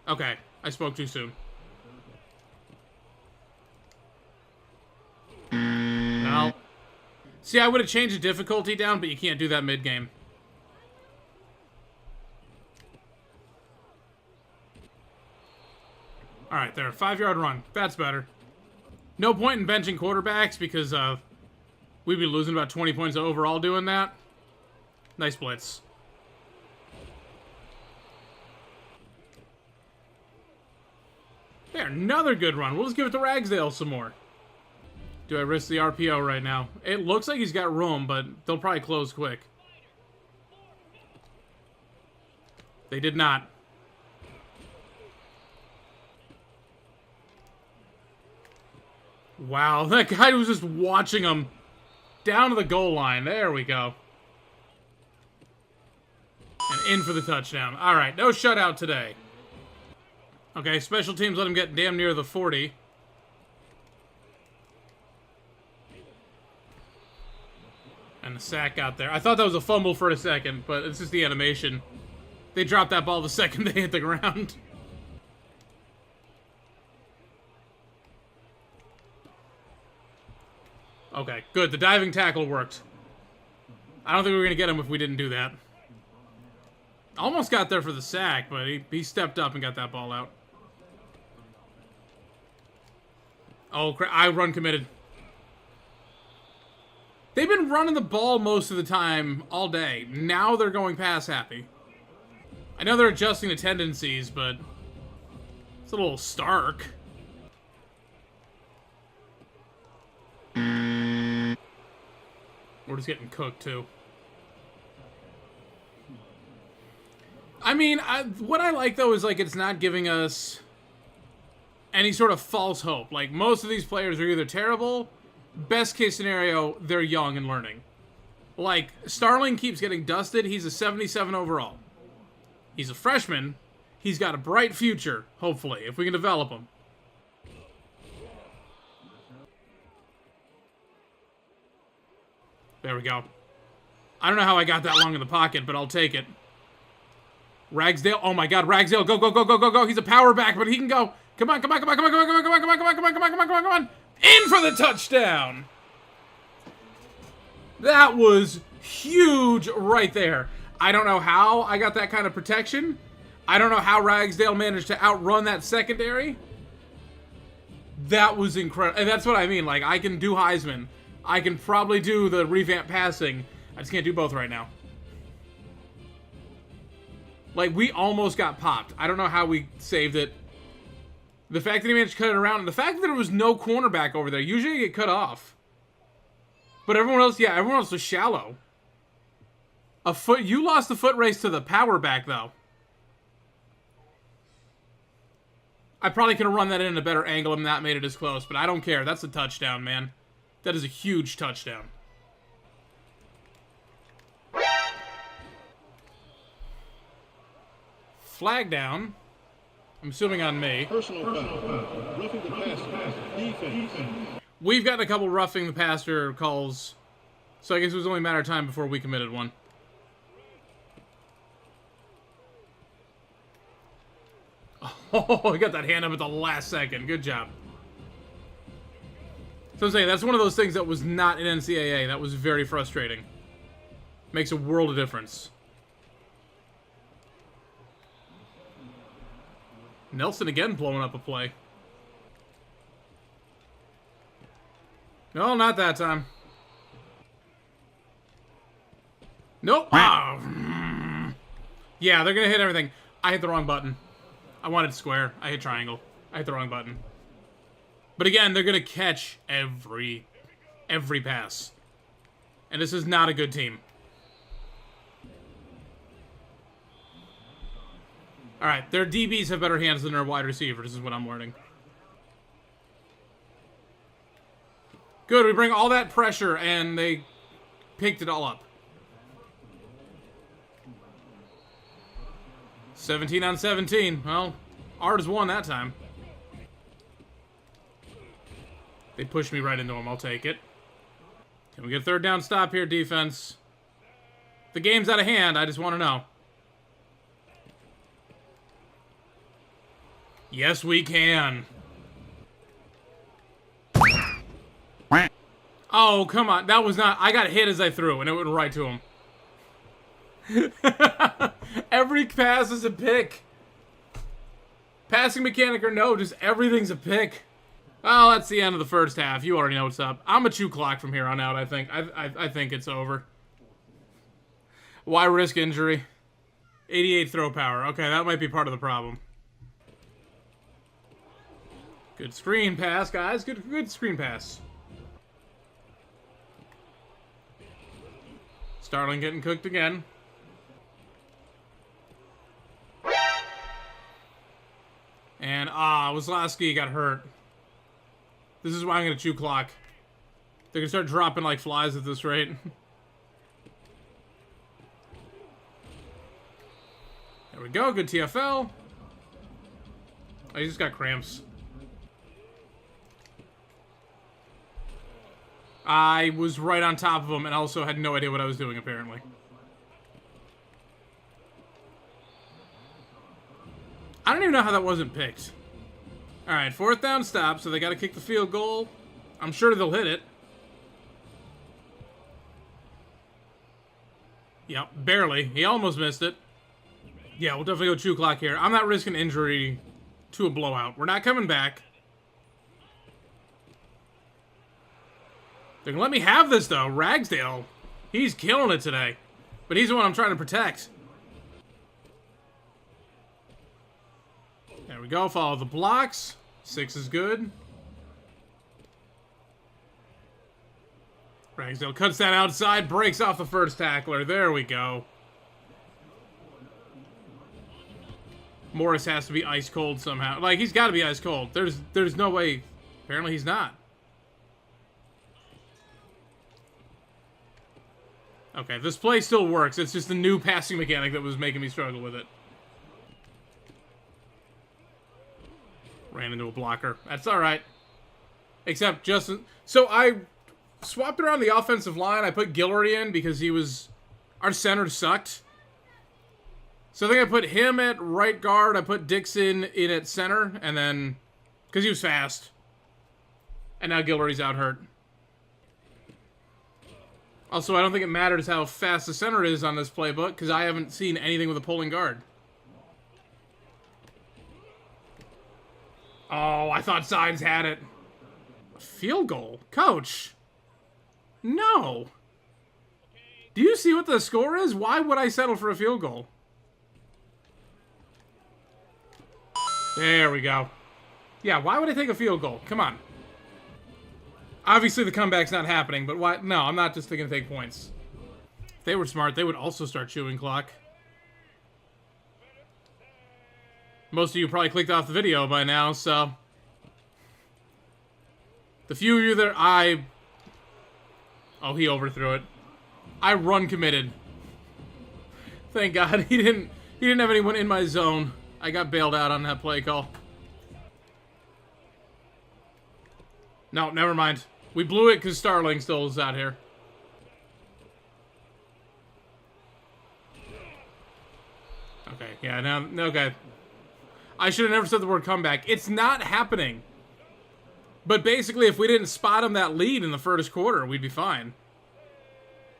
Okay, I spoke too soon. No. See, I would have changed the difficulty down, but you can't do that mid-game. Alright, there. 5-yard run. That's better. No point in benching quarterbacks because we'd be losing about 20 points overall doing that. Nice blitz. There, another good run. We'll just give it to Ragsdale some more. Do I risk the RPO right now? It looks like he's got room, but they'll probably close quick. They did not. Wow, that guy was just watching him down to the goal line. There we go. And in for the touchdown. All right, no shutout today. Okay, special teams let him get damn near the 40. And the sack out there. I thought that was a fumble for a second, but it's just the animation. They dropped that ball the second they hit the ground. Okay, good. The diving tackle worked. I don't think we were going to get him if we didn't do that. Almost got there for the sack, but he stepped up and got that ball out. Oh, crap. I run committed. They've been running the ball most of the time, all day. Now they're going pass happy. I know they're adjusting the tendencies, but it's a little stark. We're just getting cooked, too. I mean, what I like, though, is, like, it's not giving us any sort of false hope. Like, most of these players are either terrible, best case scenario, they're young and learning. Like, Starling keeps getting dusted. He's a 77 overall. He's a freshman. He's got a bright future, hopefully, if we can develop him. There we go. I don't know how I got that long in the pocket, but I'll take it. Ragsdale. Oh my god, Ragsdale. Go, go, go, go, go, go. He's a power back, but he can go. Come on, come on, come on, come on, come on, come on, come on, come on, come on, come on, come on, come on, come on, come on. In for the touchdown. That was huge right there. I don't know how I got that kind of protection. I don't know how Ragsdale managed to outrun that secondary. That was incredible. And that's what I mean. Like, I can do Heisman. I can probably do the revamp passing. I just can't do both right now. Like, we almost got popped. I don't know how we saved it. The fact that he managed to cut it around, and the fact that there was no cornerback over there. Usually you get cut off. But everyone else, yeah, everyone else was shallow. You lost the foot race to the power back, though. I probably could have run that in a better angle and not made it as close, but I don't care. That's a touchdown, man. That is a huge touchdown. Flag down. I'm assuming on me. Personal foul. Roughing the passer. Defense. We've gotten a couple roughing the passer calls, so I guess it was only a matter of time before we committed one. Oh, I got that hand up at the last second. Good job. So I'm saying, that's one of those things that was not in NCAA. That was very frustrating. Makes a world of difference. Nelson again blowing up a play. No, not that time. Nope. Oh. Yeah, they're going to hit everything. I hit the wrong button. I wanted square. I hit triangle. I hit the wrong button. But again, they're going to catch every pass. And this is not a good team. Alright, their DBs have better hands than their wide receivers, is what I'm learning. Good, we bring all that pressure, and they picked it all up. 17 on 17. Well, ours won that time. They pushed me right into him. I'll take it. Can we get a third down stop here, defense? The game's out of hand. I just want to know. Yes, we can. Oh, come on. That was not... I got hit as I threw, and it went right to him. Every pass is a pick. Passing mechanic or no, just everything's a pick. Well, that's the end of the first half. You already know what's up. I'm a chew clock from here on out, I think. I think it's over. Why risk injury? 88 throw power. Okay, that might be part of the problem. Good screen pass, guys. Good screen pass. Starling getting cooked again. And, Wazlowski got hurt. This is why I'm going to chew clock. They're going to start dropping like flies at this rate. There we go. Good TFL. Oh, he just got cramps. I was right on top of him and also had no idea what I was doing, apparently. I don't even know how that wasn't picked. Alright, fourth down stop, so they got to kick the field goal. I'm sure they'll hit it. Yep, barely. He almost missed it. Yeah, we'll definitely go chew clock here. I'm not risking injury to a blowout. We're not coming back. They're gonna let me have this, though. Ragsdale, he's killing it today. But he's the one I'm trying to protect. There we go. Follow the blocks. 6 is good. Ragsdale cuts that outside, breaks off the first tackler. There we go. Morris has to be ice cold somehow. Like, he's got to be ice cold. There's no way. Apparently he's not. Okay, this play still works. It's just the new passing mechanic that was making me struggle with it. Ran into a blocker. That's alright. Except Justin... So I swapped around the offensive line. I put Guillory in because he was... Our center sucked. So I think I put him at right guard. I put Dixon in at center. And then... Because he was fast. And now Guillory's out hurt. Also, I don't think it matters how fast the center is on this playbook, because I haven't seen anything with a pulling guard. Oh, I thought Signs had it. A field goal? Coach! No! Do you see what the score is? Why would I settle for a field goal? There we go. Yeah, why would I take a field goal? Come on. Obviously, the comeback's not happening, but why? No, I'm not just going to take points. If they were smart, they would also start chewing clock. Most of you probably clicked off the video by now, so... The few of you that Oh, he overthrew it. I run committed. Thank God he didn't have anyone in my zone. I got bailed out on that play call. No, never mind. We blew it because Starling still is out here. Okay, yeah, now, okay. I should have never said the word comeback. It's not happening. But basically, if we didn't spot him that lead in the first quarter, we'd be fine.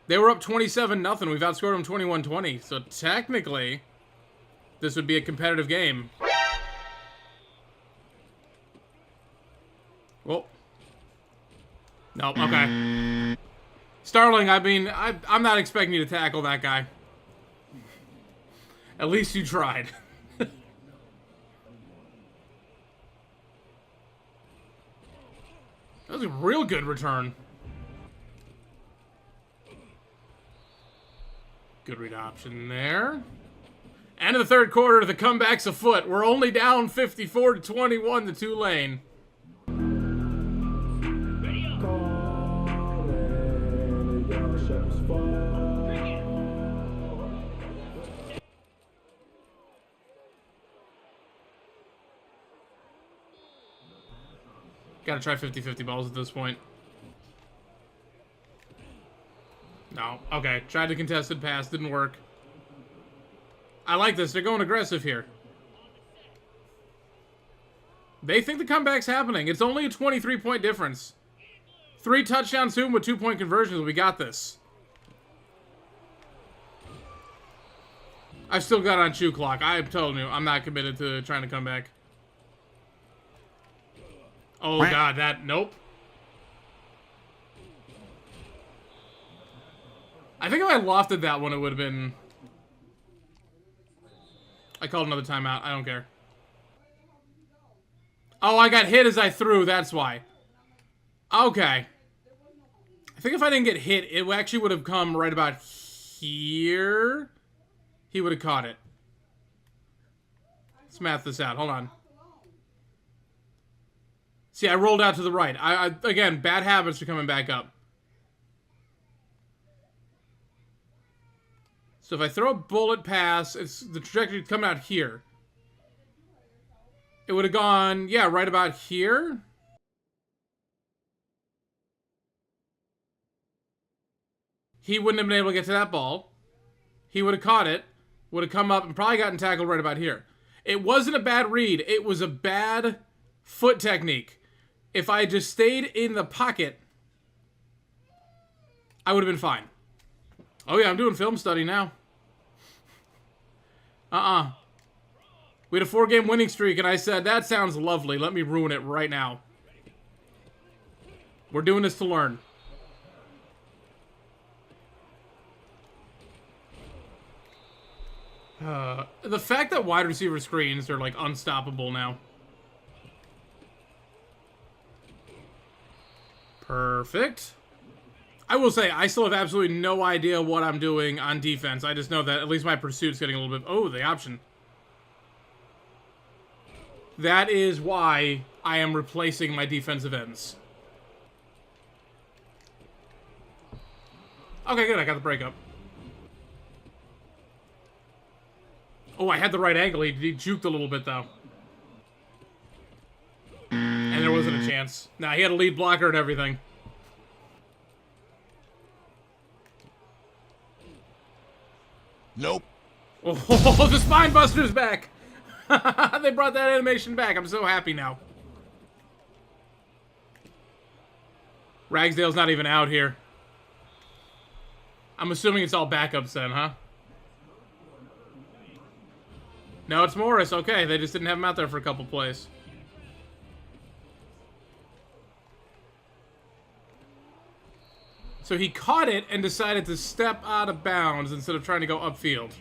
They were up 27-0. We've outscored them 21-20. So technically, this would be a competitive game. Well. Nope, okay. Starling, I mean, I'm not expecting you to tackle that guy. At least you tried. That was a real good return. Good read option there. End of the third quarter, the comeback's afoot. We're only down 54-21 to Tulane. Gotta try 50-50 balls at this point. No. Okay. Tried to contested pass. Didn't work. I like this. They're going aggressive here. They think the comeback's happening. It's only a 23-point difference. 3 touchdowns soon with 2-point conversions. We got this. I've still got on chew clock. I'm telling you, I'm not committed to trying to come back. Oh, God, that... Nope. I think if I lofted that one, it would have been... I called another timeout. I don't care. Oh, I got hit as I threw. That's why. Okay. I think if I didn't get hit, it actually would have come right about here. He would have caught it. Let's math this out. Hold on. See, I rolled out to the right. Again, bad habits are coming back up. So if I throw a bullet pass, it's the trajectory coming out here. It would have gone, yeah, right about here. He wouldn't have been able to get to that ball. He would have caught it, would have come up, and probably gotten tackled right about here. It wasn't a bad read. It was a bad foot technique. If I just stayed in the pocket, I would have been fine. Oh, yeah, I'm doing film study now. We had a 4-game winning streak, and I said, that sounds lovely. Let me ruin it right now. We're doing this to learn. The fact that wide receiver screens are, like, unstoppable now. Perfect. I will say, I still have absolutely no idea what I'm doing on defense. I just know that at least my pursuit's getting a little bit... Oh, the option. That is why I am replacing my defensive ends. Okay, good. I got the breakup. Oh, I had the right angle. He juked a little bit, though. And there wasn't a chance. Nah, he had a lead blocker and everything. Nope. Oh, the Spine Buster's back! They brought that animation back. I'm so happy now. Ragsdale's not even out here. I'm assuming it's all backups then, huh? No, it's Morris. Okay, they just didn't have him out there for a couple plays. So he caught it and decided to step out of bounds instead of trying to go upfield.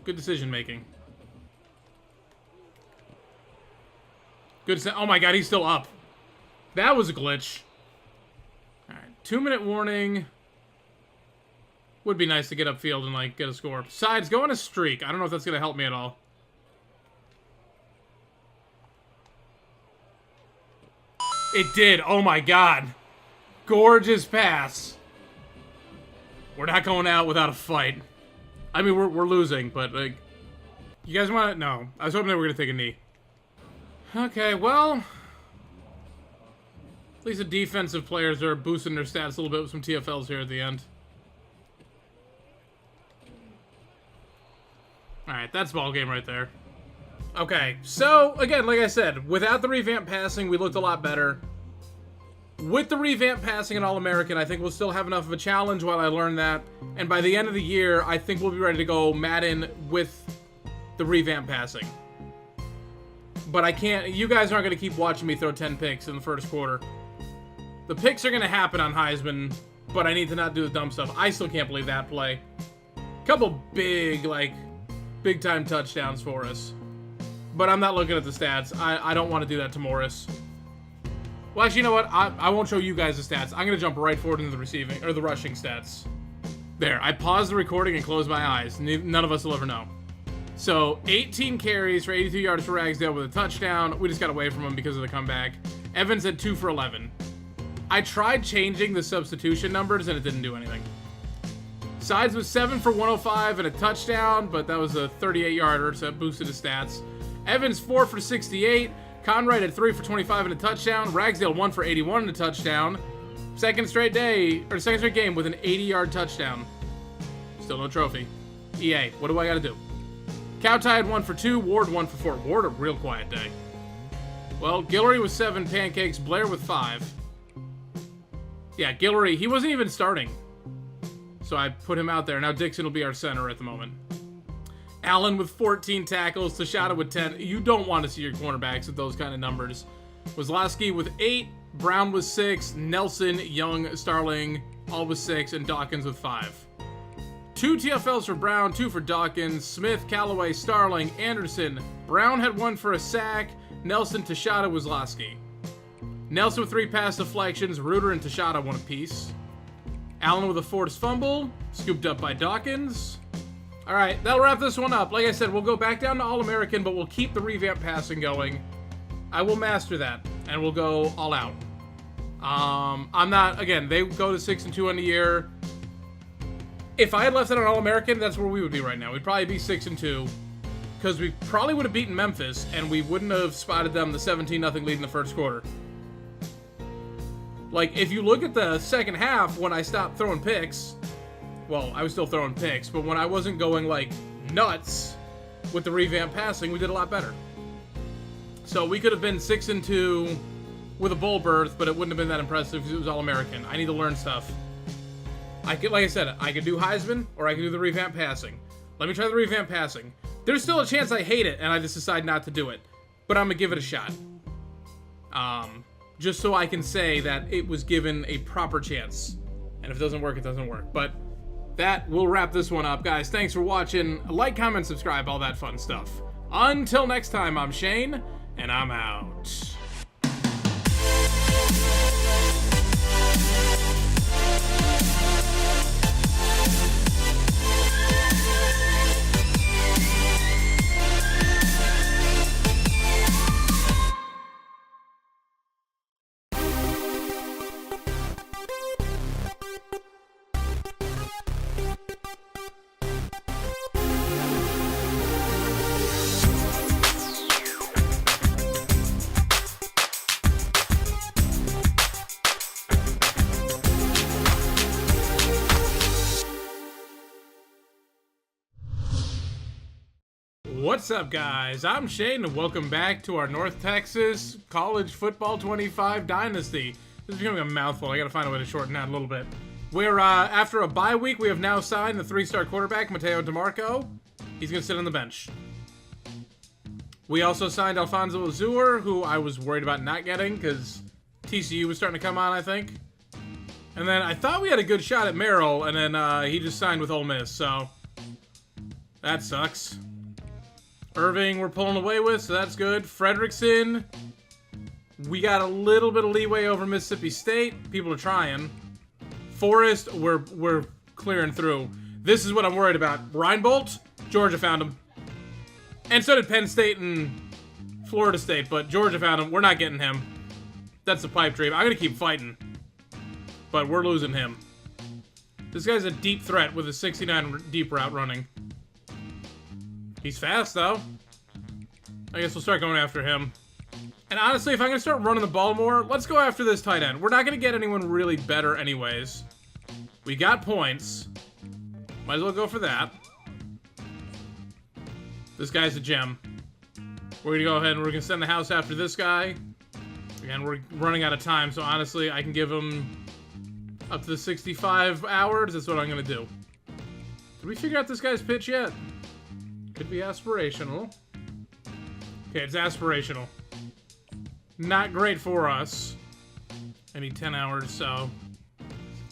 Good decision making. Good. Oh my god, he's still up. That was a glitch. Alright, 2-minute warning. Would be nice to get upfield and, like, get a score. Besides, go on a streak. I don't know if that's going to help me at all. It did. Oh my god. Gorgeous pass. We're not going out without a fight. I mean, we're losing, but, like... You guys want to... No. I was hoping they were going to take a knee. Okay, well... At least the defensive players are boosting their stats a little bit with some TFLs here at the end. Alright, that's ball game right there. Okay, so, again, like I said, without the revamp passing, we looked a lot better. With the revamp passing and All-American, I think we'll still have enough of a challenge while I learn that. And by the end of the year, I think we'll be ready to go Madden with the revamp passing. But I can't... You guys aren't going to keep watching me throw 10 picks in the first quarter. The picks are going to happen on Heisman, but I need to not do the dumb stuff. I still can't believe that play. Couple big, like... big-time touchdowns for us. But I'm not looking at the stats. I don't want to do that to Morris. Well, actually, you know what? I won't show you guys the stats. I'm going to jump right forward into the receiving, or the rushing stats. There. I paused the recording and closed my eyes. None of us will ever know. So, 18 carries for 82 yards for Ragsdale with a touchdown. We just got away from him because of the comeback. Evans had 2 for 11. I tried changing the substitution numbers, and it didn't do anything. Sides was 7 for 105 and a touchdown, but that was a 38-yarder, so that boosted his stats. Evans 4 for 68. Conrad had 3 for 25 and a touchdown. Ragsdale 1 for 81 and a touchdown. Second straight game with an 80-yard touchdown. Still no trophy. EA, what do I got to do? Cowtie had 1 for 2. Ward 1 for 4. Ward a real quiet day. Well, Guillory with 7 pancakes. Blair with 5. Yeah, Guillory, he wasn't even starting. So I put him out there. Now Dixon will be our center at the moment. Allen with 14 tackles. Tashada with 10. You don't want to see your cornerbacks with those kind of numbers. Wazlowski with 8. Brown with 6. Nelson, Young, Starling, all with 6. And Dawkins with 5. 2 TFLs for Brown, 2 for Dawkins. Smith, Callaway, Starling, Anderson. Brown had 1 for a sack. Nelson, Tashada, Wazlowski. Nelson with 3 pass deflections. Reuter and Tashada 1 apiece. Allen with a forced fumble, scooped up by Dawkins. All right, that'll wrap this one up. Like I said, we'll go back down to All-American, but we'll keep the revamp passing going. I will master that, and we'll go all out. I'm not, again, they go to 6-2 on the year. If I had left it on All-American, that's where we would be right now. We'd probably be 6-2, because we probably would have beaten Memphis, and we wouldn't have spotted them the 17-0 lead in the first quarter. Like, if you look at the second half, when I stopped throwing picks, well, I was still throwing picks, but when I wasn't going, like, nuts with the revamp passing, we did a lot better. So we could have been 6-2 with a bowl berth, but it wouldn't have been that impressive because it was All-American. I need to learn stuff. Like I said, I could do Heisman, or I could do the revamp passing. Let me try the revamp passing. There's still a chance I hate it, and I just decide not to do it. But I'm going to give it a shot. Just so I can say that it was given a proper chance. And if it doesn't work, it doesn't work. But that will wrap this one up, guys. Thanks for watching. Like, comment, subscribe, all that fun stuff. Until next time, I'm Shane, and I'm out. What's up, guys? I'm Shane, and welcome back to our North Texas College Football 25 Dynasty. This is becoming a mouthful. I gotta find a way to shorten that a little bit. We're, after a bye week, we have now signed the 3-star quarterback, Mateo DeMarco. He's gonna sit on the bench. We also signed Alfonso Azur, who I was worried about not getting, because TCU was starting to come on, I think. And then I thought we had a good shot at Merrill, and then he just signed with Ole Miss, so that sucks. Irving we're pulling away with, so that's good. Fredrickson, we got a little bit of leeway over Mississippi State. People are trying. Forrest, we're clearing through. This is what I'm worried about. Reinbolt, Georgia found him. And so did Penn State and Florida State, but Georgia found him. We're not getting him. That's a pipe dream. I'm going to keep fighting, but we're losing him. This guy's a deep threat with a 69 deep route running. He's fast, though. I guess we'll start going after him. And honestly, if I'm going to start running the ball more, let's go after this tight end. We're not going to get anyone really better anyways. We got points. Might as well go for that. This guy's a gem. We're going to go ahead and we're going to send the house after this guy. Again, we're running out of time, so honestly, I can give him up to the 65 hours. That's what I'm going to do. Did we figure out this guy's pitch yet? Could be aspirational. Okay, it's aspirational. Not great for us. I need 10 hours, so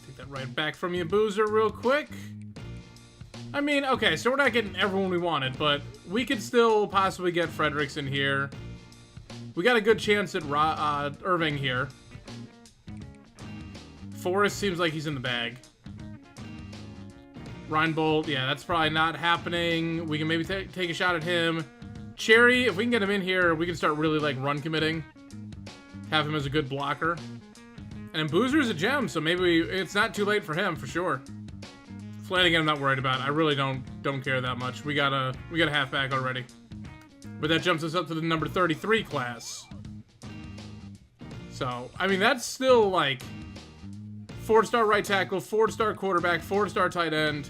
take that right back from you, Boozer, real quick. I mean, okay, so we're not getting everyone we wanted, but we could still possibly get Fredrickson here. We got a good chance at Irving here. Forrest seems like he's in the bag. Reinbolt, yeah, that's probably not happening. We can maybe take a shot at him. Cherry, if we can get him in here, we can start really, like, run committing. Have him as a good blocker. And Boozer's a gem, so maybe it's not too late for him, for sure. Flanagan, I'm not worried about. I really don't care that much. We got a halfback already. But that jumps us up to the number 33 class. So, I mean, that's still, like, 4-star right tackle, 4-star quarterback, 4-star tight end,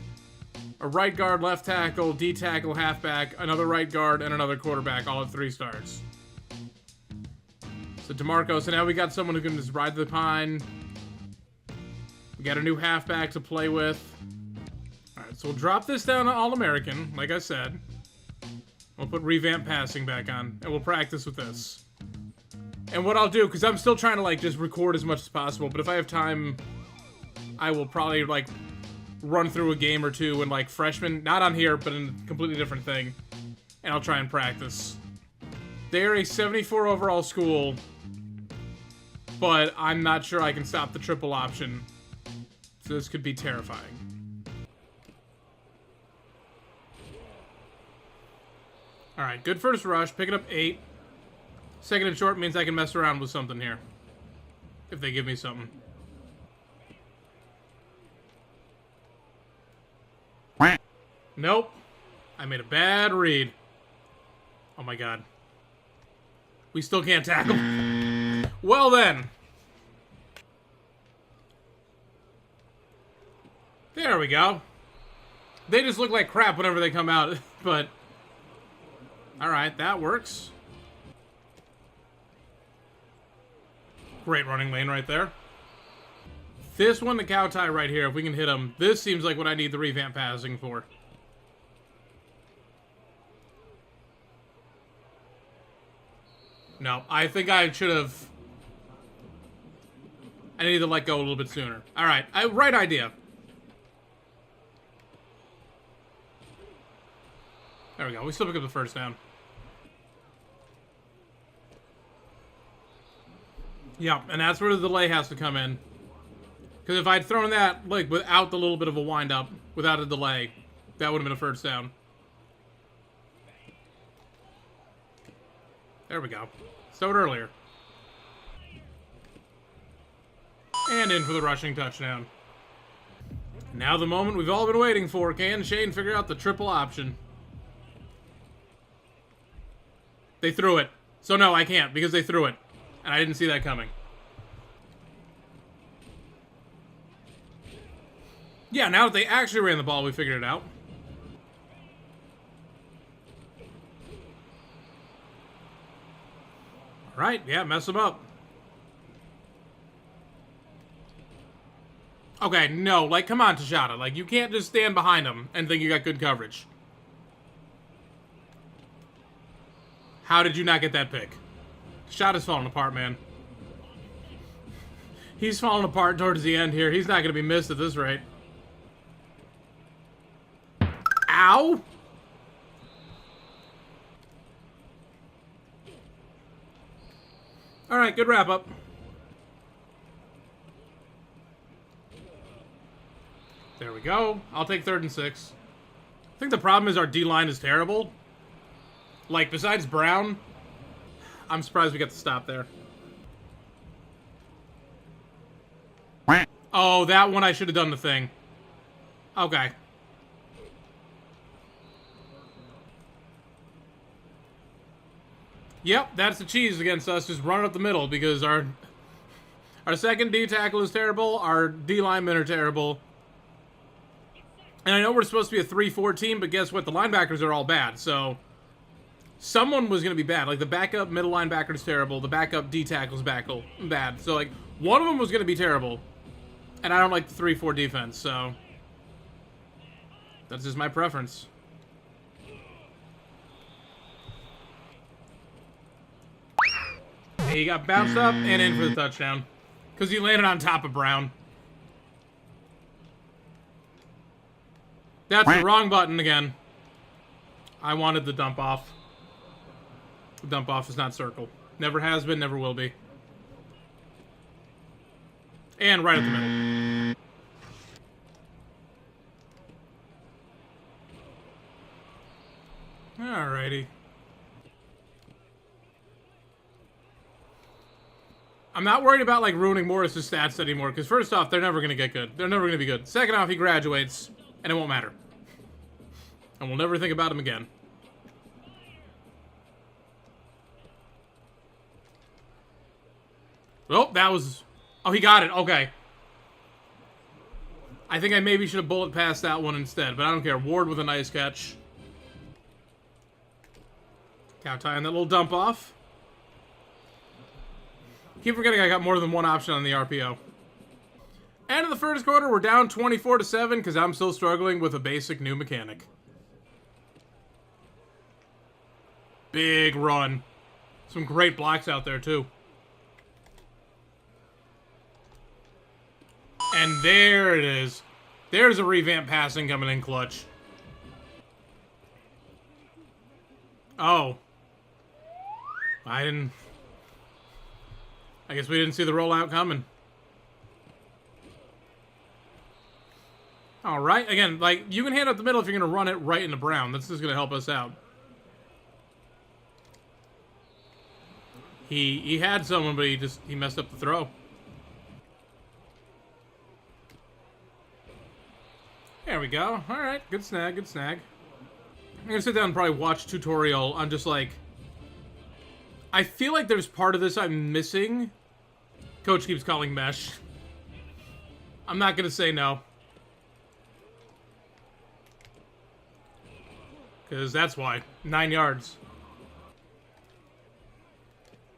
a right guard, left tackle, D tackle, halfback, another right guard, and another quarterback, all at 3 stars. So DeMarco, so now we got someone who can just ride the pine. We got a new halfback to play with. Alright, so we'll drop this down to All-American, like I said. We'll put revamp passing back on, and we'll practice with this. And what I'll do, because I'm still trying to, like, just record as much as possible, but if I have time, I will probably, like, run through a game or two and, like, freshman, not on here, but in a completely different thing, and I'll try and practice. They're a 74 overall school, but I'm not sure I can stop the triple option, so this could be terrifying. Alright, good first rush, picking up 8. Second and short means I can mess around with something here, if they give me something. Nope. I made a bad read. Oh my god. We still can't tackle. Well then. There we go. They just look like crap whenever they come out, but... Alright, that works. Great running lane right there. This one, the cow tie right here, if we can hit him, this seems like what I need the revamp passing for. No, I think I should have... I need to let go a little bit sooner. Alright, right idea. There we go. We still pick up the first down. Yeah, and that's where the delay has to come in. Because if I'd thrown that, like, without the little bit of a wind-up, without a delay, that would have been a first down. There we go. Stowed earlier. And in for the rushing touchdown. Now the moment we've all been waiting for. Can Shane figure out the triple option? They threw it. So no, I can't, because they threw it. And I didn't see that coming. Yeah, now that they actually ran the ball, we figured it out. Alright, yeah, mess them up. Okay, no, like, come on, Tashada. Like, you can't just stand behind him and think you got good coverage. How did you not get that pick? Tashada's falling apart, man. He's falling apart towards the end here. He's not going to be missed at this rate. Ow! Alright, good wrap-up. There we go. I'll take 3rd and 6. I think the problem is our D-line is terrible. Like, besides Brown, I'm surprised we got the stop there. Oh, that one I should have done the thing. Okay. Yep, that's the cheese against us. Just run it up the middle because our second D tackle is terrible. Our D linemen are terrible. And I know we're supposed to be a 3-4 team, but guess what? The linebackers are all bad. So someone was going to be bad. Like the backup middle linebacker is terrible. The backup D tackle is bad. So like one of them was going to be terrible. And I don't like the 3-4 defense. So that's just my preference. He got bounced up and in for the touchdown. Because he landed on top of Brown. That's the wrong button again. I wanted the dump off. The dump off is not circle. Never has been, never will be. And right at the middle. Alrighty. I'm not worried about, like, ruining Morris's stats anymore, because first off, they're never going to get good. They're never going to be good. Second off, he graduates, and it won't matter. And we'll never think about him again. Oh, that was... Oh, he got it. Okay. I think I maybe should have bullet passed that one instead, but I don't care. Ward with a nice catch. Cow tie on that little dump off. Keep forgetting I got more than one option on the RPO. And in the first quarter, we're down 24-7 because I'm still struggling with a basic new mechanic. Big run. Some great blocks out there, too. And there it is. There's a revamp passing coming in clutch. Oh. I guess we didn't see the rollout coming. Alright, again, like, you can hand up the middle if you're going to run it right into Brown. This is going to help us out. He had someone, but he messed up the throw. There we go. Alright, good snag, good snag. I'm going to sit down and probably watch tutorial on just, like... I feel like there's part of this I'm missing. Coach keeps calling mesh. I'm not going to say no. Because that's why. 9 yards.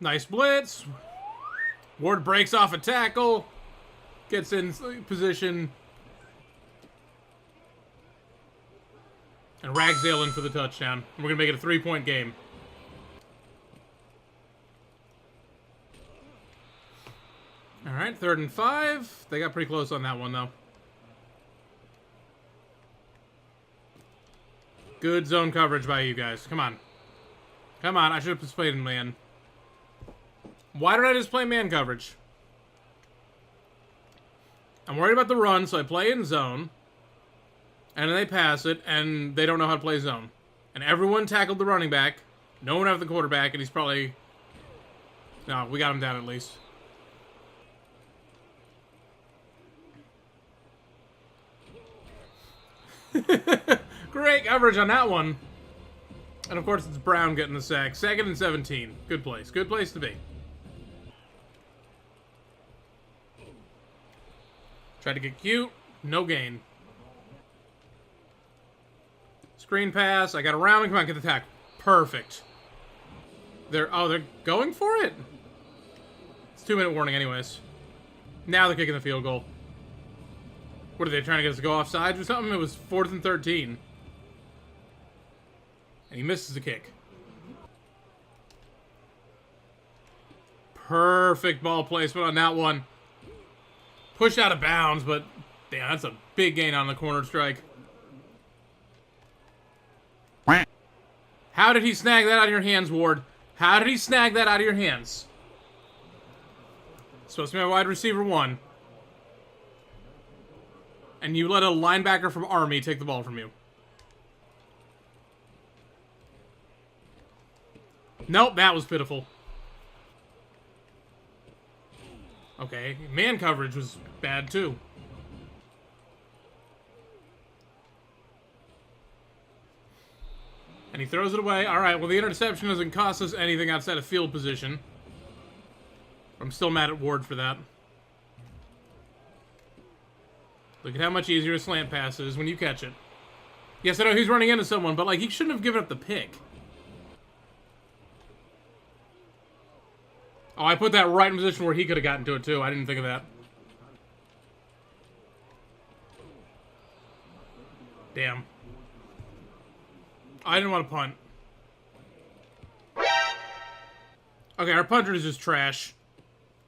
Nice blitz. Ward breaks off a tackle. Gets in position. And Ragsdale in for the touchdown. And we're going to make it a 3-point game. Alright, 3rd and 5. They got pretty close on that one, though. Good zone coverage by you guys. Come on. Come on, I should have just played in man. Why did I just play man coverage? I'm worried about the run, so I play in zone. And then they pass it, and they don't know how to play zone. And everyone tackled the running back. No one have the quarterback, and he's probably... No, we got him down at least. Great coverage on that one. And of course it's Brown getting the sack. 2nd and 17. Good place. Good place to be. Tried to get cute. No gain. Screen pass. I got around and come on, get the tackle. Perfect. They're going for it? It's 2-minute warning anyways. Now they're kicking the field goal. What are they trying to get us to go offsides or something? It was 4th and 13. And he misses the kick. Perfect ball placement on that one. Pushed out of bounds, but damn, that's a big gain on the corner strike. How did he snag that out of your hands, Ward? How did he snag that out of your hands? Supposed to be my wide receiver 1. And you let a linebacker from Army take the ball from you. Nope, that was pitiful. Okay, man coverage was bad too. And he throws it away. Alright, well the interception doesn't cost us anything outside of field position. I'm still mad at Ward for that. Look at how much easier a slant pass is when you catch it. Yes, I know he's running into someone, but like he shouldn't have given up the pick. Oh, I put that right in position where he could have gotten to it too. I didn't think of that. Damn. I didn't want to punt. Okay, our punter is just trash.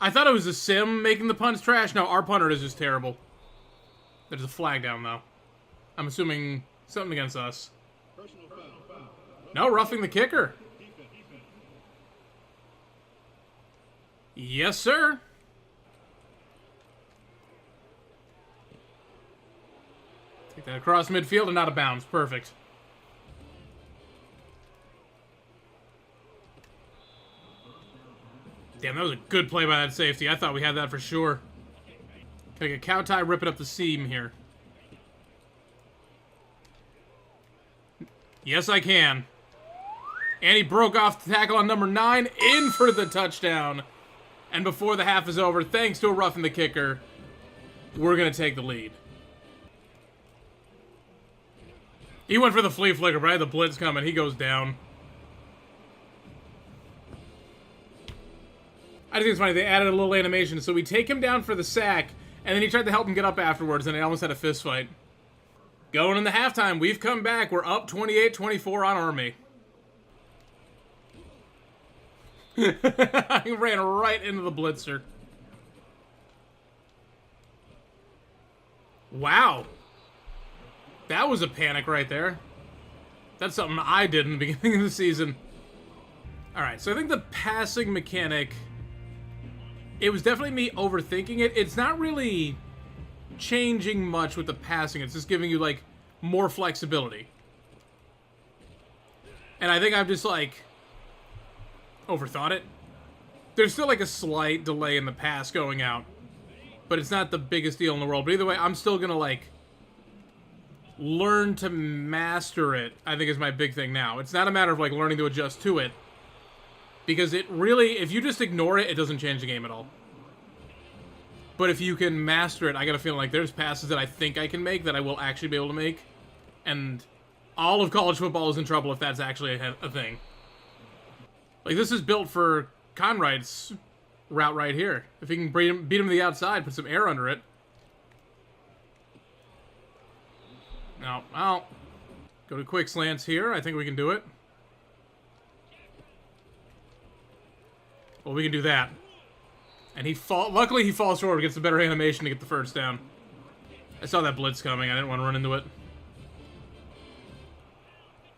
I thought it was a sim making the punts trash. No, our punter is just terrible. There's a flag down, though. I'm assuming something against us. No, roughing the kicker. Yes, sir. Take that across midfield and out of bounds. Perfect. Damn, that was a good play by that safety. I thought we had that for sure. Can I get cow tie, rip it up the seam here? Yes, I can. And he broke off the tackle on number 9, in for the touchdown. And before the half is over, thanks to a roughing the kicker, we're going to take the lead. He went for the flea flicker, but I had the blitz coming. He goes down. I think it's funny. They added a little animation. So we take him down for the sack, and then he tried to help him get up afterwards, and they almost had a fist fight. Going in the halftime, we've come back. We're up 28-24 on Army. He ran right into the blitzer. Wow. That was a panic right there. That's something I did in the beginning of the season. Alright, so I think the passing mechanic... It was definitely me overthinking it. It's not really changing much with the passing. It's just giving you, like, more flexibility. And I think I've just, like... overthought it. There's still like a slight delay in the pass going out, but it's not the biggest deal in the world. But either way, I'm still gonna like learn to master it. I think is my big thing now. It's not a matter of like learning to adjust to it, because it really, if you just ignore it, it doesn't change the game at all. But if you can master it, I got a feeling like there's passes that I think I can make that I will actually be able to make, and all of college football is in trouble if that's actually a thing. Like, this is built for Conright's route right here. If he can beat him to the outside, put some air under it. No, well, go to quick slants here. I think we can do it. Well, we can do that. And luckily he falls forward, gets a better animation to get the first down. I saw that blitz coming. I didn't want to run into it.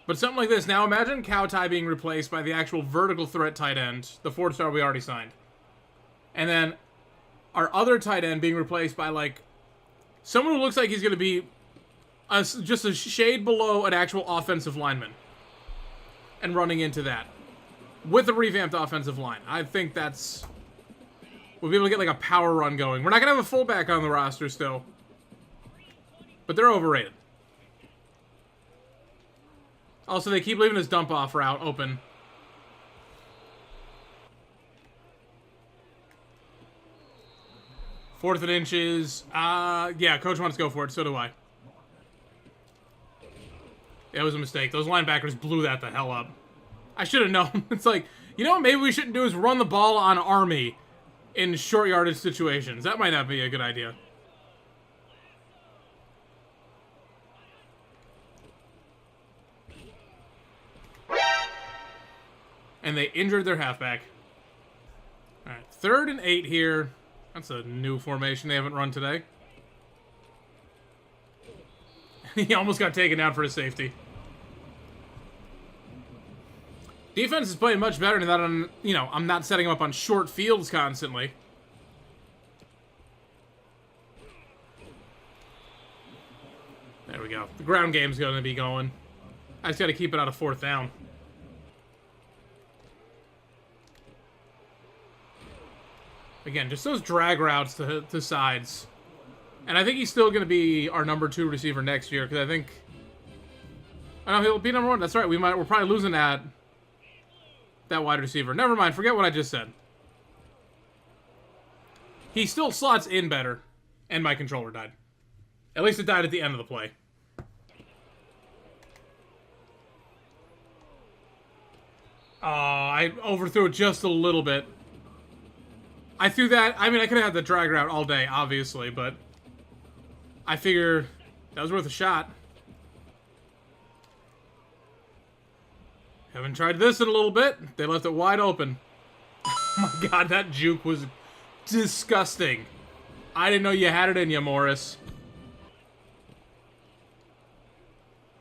But something like this. Now imagine Cowtie being replaced by the actual vertical threat tight end, the 4-star we already signed. And then our other tight end being replaced by, like, someone who looks like he's going to be just a shade below an actual offensive lineman. And running into that. With a revamped offensive line. I think that's... We'll be able to get, like, a power run going. We're not going to have a fullback on the roster still. But they're overrated. Also, they keep leaving his dump-off route open. Fourth and inches. Yeah, coach wants to go for it. So do I. It was a mistake. Those linebackers blew that the hell up. I should have known. It's like, you know what maybe we shouldn't do is run the ball on Army in short yardage situations. That might not be a good idea. And they injured their halfback. Alright, 3rd and 8 here. That's a new formation they haven't run today. He almost got taken down for his safety. Defense is playing much better than that. I'm not setting him up on short fields constantly. There we go. The ground game's going to be going. I just got to keep it out of 4th down. Again, just those drag routes to sides. And I think he's still going to be our number 2 receiver next year, because I think... I know he'll be number 1. That's right. We're probably losing that wide receiver. Never mind. Forget what I just said. He still slots in better. And my controller died. At least it died at the end of the play. I overthrew it just a little bit. I threw that... I mean, I could have had the drag route all day, obviously, but... I figure that was worth a shot. Haven't tried this in a little bit. They left it wide open. Oh my god, that juke was disgusting. I didn't know you had it in you, Morris.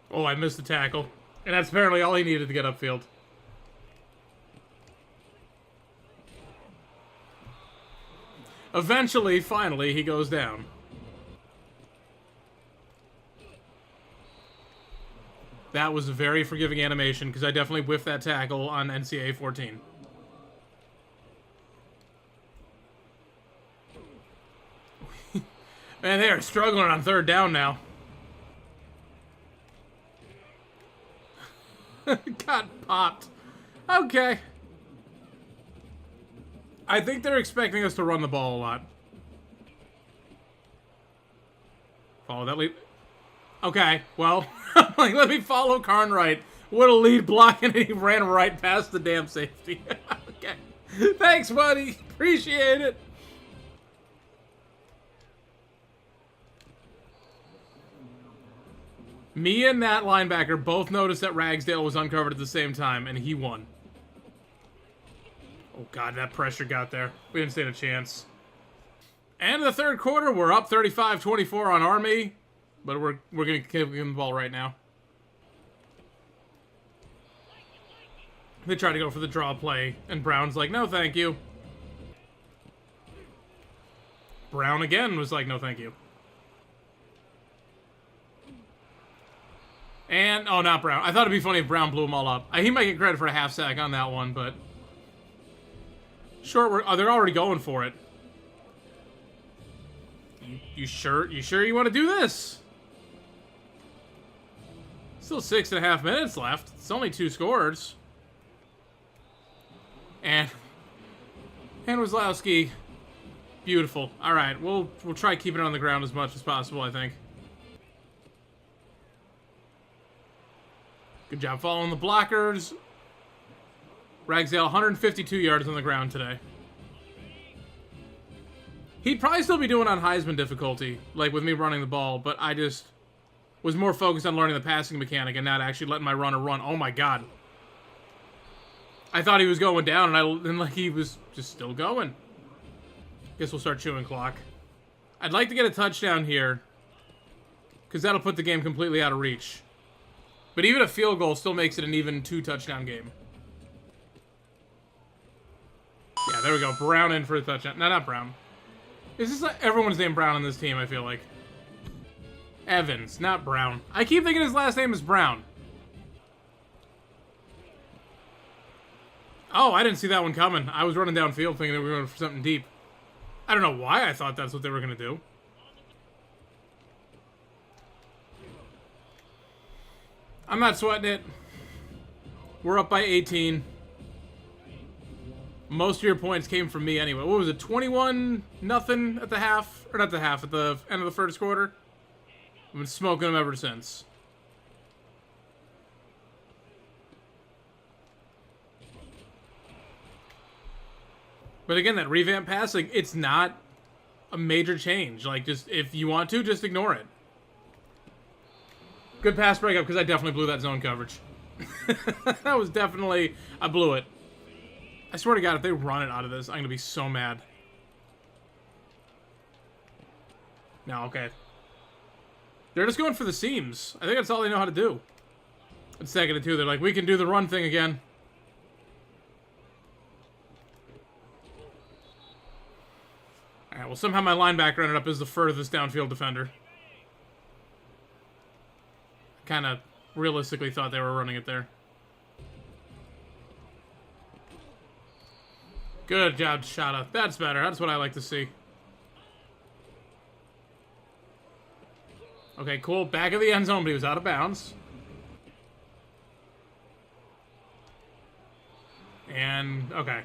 Oh, I missed the tackle. And that's apparently all he needed to get upfield. Eventually, finally, he goes down. That was a very forgiving animation, because I definitely whiffed that tackle on NCAA 14. Man, they are struggling on 3rd down now. Got popped. Okay. I think they're expecting us to run the ball a lot. Follow that lead. Okay, well, like, let me follow Carnwright. What a lead block, and he ran right past the damn safety. Okay. Thanks, buddy. Appreciate it. Me and that linebacker both noticed that Ragsdale was uncovered at the same time, and he won. Oh, God, that pressure got there. We didn't stand a chance. And in the 3rd quarter, we're up 35-24 on Army. But we're going to give him the ball right now. They try to go for the draw play, and Brown's like, no, thank you. Brown again was like, no, thank you. And, oh, not Brown. I thought it'd be funny if Brown blew them all up. He might get credit for a half sack on that one, but... Short, they're already going for it. You sure you want to do this? Still 6.5 minutes left. It's only 2 scores. And Wazlowski, beautiful. All right, we'll try keeping it on the ground as much as possible, I think. Good job following the blockers. Ragsdale, 152 yards on the ground today. He'd probably still be doing on Heisman difficulty, like with me running the ball, but I just was more focused on learning the passing mechanic and not actually letting my runner run. Oh my god. I thought he was going down, and like he was just still going. Guess we'll start chewing clock. I'd like to get a touchdown here, because that'll put the game completely out of reach. But even a field goal still makes it an even 2-touchdown game. Yeah, there we go. Brown in for a touchdown. No, not Brown. Is this like everyone's named Brown on this team, I feel like. Evans, not Brown. I keep thinking his last name is Brown. Oh, I didn't see that one coming. I was running downfield thinking that we were going for something deep. I don't know why I thought that's what they were going to do. I'm not sweating it. We're up by 18. Most of your points came from me anyway. What was it, 21-0 at the half? Or not the half, at the end of the first quarter? I've been smoking them ever since. But again, that revamp passing, it's not a major change. Like, just if you want to, just ignore it. Good pass breakup, because I definitely blew that zone coverage. That was definitely... I blew it. I swear to God, if they run it out of this, I'm going to be so mad. No, okay. They're just going for the seams. I think that's all they know how to do. It's second and 2. They're like, we can do the run thing again. Alright, well, somehow my linebacker ended up as the furthest downfield defender. Kind of realistically thought they were running it there. Good job, Shada. That's better. That's what I like to see. Okay, cool. Back of the end zone, but he was out of bounds. And, okay.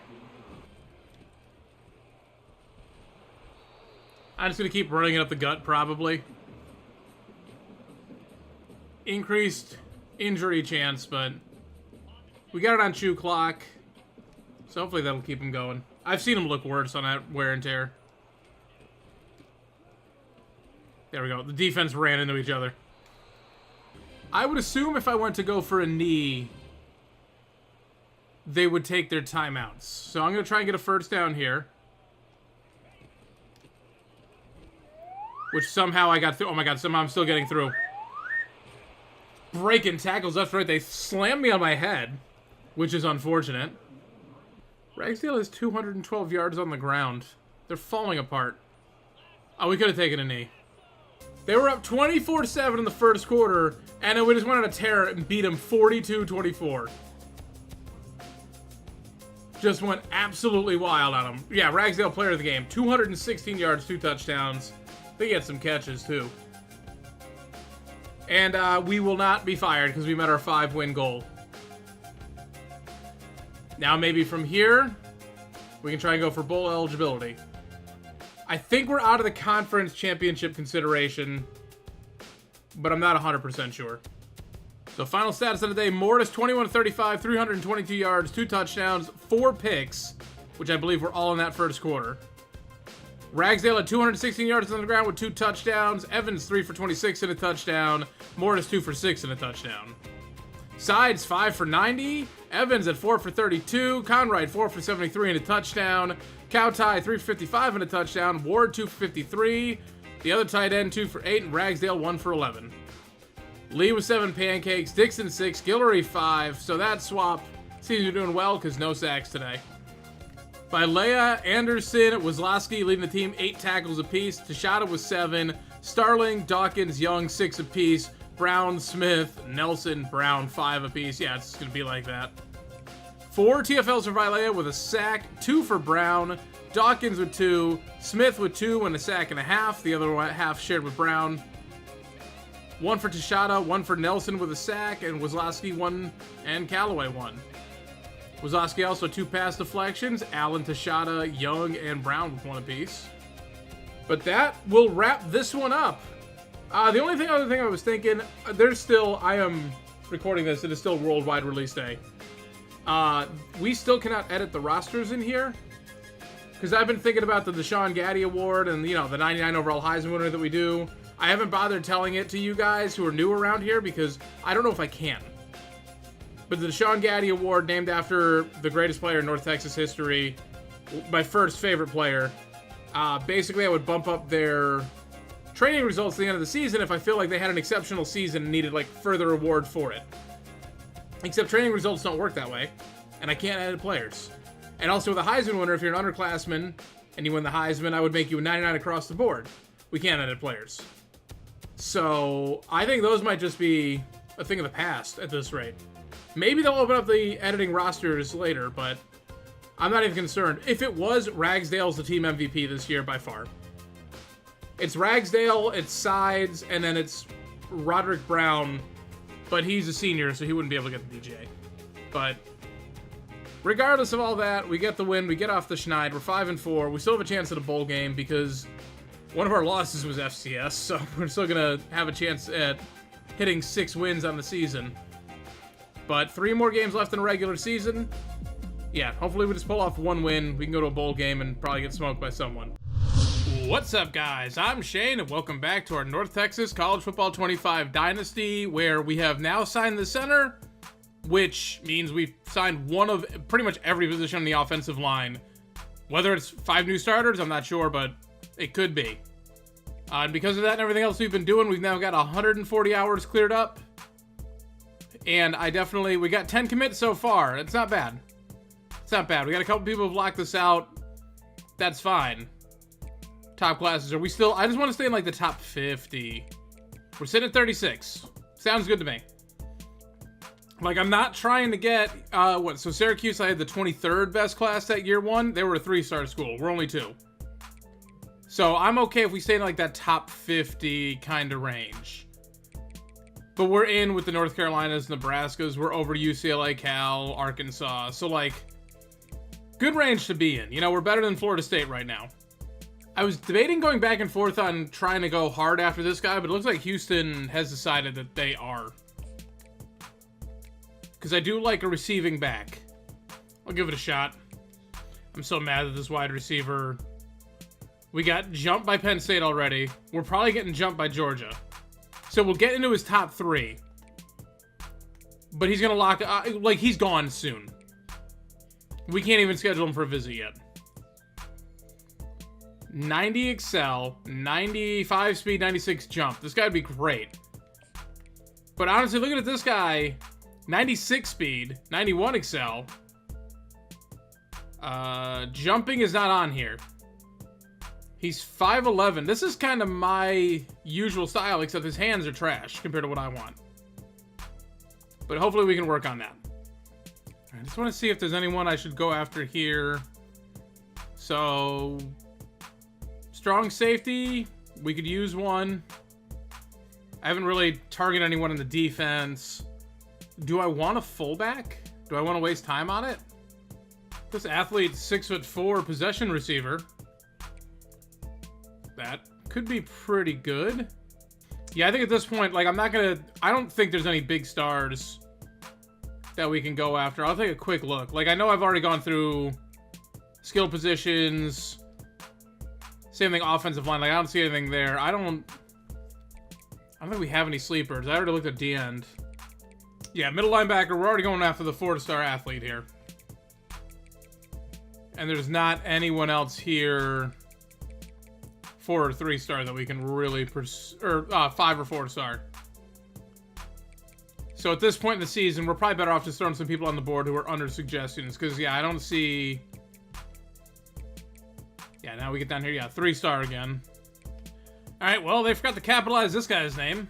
I'm just going to keep running it up the gut, probably. Increased injury chance, but we got it on chew clock. So hopefully that'll keep him going. I've seen him look worse on that wear and tear. There we go. The defense ran into each other. I would assume if I went to go for a knee, they would take their timeouts. So I'm going to try and get a first down here. Which somehow I got through. Oh my God, somehow I'm still getting through. Breaking tackles left, right. They slammed me on my head, which is unfortunate. Ragsdale has 212 yards on the ground. They're falling apart. Oh, we could have taken a knee. They were up 24-7 in the first quarter, and we just went on a tear and beat them 42-24. Just went absolutely wild on them. Yeah, Ragsdale player of the game. 216 yards, 2 touchdowns. I think he had some catches, too. And we will not be fired because we met our 5-win goal. Now maybe from here, we can try and go for bowl eligibility. I think we're out of the conference championship consideration, but I'm not 100% sure. So final stats of the day, Mortis 21-35, 322 yards, 2 touchdowns, 4 picks, which I believe were all in that first quarter. Ragsdale had 216 yards on the ground with 2 touchdowns. Evans 3 for 26 and a touchdown. Mortis 2 for 6 and a touchdown. Sides 5 for 90. Evans at 4 for 32. Conrad 4 for 73 and a touchdown. Cowtie 3 for 55 and a touchdown. Ward 2 for 53. The other tight end 2 for 8 and Ragsdale 1 for 11. Lee with 7 pancakes. Dixon 6. Guillory 5. So that swap seems to be doing well because no sacks today. By Leia, Anderson, Wazlowski leading the team 8 tackles apiece. Tashada was 7. Starling, Dawkins, Young 6 apiece. Brown, Smith, Nelson, Brown 5 apiece. Yeah, it's going to be like that. 4 TFLs for Vilea with a sack. 2 for Brown. Dawkins with 2. Smith with 2 and a sack and a half. The other half shared with Brown. 1 for Tashada. 1 for Nelson with a sack. And Wazlowski 1 and Callaway 1. Wazowski also 2 pass deflections. Allen, Tashada, Young, and Brown with 1 apiece. But that will wrap this one up. The only other thing I was thinking, I am recording this, it is still worldwide release day. We still cannot edit the rosters in here. Because I've been thinking about the Deshaun Gaddy Award and, the 99 overall Heisman winner that we do. I haven't bothered telling it to you guys who are new around here because I don't know if I can. But the Deshaun Gaddy Award, named after the greatest player in North Texas history, my first favorite player, basically I would bump up their training results at the end of the season if I feel like they had an exceptional season and needed like further reward for it. Except training results don't work that way, and I can't edit players. And also with a Heisman winner, if you're an underclassman and you win the Heisman, I would make you a 99 across the board. We can't edit players. So I think those might just be a thing of the past at this rate. Maybe they'll open up the editing rosters later, but I'm not even concerned. If it was, Ragsdale's the team MVP this year by far. It's Ragsdale, it's Sides, and then it's Roderick Brown, but he's a senior, so he wouldn't be able to get the DJ. But regardless of all that, we get the win, we get off the schneid, we're 5-4, we still have a chance at a bowl game because one of our losses was FCS, so we're still gonna have a chance at hitting 6 wins on the season. But 3 more games left in a regular season. Yeah, hopefully we just pull off 1 win, we can go to a bowl game and probably get smoked by someone. What's up, guys? I'm Shane, and welcome back to our North Texas College Football 25 Dynasty, where we have now signed the center, which means we've signed one of pretty much every position on the offensive line. Whether it's 5 new starters, I'm not sure, but it could be. And because of that and everything else we've been doing, we've now got 140 hours cleared up. And we got 10 commits so far. It's not bad. It's not bad. We got a couple people who've locked this out. That's fine. Top classes, I just want to stay in like the top 50. We're sitting at 36. Sounds good to me. Like, I'm not trying to get, so Syracuse, I had the 23rd best class that year 1. They were a 3-star school. We're only 2. So I'm okay if we stay in like that top 50 kind of range. But we're in with the North Carolinas, Nebraskas. We're over UCLA, Cal, Arkansas. So like, good range to be in. You know, we're better than Florida State right now. I was debating going back and forth on trying to go hard after this guy, but it looks like Houston has decided that they are. Because I do like a receiving back. I'll give it a shot. I'm so mad at this wide receiver. We got jumped by Penn State already. We're probably getting jumped by Georgia. So we'll get into his top 3. But he's going to lock... he's gone soon. We can't even schedule him for a visit yet. 90 excel, 95 speed, 96 jump. This guy would be great. But honestly, looking at this guy, 96 speed, 91 excel. Jumping is not on here. He's 5'11". This is kind of my usual style, except his hands are trash compared to what I want. But hopefully we can work on that. I just want to see if there's anyone I should go after here. So... strong safety, we could use one. I haven't really targeted anyone in the defense. Do I want a fullback? Do I want to waste time on it? This athlete's 6'4", possession receiver. That could be pretty good. Yeah, I think at this point, like, I don't think there's any big stars that we can go after. I'll take a quick look. Like, I know I've already gone through skill positions. Same thing, offensive line. Like, I don't see anything there. I don't think we have any sleepers. I already looked at the end. Yeah, middle linebacker. We're already going after the 4-star athlete here. And there's not anyone else here 4 or 3-star that we can really pursue, or 5 or 4-star. So at this point in the season, we're probably better off just throwing some people on the board who are under suggestions. Because, yeah, I don't see... yeah, now we get down here. Yeah, 3-star again. All right, well, they forgot to capitalize this guy's name.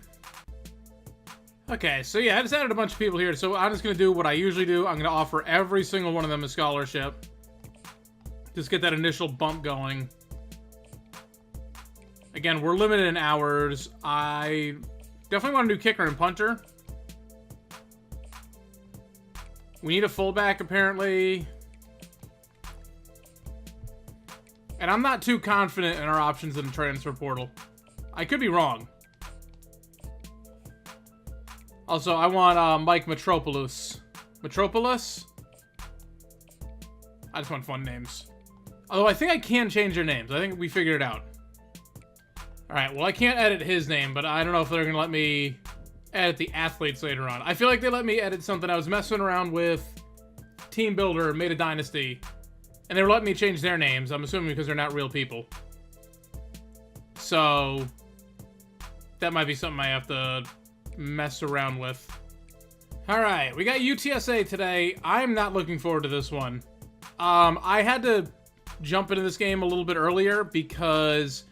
Okay, so yeah, I just added a bunch of people here. So I'm just going to do what I usually do. I'm going to offer every single one of them a scholarship. Just get that initial bump going. Again, we're limited in hours. I definitely want to do kicker and punter. We need a fullback, apparently. And I'm not too confident in our options in the transfer portal. I could be wrong. Also, I want Mike Metropoulos. Metropoulos? I just want fun names. Although I think I can change their names. I think we figured it out. Alright, well, I can't edit his name, but I don't know if they're going to let me edit the athletes later on. I feel like they let me edit something. I was messing around with Team Builder, made a Dynasty, and they were letting me change their names. I'm assuming because they're not real people. So, that might be something I have to mess around with. Alright, we got UTSA today. I'm not looking forward to this one. I had to jump into this game a little bit earlier because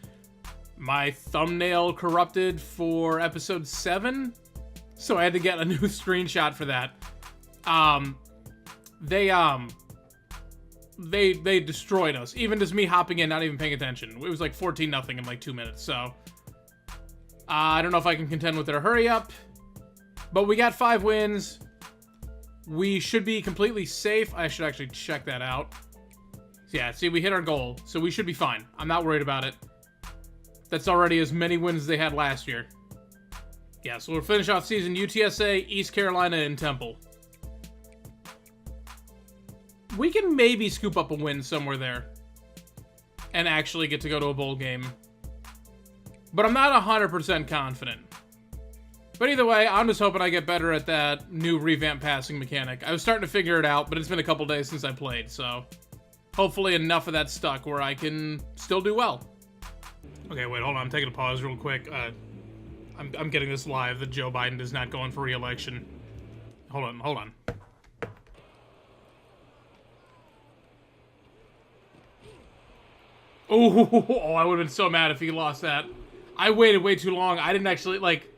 my thumbnail corrupted for episode 7. So I had to get a new screenshot for that. They destroyed us. Even just me hopping in, not even paying attention. It was like 14-0 in like 2 minutes, so... I don't know if I can contend with their hurry up. But we got 5 wins. We should be completely safe. I should actually check that out. Yeah, see, we hit our goal, so we should be fine. I'm not worried about it. That's already as many wins as they had last year. Yeah, so we'll finish off season UTSA, East Carolina, and Temple. We can maybe scoop up a win somewhere there and actually get to go to a bowl game. But I'm not 100% confident. But either way, I'm just hoping I get better at that new revamped passing mechanic. I was starting to figure it out, but it's been a couple days since I played, so hopefully enough of that stuck where I can still do well. Okay, wait, hold on. I'm taking a pause real quick. I'm getting this live that Joe Biden is not going for re-election. Hold on. Oh, I would have been so mad if he lost that. I waited way too long. I didn't actually, like...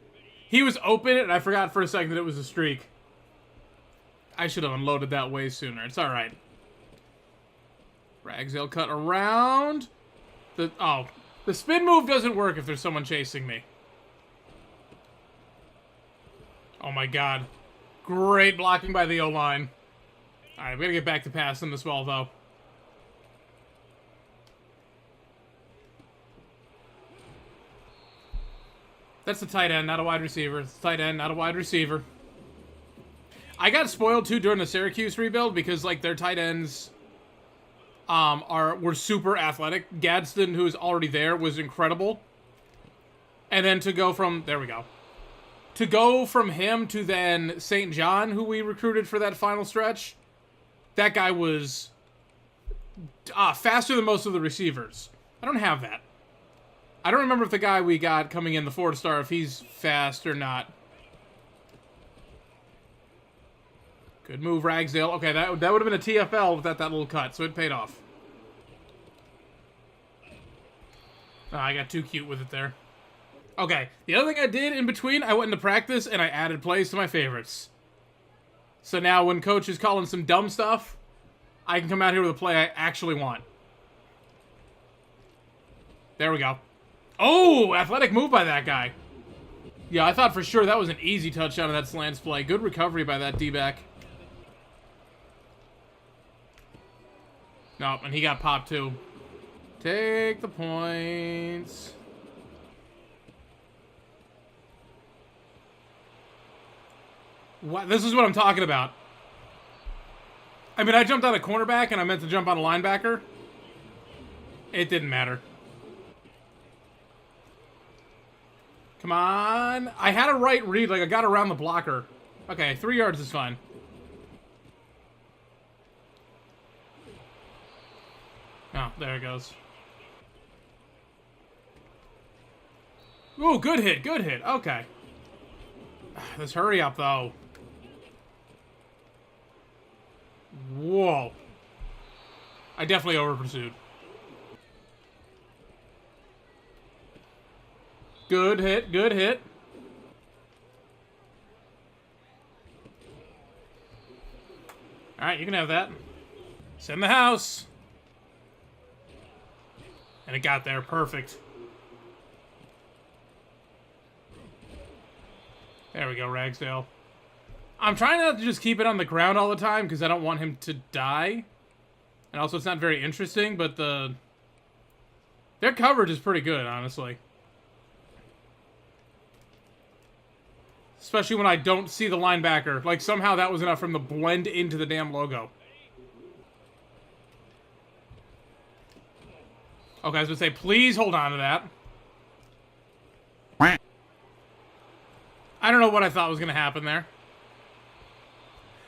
He was open, and I forgot for a second that it was a streak. I should have unloaded that way sooner. It's alright. Ragsdale cut around. The spin move doesn't work if there's someone chasing me. Oh my god. Great blocking by the O-line. Alright, we gotta get back to passing this well, though. That's a tight end, not a wide receiver. It's a tight end, not a wide receiver. I got spoiled, too, during the Syracuse rebuild because, like, their tight ends were super athletic. Gadsden, who was already there, was incredible. And then to go from... There we go. To go from him to then St. John, who we recruited for that final stretch, that guy was faster than most of the receivers. I don't have that. I don't remember if the guy we got coming in, the 4-star, if he's fast or not. Good move, Ragsdale. Okay, that would have been a TFL without that little cut, so it paid off. I got too cute with it there. Okay, the other thing I did in between, I went into practice and I added plays to my favorites. So now when coach is calling some dumb stuff, I can come out here with a play I actually want. There we go. Oh, athletic move by that guy. Yeah, I thought for sure that was an easy touchdown of that slants play. Good recovery by that D-back. No, and he got popped too. Take the points. What? This is what I'm talking about. I mean, I jumped on a cornerback and I meant to jump on a linebacker. It didn't matter. Come on. I had a right read, like I got around the blocker. Okay, 3 yards is fine. Oh, there it goes. Ooh, good hit, good hit. Okay. Let's hurry up, though. Whoa. I definitely over-pursued. Good hit, good hit. Alright, you can have that. Send the house. And it got there, perfect. There we go, Ragsdale. I'm trying not to just keep it on the ground all the time because I don't want him to die. And also it's not very interesting, but their coverage is pretty good, honestly. Especially when I don't see the linebacker. Like, somehow that was enough for him to blend into the damn logo. Okay, I was going to say, please hold on to that. I don't know what I thought was going to happen there.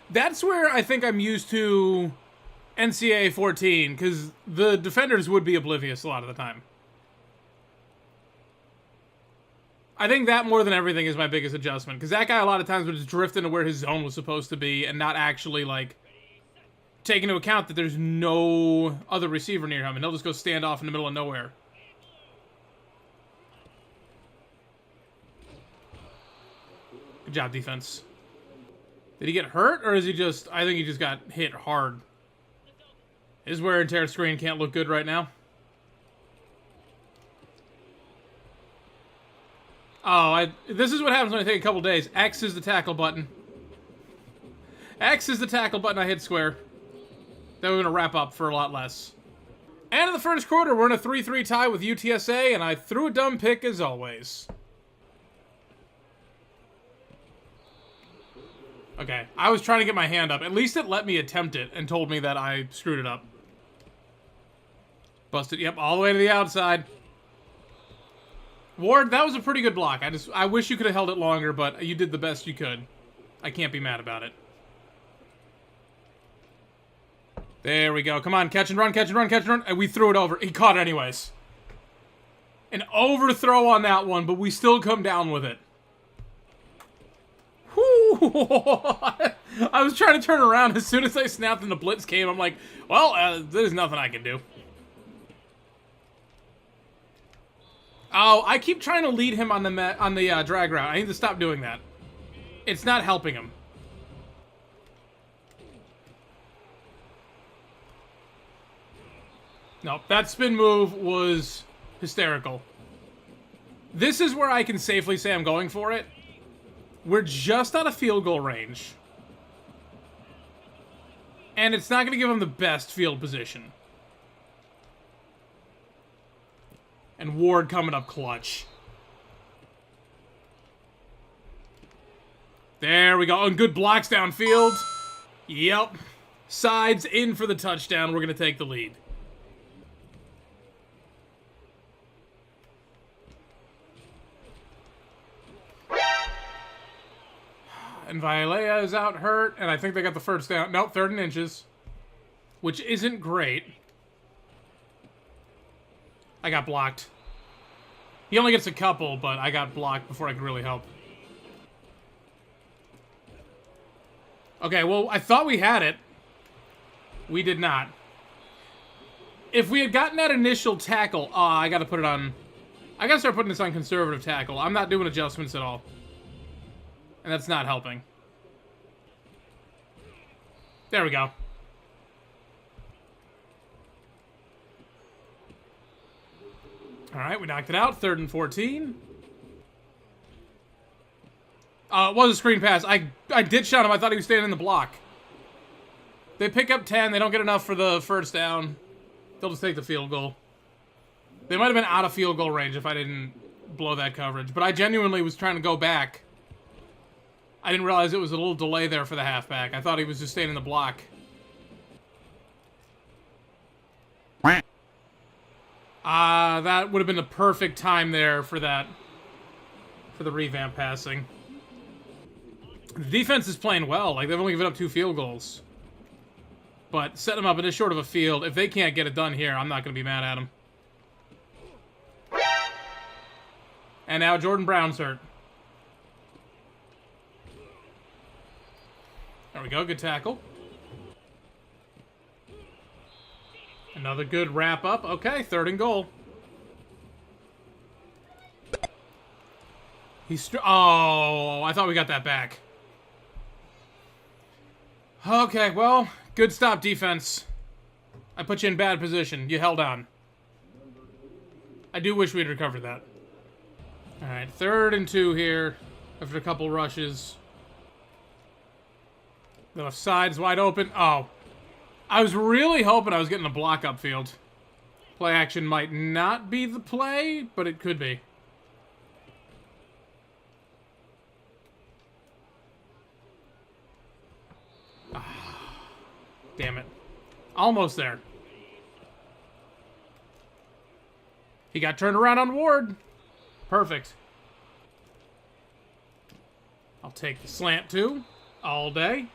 That's where I think I'm used to NCAA 14, because the defenders would be oblivious a lot of the time. I think that more than everything is my biggest adjustment. Because that guy a lot of times would just drift into where his zone was supposed to be and not actually, like, take into account that there's no other receiver near him. And he'll just go stand off in the middle of nowhere. Good job, defense. Did he get hurt, or is he just... I think he just got hit hard. His wear and tear screen can't look good right now. Oh, this is what happens when I take a couple days. X is the tackle button. X is the tackle button. I hit square. Then we're going to wrap up for a lot less. And in the first quarter, we're in a 3-3 tie with UTSA, and I threw a dumb pick as always. Okay, I was trying to get my hand up. At least it let me attempt it and told me that I screwed it up. Busted, yep, all the way to the outside. Ward, that was a pretty good block. I wish you could have held it longer, but you did the best you could. I can't be mad about it. There we go. Come on, catch and run, catch and run, catch and run. And we threw it over. He caught it anyways. An overthrow on that one, but we still come down with it. Whew. I was trying to turn around. As soon as I snapped and the blitz came, I'm like, well, there's nothing I can do. Oh, I keep trying to lead him on the drag route. I need to stop doing that. It's not helping him. No, that spin move was hysterical. This is where I can safely say I'm going for it. We're just out of field goal range. And it's not going to give him the best field position. And Ward coming up clutch. There we go. And good blocks downfield. Yep. Sides in for the touchdown. We're going to take the lead. And Vialea is out hurt. And I think they got the first down. Nope, 3rd and inches. Which isn't great. I got blocked. He only gets a couple, but I got blocked before I could really help. Okay, well, I thought we had it. We did not. If we had gotten that initial tackle... I gotta put it on... I gotta start putting this on conservative tackle. I'm not doing adjustments at all. And that's not helping. There we go. Alright, we knocked it out. 3rd and 14. It was a screen pass. I did shot him. I thought he was standing in the block. They pick up 10. They don't get enough for the first down. They'll just take the field goal. They might have been out of field goal range if I didn't blow that coverage. But I genuinely was trying to go back. I didn't realize it was a little delay there for the halfback. I thought he was just staying in the block. That would have been the perfect time there for that. For the revamp passing. The defense is playing well. Like, they've only given up 2 field goals. But set them up in this short of a field. If they can't get it done here, I'm not going to be mad at them. And now Jordan Brown's hurt. There we go. Good tackle. Another good wrap up. Okay, 3rd and goal. Oh, I thought we got that back. Okay, well, good stop, defense. I put you in bad position. You held on. I do wish we'd recovered that. Alright, 3rd and 2 here. After a couple rushes. The left side's wide open. Oh. I was really hoping I was getting a block upfield. Play action might not be the play, but it could be. Damn it. Almost there. He got turned around on Ward. Perfect. I'll take the slant too. All day.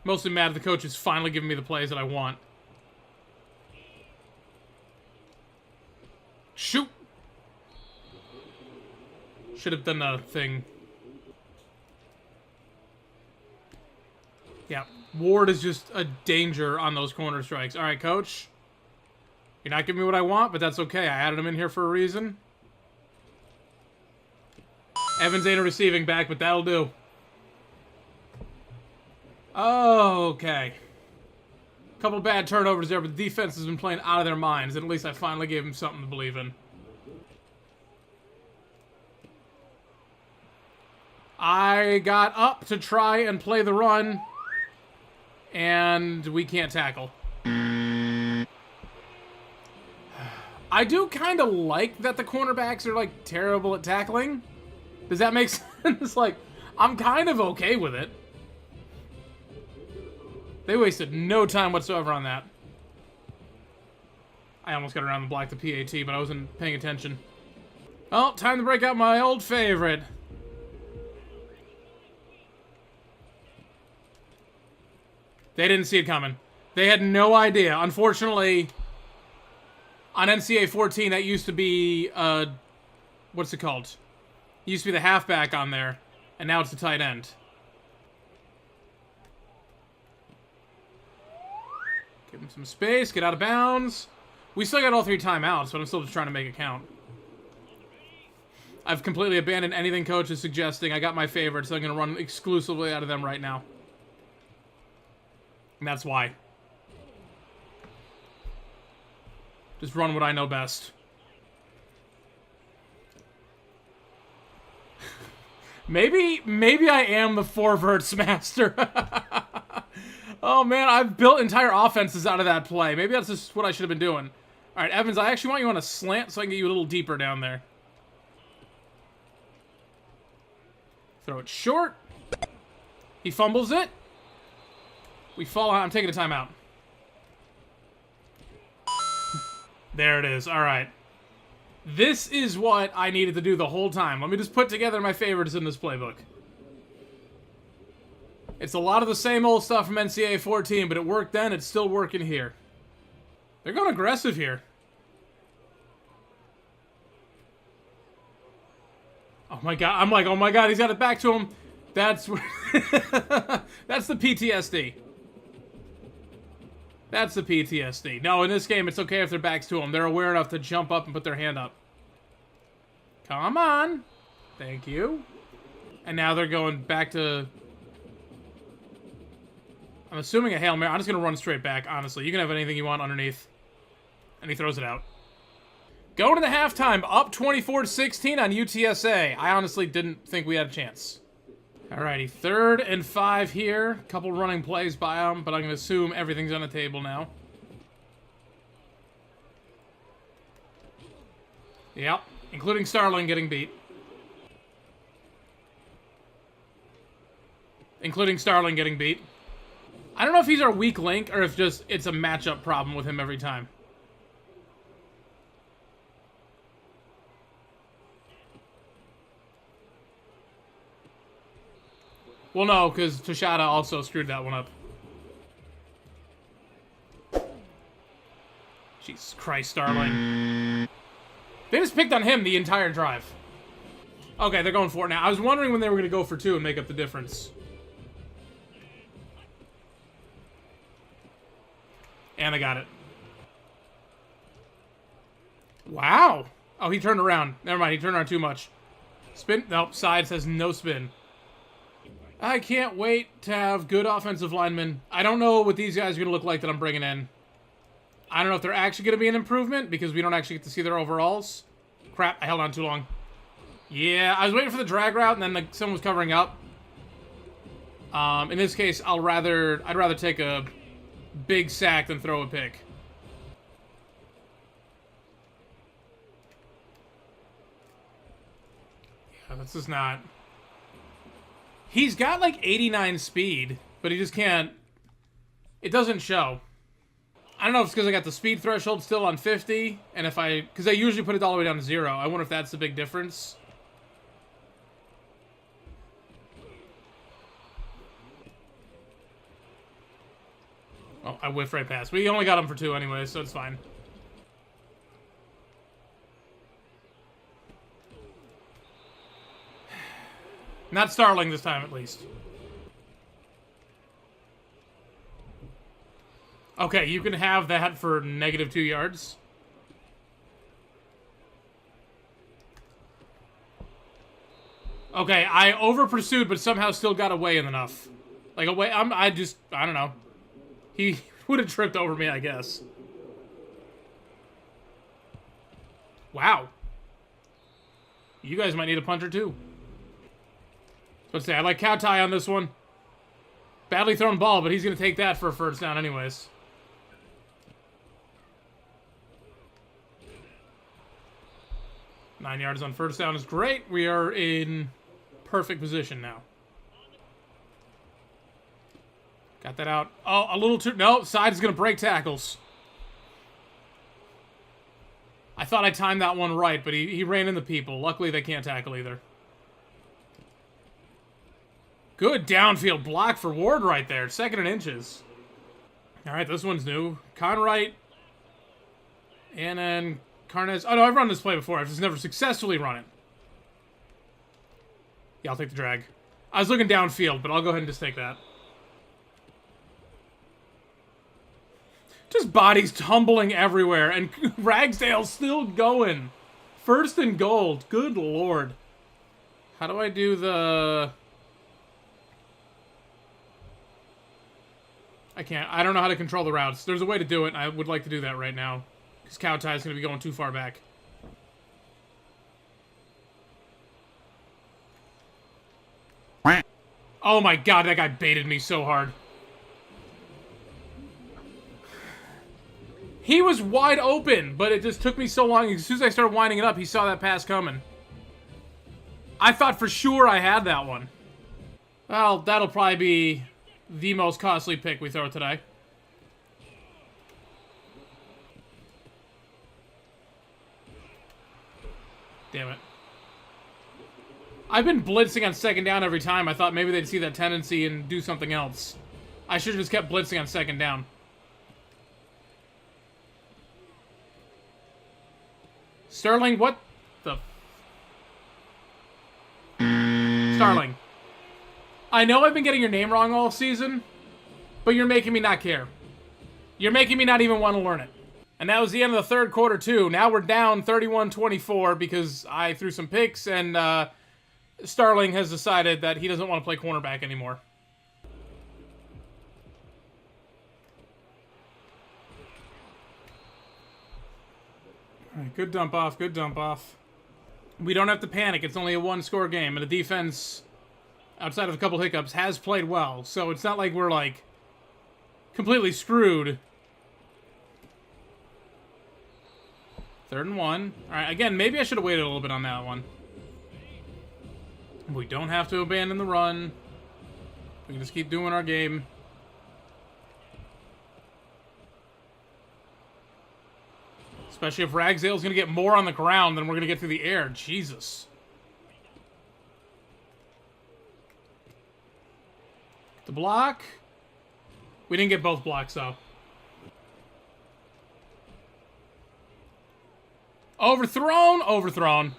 Mostly mad the coach is finally giving me the plays that I want. Shoot. Should have done the thing. Yeah, Ward is just a danger on those corner strikes. All right, coach. You're not giving me what I want, but that's okay. I added him in here for a reason. Evans ain't a receiving back, but that'll do. Okay. Couple bad turnovers there, but the defense has been playing out of their minds, and at least I finally gave them something to believe in. I got up to try and play the run, and we can't tackle. I do kind of like that the cornerbacks are, like, terrible at tackling. Does that make sense? Like, I'm kind of okay with it. They wasted no time whatsoever on that. I almost got around the block the PAT, but I wasn't paying attention. Oh, time to break out my old favorite. They didn't see it coming. They had no idea. Unfortunately, on NCAA 14, that used to be, what's it called? It used to be the halfback on there, and now it's the tight end. Give him some space, get out of bounds. We still got all 3 timeouts, but I'm still just trying to make it count. I've completely abandoned anything coach is suggesting. I got my favorites, so I'm going to run exclusively out of them right now. And that's why. Just run what I know best. Maybe I am the 4-verts master. Oh, man, I've built entire offenses out of that play. Maybe that's just what I should have been doing. All right, Evans, I actually want you on a slant so I can get you a little deeper down there. Throw it short. He fumbles it. We fall out. I'm taking a timeout. There it is. All right. This is what I needed to do the whole time. Let me just put together my favorites in this playbook. It's a lot of the same old stuff from NCAA 14, but it worked then. It's still working here. They're going aggressive here. Oh my god. I'm like, oh my god, he's got it back to him. That's that's the PTSD. That's the PTSD. No, in this game, it's okay if their back's to him. They're aware enough to jump up and put their hand up. Come on. Thank you. And now they're going back to... I'm assuming a Hail Mary. I'm just going to run straight back, honestly. You can have anything you want underneath. And he throws it out. Going to the halftime, up 24-16 on UTSA. I honestly didn't think we had a chance. Alrighty, 3rd and 5 here. Couple running plays by them, but I'm going to assume everything's on the table now. Yep, including Starling getting beat. Including Starling getting beat. I don't know if he's our weak link or if just it's a matchup problem with him every time. Well, no, because Tashada also screwed that one up. Jesus Christ, Starling. They just picked on him the entire drive. Okay, they're going for it now. I was wondering when they were going to go for 2 and make up the difference. And I got it. Wow. Oh, he turned around. Never mind, he turned around too much. Spin? Nope, side says no spin. I can't wait to have good offensive linemen. I don't know what these guys are going to look like that I'm bringing in. I don't know if they're actually going to be an improvement because we don't actually get to see their overalls. Crap, I held on too long. Yeah, I was waiting for the drag route and then someone was covering up. In this case, I'd rather take a big sack than throw a pick. Yeah, this is not... He's got like 89 speed, but he just can't... It doesn't show. I don't know if it's because I got the speed threshold still on 50, and if I... Because I usually put it all the way down to 0. I wonder if that's the big difference. Oh, I whiffed right past. We only got him for 2 anyway, so it's fine. Not Starling this time, at least. Okay, you can have that for -2 yards. Okay, I over-pursued, but somehow still got away enough. Like, away, I don't know. He would have tripped over me, I guess. Wow. You guys might need a puncher, too. Let's say, I like Cow Tie on this one. Badly thrown ball, but he's going to take that for a first down anyways. Nine yards on first down is great. We are in perfect position now. Got that out. Oh, a little too... No, side is going to break tackles. I thought I timed that one right, but he ran into people. Luckily, they can't tackle either. Good downfield block for Ward right there. 2nd and inches. All right, this one's new. Conwright. And then Carnes. Oh, no, I've run this play before. I've just never successfully run it. Yeah, I'll take the drag. I was looking downfield, but I'll go ahead and just take that. Just bodies tumbling everywhere, and Ragsdale's still going. 1st and goal. Good lord. How do I do the... I can't. I don't know how to control the routes. There's a way to do it, and I would like to do that right now. Because Cow Tie is going to be going too far back. Oh my god, that guy baited me so hard. He was wide open, but it just took me so long. As soon as I started winding it up, he saw that pass coming. I thought for sure I had that one. Well, that'll probably be the most costly pick we throw today. Damn it. I've been blitzing on 2nd down every time. I thought maybe they'd see that tendency and do something else. I should have just kept blitzing on 2nd down. Sterling, what the... Starling. I know I've been getting your name wrong all season, but you're making me not care. You're making me not even want to learn it. And that was the end of the 3rd quarter, too. Now we're down 31-24 because I threw some picks, and Starling has decided that he doesn't want to play cornerback anymore. All right, good dump off, good dump off. We don't have to panic. It's only a 1-score game, and the defense, outside of a couple hiccups, has played well. So it's not like we're, like, completely screwed. 3rd and 1. All right, again, maybe I should have waited a little bit on that one. We don't have to abandon the run. We can just keep doing our game. Especially if Ragsdale's going to get more on the ground than we're going to get through the air. Jesus. The block. We didn't get both blocks, though. Overthrown. Overthrown.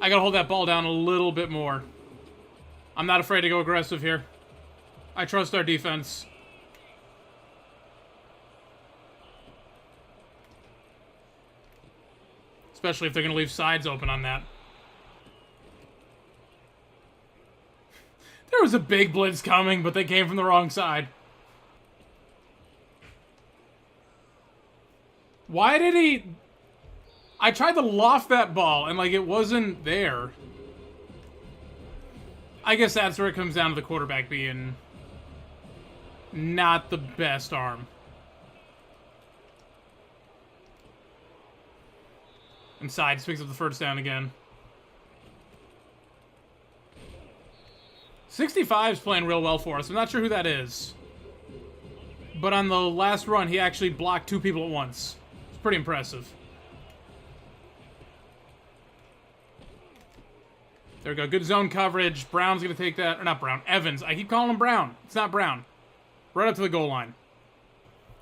I got to hold that ball down a little bit more. I'm not afraid to go aggressive here. I trust our defense. Especially if they're going to leave sides open on that. There was a big blitz coming, but they came from the wrong side. Why did he... I tried to loft that ball, and, like, it wasn't there. I guess that's where it comes down to the quarterback being not the best arm. Inside, picks up the first down again. 65's playing real well for us. I'm not sure who that is. But on the last run, he actually blocked 2 people at once. It's pretty impressive. There we go. Good zone coverage. Brown's going to take that. Or not Brown. Evans. I keep calling him Brown. It's not Brown. Right up to the goal line.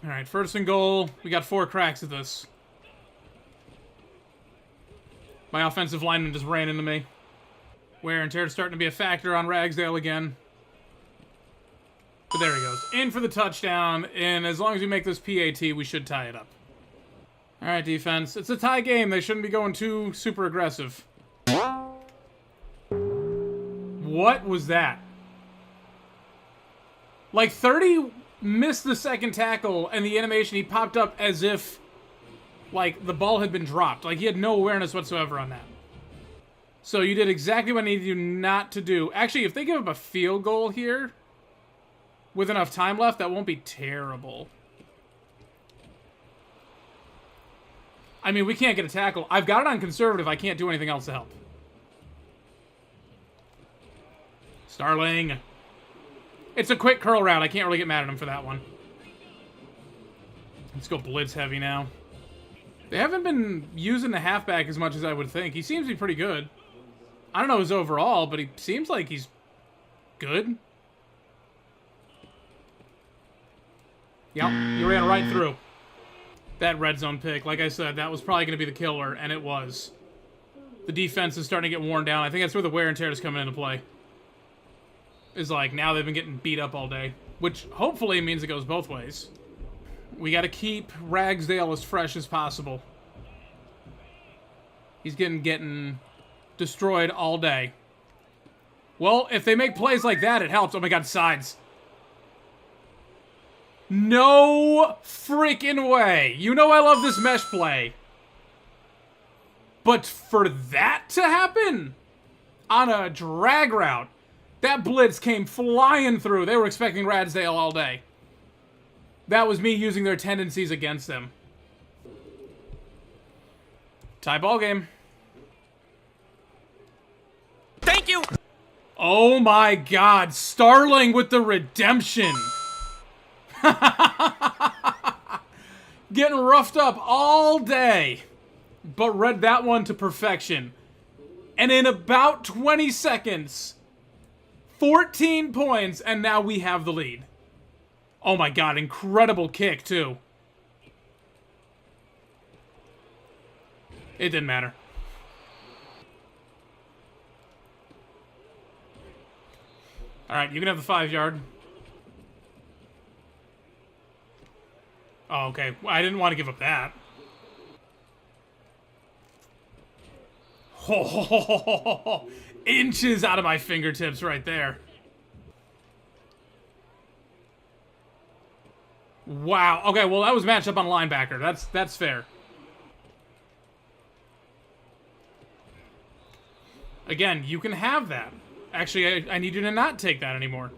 All right, 1st and goal. We got 4 cracks at this. My offensive lineman just ran into me. Wear and tear starting to be a factor on Ragsdale again. But there he goes. In for the touchdown, and as long as we make this PAT, we should tie it up. All right, defense. It's a tie game. They shouldn't be going too super aggressive. What was that? Like 30 missed the second tackle, and the animation, he popped up as if, like, the ball had been dropped. Like, he had no awareness whatsoever on that. So you did exactly what I needed you not to do. Actually, if they give up a field goal here, with enough time left, that won't be terrible. I mean, we can't get a tackle. I've got it on conservative. I can't do anything else to help. Starling. It's a quick curl route. I can't really get mad at him for that one. Let's go blitz heavy now. They haven't been using the halfback as much as I would think. He seems to be pretty good. I don't know his overall, but he seems like he's good. Yep, you ran right through. That red zone pick, like I said, that was probably going to be the killer, and it was. The defense is starting to get worn down. I think that's where the wear and tear is coming into play. Is like, now they've been getting beat up all day, which hopefully means it goes both ways. We got to keep Ragsdale as fresh as possible. He's getting destroyed all day. Well, if they make plays like that, it helps. Oh my god, sides. No freaking way. You know I love this mesh play. But for that to happen on a drag route, that blitz came flying through. They were expecting Ragsdale all day. That was me using their tendencies against them. Tie ball game. Thank you. Oh my god, Starling with the redemption. Getting roughed up all day, but read that one to perfection. And in about 20 seconds, 14 points, and now we have the lead. Oh my god, incredible kick, too. It didn't matter. Alright, you can have the 5-yard. Oh, okay. I didn't want to give up that. Oh, inches out of my fingertips right there. Wow. Okay, well, that was matched up on linebacker. That's fair. Again, you can have that. Actually, I need you to not take that anymore.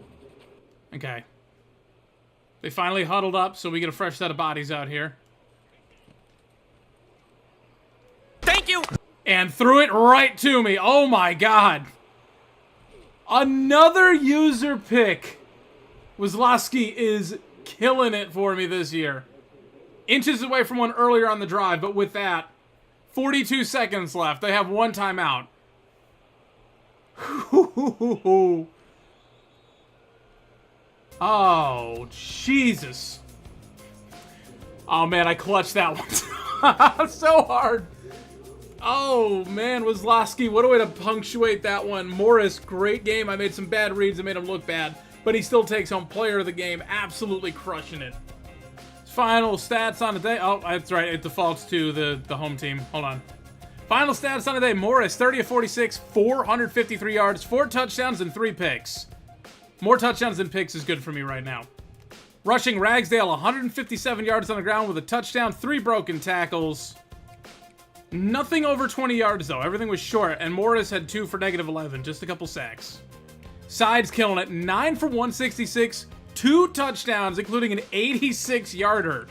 Okay. They finally huddled up, so we get a fresh set of bodies out here. Thank you. And threw it right to me. Oh my god. Another user pick. Wazlowski is killing it for me this year. Inches away from one earlier on the drive, but with that, 42 seconds left. They have one timeout. Oh, Jesus. Oh, man, I clutched that one so hard. Oh, man, Wazlowski, what a way to punctuate that one. Morris, great game. I made some bad reads that made him look bad, but he still takes home player of the game, absolutely crushing it. Final stats on the day. Oh, that's right, it defaults to the home team. Hold on. Final stats on the day. Morris, 30 of 46, 453 yards, 4 touchdowns, and 3 picks. More touchdowns than picks is good for me right now. Rushing Ragsdale, 157 yards on the ground with a touchdown, 3 broken tackles. Nothing over 20 yards, though. Everything was short, and Morris had 2 for negative 11, just a couple sacks. Sides killing it, 9 for 166, 2 touchdowns, including an 86-yarder.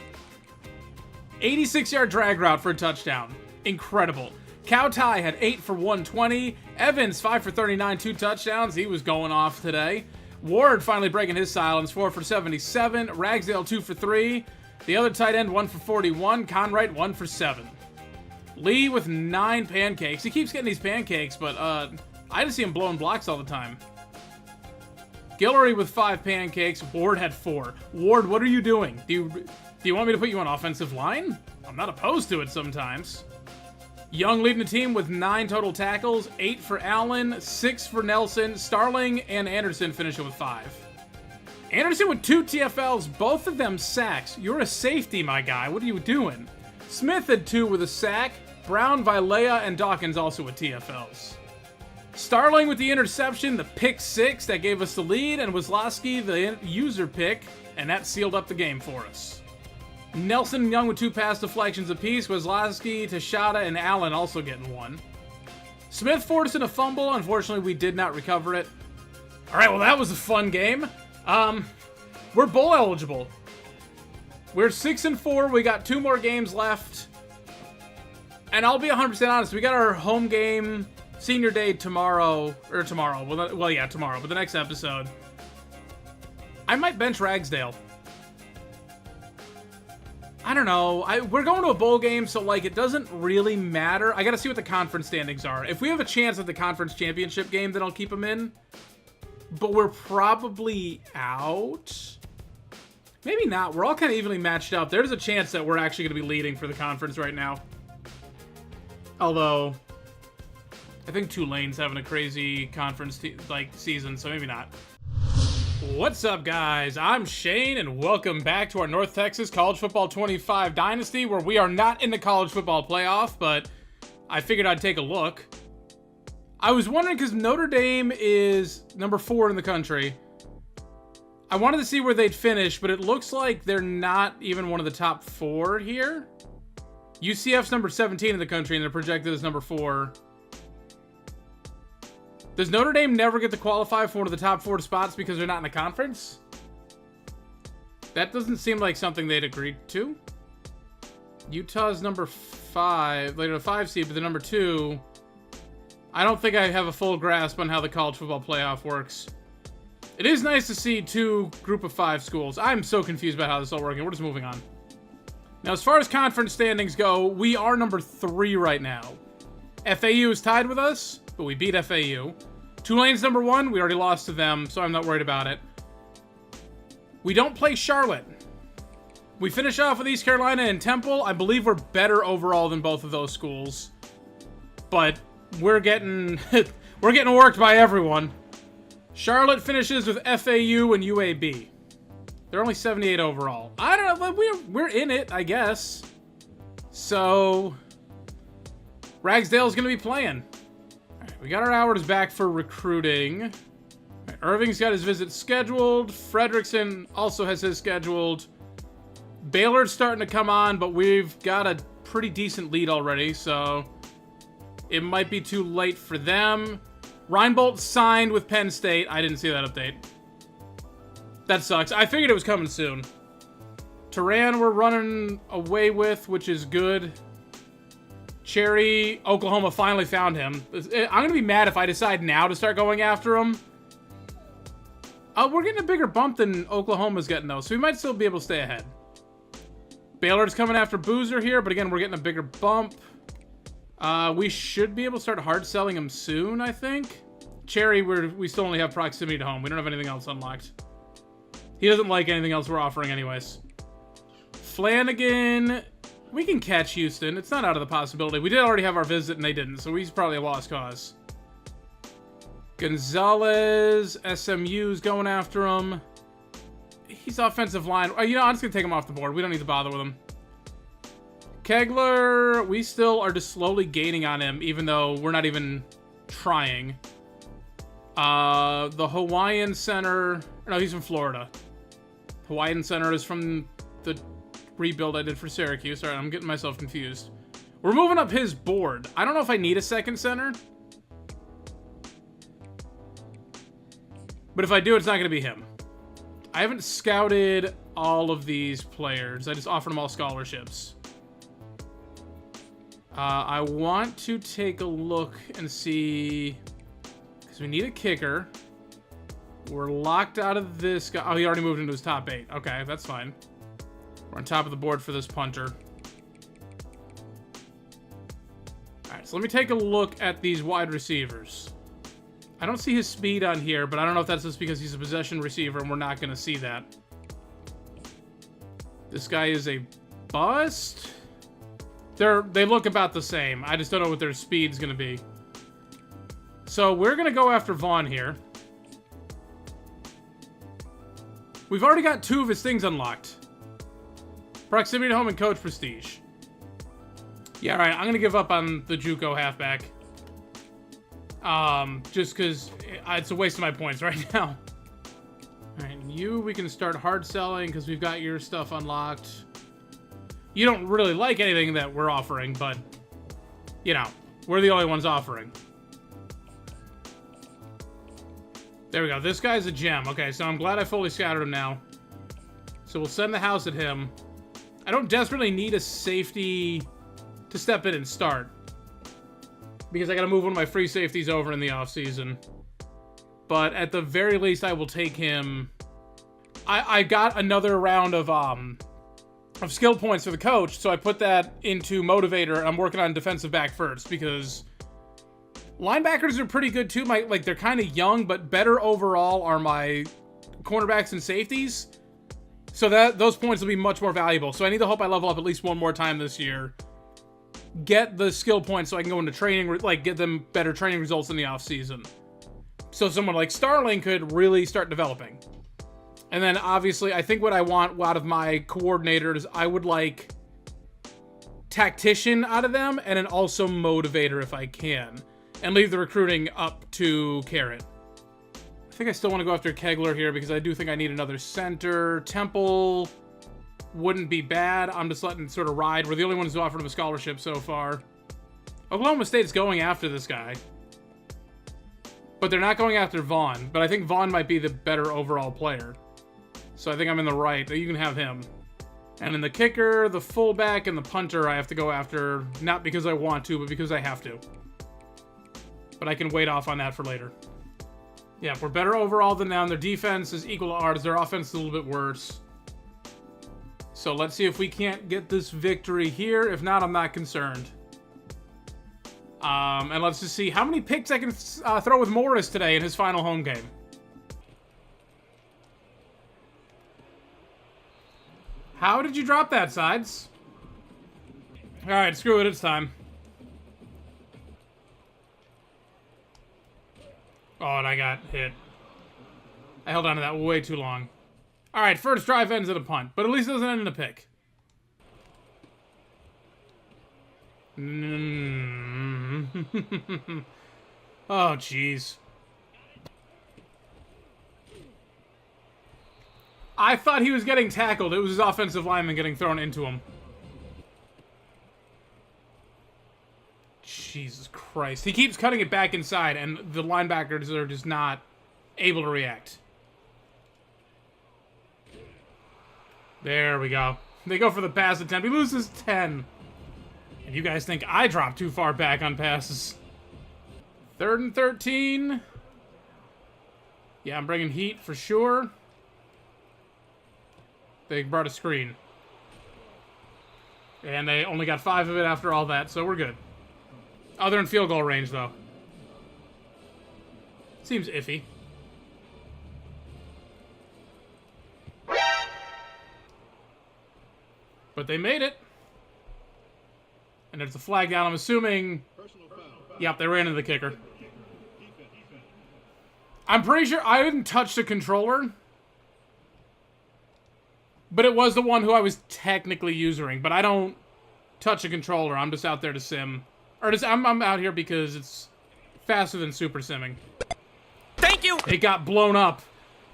86-yard drag route for a touchdown. Incredible. Cowtie had 8 for 120. Evans, 5 for 39, 2 touchdowns. He was going off today. Ward finally breaking his silence, 4 for 77. Ragsdale, 2 for 3. The other tight end, 1 for 41. Conwright, 1 for 7. Lee with 9 pancakes. He keeps getting these pancakes, but I just see him blowing blocks all the time. Guillory with 5 pancakes. Ward had 4. Ward, what are you doing? Do you want me to put you on offensive line? I'm not opposed to it sometimes. Young leading the team with 9 total tackles, 8 for Allen, 6 for Nelson. Starling and Anderson finishing with 5. Anderson with 2 TFLs, both of them sacks. You're a safety, my guy. What are you doing? Smith had 2 with a sack. Brown, Vilea, and Dawkins also with TFLs. Starling with the interception, the pick 6 that gave us the lead, and Wazlowski the user pick, and that sealed up the game for us. Nelson and Young with 2 pass deflections apiece. Wazlowski, Tashada, and Allen also getting 1. Smith forced in a fumble. Unfortunately, we did not recover it. All right, well, that was a fun game. We're bowl eligible. We're 6-4. We got 2 more games left. And I'll be 100% honest. We got our home game, senior day tomorrow. Well, yeah, tomorrow. But the next episode. I might bench Ragsdale. I don't know. We're going to a bowl game, so, like, it doesn't really matter. I got to see what the conference standings are. If we have a chance at the conference championship game, then I'll keep him in. But we're probably out. Maybe not. We're all kind of evenly matched up. There's a chance that we're actually going to be leading for the conference right now. Although, I think Tulane's having a crazy conference season, so maybe not. What's up, guys? I'm Shane, and welcome back to our North Texas College Football 25 Dynasty, where we are not in the college football playoff, but I figured I'd take a look. I was wondering, because Notre Dame is number 4 in the country. I wanted to see where they'd finish, but it looks like they're not even one of the top 4 here. UCF's number 17 in the country, and they're projected as number 4. Does Notre Dame never get to qualify for one of the top 4 spots because they're not in the conference? That doesn't seem like something they'd agreed to. Utah's number 5. They're a 5 seed, but they're number 2. I don't think I have a full grasp on how the college football playoff works. It is nice to see 2 group of 5 schools. I'm so confused about how this is all working. We're just moving on. Now, as far as conference standings go, we are number 3 right now. FAU is tied with us, but we beat FAU. Tulane's number 1. We already lost to them, so I'm not worried about it. We don't play Charlotte. We finish off with East Carolina and Temple. I believe we're better overall than both of those schools. But we're getting worked by everyone. Charlotte finishes with FAU and UAB. They're only 78 overall. I don't know, but we're in it, I guess. So Ragsdale's going to be playing. All right, we got our hours back for recruiting. All right, Irving's got his visit scheduled. Fredrickson also has his scheduled. Baylor's starting to come on, but we've got a pretty decent lead already, so it might be too late for them. Reinbold signed with Penn State. I didn't see that update. That sucks. I figured it was coming soon. Turan we're running away with, which is good. Cherry, Oklahoma finally found him. I'm going to be mad if I decide now to start going after him. We're getting a bigger bump than Oklahoma's getting, though, so we might still be able to stay ahead. Baylor's coming after Boozer here, but again, we're getting a bigger bump. We should be able to start hard selling him soon, I think. Cherry, we still only have proximity to home. We don't have anything else unlocked. He doesn't like anything else we're offering anyways. Flanagan, we can catch Houston. It's not out of the possibility. We did already have our visit and they didn't, so he's probably a lost cause. Gonzalez, SMU's going after him. He's offensive line. You know, I'm just going to take him off the board. We don't need to bother with him. Kegler, we still are just slowly gaining on him, even though we're not even trying. The Hawaiian Center... No, he's from Florida. Hawaiian Center is from the rebuild I did for Syracuse. All right, I'm getting myself confused. We're moving up his board. I don't know if I need a second center. But if I do, it's not going to be him. I haven't scouted all of these players. I just offered them all scholarships. I want to take a look and see... Because we need a kicker. We're locked out of this guy. Oh, he already moved into his top 8. Okay, that's fine. We're on top of the board for this punter. Alright, so let me take a look at these wide receivers. I don't see his speed on here, but I don't know if that's just because he's a possession receiver and we're not going to see that. This guy is a bust. They look about the same. I just don't know what their speed's gonna be. So we're gonna go after Vaughn here. We've already got 2 of his things unlocked. Proximity to home and coach prestige. Yeah, alright, I'm gonna give up on the JUCO halfback. Just because it's a waste of my points right now. Alright, you, we can start hard selling because we've got your stuff unlocked. You don't really like anything that we're offering, but, you know, we're the only ones offering. There we go. This guy's a gem. Okay, so I'm glad I fully scouted him now. So we'll send the house at him. I don't desperately need a safety to step in and start, because I gotta move one of my free safeties over in the offseason. But at the very least, I will take him. I got another round of skill points for the coach, so I put that into motivator, and I'm working on defensive back first, because linebackers are pretty good too. They're kind of young, but better overall are my cornerbacks and safeties. So those points will be much more valuable. So I need to hope I level up at least one more time this year. Get the skill points so I can go into training, get them better training results in the offseason. So someone like Starling could really start developing. And then obviously, I think what I want out of my coordinators, I would like tactician out of them, and then also motivator if I can. And leave the recruiting up to Carrot. I think I still want to go after Kegler here because I do think I need another center. Temple wouldn't be bad. I'm just letting it sort of ride. We're the only ones who offered him a scholarship so far. Oklahoma State's going after this guy. But they're not going after Vaughn. But I think Vaughn might be the better overall player. So I think I'm in the right. You can have him. And in the kicker, the fullback, and the punter, I have to go after, not because I want to, but because I have to. But I can wait off on that for later. Yeah, we're better overall than them. Their defense is equal to ours. Their offense is a little bit worse. So let's see if we can't get this victory here. If not, I'm not concerned. And let's just see how many picks I can throw with Morris today in his final home game. How did you drop that, Sides? Alright, screw it, it's time. Oh, and I got hit. I held on to that way too long. Alright, first drive ends in a punt, but at least it doesn't end in a pick. Oh, jeez. I thought he was getting tackled. It was his offensive lineman getting thrown into him. Jesus Christ. He keeps cutting it back inside, and the linebackers are just not able to react. There we go. They go for the pass attempt. He loses 10. And you guys think I dropped too far back on passes. 3rd and 13. Yeah, I'm bringing heat for sure. They brought a screen. And they only got 5 of it after all that, so we're good. Other than field goal range, though. Seems iffy. But they made it. And there's a flag down, I'm assuming. Yep, they ran into the kicker. I'm pretty sure I didn't touch the controller. But it was the one who I was technically using. But I don't touch a controller. I'm just out there to sim. Or just, I'm out here because it's faster than super simming. Thank you! It got blown up.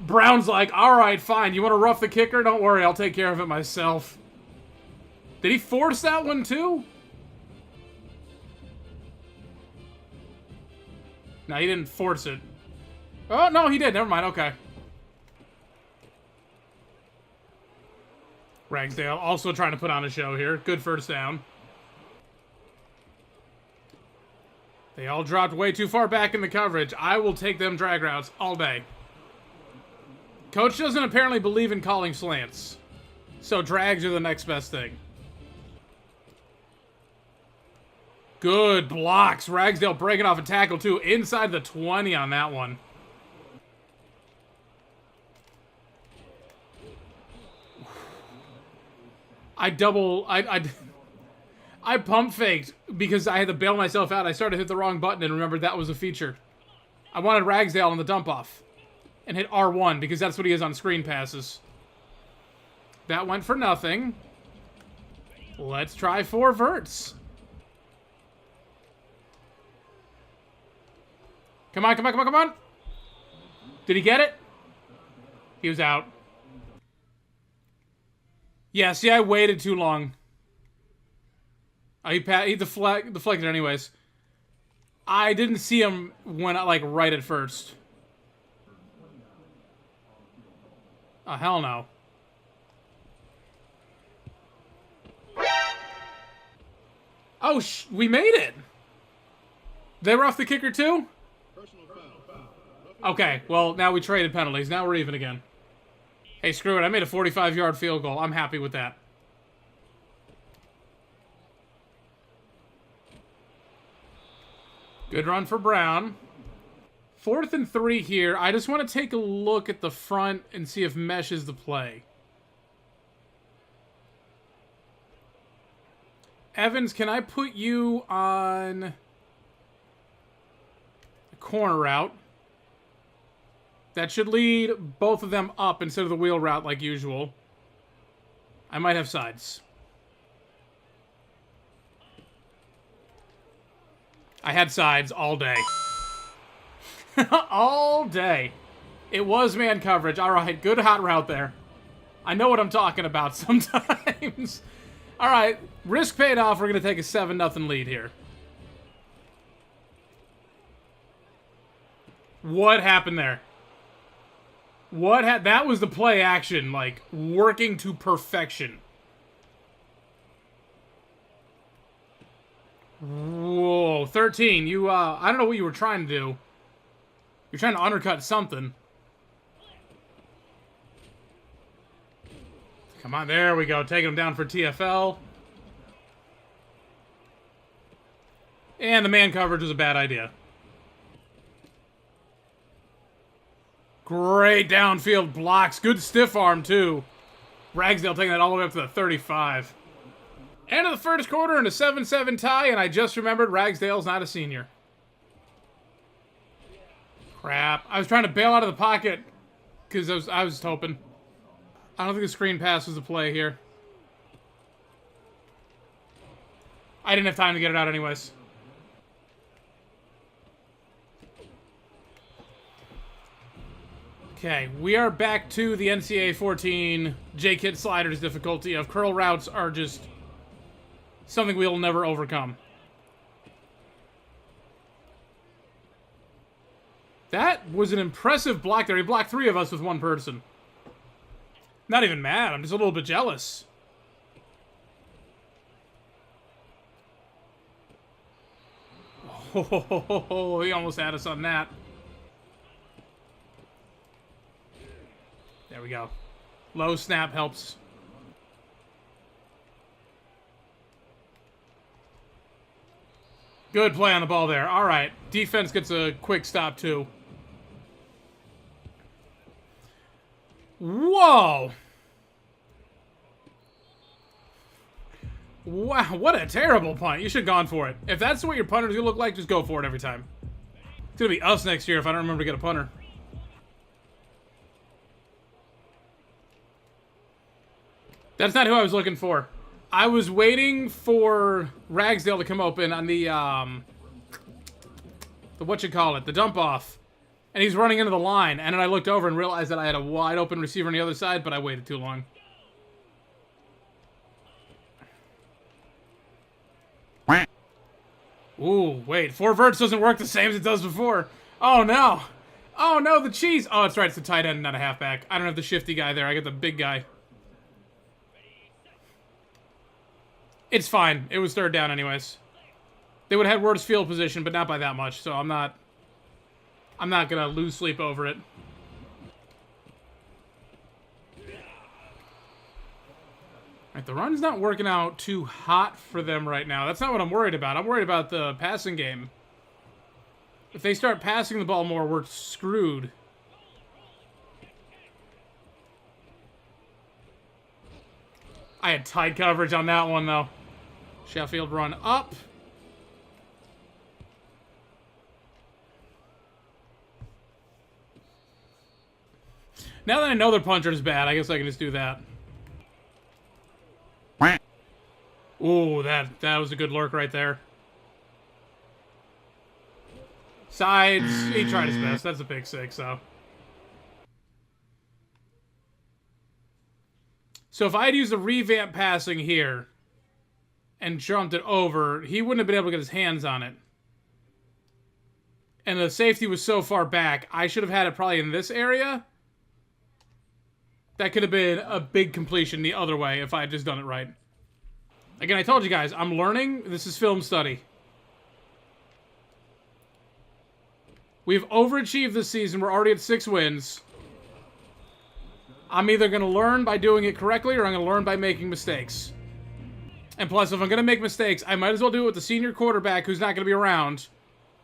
Brown's like, alright, fine. You want to rough the kicker? Don't worry, I'll take care of it myself. Did he force that one too? No, he didn't force it. Oh, no, he did. Never mind. Okay. Ragsdale also trying to put on a show here. Good first down. They all dropped way too far back in the coverage. I will take them drag routes all day. Coach doesn't apparently believe in calling slants. So drags are the next best thing. Good blocks. Ragsdale breaking off a tackle, too. Inside the 20 on that one. I pump faked because I had to bail myself out. I started to hit the wrong button and remembered that was a feature. I wanted Ragsdale on the dump off and hit R1 because that's what he is on screen passes. That went for nothing. Let's try 4 verts. Come on, come on, come on, come on. Did he get it? He was out. Yeah, see, I waited too long. He deflected anyways. I didn't see him when right at first. Oh, hell no. Oh, we made it. They were off the kicker too? Okay, well, now we traded penalties. Now we're even again. Hey, screw it. I made a 45-yard field goal. I'm happy with that. Good run for Brown. 4th and 3 here. I just want to take a look at the front and see if mesh is the play. Evans, can I put you on the corner route? That should lead both of them up instead of the wheel route like usual. I might have sides. I had sides all day. All day. It was man coverage. All right, good hot route there. I know what I'm talking about sometimes. All right, risk paid off. We're going to take a 7-0 lead here. What happened there? That was the play action, like, working to perfection. Whoa, 13. You, I don't know what you were trying to do. You're trying to undercut something. Come on, there we go. Taking him down for TFL. And the man coverage was a bad idea. Great downfield blocks. Good stiff arm, too. Ragsdale taking that all the way up to the 35. End of the first quarter and a 7-7 tie, and I just remembered Ragsdale's not a senior. Crap. I was trying to bail out of the pocket because I was hoping. I don't think the screen pass was the play here. I didn't have time to get it out anyways. Okay, we are back to the NCAA 14 J-Kit sliders difficulty of curl routes are just something we'll never overcome. That was an impressive block there. He blocked 3 of us with 1 person. Not even mad. I'm just a little bit jealous. Oh, he almost had us on that. There we go. Low snap helps. Good play on the ball there. All right. Defense gets a quick stop, too. Whoa! Wow, what a terrible punt. You should have gone for it. If that's what your punter's going to look like, just go for it every time. It's going to be us next year if I don't remember to get a punter. That's not who I was looking for. I was waiting for Ragsdale to come open on the the dump off. And he's running into the line. And then I looked over and realized that I had a wide open receiver on the other side, but I waited too long. Ooh, wait. 4 verts doesn't work the same as it does before. Oh, no. Oh, no, the cheese. Oh, that's right. It's a tight end, not a halfback. I don't have the shifty guy there. I got the big guy. It's fine. It was 3rd down anyways. They would have had worse field position, but not by that much, so I'm not gonna lose sleep over it. Alright, the run's not working out too hot for them right now. That's not what I'm worried about. I'm worried about the passing game. If they start passing the ball more, we're screwed. I had tight coverage on that one, though. Sheffield run up. Now that I know their puncher is bad, I guess I can just do that. Ooh, that was a good lurk right there. Sides, he tried his best. That's a pick six, though. So if I had used the revamp passing here and jumped it over, he wouldn't have been able to get his hands on it. And the safety was so far back, I should have had it probably in this area. That could have been a big completion the other way if I had just done it right. Again, I told you guys, I'm learning. This is film study. We've overachieved this season. We're already at 6 wins. I'm either going to learn by doing it correctly or I'm going to learn by making mistakes. And plus, if I'm going to make mistakes, I might as well do it with the senior quarterback who's not going to be around,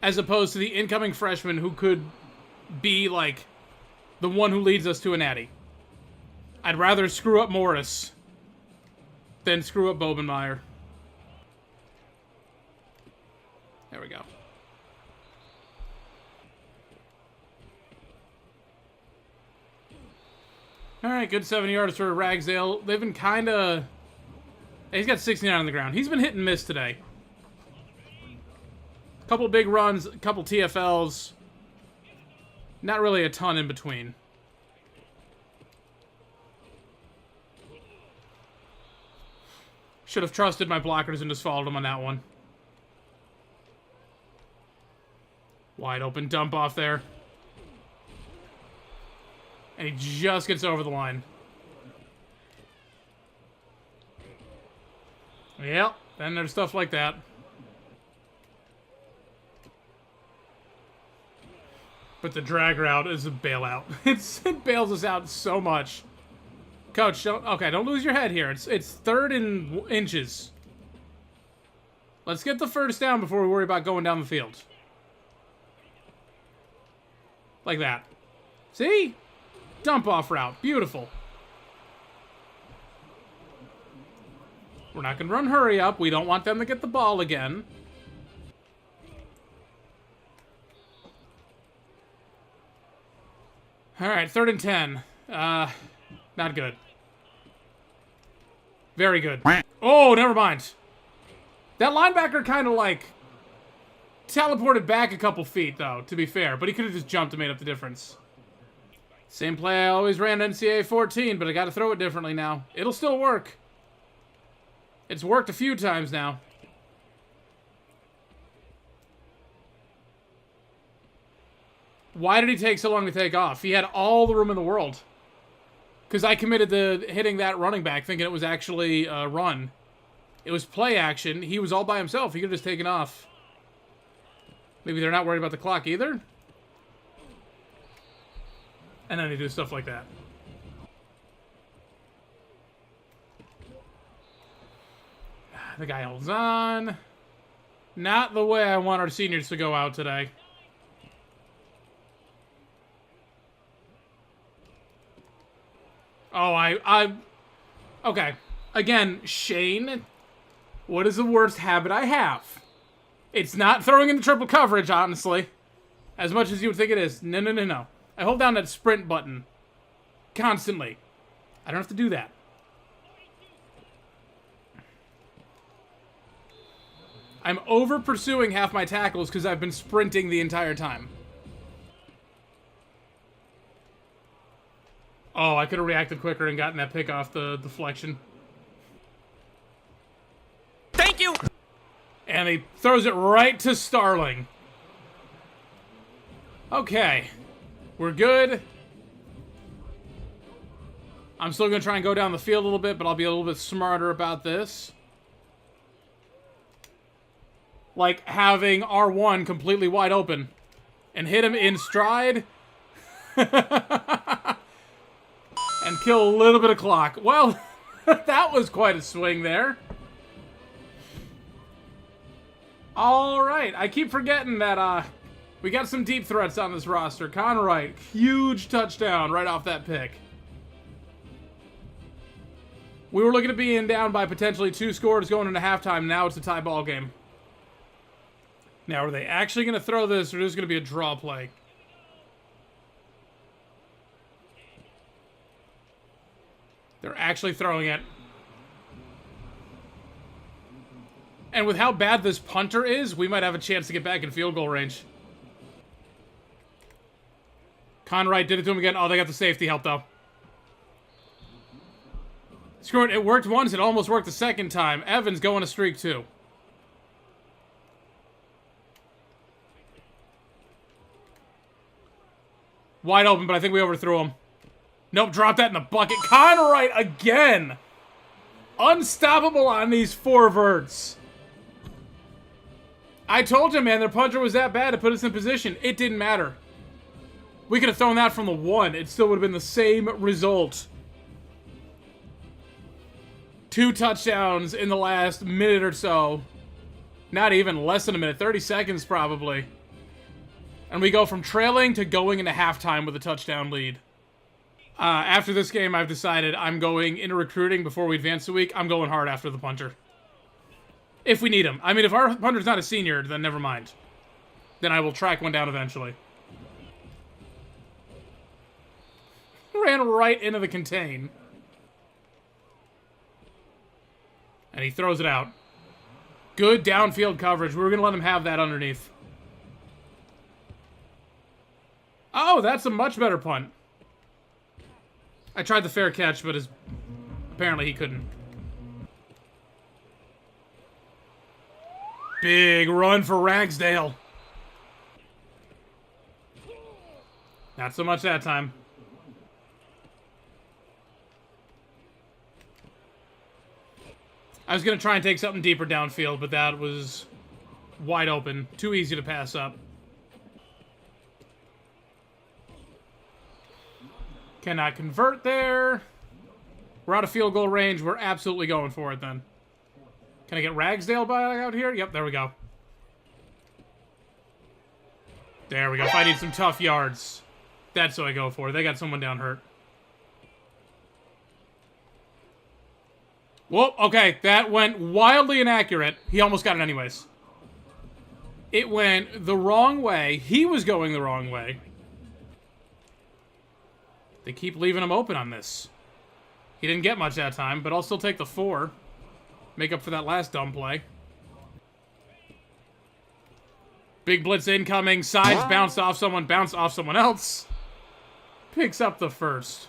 as opposed to the incoming freshman who could be, like, the one who leads us to a natty. I'd rather screw up Morris than screw up Bobenmeyer. There we go. Alright, good 7 yards for Ragsdale. They've been kind of... He's got 69 on the ground. He's been hit and miss today. A couple big runs, a couple TFLs. Not really a ton in between. Should have trusted my blockers and just followed them on that one. Wide open dump off there. And he just gets over the line. Yep, then there's stuff like that. But the drag route is a bailout. It bails us out so much. Coach, don't lose your head here. It's 3rd and inches. Let's get the first down before we worry about going down the field. Like that. See? Dump off route. Beautiful. We're not going to run hurry up. We don't want them to get the ball again. All right, 3rd and 10. Not good. Very good. Oh, never mind. That linebacker kind of, like, teleported back a couple feet, though, to be fair. But he could have just jumped and made up the difference. Same play I always ran NCAA 14, but I got to throw it differently now. It'll still work. It's worked a few times now. Why did he take so long to take off? He had all the room in the world. Because I committed to hitting that running back thinking it was actually a run. It was play action. He was all by himself. He could have just taken off. Maybe they're not worried about the clock either. And then they do stuff like that. The guy holds on. Not the way I want our seniors to go out today. Oh, okay. Again, Shane, what is the worst habit I have? It's not throwing into triple coverage, honestly. As much as you would think it is. No, no, no, no. I hold down that sprint button constantly. I don't have to do that. I'm over pursuing half my tackles because I've been sprinting the entire time. Oh, I could have reacted quicker and gotten that pick off the deflection. Thank you! And he throws it right to Starling. Okay. We're good. I'm still going to try and go down the field a little bit, but I'll be a little bit smarter about this. Like having R1 completely wide open and hit him in stride. And kill a little bit of clock. Well, that was quite a swing there. All right. I keep forgetting that we got some deep threats on this roster. Conroy, huge touchdown right off that pick. We were looking at being down by potentially 2 scores going into halftime. Now it's a tie ball game. Now, are they actually going to throw this, or is it going to be a draw play? They're actually throwing it. And with how bad this punter is, we might have a chance to get back in field goal range. Conright did it to him again. Oh, they got the safety help, though. Screw it. It worked once. It almost worked the second time. Evans going a streak, too. Wide open, but I think we overthrew him. Nope, drop that in the bucket. Conright again! Unstoppable on these forwards. I told you, man, their punter was that bad to put us in position. It didn't matter. We could have thrown that from the 1. It still would have been the same result. 2 touchdowns in the last minute or so. Not even, less than a minute. 30 seconds, probably. And we go from trailing to going into halftime with a touchdown lead. After this game, I've decided I'm going into recruiting before we advance the week. I'm going hard after the punter. If we need him. I mean, if our punter's not a senior, then never mind. Then I will track one down eventually. Ran right into the contain. And he throws it out. Good downfield coverage. We were going to let him have that underneath. Oh, that's a much better punt. I tried the fair catch, but apparently he couldn't. Big run for Ragsdale. Not so much that time. I was going to try and take something deeper downfield, but that was wide open. Too easy to pass up. Cannot convert there. We're out of field goal range. We're absolutely going for it then. Can I get Ragsdale by out here? Yep, there we go. There we go. If I need some tough yards, that's what I go for. They got someone down hurt. Whoa, okay. That went wildly inaccurate. He almost got it anyways. It went the wrong way. He was going the wrong way. They keep leaving him open on this. He didn't get much that time, but I'll still take the 4. Make up for that last dumb play. Big blitz incoming. Sides bounced off someone else. Picks up the first.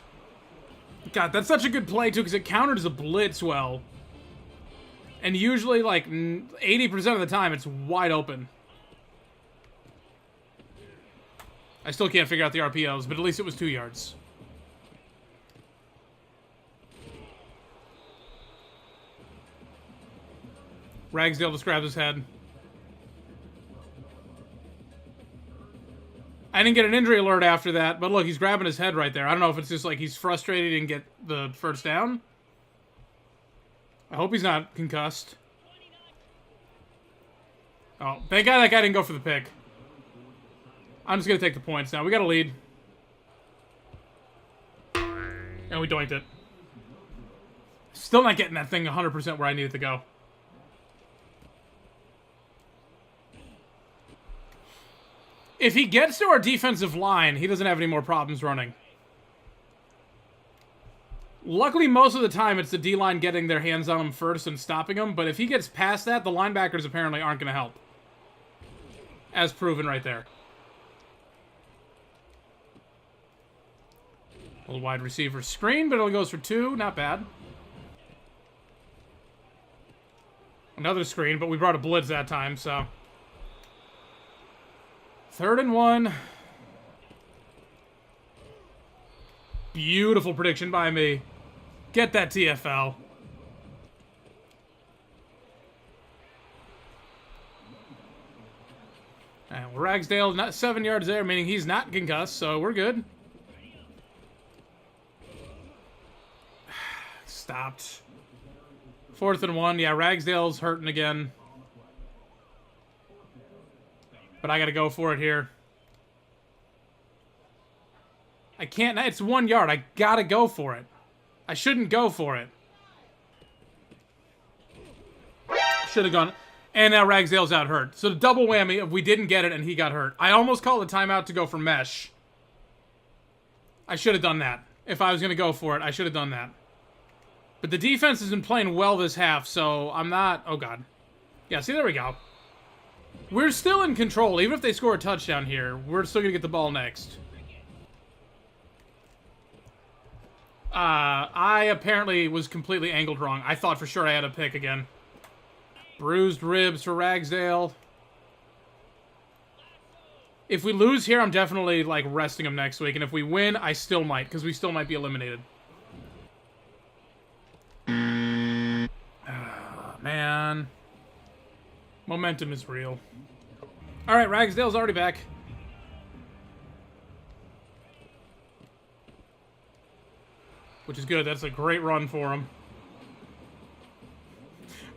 God, that's such a good play, too, because it countered as a blitz well. And usually, like, 80% of the time, it's wide open. I still can't figure out the RPOs, but at least it was 2 yards. Ragsdale just grabs his head. I didn't get an injury alert after that, but look, he's grabbing his head right there. I don't know if it's just like he's frustrated he didn't get the first down. I hope he's not concussed. Oh, thank God that guy didn't go for the pick. I'm just going to take the points now. We got a lead. And we doinked it. Still not getting that thing 100% where I need it to go. If he gets to our defensive line, he doesn't have any more problems running. Luckily, most of the time, it's the D-line getting their hands on him first and stopping him. But if he gets past that, the linebackers apparently aren't going to help. As proven right there. A little wide receiver screen, but it only goes for 2. Not bad. Another screen, but we brought a blitz that time, so... 3rd and 1. Beautiful prediction by me. Get that TFL. And Ragsdale, not 7 yards there, meaning he's not concussed, so we're good. Stopped. 4th and 1. Yeah, Ragsdale's hurting again. But I gotta go for it here. I can't. It's 1 yard. I gotta go for it. I shouldn't go for it. should have gone. And now Ragsdale's out hurt. So the double whammy of we didn't get it and he got hurt. I almost called a timeout to go for mesh. I should have done that. If I was going to go for it, I should have done that. But the defense has been playing well this half, so I'm not... Oh, God. Yeah, see, there we go. We're still in control. Even if they score a touchdown here, we're still going to get the ball next. I apparently was completely angled wrong. I thought for sure I had a pick again. Bruised ribs for Ragsdale. If we lose here, I'm definitely, like, resting him next week. And if we win, I still might, because we still might be eliminated. Man. Momentum is real. Alright, Ragsdale's already back. Which is good. That's a great run for him.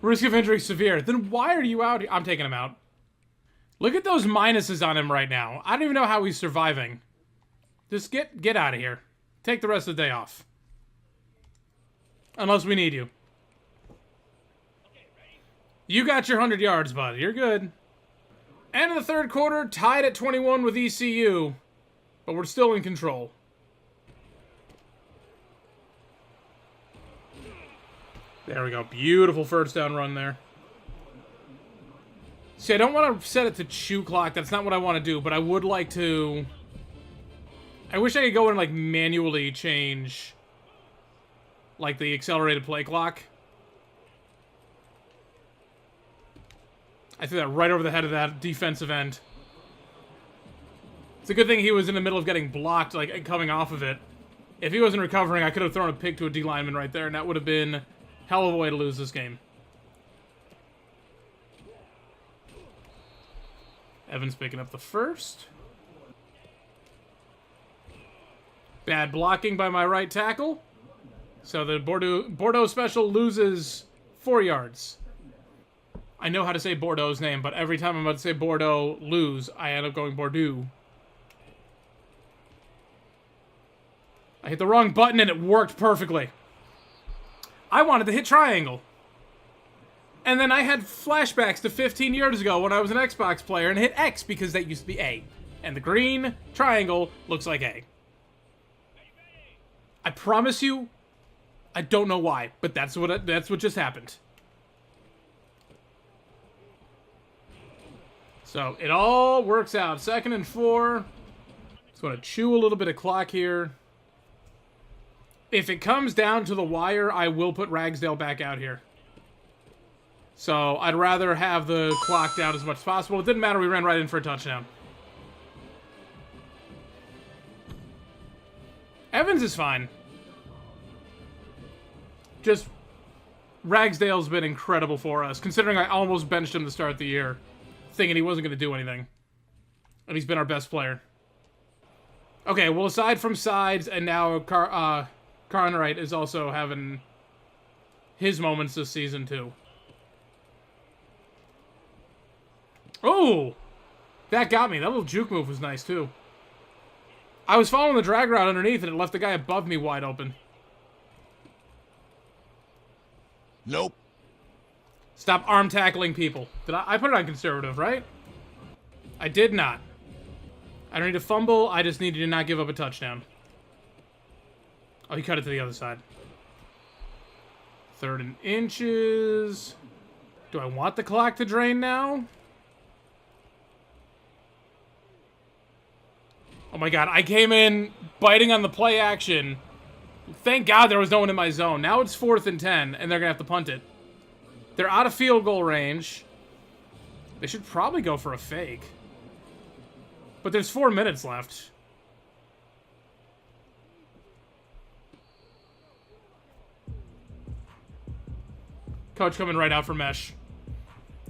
Risk of injury severe. Then why are you out here? I'm taking him out. Look at those minuses on him right now. I don't even know how he's surviving. Just get out of here. Take the rest of the day off. Unless we need you. You got your 100 yards, bud. You're good. End of the third quarter, tied at 21 with ECU. But we're still in control. There we go. Beautiful first down run there. See, I don't want to set it to chew clock. That's not what I want to do, but I would like to... I wish I could go and, like, manually change, like, the accelerated play clock. I threw that right over the head of that defensive end. It's a good thing he was in the middle of getting blocked, like, coming off of it. If he wasn't recovering, I could have thrown a pick to a D lineman right there, and that would have been... hell of a way to lose this game. Evans picking up the first. Bad blocking by my right tackle. So the Bordeaux special loses 4 yards. I know how to say Bordeaux's name, but every time I'm about to say Bordeaux lose, I end up going Bordeaux. I hit the wrong button and it worked perfectly. I wanted to hit triangle. And then I had flashbacks to 15 years ago when I was an Xbox player and hit X because that used to be A. And the green triangle looks like A. I promise you, I don't know why, but that's what just happened. So it all works out. 2nd and 4. Just want to chew a little bit of clock here. If it comes down to the wire, I will put Ragsdale back out here. So I'd rather have the clock down as much as possible. It didn't matter. We ran right in for a touchdown. Evans is fine. Just Ragsdale's been incredible for us, considering I almost benched him to start the year, thinking he wasn't going to do anything. And he's been our best player. Okay, well, aside from sides, and now Carnwright is also having his moments this season, too. Oh! That got me. That little juke move was nice, too. I was following the drag route underneath, and it left the guy above me wide open. Nope. Stop arm tackling people. Did I put it on conservative, right? I did not. I don't need to fumble. I just needed to not give up a touchdown. Oh, he cut it to the other side. 3rd and inches. Do I want the clock to drain now? Oh my god, I came in biting on the play action. Thank God there was no one in my zone. Now it's 4th and 10, and they're going to have to punt it. They're out of field goal range. They should probably go for a fake. But there's 4 minutes left. Coach coming right out for mesh.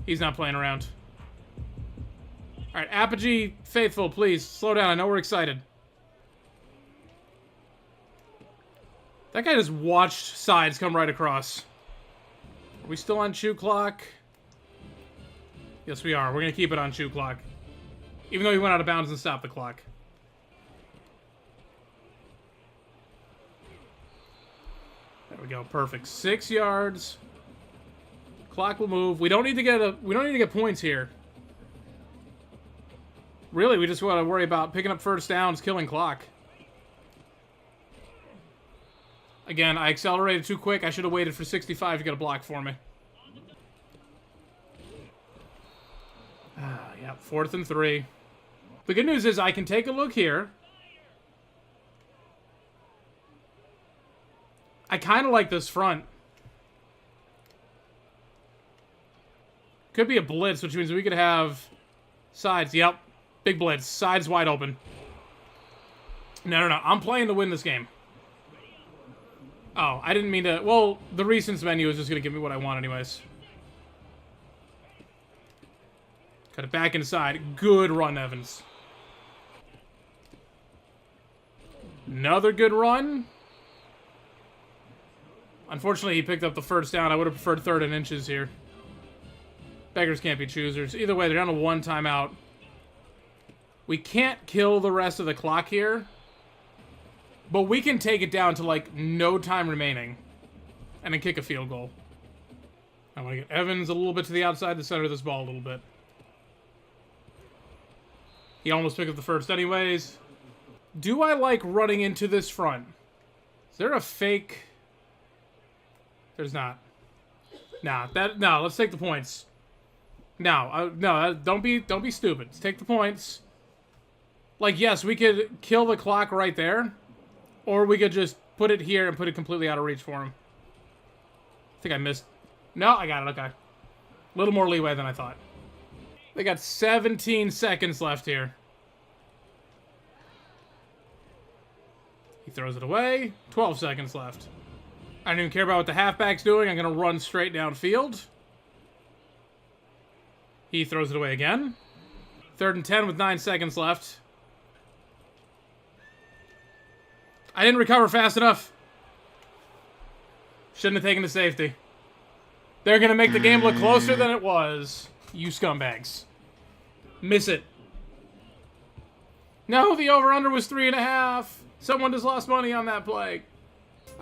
He's not playing around. Alright, Apogee faithful, please. Slow down. I know we're excited. That guy just watched sides come right across. Are we still on chew clock? Yes, we are. We're going to keep it on chew clock. Even though he went out of bounds and stopped the clock. There we go. Perfect. 6 yards. Clock will move. We don't need to get points here. Really, we just want to worry about picking up first downs, killing clock. Again, I accelerated too quick. I should have waited for 65 to get a block for me. Yeah, 4th and 3. The good news is I can take a look here. I kind of like this front. Could be a blitz, which means we could have sides. Yep. Big blitz. Sides wide open. No. I'm playing to win this game. Oh, I didn't mean to... Well, the recents menu is just going to give me what I want anyways. Cut it back inside. Good run, Evans. Another good run. Unfortunately, he picked up the first down. I would have preferred 3rd and inches here. Beggars can't be choosers. Either way, they're down to 1 timeout. We can't kill the rest of the clock here. But we can take it down to, like, no time remaining. And then kick a field goal. I want to get Evans a little bit to the outside to center this ball a little bit. He almost picked up the first anyways. Do I like running into this front? Is there a fake... There's not. No, let's take the points. No, don't be stupid. Let's take the points. Like, yes, we could kill the clock right there. Or we could just put it here and put it completely out of reach for him. I think I missed. No, I got it, okay. A little more leeway than I thought. They got 17 seconds left here. He throws it away. 12 seconds left. I don't even care about what the halfback's doing. I'm going to run straight downfield. He throws it away again. 3rd and 10 with 9 seconds left. I didn't recover fast enough. Shouldn't have taken the safety. They're going to make the game look closer than it was. You scumbags. Miss it. No, the over-under was 3.5. Someone just lost money on that play.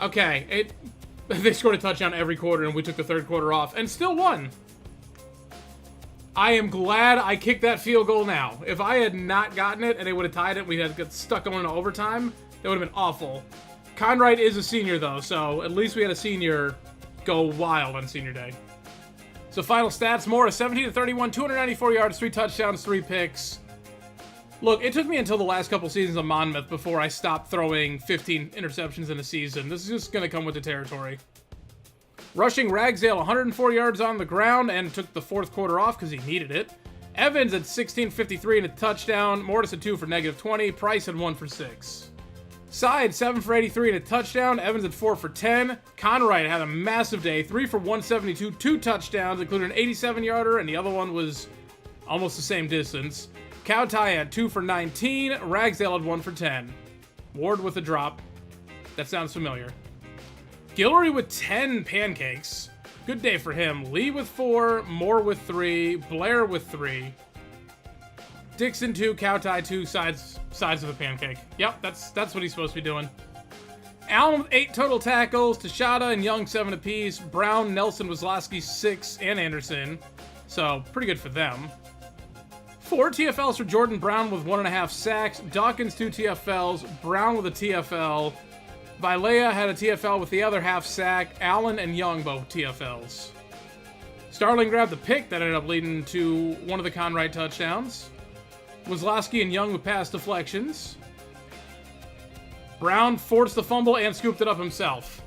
Okay, they scored a touchdown every quarter, and we took the 3rd quarter off, and still won. I am glad I kicked that field goal now. If I had not gotten it, and they would have tied it, we had got stuck going into overtime, that would have been awful. Conrad is a senior, though, so at least we had a senior go wild on senior day. So final stats, Morris, 17-31, 294 yards, 3 touchdowns, 3 picks. Look, it took me until the last couple seasons of Monmouth before I stopped throwing 15 interceptions in a season. This is just going to come with the territory. Rushing, Ragsdale, 104 yards on the ground and took the 4th quarter off because he needed it. Evans at 16:53 and a touchdown. Mortis at 2 for -20. Price at 1 for 6. Side, 7 for 83 and a touchdown. Evans at 4 for 10. Conrad had a massive day, 3 for 172, 2 touchdowns, including an 87-yarder, and the other one was almost the same distance. Cowtie had 2 for 19. Ragsdale had 1 for 10. Ward with a drop. That sounds familiar. Guillory with 10 pancakes. Good day for him. Lee with 4. Moore with 3. Blair with 3. Dixon 2. Cowtie 2. Sides of the pancake. Yep, that's what he's supposed to be doing. Allen with 8 total tackles. Tashada and Young 7 apiece. Brown, Nelson, Wazlowski 6, and Anderson. So, pretty good for them. 4 TFLs for Jordan Brown with 1.5 sacks. Dawkins 2 TFLs. Brown with a TFL. Vilea had a TFL with the other half sack. Allen and Young both TFLs. Starling grabbed the pick that ended up leading to one of the Conrad touchdowns. Wazlowski and Young with pass deflections. Brown forced the fumble and scooped it up himself.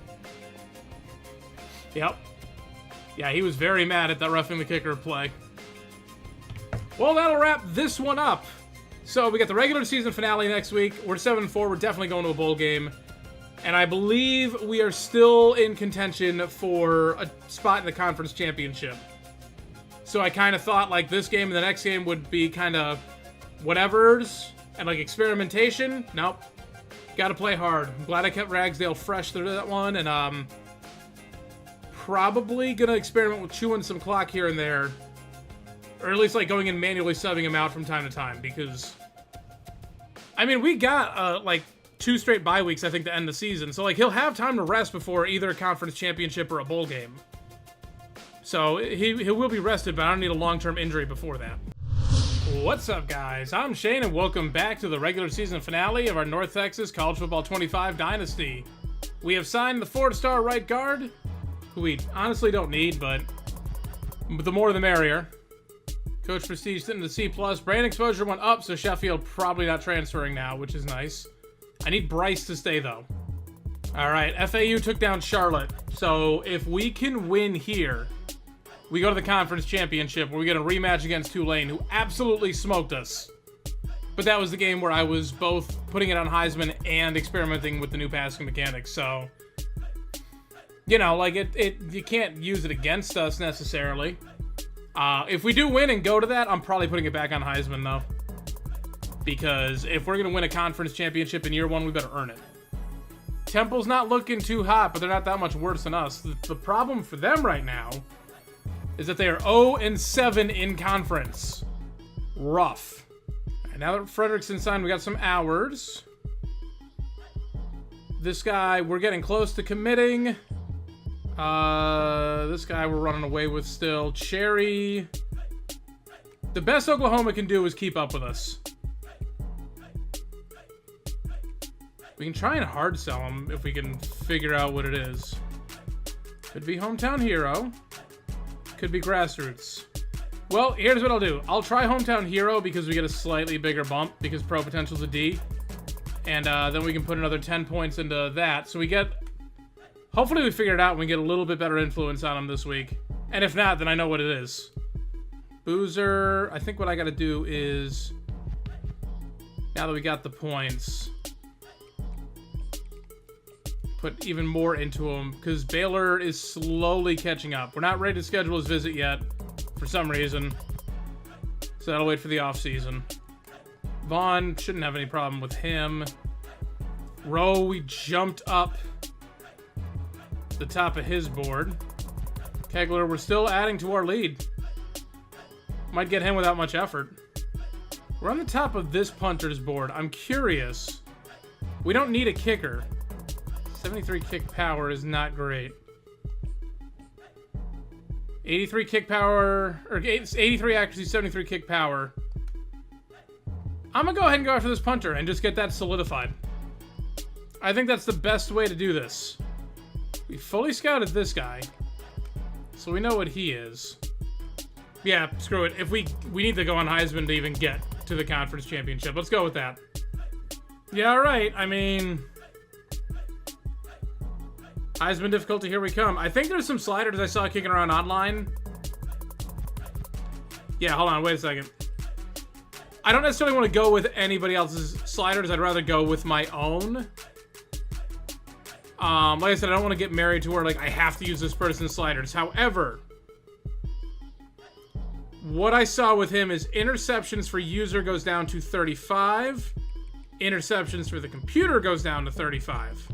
Yep. Yeah, he was very mad at that roughing the kicker play. Well, that'll wrap this one up. So we got the regular season finale next week. We're 7-4. We're definitely going to a bowl game. And I believe we are still in contention for a spot in the conference championship. So I kind of thought like this game and the next game would be kind of whatevers and like experimentation. Nope. Got to play hard. I'm glad I kept Ragsdale fresh through that one. And probably going to experiment with chewing some clock here and there. Or at least like going and manually subbing him out from time to time, because I mean, we got like 2 straight bye weeks, I think, to end the season. So like he'll have time to rest before either a conference championship or a bowl game. So he will be rested, but I don't need a long-term injury before that. What's up, guys? I'm Shane, and welcome back to the regular season finale of our North Texas College Football 25 Dynasty. We have signed the 4-star right guard, who we honestly don't need, but the more the merrier. Coach Prestige sitting to C+. Brand exposure went up, so Sheffield probably not transferring now, which is nice. I need Bryce to stay, though. Alright, FAU took down Charlotte. So if we can win here, we go to the conference championship where we get a rematch against Tulane, who absolutely smoked us. But that was the game where I was both putting it on Heisman and experimenting with the new passing mechanics. So, you know, like, you can't use it against us necessarily. If we do win and go to that, I'm probably putting it back on Heisman, though. Because if we're going to win a conference championship in year one, we better earn it. Temple's not looking too hot, but they're not that much worse than us. The problem for them right now is that they are 0-7 in conference. Rough. Right, now that Frederickson signed, we got some hours. This guy, we're getting close to committing. This guy we're running away with still. Cherry. The best Oklahoma can do is keep up with us. We can try and hard sell him if we can figure out what it is. Could be Hometown Hero. Could be Grassroots. Well, here's what I'll do. I'll try Hometown Hero because we get a slightly bigger bump because Pro Potential's a D. And then we can put another 10 points into that. So we get... Hopefully we figure it out and we get a little bit better influence on him this week. And if not, then I know what it is. Boozer, I think what I gotta do is... Now that we got the points... Put even more into him, because Baylor is slowly catching up. We're not ready to schedule his visit yet, for some reason. So that'll wait for the off-season. Vaughn shouldn't have any problem with him. Rowe, we jumped up the top of his board. Kegler, we're still adding to our lead. Might get him without much effort. We're on the top of this punter's board. I'm curious. We don't need a kicker. 73 kick power is not great. 83 kick power, or 83 accuracy, 73 kick power. I'm gonna go ahead and go after this punter and just get that solidified. I think that's the best way to do this. We fully scouted this guy, so we know what he is. Yeah, screw it. If we need to go on Heisman to even get to the conference championship. Let's go with that. Yeah, alright. I mean... Heisman difficulty, here we come. I think there's some sliders I saw kicking around online. Yeah, hold on, wait a second. I don't necessarily want to go with anybody else's sliders. I'd rather go with my own. Like I said, I don't want to get married to where, like, I have to use this person's sliders. However, what I saw with him is interceptions for user goes down to 35. Interceptions for the computer goes down to 35.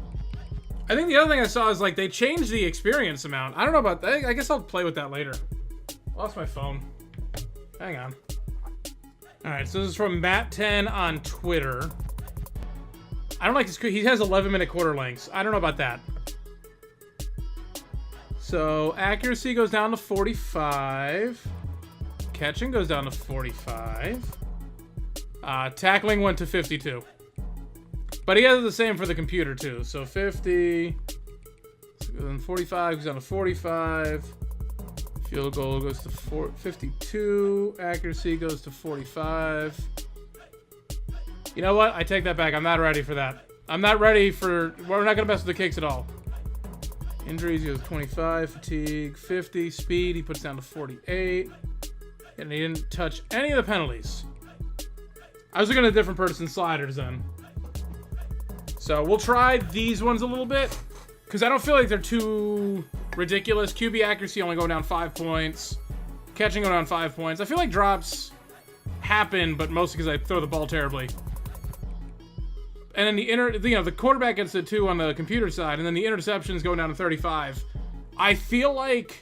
I think the other thing I saw is, like, they changed the experience amount. I don't know about that. I guess I'll play with that later. Lost my phone. Hang on. Alright, so this is from Matt10 on Twitter. I don't like his... He has 11-minute quarter lengths. I don't know about that. So, accuracy goes down to 45. Catching goes down to 45. Tackling went to 52. But he has the same for the computer, too. So 50, then 45 goes down to 45. Field goal goes to 52. Accuracy goes to 45. You know what? I take that back. I'm not ready for that. I'm not ready for... We're not going to mess with the kicks at all. Injuries, he goes 25. Fatigue, 50. Speed, he puts down to 48. And he didn't touch any of the penalties. I was looking at a different person's sliders then. So we'll try these ones a little bit, because I don't feel like they're too ridiculous. QB accuracy only going down 5 points. Catching going down 5 points. I feel like drops happen, but mostly because I throw the ball terribly. And then the quarterback gets it 2 on the computer side, and then the interceptions go down to 35. I feel like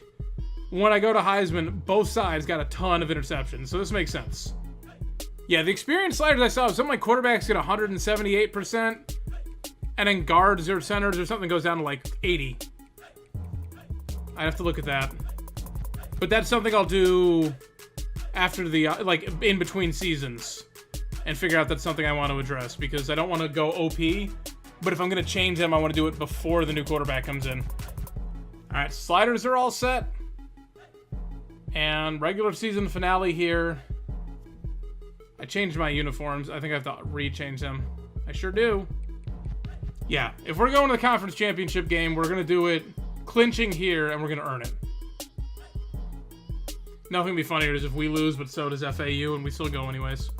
when I go to Heisman, both sides got a ton of interceptions, so this makes sense. Yeah, the experience sliders I saw, some of my quarterbacks get 178%. And then guards or centers or something goes down to like 80. I'd have to look at that. But that's something I'll do after the, like, in between seasons. And figure out that's something I want to address. Because I don't want to go OP. But if I'm going to change them, I want to do it before the new quarterback comes in. Alright, sliders are all set. And regular season finale here. I changed my uniforms. I think I have to re-change them. I sure do. Yeah, if we're going to the conference championship game, we're going to do it clinching here, and we're going to earn it. Nothing would be funnier is if we lose, but so does FAU, and we still go anyways.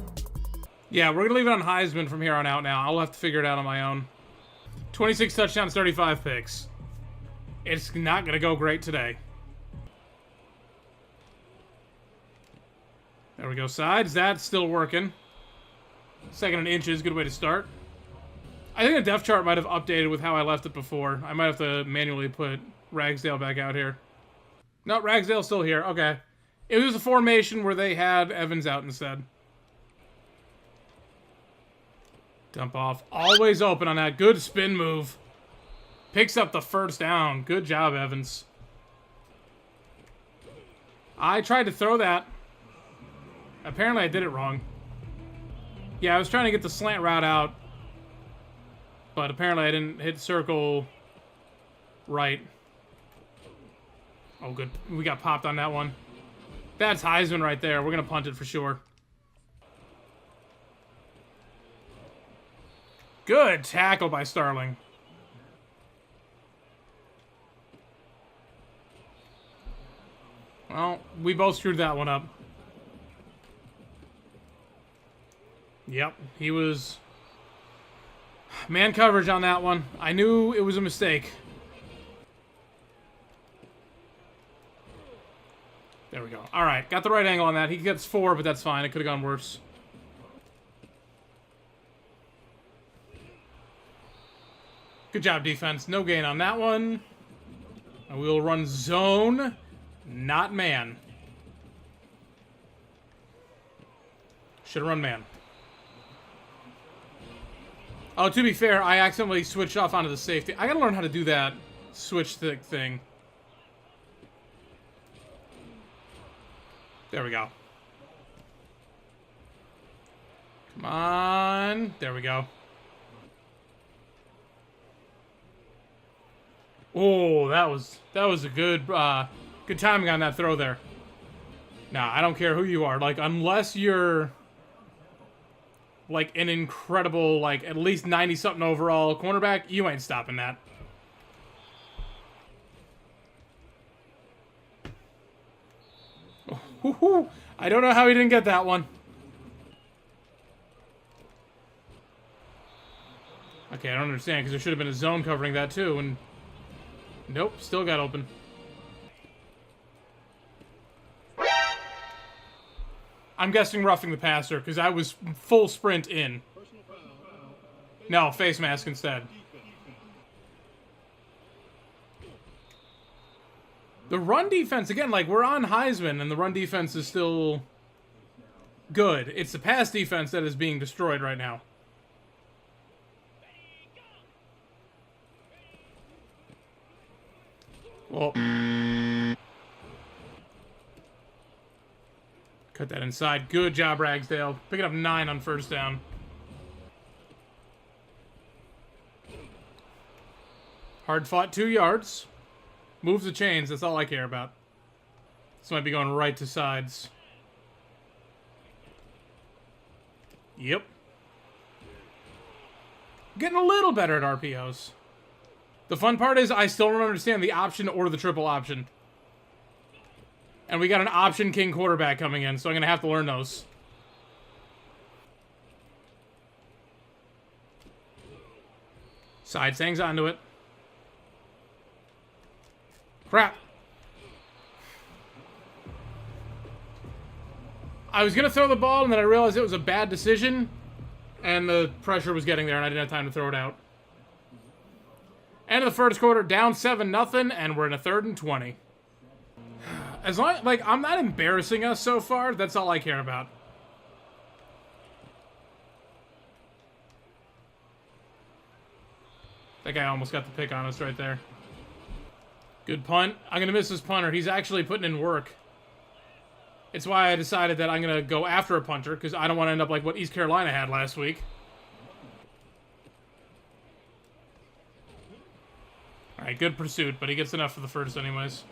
Yeah, we're going to leave it on Heisman from here on out now. I'll have to figure it out on my own. 26 touchdowns, 35 picks. It's not going to go great today. There we go, sides. That's still working. Second and inches, good way to start. I think the depth chart might have updated with how I left it before. I might have to manually put Ragsdale back out here. No, Ragsdale's still here. Okay. It was a formation where they had Evans out instead. Dump off. Always open on that. Good spin move. Picks up the first down. Good job, Evans. I tried to throw that. Apparently I did it wrong. Yeah, I was trying to get the slant route out. But apparently I didn't hit circle right. Oh, good. We got popped on that one. That's Heisman right there. We're going to punt it for sure. Good tackle by Starling. Well, we both screwed that one up. Yep, he was... Man coverage on that one. I knew it was a mistake. There we go. Alright, got the right angle on that. He gets 4, but that's fine. It could have gone worse. Good job, defense. No gain on that one. And we'll run zone, not man. Should have run man. Oh, to be fair, I accidentally switched off onto the safety. I gotta learn how to do that switch thing. There we go. Come on. There we go. Oh, that was a good good timing on that throw there. Nah, I don't care who you are. Like, unless you're like an incredible, like, at least 90-something overall cornerback, you ain't stopping that. Oh, I don't know how he didn't get that one. Okay, I don't understand, because there should have been a zone covering that too, and nope, still got open. I'm guessing roughing the passer, because I was full sprint in. No, face mask instead. The run defense, again, like, we're on Heisman, and the run defense is still good. It's the pass defense that is being destroyed right now. Well, cut that inside. Good job, Ragsdale. Picking up 9 on first down. Hard fought 2 yards. Move the chains. That's all I care about. This might be going right to sides. Yep. Getting a little better at RPOs. The fun part is I still don't understand the option or the triple option. And we got an option king quarterback coming in, so I'm going to have to learn those. Sides hangs onto it. Crap. I was going to throw the ball, and then I realized it was a bad decision. And the pressure was getting there, and I didn't have time to throw it out. End of the first quarter, down 7-0, and we're in a 3rd and 20. As long, like, I'm not embarrassing us so far. That's all I care about. That guy almost got the pick on us right there. Good punt. I'm going to miss this punter. He's actually putting in work. It's why I decided that I'm going to go after a punter, because I don't want to end up like what East Carolina had last week. Alright, good pursuit, but he gets enough for the first anyways.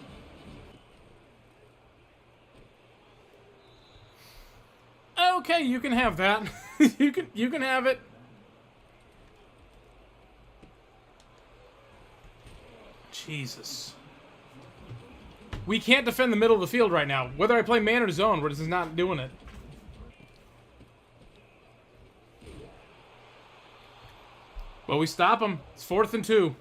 Okay, you can have that. you can have it. Jesus. We can't defend the middle of the field right now. Whether I play man or zone, we're just not doing it. Well, we stop him. It's 4th and 2.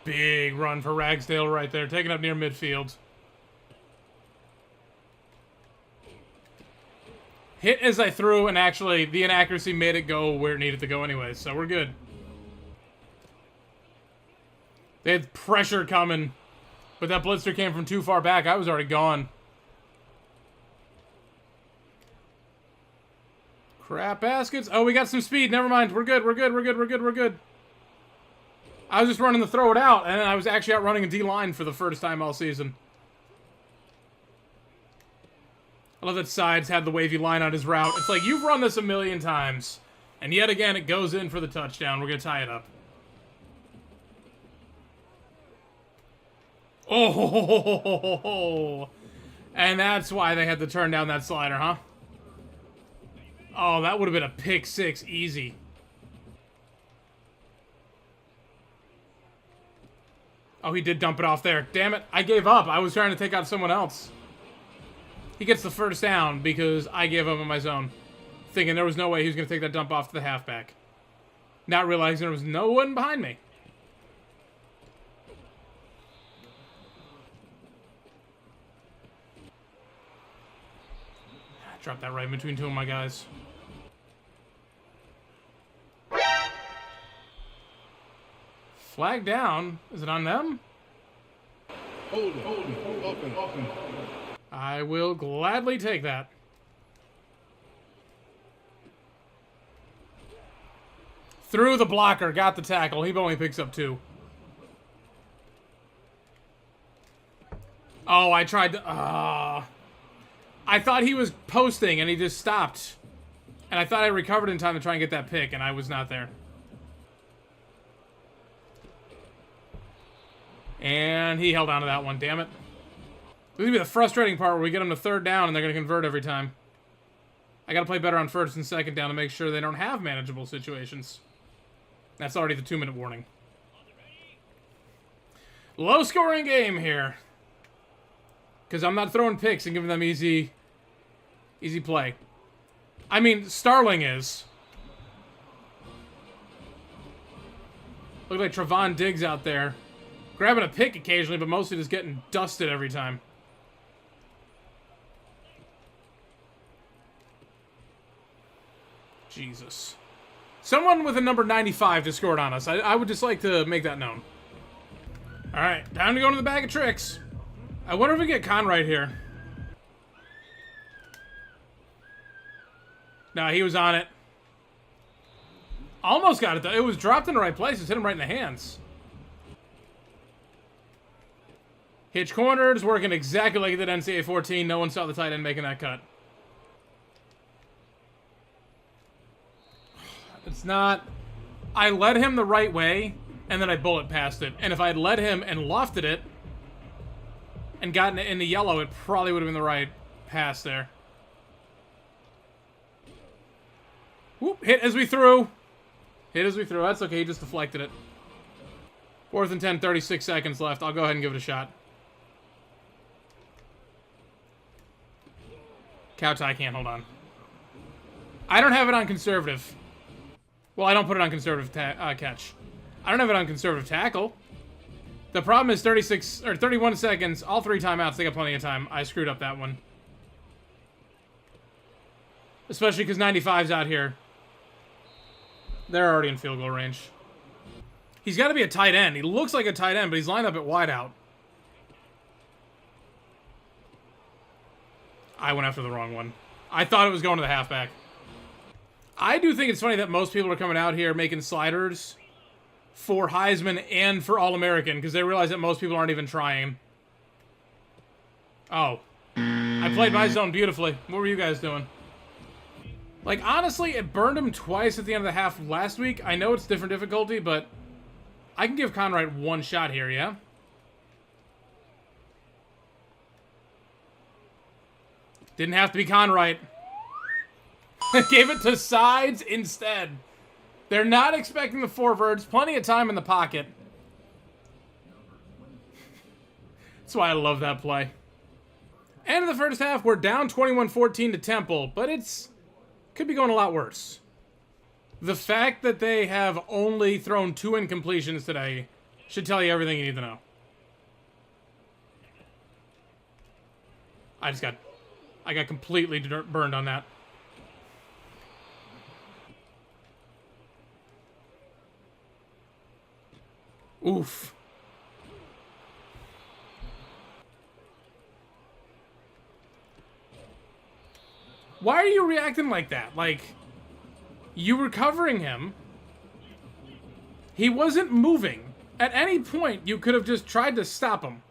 Big run for Ragsdale right there, taking up near midfield. Hit as I threw, and actually, the inaccuracy made it go where it needed to go anyway, so we're good. They had pressure coming, but that blitzer came from too far back. I was already gone. Crap baskets. Oh, we got some speed. Never mind. We're good. We're good. We're good. We're good. We're good. I was just running to throw it out, and I was actually out running a D-line for the first time all season. I love that Sides had the wavy line on his route. It's like, you've run this a million times, and yet again, it goes in for the touchdown. We're going to tie it up. Oh, and that's why they had to turn down that slider, huh? Oh, that would have been a pick six, easy. Oh, he did dump it off there. Damn it, I gave up. I was trying to take out someone else. He gets the first down because I gave up on my zone, thinking there was no way he was going to take that dump off to the halfback. Not realizing there was no one behind me. Drop that right between two of my guys. Flag down. Is it on them? Hold it. Open. I will gladly take that. Through the blocker. Got the tackle. He only picks up 2. Oh, I tried to... I thought he was posting, and he just stopped. And I thought I recovered in time to try and get that pick, and I was not there. And he held on to that one, damn it. This is going to be the frustrating part where we get them to 3rd down, and they're going to convert every time. I got to play better on 1st and 2nd down to make sure they don't have manageable situations. That's already the 2-minute warning. Low-scoring game here. Because I'm not throwing picks and giving them easy play. I mean, Starling is. Look like Trevon Diggs out there. Grabbing a pick occasionally, but mostly just getting dusted every time. Jesus. Someone with a number 95 just scored on us. I would just like to make that known. Alright, time to go into the bag of tricks. I wonder if we get Conright here. No, he was on it. Almost got it, though. It was dropped in the right place. It's hit him right in the hands. Hitch corners, working exactly like it did NCAA 14. No one saw the tight end making that cut. It's not... I led him the right way, and then I bullet passed it. And if I had led him and lofted it, and gotten it in the yellow, it probably would have been the right pass there. Whoop, hit as we threw. Hit as we threw. That's okay, he just deflected it. 4th and 10, 36 seconds left. I'll go ahead and give it a shot. Cow tie can't hold on. I don't have it on conservative. Well, I don't put it on conservative catch. I don't have it on conservative tackle. The problem is 31 seconds, all 3 timeouts. They got plenty of time. I screwed up that one. Especially because 95's out here. They're already in field goal range. He's got to be a tight end. He looks like a tight end, but he's lined up at wide out. I went after the wrong one. I thought it was going to the halfback. I do think it's funny that most people are coming out here making sliders for Heisman and for All-American because they realize that most people aren't even trying. Oh. I played my zone beautifully. What were you guys doing? Like, honestly, it burned him twice at the end of the half last week. I know it's different difficulty, but I can give Conrad one shot here, yeah? Didn't have to be Conrad. Gave it to Sides instead. They're not expecting the 4 verts. Plenty of time in the pocket. That's why I love that play. End of the first half, we're down 21-14 to Temple, but could be going a lot worse. The fact that they have only thrown 2 incompletions today should tell you everything you need to know. I got completely burned on that. Oof. Why are you reacting like that? Like, you were covering him. He wasn't moving. At any point, you could have just tried to stop him.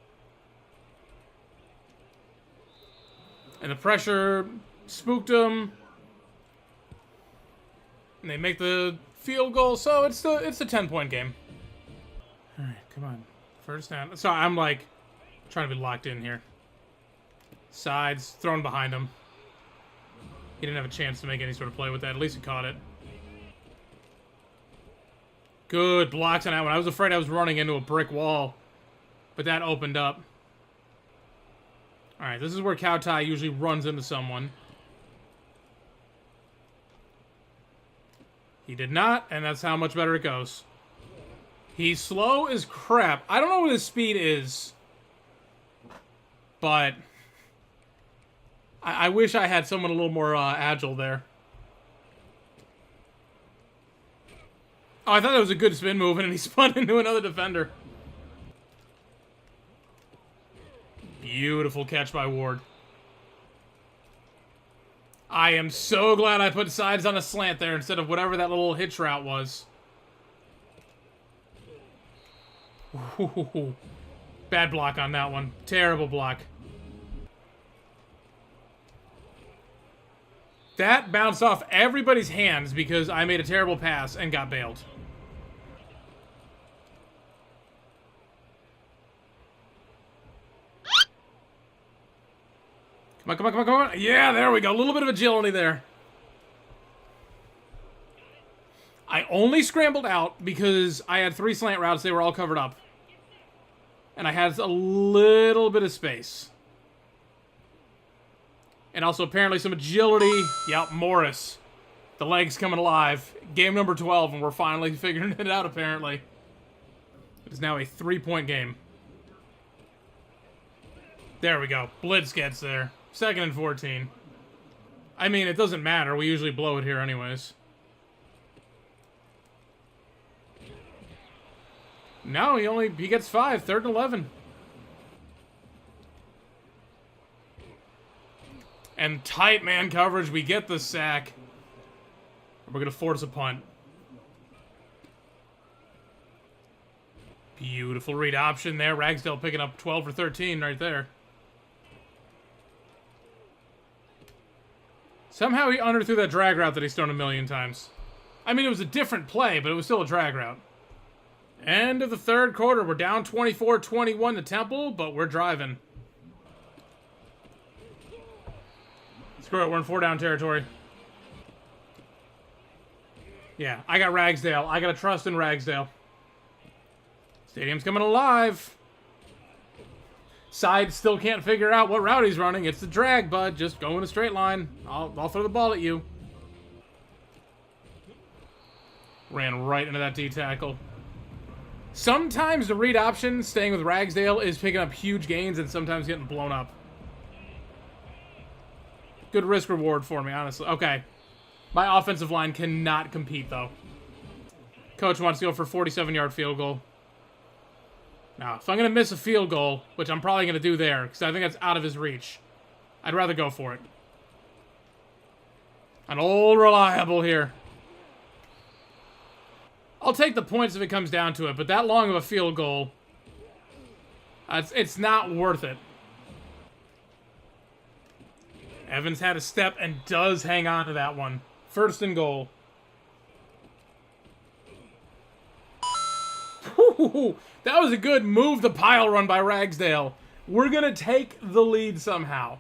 And the pressure spooked him. And they make the field goal, so it's a 10-point game. Alright, come on. First down. So I'm like trying to be locked in here. Sides, thrown behind him. He didn't have a chance to make any sort of play with that. At least he caught it. Good blocks on that one. I was afraid I was running into a brick wall. But that opened up. Alright, this is where Cow Tai usually runs into someone. He did not, and that's how much better it goes. He's slow as crap. I don't know what his speed is. But I wish I had someone a little more agile there. Oh, I thought that was a good spin move, and he spun into another defender. Beautiful catch by Ward. I am so glad I put Sides on a slant there instead of whatever that little hitch route was. Ooh, bad block on that one. Terrible block. That bounced off everybody's hands because I made a terrible pass and got bailed. Come on, come on, come on, come on. Yeah, there we go. A little bit of agility there. I only scrambled out because I had 3 slant routes. They were all covered up. And I had a little bit of space. And also apparently some agility. Yep, Morris. The leg's coming alive. Game number 12, and we're finally figuring it out, apparently. It is now a 3-point game. There we go. Blitz gets there. 2nd and 14. I mean, it doesn't matter. We usually blow it here anyways. No, he gets 5. 3rd and 11. And tight man coverage. We get the sack. We're going to force a punt. Beautiful read option there. Ragsdale picking up 12 or 13 right there. Somehow he underthrew that drag route that he's thrown a million times. I mean, it was a different play, but it was still a drag route. End of the 3rd quarter. We're down 24-21 to Temple, but we're driving. Screw it, we're in 4-down territory. Yeah, I got Ragsdale. I gotta trust in Ragsdale. Stadium's coming alive. Side still can't figure out what route he's running. It's the drag, bud. Just go in a straight line. I'll throw the ball at you. Ran right into that D tackle. Sometimes the read option, staying with Ragsdale, is picking up huge gains and sometimes getting blown up. Good risk reward for me, honestly. Okay. My offensive line cannot compete, though. Coach wants to go for a 47-yard field goal. Now, if I'm going to miss a field goal, which I'm probably going to do there, because I think that's out of his reach, I'd rather go for it. An old reliable here. I'll take the points if it comes down to it, but that long of a field goal, it's not worth it. Evans had a step and does hang on to that one. First and goal. Whew, that was a good move the pile run by Ragsdale. We're going to take the lead somehow.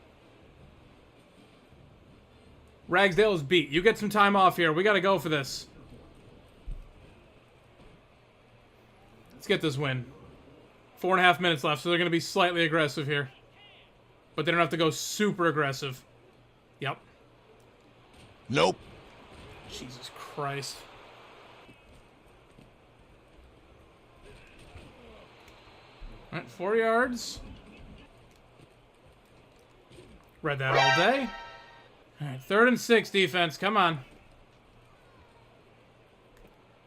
Ragsdale is beat. You get some time off here. We got to go for this. Let's get this win. 4.5 minutes left, so they're going to be slightly aggressive here. But they don't have to go super aggressive. Yep. Nope. Jesus Christ. All right, 4 yards. Read that all day. All right, 3rd and 6, defense. Come on.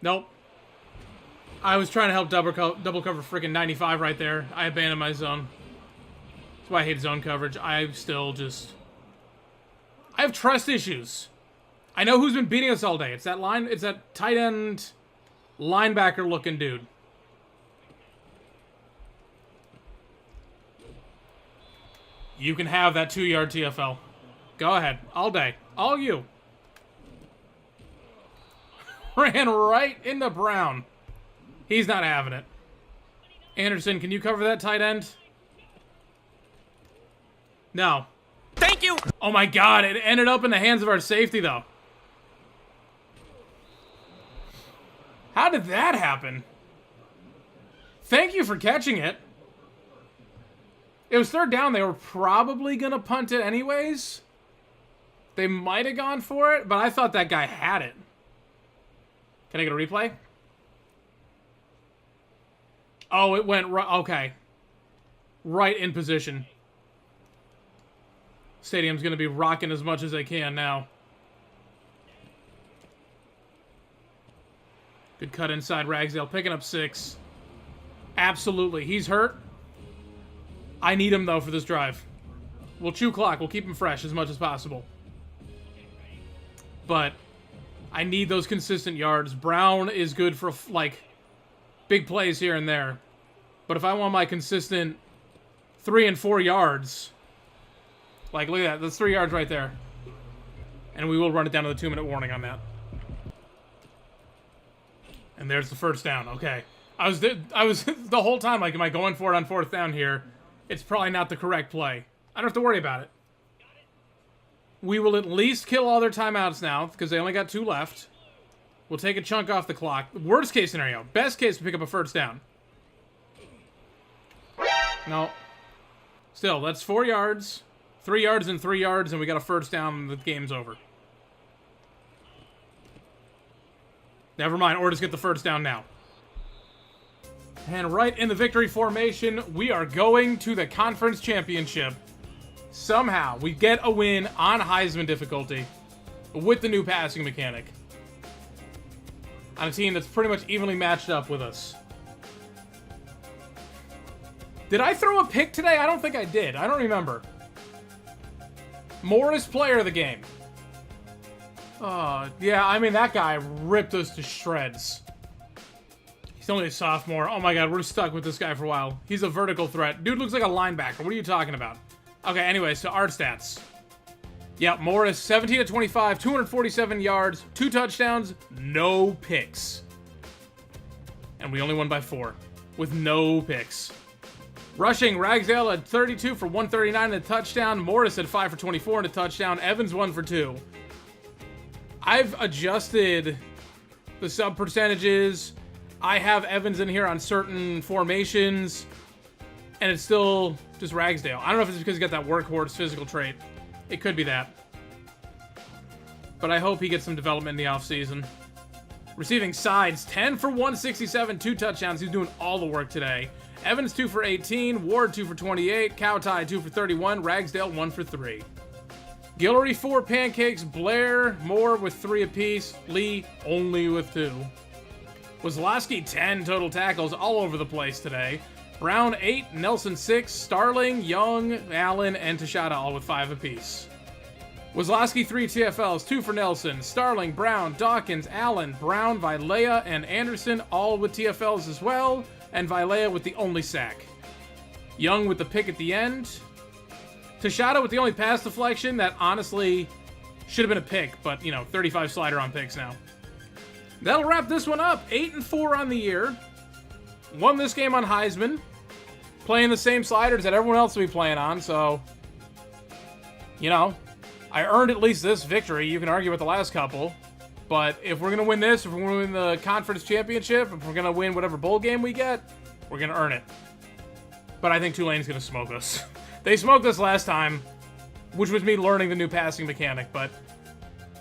Nope. I was trying to help double cover freaking 95 right there. I abandoned my zone. That's why I hate zone coverage. I have trust issues. I know who's been beating us all day. It's that tight end linebacker looking dude. You can have that 2-yard TFL. Go ahead. All day. All you. Ran right into Brown. He's not having it. Anderson, can you cover that tight end? No. Thank you. Oh my God, it ended up in the hands of our safety though. How did that happen? Thank you for catching it. It was 3rd down. They were probably going to punt it anyways. They might have gone for it, but I thought that guy had it. Can I get a replay? Oh, it went right. Okay. Right in position. Stadium's going to be rocking as much as they can now. Good cut inside Ragsdale. Picking up 6. Absolutely. He's hurt. I need him, though, for this drive. We'll chew clock. We'll keep him fresh as much as possible. But I need those consistent yards. Brown is good for, like, big plays here and there. But if I want my consistent 3 and 4 yards, like, look at that. That's 3 yards right there. And we will run it down to the 2-minute warning on that. And there's the first down. Okay. I was the whole time, like, am I going for it on 4th down here? It's probably not the correct play. I don't have to worry about it. We will at least kill all their timeouts now, because they only got 2 left. We'll take a chunk off the clock. Worst case scenario. Best case, we pick up a 1st down. No. Still, that's 4 yards. 3 yards and 3 yards, and we got a 1st down, and the game's over. Never mind, or just get the 1st down now. And right in the victory formation, we are going to the conference championship. Somehow, we get a win on Heisman difficulty with the new passing mechanic. On a team that's pretty much evenly matched up with us. Did I throw a pick today? I don't think I did. I don't remember. Morris, player of the game. Yeah, I mean, that guy ripped us to shreds. He's only a sophomore. Oh my God, we're stuck with this guy for a while. He's a vertical threat. Dude looks like a linebacker. What are you talking about? Okay, anyway, so our stats. Yep, Morris, 17 of 25, 247 yards, 2 touchdowns, no picks. And we only won by 4, with no picks. Rushing, Ragsdale at 32 for 139 and a touchdown. Morris at 5 for 24 and a touchdown. Evans 1 for 2. I've adjusted the sub percentages. I have Evans in here on certain formations, and it's still just Ragsdale. I don't know if it's because he got that workhorse physical trait. It could be that. But I hope he gets some development in the offseason. Receiving sides, 10 for 167, 2 touchdowns. He's doing all the work today. Evans 2 for 18, Ward 2 for 28, Cowtie 2 for 31, Ragsdale 1 for 3. Guillory 4 pancakes, Blair, Moore with 3 apiece, Lee only with 2. Wazlowski 10 total tackles all over the place today. Brown 8, Nelson 6, Starling, Young, Allen, and Tashada all with 5 apiece. Wazlowski 3 TFLs, 2 for Nelson. Starling, Brown, Dawkins, Allen, Brown, Vilea, and Anderson all with TFLs as well. And Vilea with the only sack. Young with the pick at the end. Tashada with the only pass deflection that honestly should have been a pick, but, 35 slider on picks now. That'll wrap this one up. 8-4 on the year. Won this game on Heisman. Playing the same sliders that everyone else will be playing on, so, I earned at least this victory. You can argue with the last couple. But if we're going to win this, if we're going to win the conference championship, if we're going to win whatever bowl game we get, we're going to earn it. But I think Tulane's going to smoke us. They smoked us last time, which was me learning the new passing mechanic. But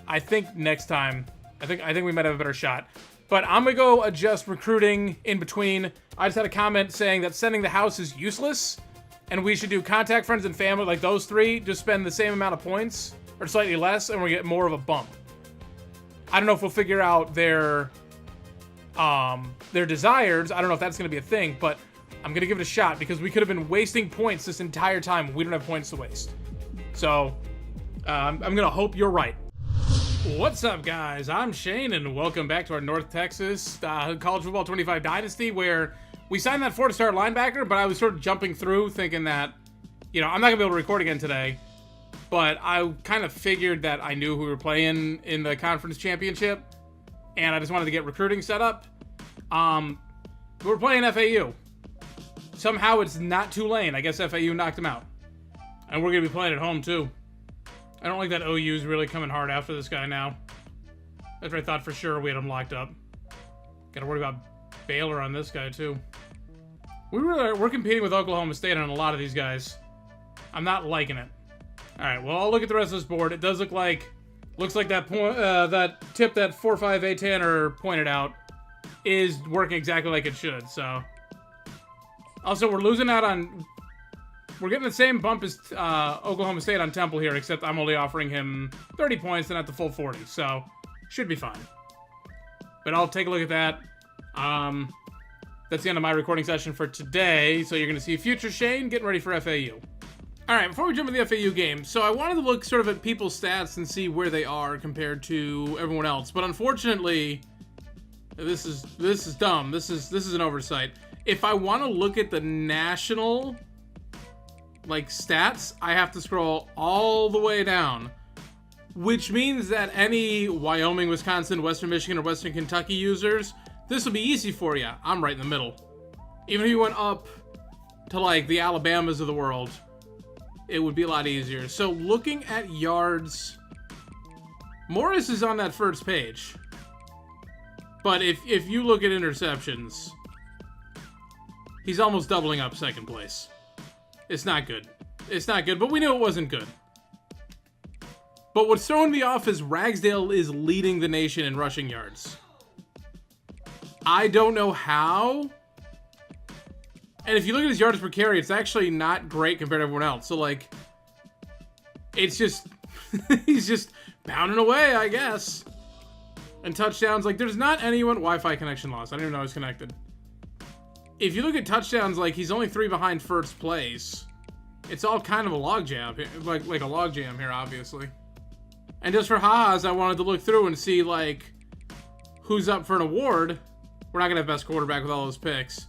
I think next time, I think we might have a better shot. But I'm going to go adjust recruiting in between. I just had a comment saying that sending the house is useless. And we should do contact friends and family, like those three, just spend the same amount of points, or slightly less, and we get more of a bump. I don't know if we'll figure out their desires. I don't know if that's going to be a thing, but I'm going to give it a shot because we could have been wasting points this entire time. We don't have points to waste. So, I'm going to hope you're right. What's up, guys? I'm Shane, and welcome back to our North Texas College Football 25 Dynasty, where we signed that 4-star linebacker, but I was sort of jumping through thinking that, I'm not going to be able to record again today. But I kind of figured that I knew who we were playing in the conference championship, and I just wanted to get recruiting set up. We're playing FAU. Somehow it's not Tulane. I guess FAU knocked them out. And we're going to be playing at home, too. I don't like that OU's really coming hard after this guy now. After I thought for sure we had him locked up. Got to worry about Baylor on this guy, too. We're competing with Oklahoma State on a lot of these guys. I'm not liking it. Alright, well, I'll look at the rest of this board. It does looks like that tip that 458 Tanner pointed out is working exactly like it should, so. Also, we're getting the same bump as Oklahoma State on Temple here, except I'm only offering him 30 points and not the full 40, so should be fine. But I'll take a look at that. That's the end of my recording session for today, so you're going to see future Shane getting ready for FAU. Alright, before we jump into the FAU game, so I wanted to look sort of at people's stats and see where they are compared to everyone else. But unfortunately, this is dumb. This is an oversight. If I want to look at the national stats, I have to scroll all the way down. Which means that any Wyoming, Wisconsin, Western Michigan, or Western Kentucky users, this will be easy for you. I'm right in the middle. Even if you went up to the Alabamas of the world, it would be a lot easier. So looking at yards, Morris is on that first page. But if you look at interceptions, he's almost doubling up second place. It's not good. It's not good, but we knew it wasn't good. But what's throwing me off is Ragsdale is leading the nation in rushing yards. I don't know how. And if you look at his yards per carry, it's actually not great compared to everyone else. So, it's just, he's just pounding away, I guess. And touchdowns, there's not anyone, Wi-Fi connection loss. I didn't even know I was connected. If you look at touchdowns, he's only 3 behind first place. It's all kind of a logjam, like a logjam here, obviously. And just for ha-has, I wanted to look through and see, who's up for an award. We're not going to have best quarterback with all those picks.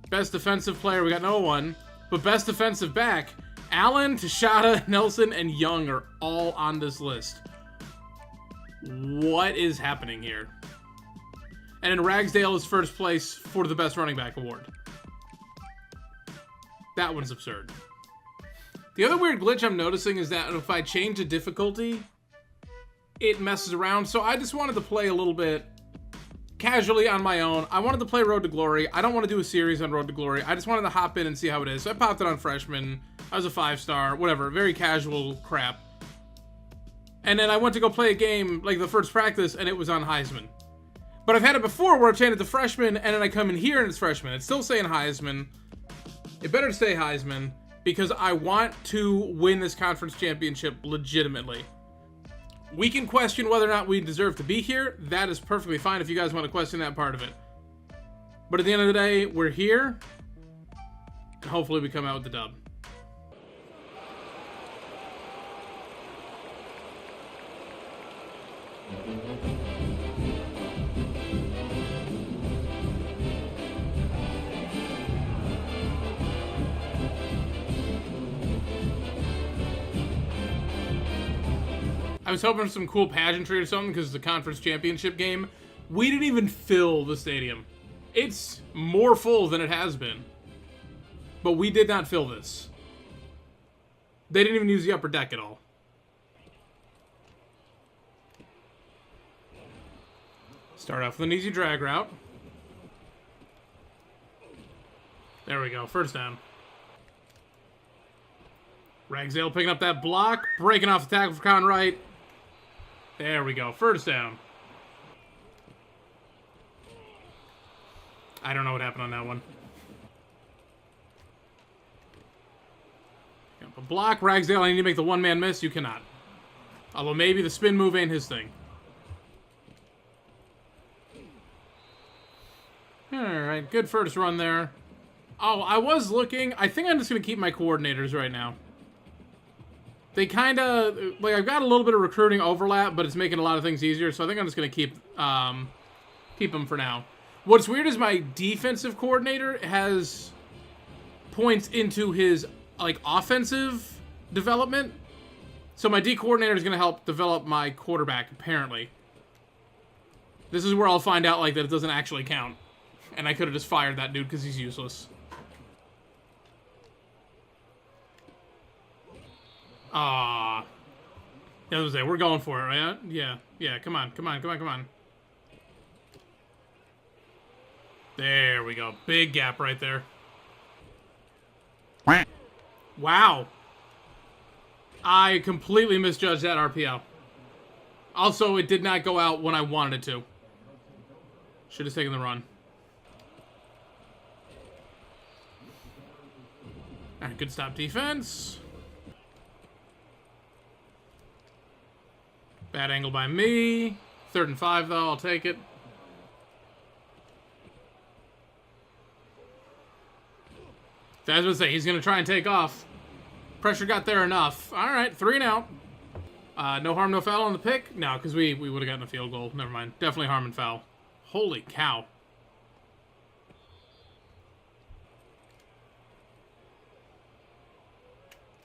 Best defensive player, we got no one. But best defensive back, Allen, Tashada, Nelson, and Young are all on this list. What is happening here? And then Ragsdale is first place for the best running back award. That one's absurd. The other weird glitch I'm noticing is that if I change the difficulty, it messes around. So I just wanted to play a little bit casually on my own. I wanted to play Road to Glory. I don't want to do a series on Road to Glory. I just wanted to hop in and see how it is. So I popped it on freshman. I was a 5-star, whatever. Very casual crap. And then I went to go play a game, the first practice, and it was on Heisman. But I've had it before where I've changed it to freshman, and then I come in here and it's freshman. It's still saying Heisman. It better stay Heisman, because I want to win this conference championship legitimately. We can question whether or not we deserve to be here. That is perfectly fine if you guys want to question that part of it. But at the end of the day, we're here, and hopefully we come out with the dub. I was hoping for some cool pageantry or something because it's a conference championship game. We didn't even fill the stadium. It's more full than it has been. But we did not fill this. They didn't even use the upper deck at all. Start off with an easy drag route. There we go, first down. Ragsdale picking up that block, breaking off the tackle for Conwright. There we go, first down. I don't know what happened on that one. A block, Ragsdale, I need to make the one-man miss. You cannot. Although maybe the spin move ain't his thing. Alright, good first run there. Oh, I was looking. I think I'm just going to keep my coordinators right now. They kind of, like, I've got a little bit of recruiting overlap, but it's making a lot of things easier, so I think I'm just going to keep them for now. What's weird is my defensive coordinator has points into his, like, offensive development. So my D coordinator is going to help develop my quarterback, apparently. This is where I'll find out, like, that it doesn't actually count. And I could have just fired that dude because he's useless. Ah, yeah, I was gonna say, we're going for it, right? Yeah, come on. There we go. Big gap right there. Wow. I completely misjudged that RPO. Also, it did not go out when I wanted it to. Should have taken the run. Alright, good stop defense. Bad angle by me. 3rd and 5, though. I'll take it. So I was going to say, he's going to try and take off. Pressure got there enough. All right, 3 and out. No harm, no foul on the pick? No, because we would have gotten a field goal. Never mind. Definitely harm and foul. Holy cow.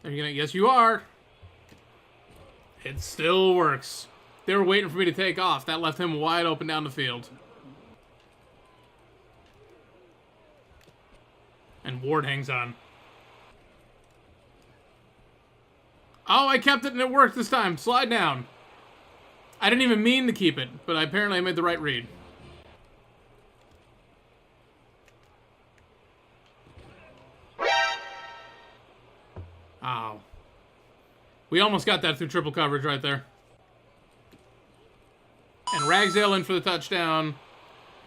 Are you going to? Yes, you are. It still works. They were waiting for me to take off. That left him wide open down the field. And Ward hangs on. Oh, I kept it and it worked this time. Slide down. I didn't even mean to keep it, but apparently I made the right read. Oh. We almost got that through triple coverage right there. And Ragsdale in for the touchdown.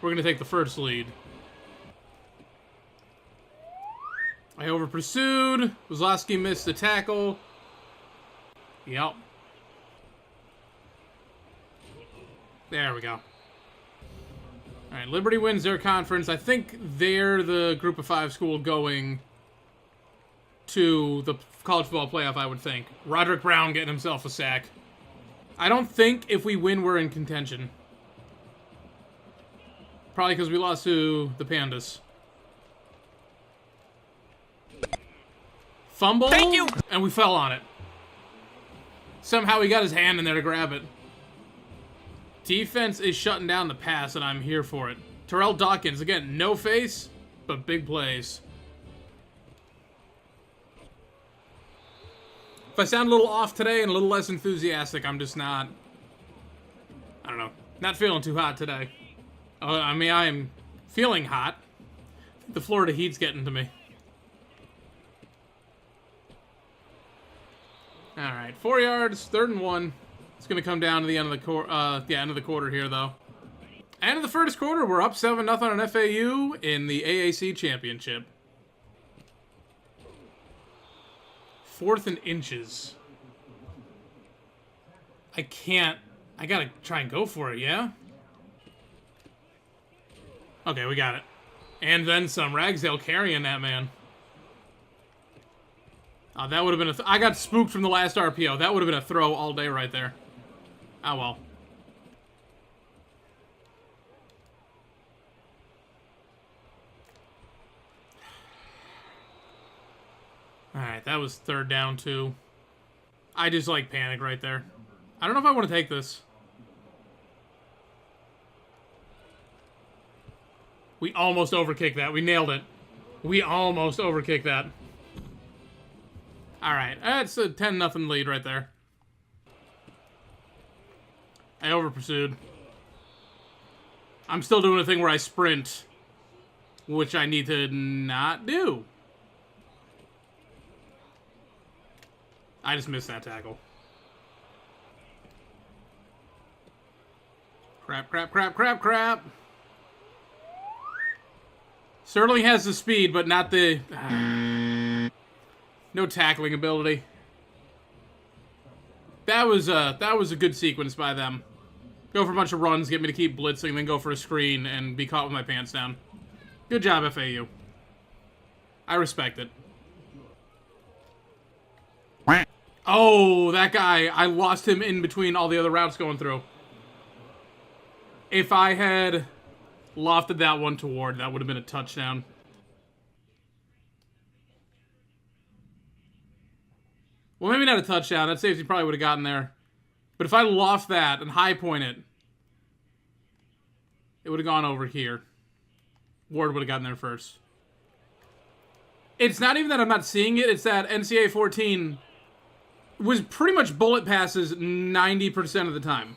We're going to take the first lead. I over-pursued. Wazlowski missed the tackle. Yep. There we go. Alright, Liberty wins their conference. I think they're the group of 5 school going to the college football playoff, I would think. Roderick Brown getting himself a sack. I don't think if we win, we're in contention. Probably because we lost to the Pandas. Fumble. Thank you. And we fell on it. Somehow he got his hand in there to grab it. Defense is shutting down the pass, and I'm here for it. Terrell Dawkins, again, no face, but big plays. If I sound a little off today and a little less enthusiastic, I'm just not, I don't know, not feeling too hot today. I mean, I am feeling hot. The Florida heat's getting to me. All right, 4 yards, 3rd and 1. It's going to come down to the end of the end of the quarter here, though. End of the first quarter, we're up 7-0 on FAU in the AAC championship. 4th and inches. I gotta try and go for it, yeah? Okay, we got it. And then some. Ragsdale carrying that, man. Oh, that would have been I got spooked from the last RPO. That would have been a throw all day right there. Oh, well. Alright, that was third down, too. I just, like, panic right there. I don't know if I want to take this. We almost overkicked that. We nailed it. We almost overkicked that. Alright, that's a 10-0 lead right there. I over-pursued. I'm still doing a thing where I sprint, which I need to not do. I just missed that tackle. Crap, crap, crap, crap, crap. Sterling has the speed, but not the... no tackling ability. That was a good sequence by them. Go for a bunch of runs, get me to keep blitzing, then go for a screen and be caught with my pants down. Good job, FAU. I respect it. Oh, that guy. I lost him in between all the other routes going through. If I had lofted that one toward, that would have been a touchdown. Well, maybe not a touchdown. That safety probably would have gotten there. But if I loft that and high point it, it would have gone over here. Ward would have gotten there first. It's not even that I'm not seeing it. It's that NCAA 14 was pretty much bullet passes 90% of the time.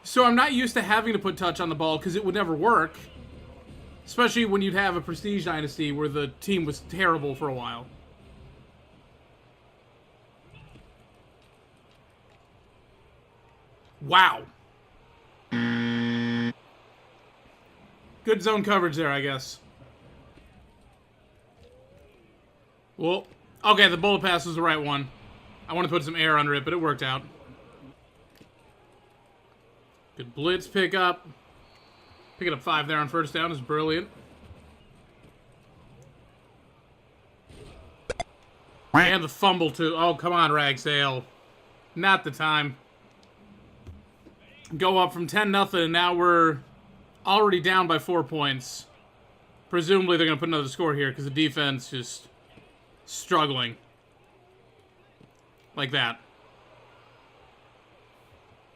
So I'm not used to having to put touch on the ball because it would never work. Especially when you'd have a Prestige Dynasty where the team was terrible for a while. Wow. Good zone coverage there, I guess. Well, okay, the bullet pass was the right one. I want to put some air under it, but it worked out. Good blitz pickup. Picking up 5 there on first down is brilliant. And the fumble, too. Oh, come on, Ragsdale. Not the time. Go up from 10-0, and now we're already down by 4 points. Presumably they're going to put another score here because the defense just struggling. Like that.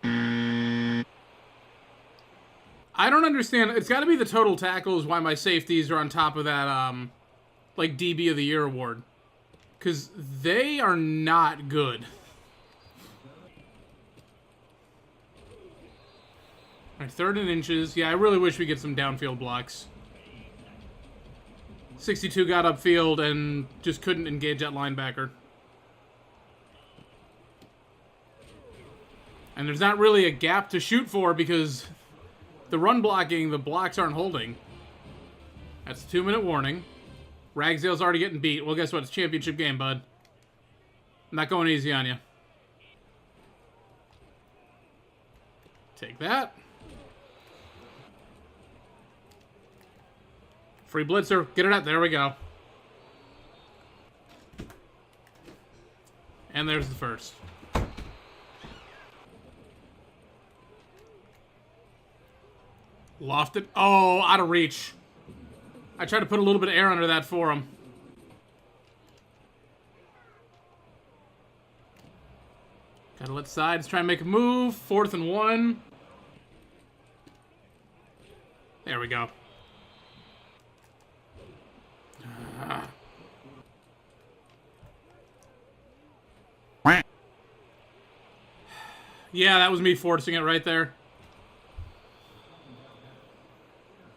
I don't understand. It's got to be the total tackles why my safeties are on top of that, like, DB of the Year award. Because they are not good. Alright, 3rd and inches. Yeah, I really wish we get some downfield blocks. 62 got upfield and just couldn't engage that linebacker. And there's not really a gap to shoot for because the run blocking, the blocks aren't holding. That's a 2-minute warning. Ragsdale's already getting beat. Well, guess what? It's a championship game, bud. I'm not going easy on you. Take that. Free blitzer. Get it out. There we go. And there's the first. Lofted. Oh, out of reach. I tried to put a little bit of air under that for him. Gotta let sides try and make a move. 4th and 1. There we go. Yeah, that was me forcing it right there.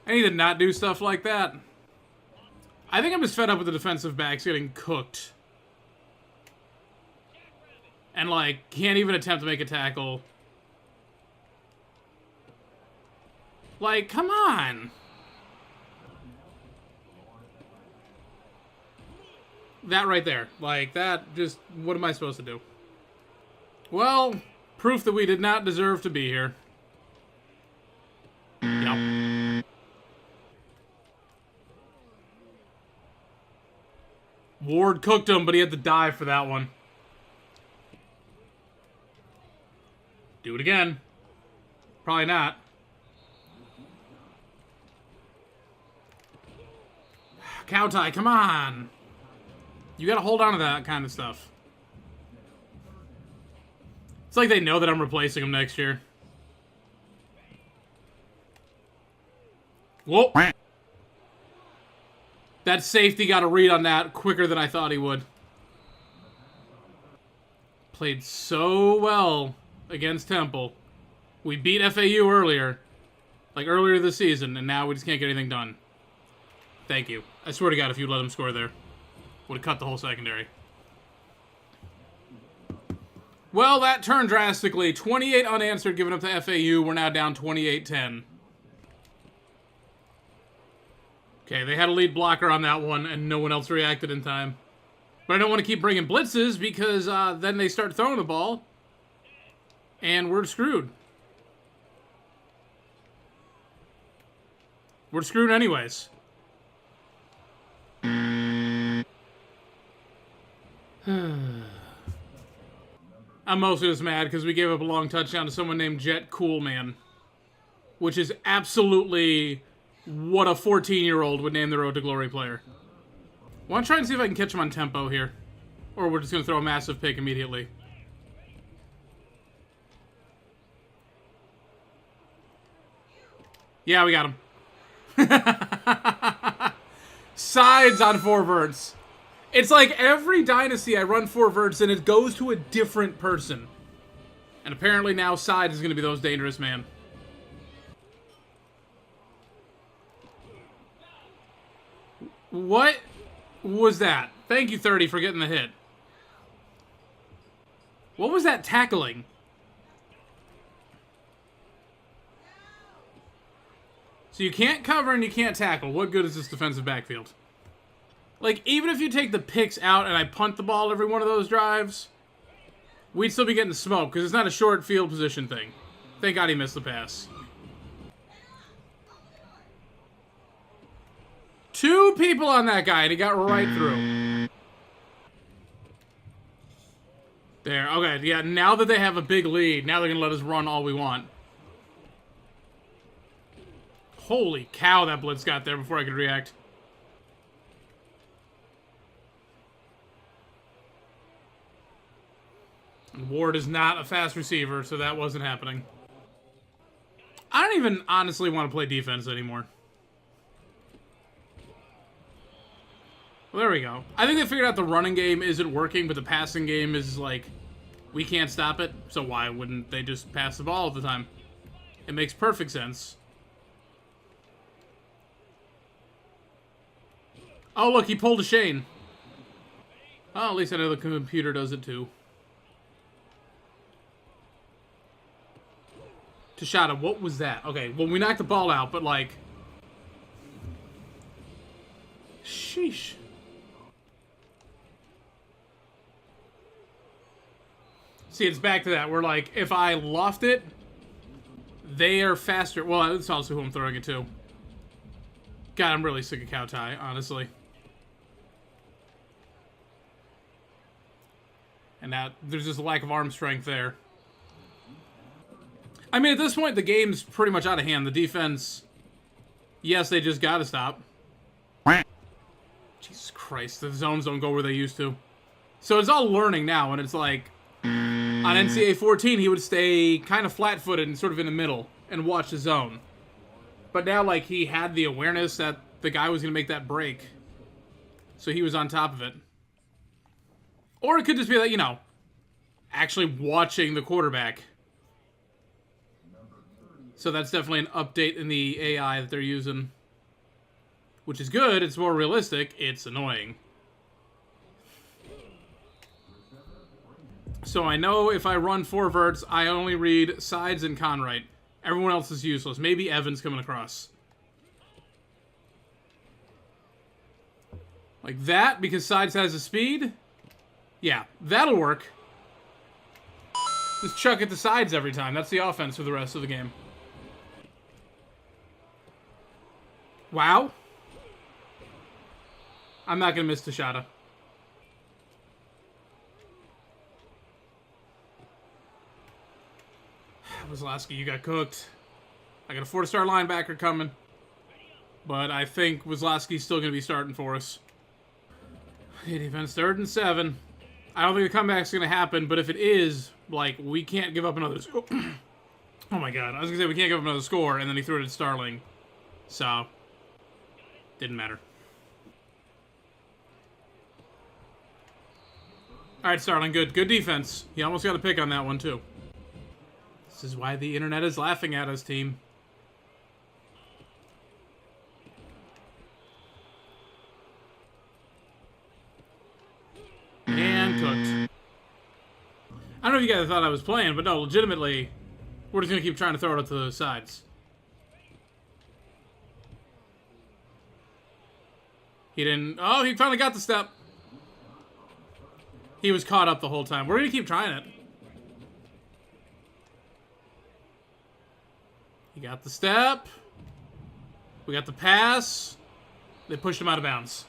I need to not do stuff like that. I think I'm just fed up with the defensive backs getting cooked. And, like, can't even attempt to make a tackle. Like, come on. That right there. Like, that just... What am I supposed to do? Well, proof that we did not deserve to be here. Yep. Ward cooked him, but he had to dive for that one. Do it again. Probably not. Cow tie, come on. You gotta hold on to that kind of stuff. It's like they know that I'm replacing him next year. Whoa! That safety got a read on that quicker than I thought he would. Played so well against Temple. We beat FAU earlier. Like earlier this season, and now we just can't get anything done. Thank you. I swear to God, if you let him score there, would have cut the whole secondary. Well, that turned drastically. 28 unanswered given up to FAU. We're now down 28-10. Okay, they had a lead blocker on that one, and no one else reacted in time. But I don't want to keep bringing blitzes, because then they start throwing the ball, and we're screwed. We're screwed anyways. I'm mostly just mad because we gave up a long touchdown to someone named Jet Coolman, which is absolutely what a 14-year-old would name their Road to Glory player. I want to try and see if I can catch him on tempo here, or we're just going to throw a massive pick immediately. Yeah, we got him. Sides on 4 verts. It's like every Dynasty I run 4 verts and it goes to a different person. And apparently now sides is going to be those dangerous, man. What was that? Thank you, 30, for getting the hit. What was that tackling? So you can't cover and you can't tackle. What good is this defensive backfield? Like, even if you take the picks out and I punt the ball every one of those drives, we'd still be getting smoked because it's not a short field position thing. Thank God he missed the pass. 2 people on that guy and he got right through. There, okay, yeah, now that they have a big lead, now they're going to let us run all we want. Holy cow, that blitz got there before I could react. And Ward is not a fast receiver, so that wasn't happening. I don't even honestly want to play defense anymore. Well, there we go. I think they figured out the running game isn't working, but the passing game is like, we can't stop it, so why wouldn't they just pass the ball all the time? It makes perfect sense. Oh, look, he pulled a Shane. Oh, at least I know the computer does it too. Tashada, what was that? Okay, well, we knocked the ball out, but like... Sheesh. See, it's back to that. Where, like, if I loft it, they are faster. Well, that's also who I'm throwing it to. God, I'm really sick of Cow Tie, honestly. And now there's just a lack of arm strength there. I mean, at this point, the game's pretty much out of hand. The defense, yes, they just gotta stop. Jesus Christ, the zones don't go where they used to. So it's all learning now, and it's like, on NCAA 14, he would stay kind of flat-footed and sort of in the middle and watch the zone. But now, like, he had the awareness that the guy was going to make that break. So he was on top of it. Or it could just be that, you know, actually watching the quarterback. So that's definitely an update in the AI that they're using. Which is good. It's more realistic. It's annoying. So I know if I run 4 verts, I only read sides and Conright. Everyone else is useless. Maybe Evans coming across. Like that, because sides has the speed? Yeah, that'll work. Just chuck it to sides every time. That's the offense for the rest of the game. Wow. I'm not going to miss Tashada. Wazlowski, you got cooked. I got a 4-star linebacker coming. But I think Wazlowski's still going to be starting for us. Hey, defense, 3rd and 7. I don't think the comeback's going to happen, but if it is, like, we can't give up another score. Oh my god, I was going to say we can't give up another score, and then he threw it at Starling. So, didn't matter. Alright, Starling, good. Good defense. He almost got a pick on that one, too. This is why the internet is laughing at us, team. And cooked. I don't know if you guys thought I was playing, but no, legitimately, we're just going to keep trying to throw it up to the sides. He didn't... Oh, he finally got the step. He was caught up the whole time. We're going to keep trying it. He got the step. We got the pass. They pushed him out of bounds.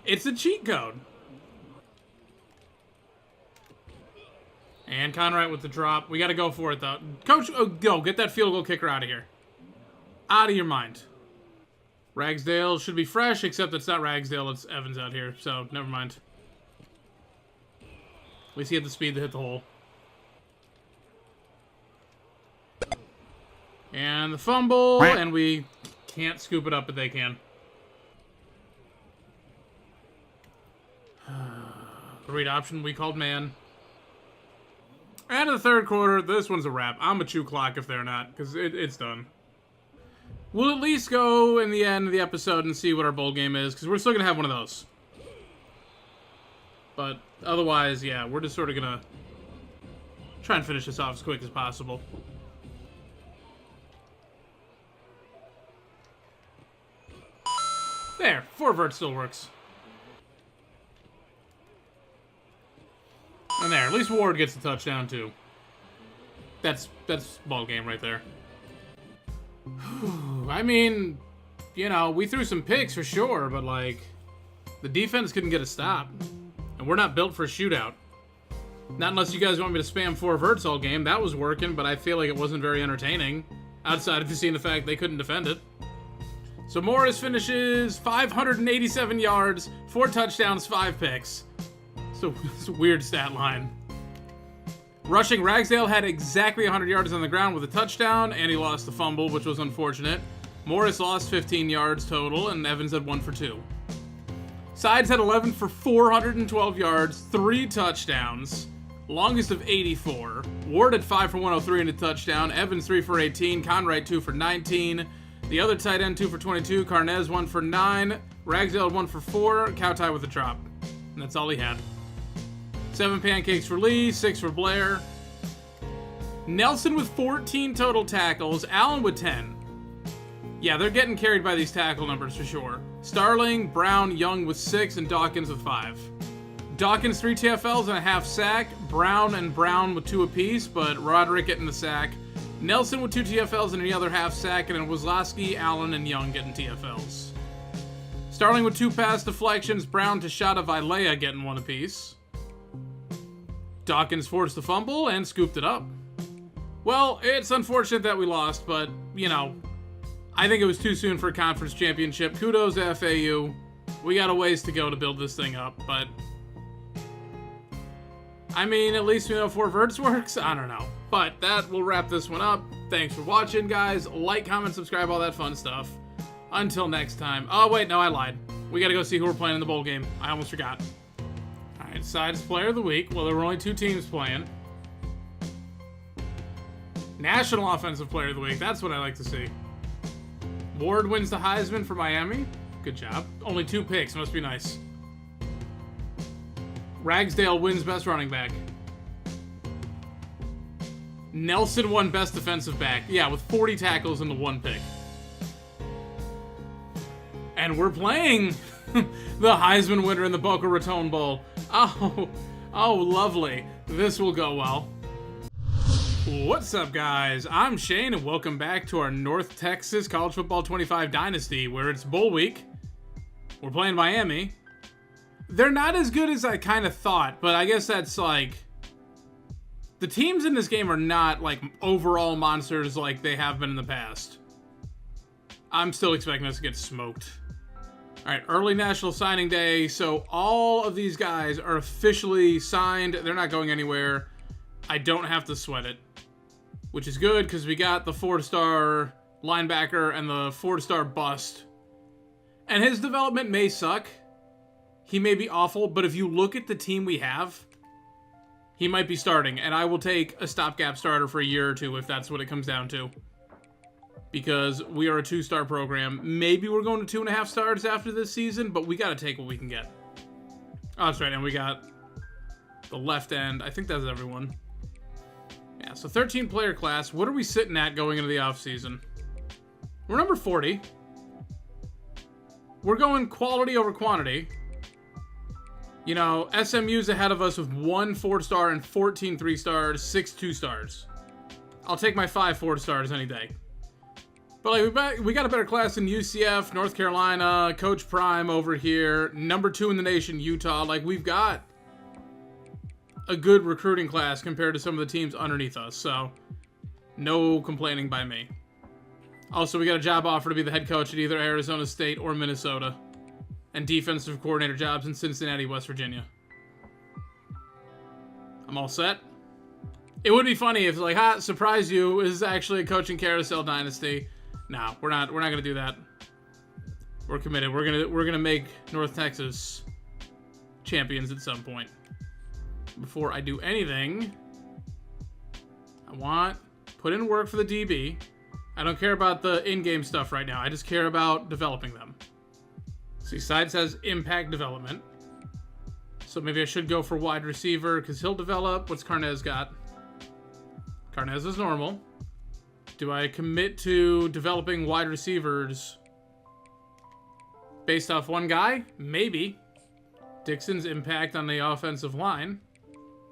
It's a cheat code. And Conrad with the drop. We got to go for it, though. Coach, go. Get that field goal kicker out of here. Out of your mind. Ragsdale should be fresh, except it's not Ragsdale. It's Evans out here, so never mind. At least he had the speed to hit the hole. And the fumble, and we can't scoop it up, but they can. The read option we called man. And in the 3rd quarter, this one's a wrap. I'm a chew clock if they're not, because it's done. We'll at least go in the end of the episode and see what our bowl game is, because we're still going to have one of those. But otherwise, yeah, we're just sort of going to try and finish this off as quick as possible. There, 4 vert still works. And there, at least Ward gets the touchdown too. That's ball game right there. I mean, you know, we threw some picks for sure, but like, the defense couldn't get a stop. And we're not built for a shootout. Not unless you guys want me to spam 4 verts all game. That was working, but I feel like it wasn't very entertaining. Outside of seeing the fact they couldn't defend it. So Morris finishes 587 yards, 4 touchdowns, 5 picks. So it's a weird stat line. Rushing, Ragsdale had exactly 100 yards on the ground with a touchdown, and he lost the fumble, which was unfortunate. Morris lost 15 yards total, and Evans had 1 for 2. Sides had 11 for 412 yards, 3 touchdowns, longest of 84. Ward had 5 for 103 and a touchdown. Evans 3 for 18. Conrad 2 for 19. The other tight end 2 for 22. Carnez 1 for 9. Ragsdale 1 for 4. Cowtie with a drop. And that's all he had. 7 pancakes for Lee, 6 for Blair. Nelson with 14 total tackles. Allen with 10. Yeah, they're getting carried by these tackle numbers for sure. Starling, Brown, Young with 6, and Dawkins with 5. Dawkins 3 TFLs and a half sack. Brown and Brown with 2 apiece, but Roderick getting the sack. Nelson with 2 TFLs and the other half sack, and then Wazlowski, Allen, and Young getting TFLs. Starling with 2 pass deflections. Brown to Shada Vilea getting 1 apiece. Dawkins forced the fumble and scooped it up. Well, it's unfortunate that we lost, but, you know, I think it was too soon for a conference championship. Kudos to FAU. We got a ways to go to build this thing up, but I mean, at least we know 4 verts works. I don't know. But that will wrap this one up. Thanks for watching, guys. Like, comment, subscribe, all that fun stuff. Until next time. Oh, wait, no, I lied. We got to go see who we're playing in the bowl game. I almost forgot. All right, Sides Player of the Week. Well, there were only 2 teams playing. National Offensive Player of the Week. That's what I like to see. Ward wins the Heisman for Miami. Good job. Only 2 picks. Must be nice. Ragsdale wins Best Running Back. Nelson won Best Defensive Back. Yeah, with 40 tackles and the 1 pick. And we're playing the Heisman winner in the Boca Raton Bowl. Oh, lovely. This will go well. What's up, guys? I'm Shane, and welcome back to our North Texas College Football 25 Dynasty, where it's bowl week. We're playing Miami. They're not as good as I kind of thought, but I guess that's like... The teams in this game are not, like, overall monsters like they have been in the past. I'm still expecting us to get smoked. All right, early National Signing Day, so all of these guys are officially signed. They're not going anywhere. I don't have to sweat it, which is good because we got the 4-star linebacker and the 4-star bust. And his development may suck. He may be awful, but if you look at the team we have, he might be starting, and I will take a stopgap starter for a year or two if that's what it comes down to. Because we are a 2-star program. Maybe we're going to 2.5 stars after this season, but we got to take what we can get. Oh, that's right, and we got the left end. I think that's everyone. Yeah, so 13-player class. What are we sitting at going into the offseason? We're number 40. We're going quality over quantity. You know, SMU's ahead of us with 1 4-star and 14 3-stars, 6 2-stars. I'll take my 5 4-stars any day. But like we got a better class than UCF, North Carolina, Coach Prime over here, number 2 in the nation, Utah. Like, we've got a good recruiting class compared to some of the teams underneath us. So, no complaining by me. Also, we got a job offer to be the head coach at either Arizona State or Minnesota. And defensive coordinator jobs in Cincinnati, West Virginia. I'm all set. It would be funny if, like, surprise you, is actually a coaching carousel dynasty. No, we're not gonna do that. We're committed. We're gonna make North Texas champions at some point. Before I do anything, I want put in work for the DB. I don't care about the in-game stuff right now. I just care about developing them. See, Side says impact development. So maybe I should go for wide receiver because he'll develop. What's Carnez got? Carnez is normal. Do I commit to developing wide receivers based off one guy? Maybe. Dixon's impact on the offensive line.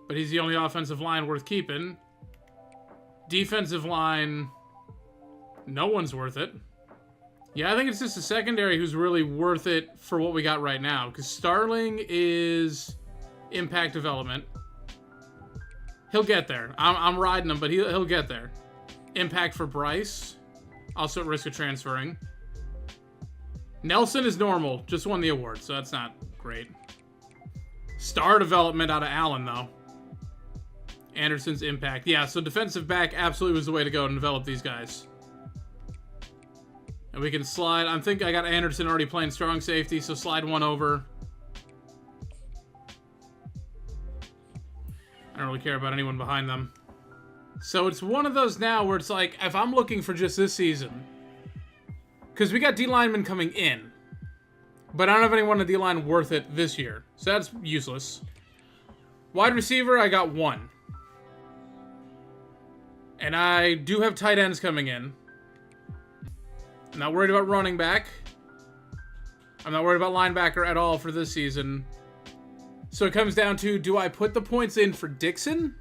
But he's the only offensive line worth keeping. Defensive line, no one's worth it. Yeah, I think it's just the secondary who's really worth it for what we got right now. Because Starling is impact development. He'll get there. I'm riding him, but he'll get there. Impact for Bryce. Also at risk of transferring. Nelson is normal. Just won the award, so that's not great. Star development out of Allen, though. Anderson's impact. Yeah, so defensive back absolutely was the way to go and develop these guys. And we can slide. I think I got Anderson already playing strong safety, so slide one over. I don't really care about anyone behind them. So it's one of those now where it's like, if I'm looking for just this season, because we got D-linemen coming in, but I don't have anyone on the D-line worth it this year. So that's useless. Wide receiver, I got 1. And I do have tight ends coming in. I'm not worried about running back. I'm not worried about linebacker at all for this season. So it comes down to, do I put the points in for Dixon?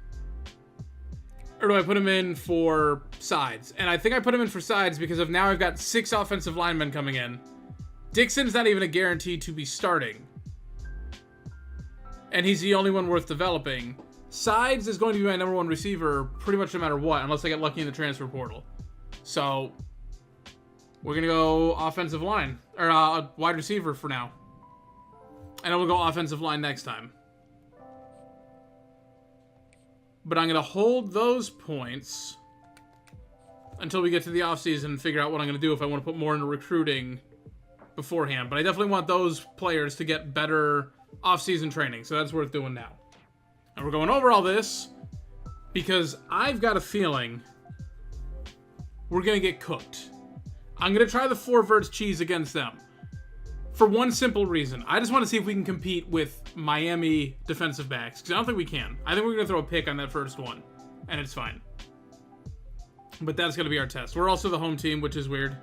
Or do I put them in for Sides? And I think I put them in for Sides because of now I've got 6 offensive linemen coming in. Dixon's not even a guarantee to be starting. And he's the only one worth developing. Sides is going to be my number 1 receiver pretty much no matter what, unless I get lucky in the transfer portal. So we're going to go offensive line, or wide receiver for now. And then we'll go offensive line next time. But I'm going to hold those points until we get to the offseason and figure out what I'm going to do if I want to put more into recruiting beforehand. But I definitely want those players to get better offseason training, so that's worth doing now. And we're going over all this because I've got a feeling we're going to get cooked. I'm going to try the 4 verts cheese against them. For one simple reason. I just want to see if we can compete with Miami defensive backs. Because I don't think we can. I think we're going to throw a pick on that first one. And it's fine. But that's going to be our test. We're also the home team, which is weird.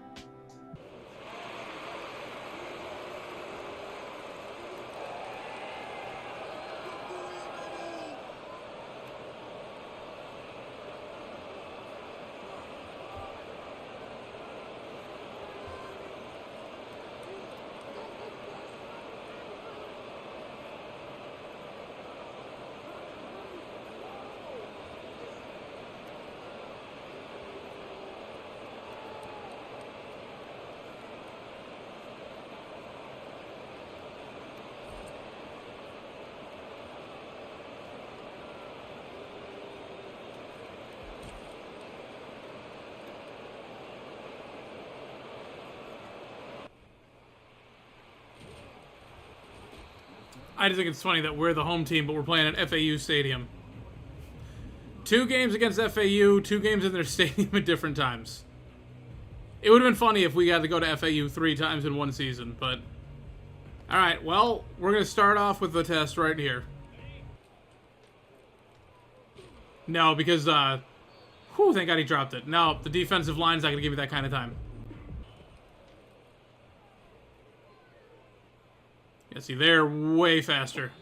I just think it's funny that we're the home team, but we're playing at FAU Stadium. 2 games against FAU, 2 games in their stadium at different times. It would have been funny if we got to go to FAU 3 times in one season, but... Alright, well, we're going to start off with the test right here. No, because, whew, thank God he dropped it. No, the defensive line's not going to give me that kind of time. Yeah, see, they're way faster.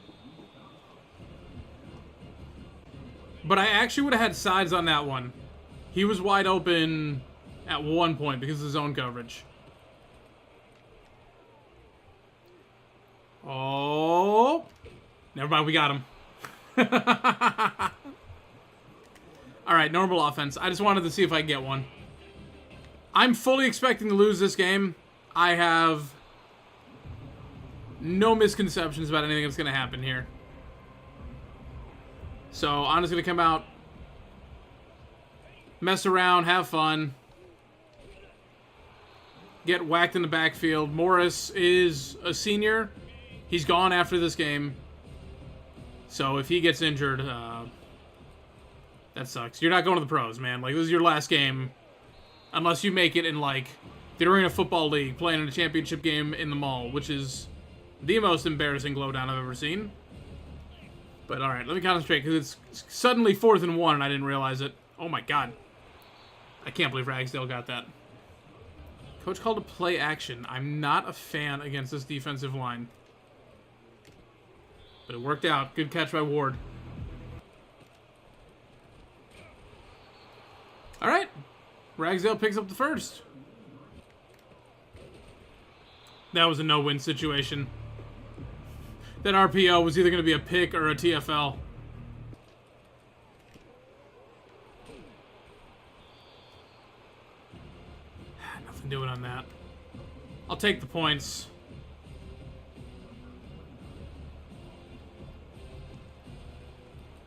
But I actually would have had sides on that one. He was wide open at one point because of the zone coverage. Oh. Never mind, we got him. Alright, normal offense. I just wanted to see if I can get one. I'm fully expecting to lose this game. I have no misconceptions about anything that's going to happen here. So, I'm just going to come out, mess around, have fun, get whacked in the backfield. Morris is a senior. He's gone after this game. So, if he gets injured, that sucks. You're not going to the pros, man. Like, this is your last game. Unless you make it in, like, the Arena Football League, playing in a championship game in the mall, which is the most embarrassing blowdown I've ever seen. But, alright, let me concentrate, because it's suddenly 4th and 1, and I didn't realize it. Oh, my God. I can't believe Ragsdale got that. Coach called a play action. I'm not a fan against this defensive line. But it worked out. Good catch by Ward. Alright. Ragsdale picks up the first. That was a no-win situation. That RPO was either going to be a pick or a TFL. Nothing doing on that. I'll take the points.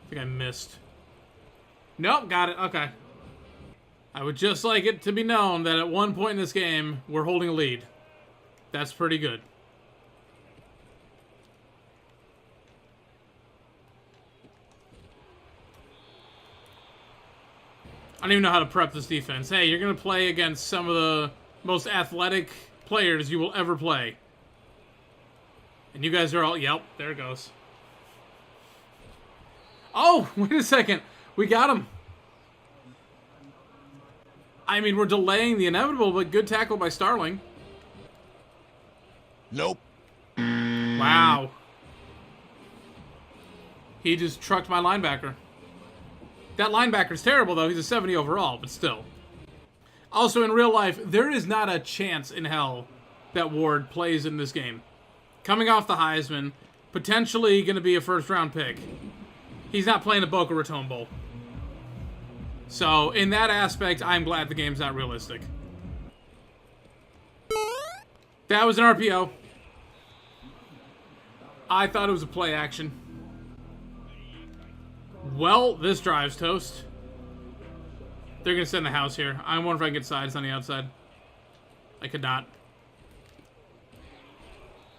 I think I missed. Nope, got it. Okay. I would just like it to be known that at one point in this game, we're holding a lead. That's pretty good. I don't even know how to prep this defense. Hey, you're going to play against some of the most athletic players you will ever play. And you guys are all... Yep, there it goes. Oh, wait a second. We got him. I mean, we're delaying the inevitable, but good tackle by Starling. Nope. Wow. He just trucked my linebacker. That linebacker's terrible, though. He's a 70 overall, but still. Also, in real life, there is not a chance in hell that Ward plays in this game. Coming off the Heisman, potentially going to be a first-round pick. He's not playing a Boca Raton Bowl. So, in that aspect, I'm glad the game's not realistic. That was an RPO. I thought it was a play action. Well, this drive's toast. They're going to send the house here. I wonder if I can get sides on the outside. I could not.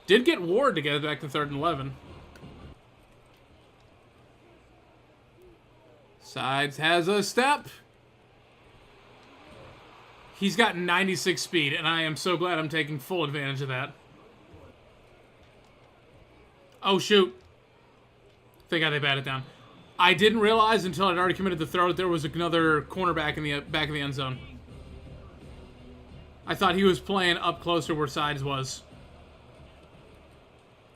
Did get Ward to get it back to 3rd and 11. Sides has a step. He's got 96 speed, and I am so glad I'm taking full advantage of that. Oh, shoot. Thank God they batted down. I didn't realize until I'd already committed the throw that there was another cornerback in the back of the end zone. I thought he was playing up close to where Sides was.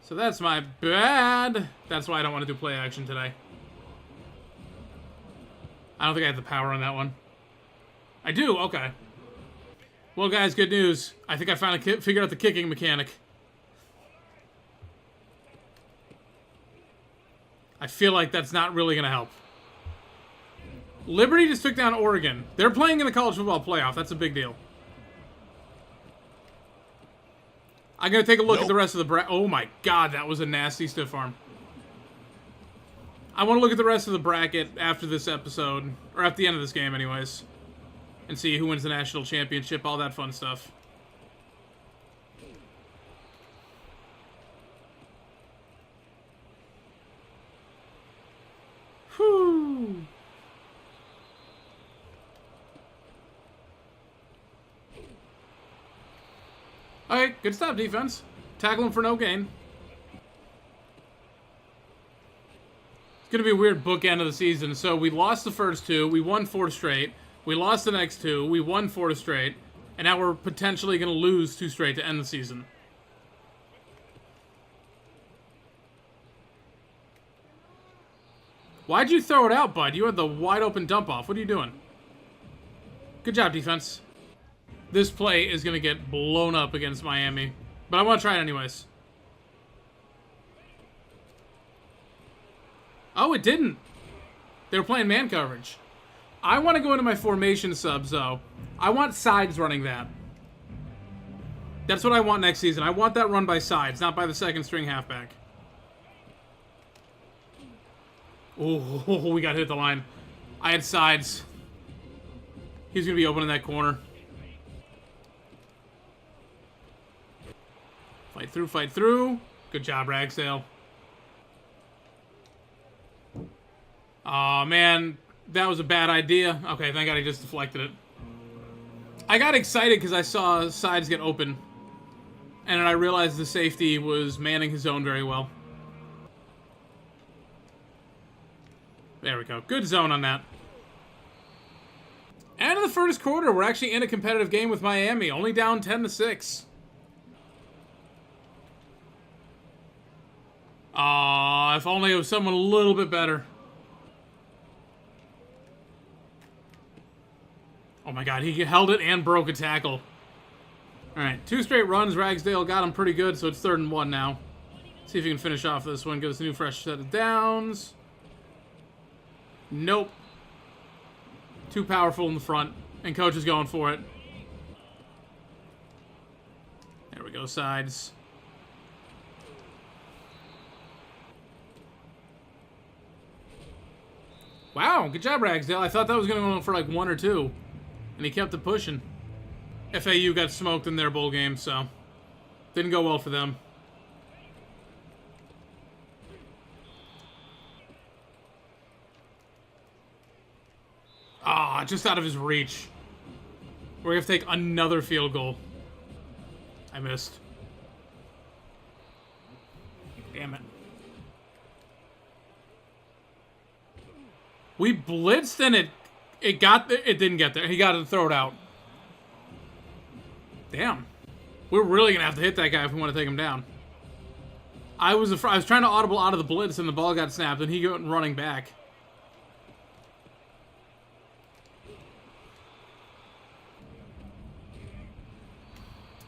So that's my bad. That's why I don't want to do play action today. I don't think I have the power on that one. I do? Okay. Well, guys, good news. I think I finally figured out the kicking mechanic. I feel like that's not really going to help. Liberty just took down Oregon. They're playing in the college football playoff. That's a big deal. I'm going to take a look at the rest of the bracket. Oh my God, that was a nasty stiff arm. I want to look at the rest of the bracket after this episode, or at the end of this game anyways, and see who wins the national championship, all that fun stuff. Okay, good stop, defense. Tackle him for no gain. It's going to be a weird bookend of the season. So we lost the first two. We won 4 straight. We lost the next 2. We won 4 straight. And now we're potentially going to lose 2 straight to end the season. Why'd you throw it out, bud? You had the wide open dump off. What are you doing? Good job, defense. This play is going to get blown up against Miami. But I want to try it anyways. Oh, it didn't. They were playing man coverage. I want to go into my formation subs, though. I want sides running that. That's what I want next season. I want that run by sides, not by the second string halfback. Oh, we got hit the line. I had sides. He's going to be open in that corner. Fight through, fight through. Good job, Ragsdale. Aw, man. That was a bad idea. Okay, thank God he just deflected it. I got excited because I saw sides get open. And then I realized the safety was manning his zone very well. There we go. Good zone on that. End of the first quarter. We're actually in a competitive game with Miami. Only down 10-6. Aw, if only it was someone a little bit better. Oh my God, he held it and broke a tackle. Alright, 2 straight runs. Ragsdale got him pretty good, so it's 3rd and 1 now. See if he can finish off this one. Give us a new fresh set of downs. Nope. Too powerful in the front. And coach is going for it. There we go, sides. Wow, good job, Ragsdale. I thought that was going to go for like 1 or 2. And he kept it pushing. FAU got smoked in their bowl game, so didn't go well for them. Ah, just out of his reach. We're going to take another field goal. I missed. Damn it. We blitzed and it didn't get there. He got to throw it out. Damn. We're really going to have to hit that guy if we want to take him down. I was trying to audible out of the blitz and the ball got snapped and he went running back.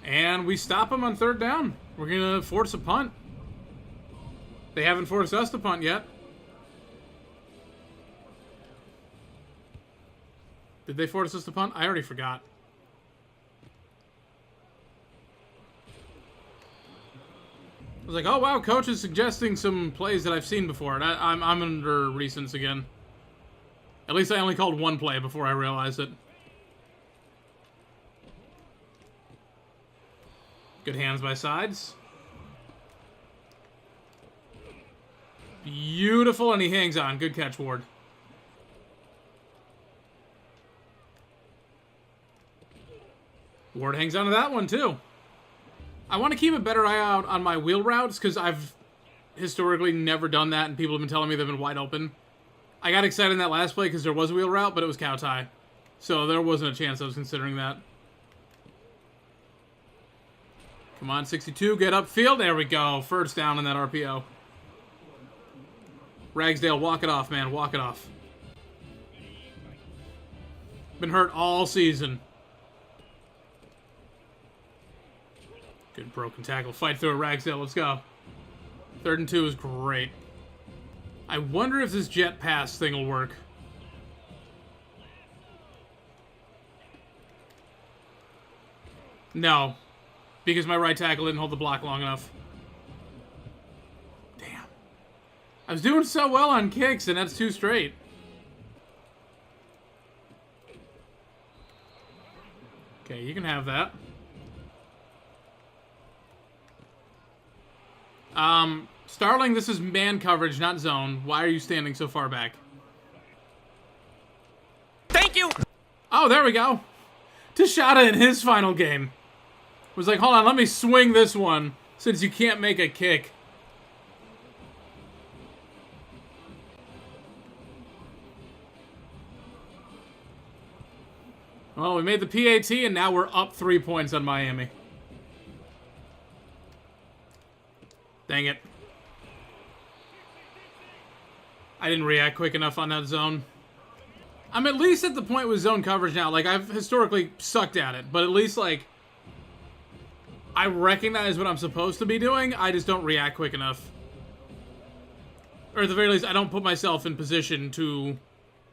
And we stop him on 3rd down. We're going to force a punt. They haven't forced us to punt yet. Did they force us to punt? I already forgot. I was like, oh wow, coach is suggesting some plays that I've seen before. And I'm under recents again. At least I only called 1 play before I realized it. Good hands by sides. Beautiful, and he hangs on. Good catch, Ward. Ward hangs on to that one, too. I want to keep a better eye out on my wheel routes, because I've historically never done that, and people have been telling me they've been wide open. I got excited in that last play because there was a wheel route, but it was cow tie. So there wasn't a chance I was considering that. Come on, 62, get upfield. There we go. First down in that RPO. Ragsdale, walk it off, man. Walk it off. Been hurt all season. Good broken tackle. Fight through it, Ragsdale. Let's go. 3rd and 2 is great. I wonder if this jet pass thing will work. No. Because my right tackle didn't hold the block long enough. Damn. I was doing so well on kicks, and that's 2 straight. Okay, you can have that. Starling, this is man coverage, not zone. Why are you standing so far back? Thank you. Oh, there we go. Tashada in his final game was like, hold on, let me swing this one since you can't make a kick. Well, we made the PAT, and now we're up 3 points on Miami. Dang it. I didn't react quick enough on that zone. I'm at least at the point with zone coverage now. Like, I've historically sucked at it, but at least, like, I recognize what I'm supposed to be doing. I just don't react quick enough. Or at the very least, I don't put myself in position to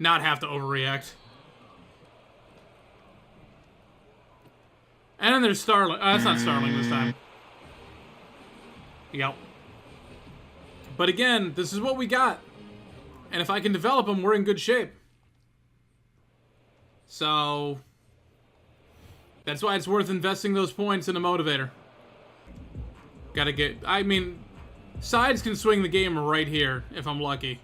not have to overreact. And then there's Starling. Oh, that's not Starling this time. Yep. But again, this is what we got. And if I can develop them, we're in good shape. So that's why it's worth investing those points in a motivator. Gotta get... I mean, sides can swing the game right here, if I'm lucky.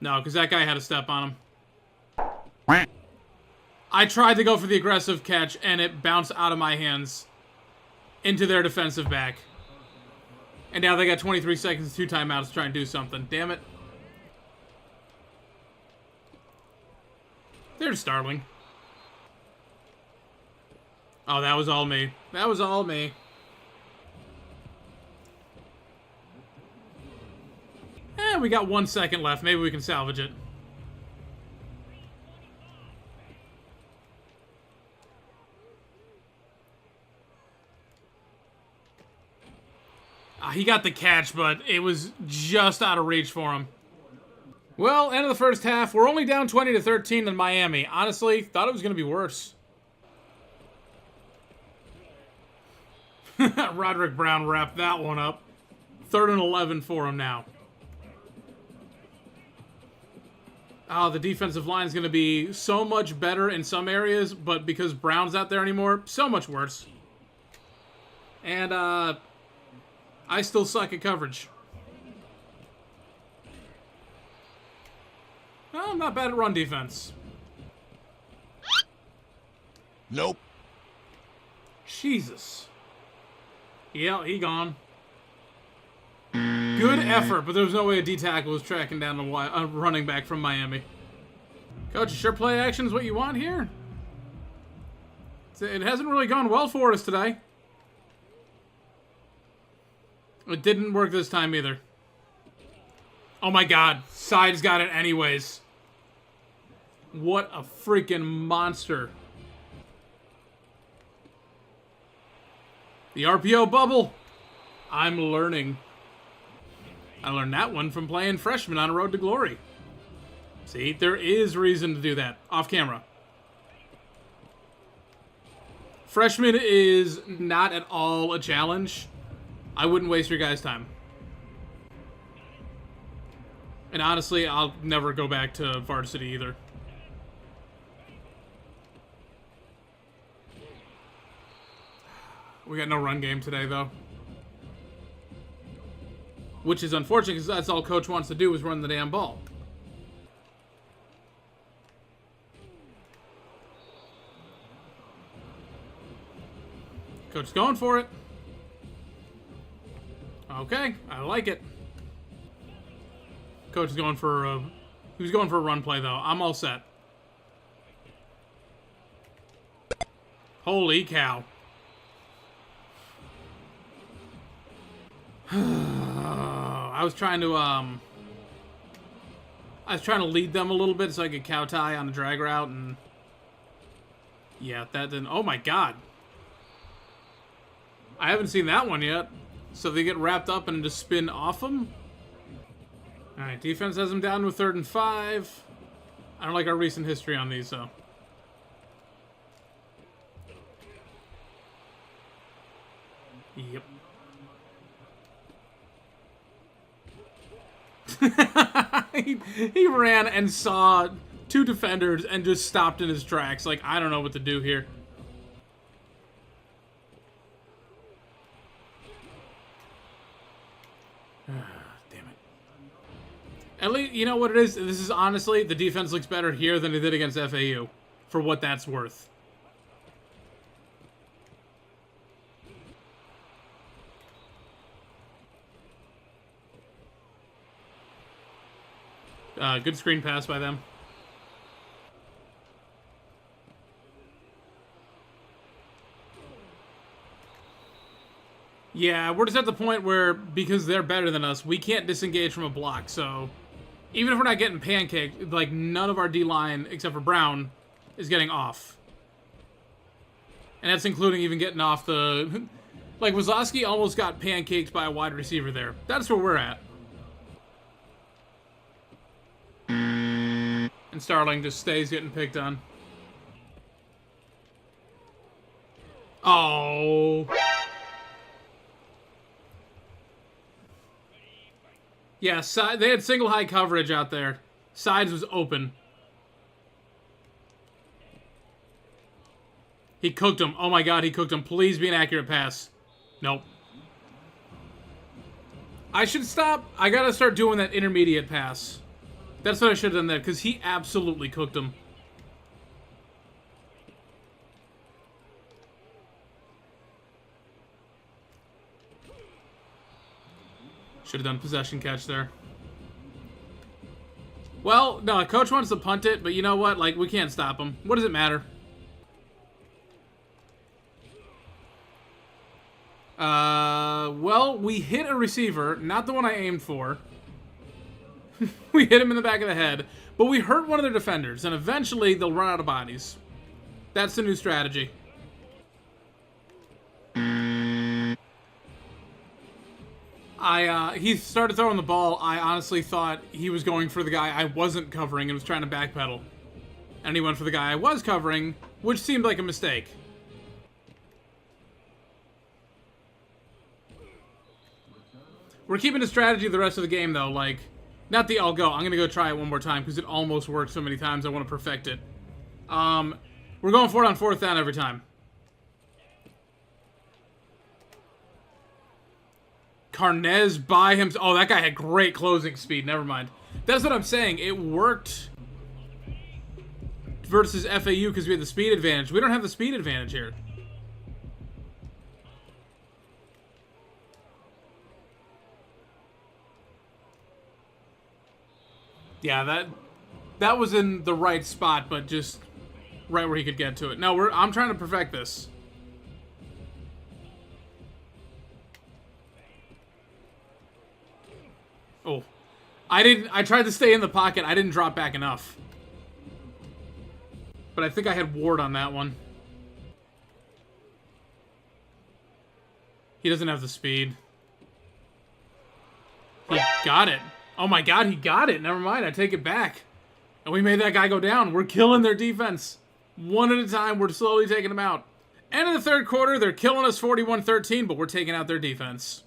No, because that guy had a step on him. I tried to go for the aggressive catch, and it bounced out of my hands into their defensive back. And now they got 23 seconds, 2 timeouts to try and do something. Damn it. There's Starling. Oh, that was all me. That was all me. We got 1 second left. Maybe we can salvage it. He got the catch, but it was just out of reach for him. Well, end of the first half. We're only down 20-13 in Miami. Honestly, thought it was going to be worse. Roderick Brown wrapped that one up. 3rd and 11 for him now. Oh, the defensive line is going to be so much better in some areas, but because Brown's not there anymore, so much worse. And, I still suck at coverage. Well, I'm not bad at run defense. Nope. Jesus. Yeah, he gone. Good effort, but there was no way a D-tackle was tracking down a running back from Miami. Coach, sure play action is what you want here? It hasn't really gone well for us today. It didn't work this time either. Oh my god. Side's got it anyways. What a freaking monster. The RPO bubble. I'm learning. I learned that one from playing freshman on a road to glory. See, there is reason to do that. Off camera. Freshman is not at all a challenge. I wouldn't waste your guys' time. And honestly, I'll never go back to varsity either. We got no run game today, though. Which is unfortunate, because that's all Coach wants to do is run the damn ball. Coach is going for it. Okay, I like it. Coach is going for he was going for a run play, though. I'm all set. Holy cow. I was trying to lead them a little bit so I could cow tie on the drag route, and yeah, that didn't. Oh my god. I haven't seen that one yet. So they get wrapped up and just spin off them. Alright, defense has them down to 3rd and 5. I don't like our recent history on these, though. Yep. he ran and saw 2 defenders and just stopped in his tracks. Like, I don't know what to do here. Damn it. At least, you know what it is? This is honestly, the defense looks better here than it did against FAU. for what that's worth. Good screen pass by them. Yeah, we're just at the point where, because they're better than us, we can't disengage from a block, so even if we're not getting pancaked, like, none of our D-line, except for Brown, is getting off. And that's including even getting off the... Like, Wazowski almost got pancaked by a wide receiver there. That's where we're at. And Starling just stays getting picked on. Oh... Yeah, they had single high coverage out there. Sides was open. He cooked him. Oh my god, he cooked him. Please be an accurate pass. Nope. I should stop. I gotta start doing that intermediate pass. That's what I should have done there, because he absolutely cooked him. Should have done possession catch there. Well, no, coach wants to punt it, but you know what? Like, we can't stop him. What does it matter? Well, we hit a receiver, not the one I aimed for. We hit him in the back of the head, but we hurt one of their defenders, and eventually they'll run out of bodies. That's the new strategy. He started throwing the ball. I honestly thought he was going for the guy I wasn't covering and was trying to backpedal. And he went for the guy I was covering, which seemed like a mistake. We're keeping the strategy the rest of the game, though. Like, not the I'll go. I'm going to go try it one more time because it almost worked so many times. I want to perfect it. We're going for it on 4th down every time. Carnez by him. Oh, that guy had great closing speed. Never mind. That's what I'm saying. It worked versus FAU because we had the speed advantage. We don't have the speed advantage here. Yeah, that was in the right spot, but just right where he could get to it. No, I'm trying to perfect this. Oh. I tried to stay in the pocket. I didn't drop back enough. But I think I had Ward on that one. He doesn't have the speed. He got it. Oh my god, he got it. Never mind, I take it back. And we made that guy go down. We're killing their defense. One at a time, we're slowly taking them out. End of the 3rd quarter, they're killing us 41-13, but we're taking out their defense.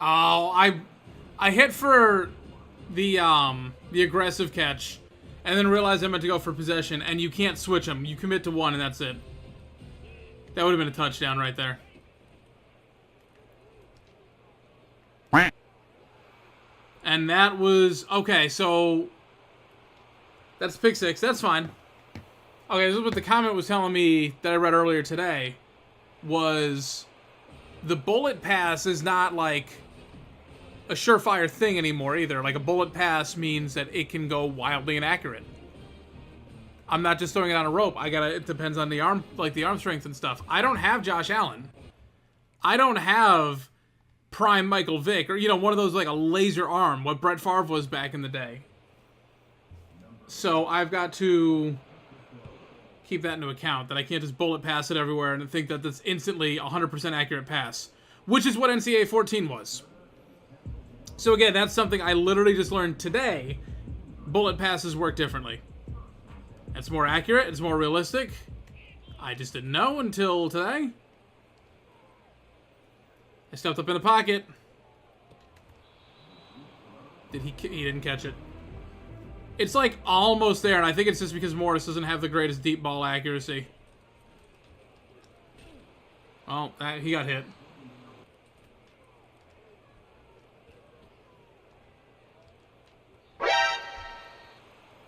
Oh, I hit for the aggressive catch, and then realized I meant to go for possession, and you can't switch them. You commit to one, and that's it. That would have been a touchdown right there. And that was... Okay, so... That's pick 6. That's fine. Okay, this is what the comment was telling me that I read earlier today. Was... The bullet pass is not, like, a surefire thing anymore, either. Like, a bullet pass means that it can go wildly inaccurate. I'm not just throwing it on a rope. It depends on the arm, like, the arm strength and stuff. I don't have Josh Allen. I don't have prime Michael Vick, or, you know, one of those, like, a laser arm, what Brett Favre was back in the day. So I've got to keep that into account, that I can't just bullet pass it everywhere and think that that's instantly 100% accurate pass, which is what NCAA 14 was. So again, that's something I literally just learned today. Bullet passes work differently. It's more accurate, it's more realistic. I just didn't know until today. I stepped up in the pocket. He didn't catch it. It's like almost there, and I think it's just because Morris doesn't have the greatest deep ball accuracy. Well, he got hit.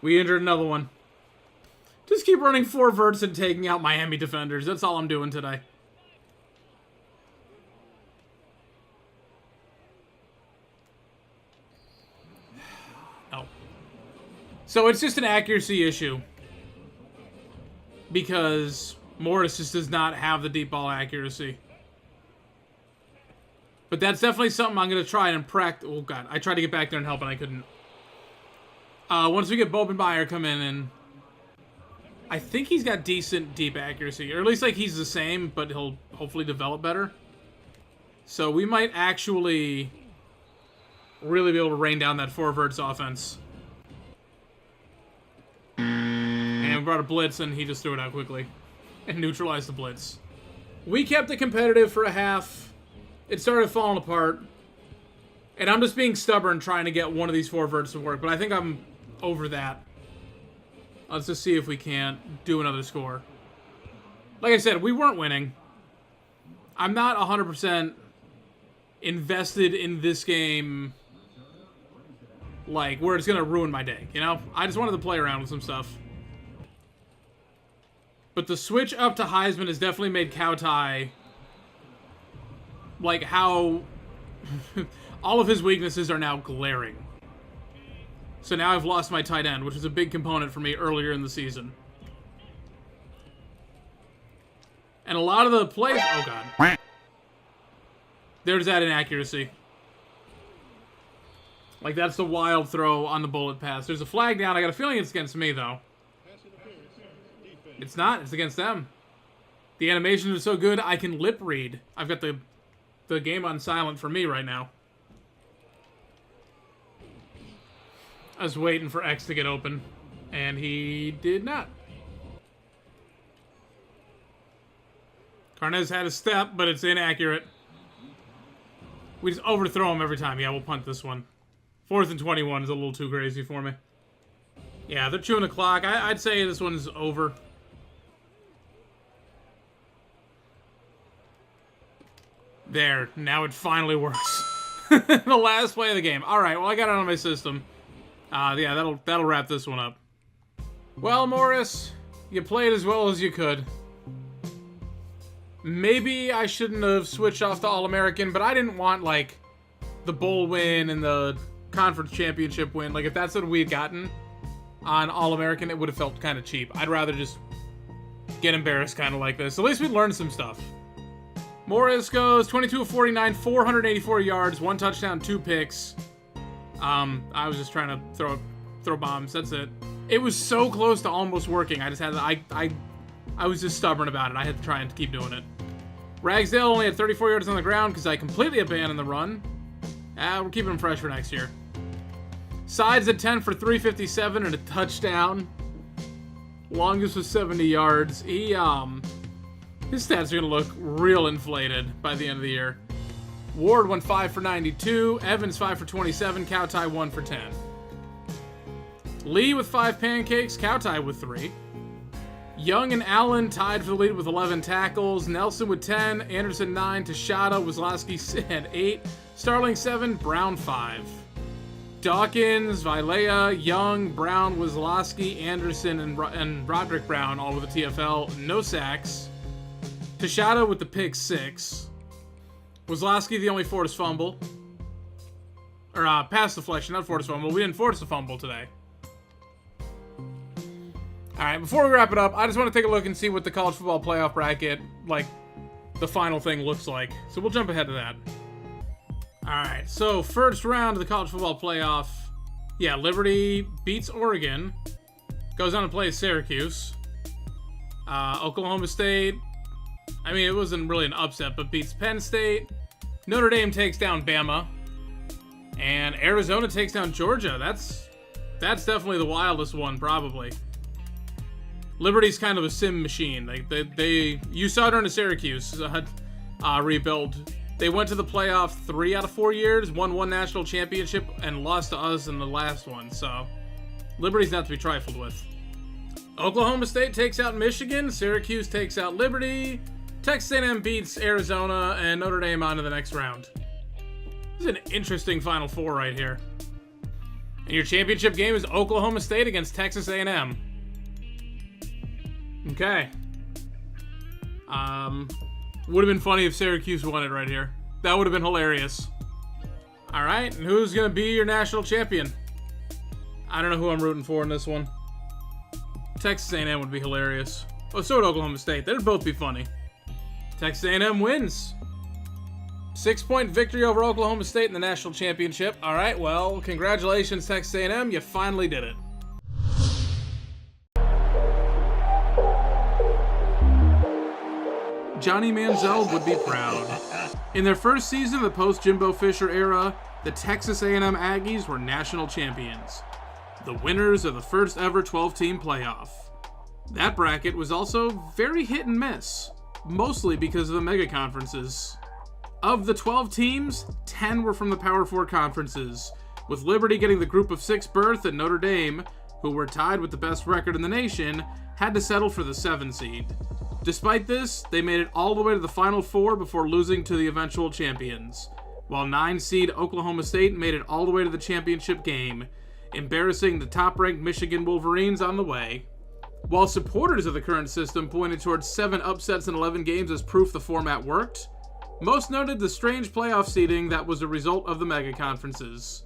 We injured another one. Just keep running 4 verts and taking out Miami defenders. That's all I'm doing today. Oh. So it's just an accuracy issue. Because Morris just does not have the deep ball accuracy. But that's definitely something I'm going to try and practice. Oh, God. I tried to get back there and help, and I couldn't. Once we get Bobenmeyer come in, and I think he's got decent deep accuracy. Or at least, like, he's the same, but he'll hopefully develop better. So we might actually really be able to rain down that 4 verts offense. And we brought a blitz, and he just threw it out quickly. And neutralized the blitz. We kept it competitive for a half. It started falling apart. And I'm just being stubborn trying to get one of these 4 verts to work. But I think I'm over that. Let's just see if we can't do another score. Like I said, we weren't winning. I'm not 100% invested in this game, like, where it's going to ruin my day, you know? I just wanted to play around with some stuff. But the switch up to Heisman has definitely made Kautai, like, how all of his weaknesses are now glaring. So now I've lost my tight end, which was a big component for me earlier in the season. And a lot of the plays... Oh, God. There's that inaccuracy. Like, that's the wild throw on the bullet pass. There's a flag down. I got a feeling it's against me, though. It's not. It's against them. The animations are so good, I can lip read. I've got the game on silent for me right now. I was waiting for X to get open, and he did not. Carnez had a step, but it's inaccurate. We just overthrow him every time. Yeah, we'll punt this one. 4th and 21 is a little too crazy for me. Yeah, they're chewing the clock. I'd say this one's over. There. Now it finally works. The last play of the game. All right, well, I got it on my system. Yeah, that'll wrap this one up. Well, Morris, you played as well as you could. Maybe I shouldn't have switched off to All-American, but I didn't want, like, the bowl win and the conference championship win. Like, if that's what we had gotten on All-American, it would have felt kind of cheap. I'd rather just get embarrassed kind of like this. At least we learned some stuff. Morris goes 22 of 49, 484 yards, 1 touchdown, 2 picks. I was just trying to throw bombs. That's it. It was so close to almost working. I just had to, I was just stubborn about it. I had to try and keep doing it. Ragsdale only had 34 yards on the ground because I completely abandoned the run. We're keeping him fresh for next year. Sides at 10 for 357 and a touchdown. Longest was 70 yards. His stats are going to look real inflated by the end of the year. Ward went 5 for 92. Evans 5 for 27. Kautai 1 for 10. Lee with 5 pancakes. Kautai with 3. Young and Allen tied for the lead with 11 tackles. Nelson with 10. Anderson 9. Tashada. Wazlowski had 8. Starling 7. Brown 5. Dawkins, Vilea, Young, Brown, Wazlowski, Anderson, and Roderick Brown all with the TFL. No sacks. Tashada with the pick 6. Wazlowski the only forced fumble. Or pass deflection, not forced fumble. We didn't force a fumble today. Alright, before we wrap it up, I just want to take a look and see what the college football playoff bracket, like, the final thing looks like. So we'll jump ahead to that. Alright, so first round of the college football playoff. Yeah, Liberty beats Oregon. Goes on to play Syracuse. Oklahoma State, I mean, it wasn't really an upset, but beats Penn State. Notre Dame takes down Bama. And Arizona takes down Georgia. That's definitely the wildest one, probably. Liberty's kind of a sim machine. You saw it during the Syracuse rebuild. They went to the playoff 3 out of 4 years, won 1 national championship, and lost to us in the last one. So, Liberty's not to be trifled with. Oklahoma State takes out Michigan. Syracuse takes out Liberty. Texas A&M beats Arizona, and Notre Dame on to the next round. This is an interesting Final Four right here. And your championship game is Oklahoma State against Texas A&M. Okay. Would have been funny if Syracuse won it right here. That would have been hilarious. All right, and who's going to be your national champion? I don't know who I'm rooting for in this one. Texas A&M would be hilarious. Oh, so would Oklahoma State. They'd both be funny. Texas A&M wins. 6-point victory over Oklahoma State in the national championship. All right, well, congratulations, Texas A&M. You finally did it. Johnny Manziel would be proud. In their first season of the post-Jimbo Fisher era, the Texas A&M Aggies were national champions, the winners of the first ever 12-team playoff. That bracket was also very hit and miss, mostly because of the mega conferences. Of the 12 teams, 10 were from the Power 4 conferences, with Liberty getting the group of 6 berth and Notre Dame, who were tied with the best record in the nation, had to settle for the 7 seed. Despite this, they made it all the way to the Final Four before losing to the eventual champions, while 9 seed Oklahoma State made it all the way to the championship game, embarrassing the top-ranked Michigan Wolverines on the way. While supporters of the current system pointed towards 7 upsets in 11 games as proof the format worked, most noted the strange playoff seeding that was a result of the mega conferences.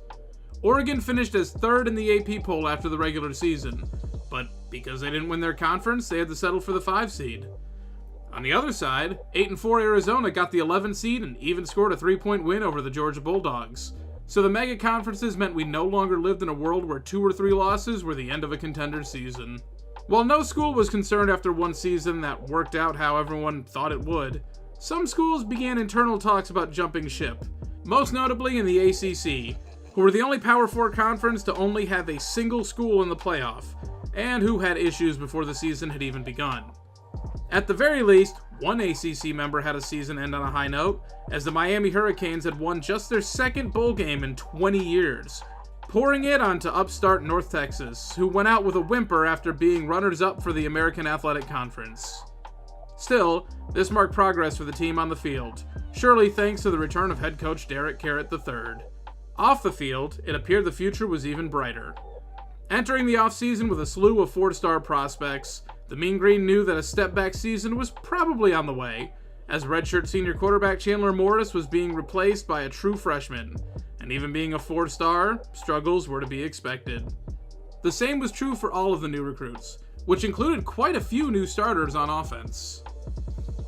Oregon finished as 3rd in the AP poll after the regular season, but because they didn't win their conference, they had to settle for the 5 seed. On the other side, 8-4 Arizona got the 11 seed and even scored a 3-point win over the Georgia Bulldogs. So the mega conferences meant we no longer lived in a world where 2 or 3 losses were the end of a contender's season. While no school was concerned after one season that worked out how everyone thought it would, some schools began internal talks about jumping ship, most notably in the ACC, who were the only Power 4 conference to only have a single school in the playoff, and who had issues before the season had even begun. At the very least, one ACC member had a season end on a high note, as the Miami Hurricanes had won just their 2nd bowl game in 20 years, pouring it onto upstart North Texas, who went out with a whimper after being runners-up for the American Athletic Conference. Still, this marked progress for the team on the field, surely thanks to the return of head coach Derek Carrott III. Off the field, it appeared the future was even brighter. Entering the offseason with a slew of 4-star prospects, the Mean Green knew that a step-back season was probably on the way, as redshirt senior quarterback Chandler Morris was being replaced by a true freshman, and even being a 4-star, struggles were to be expected. The same was true for all of the new recruits, which included quite a few new starters on offense.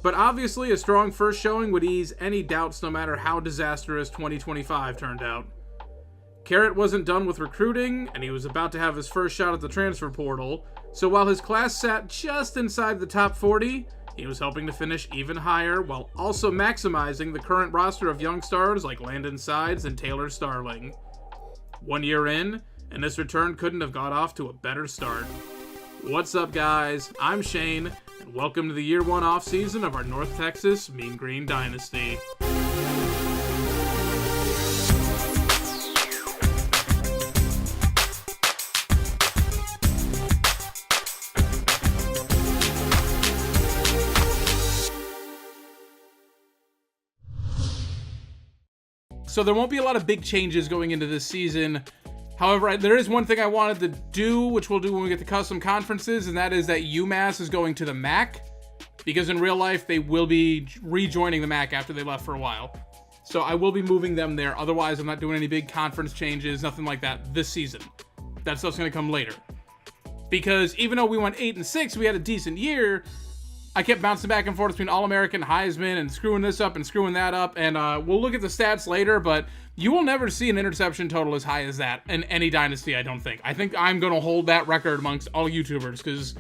But obviously, a strong first showing would ease any doubts no matter how disastrous 2025 turned out. Carrott wasn't done with recruiting, and he was about to have his first shot at the transfer portal, so while his class sat just inside the top 40, he was hoping to finish even higher while also maximizing the current roster of young stars like Landon Sides and Taylor Starling. 1 year in, and this return couldn't have got off to a better start. What's up, guys? I'm Shane, and welcome to the year 1 off season of our North Texas Mean Green Dynasty. So there won't be a lot of big changes going into this season. However, there is one thing I wanted to do, which we'll do when we get to custom conferences, and that is that UMass is going to the MAC, because in real life, they will be rejoining the MAC after they left for a while. So I will be moving them there. Otherwise, I'm not doing any big conference changes, nothing like that this season. That stuff's going to come later. Because even though we went 8-6, we had a decent year, I kept bouncing back and forth between All-American, Heisman, and screwing this up and screwing that up. And we'll look at the stats later, but you will never see an interception total as high as that in any dynasty, I don't think. I think I'm going to hold that record amongst all YouTubers because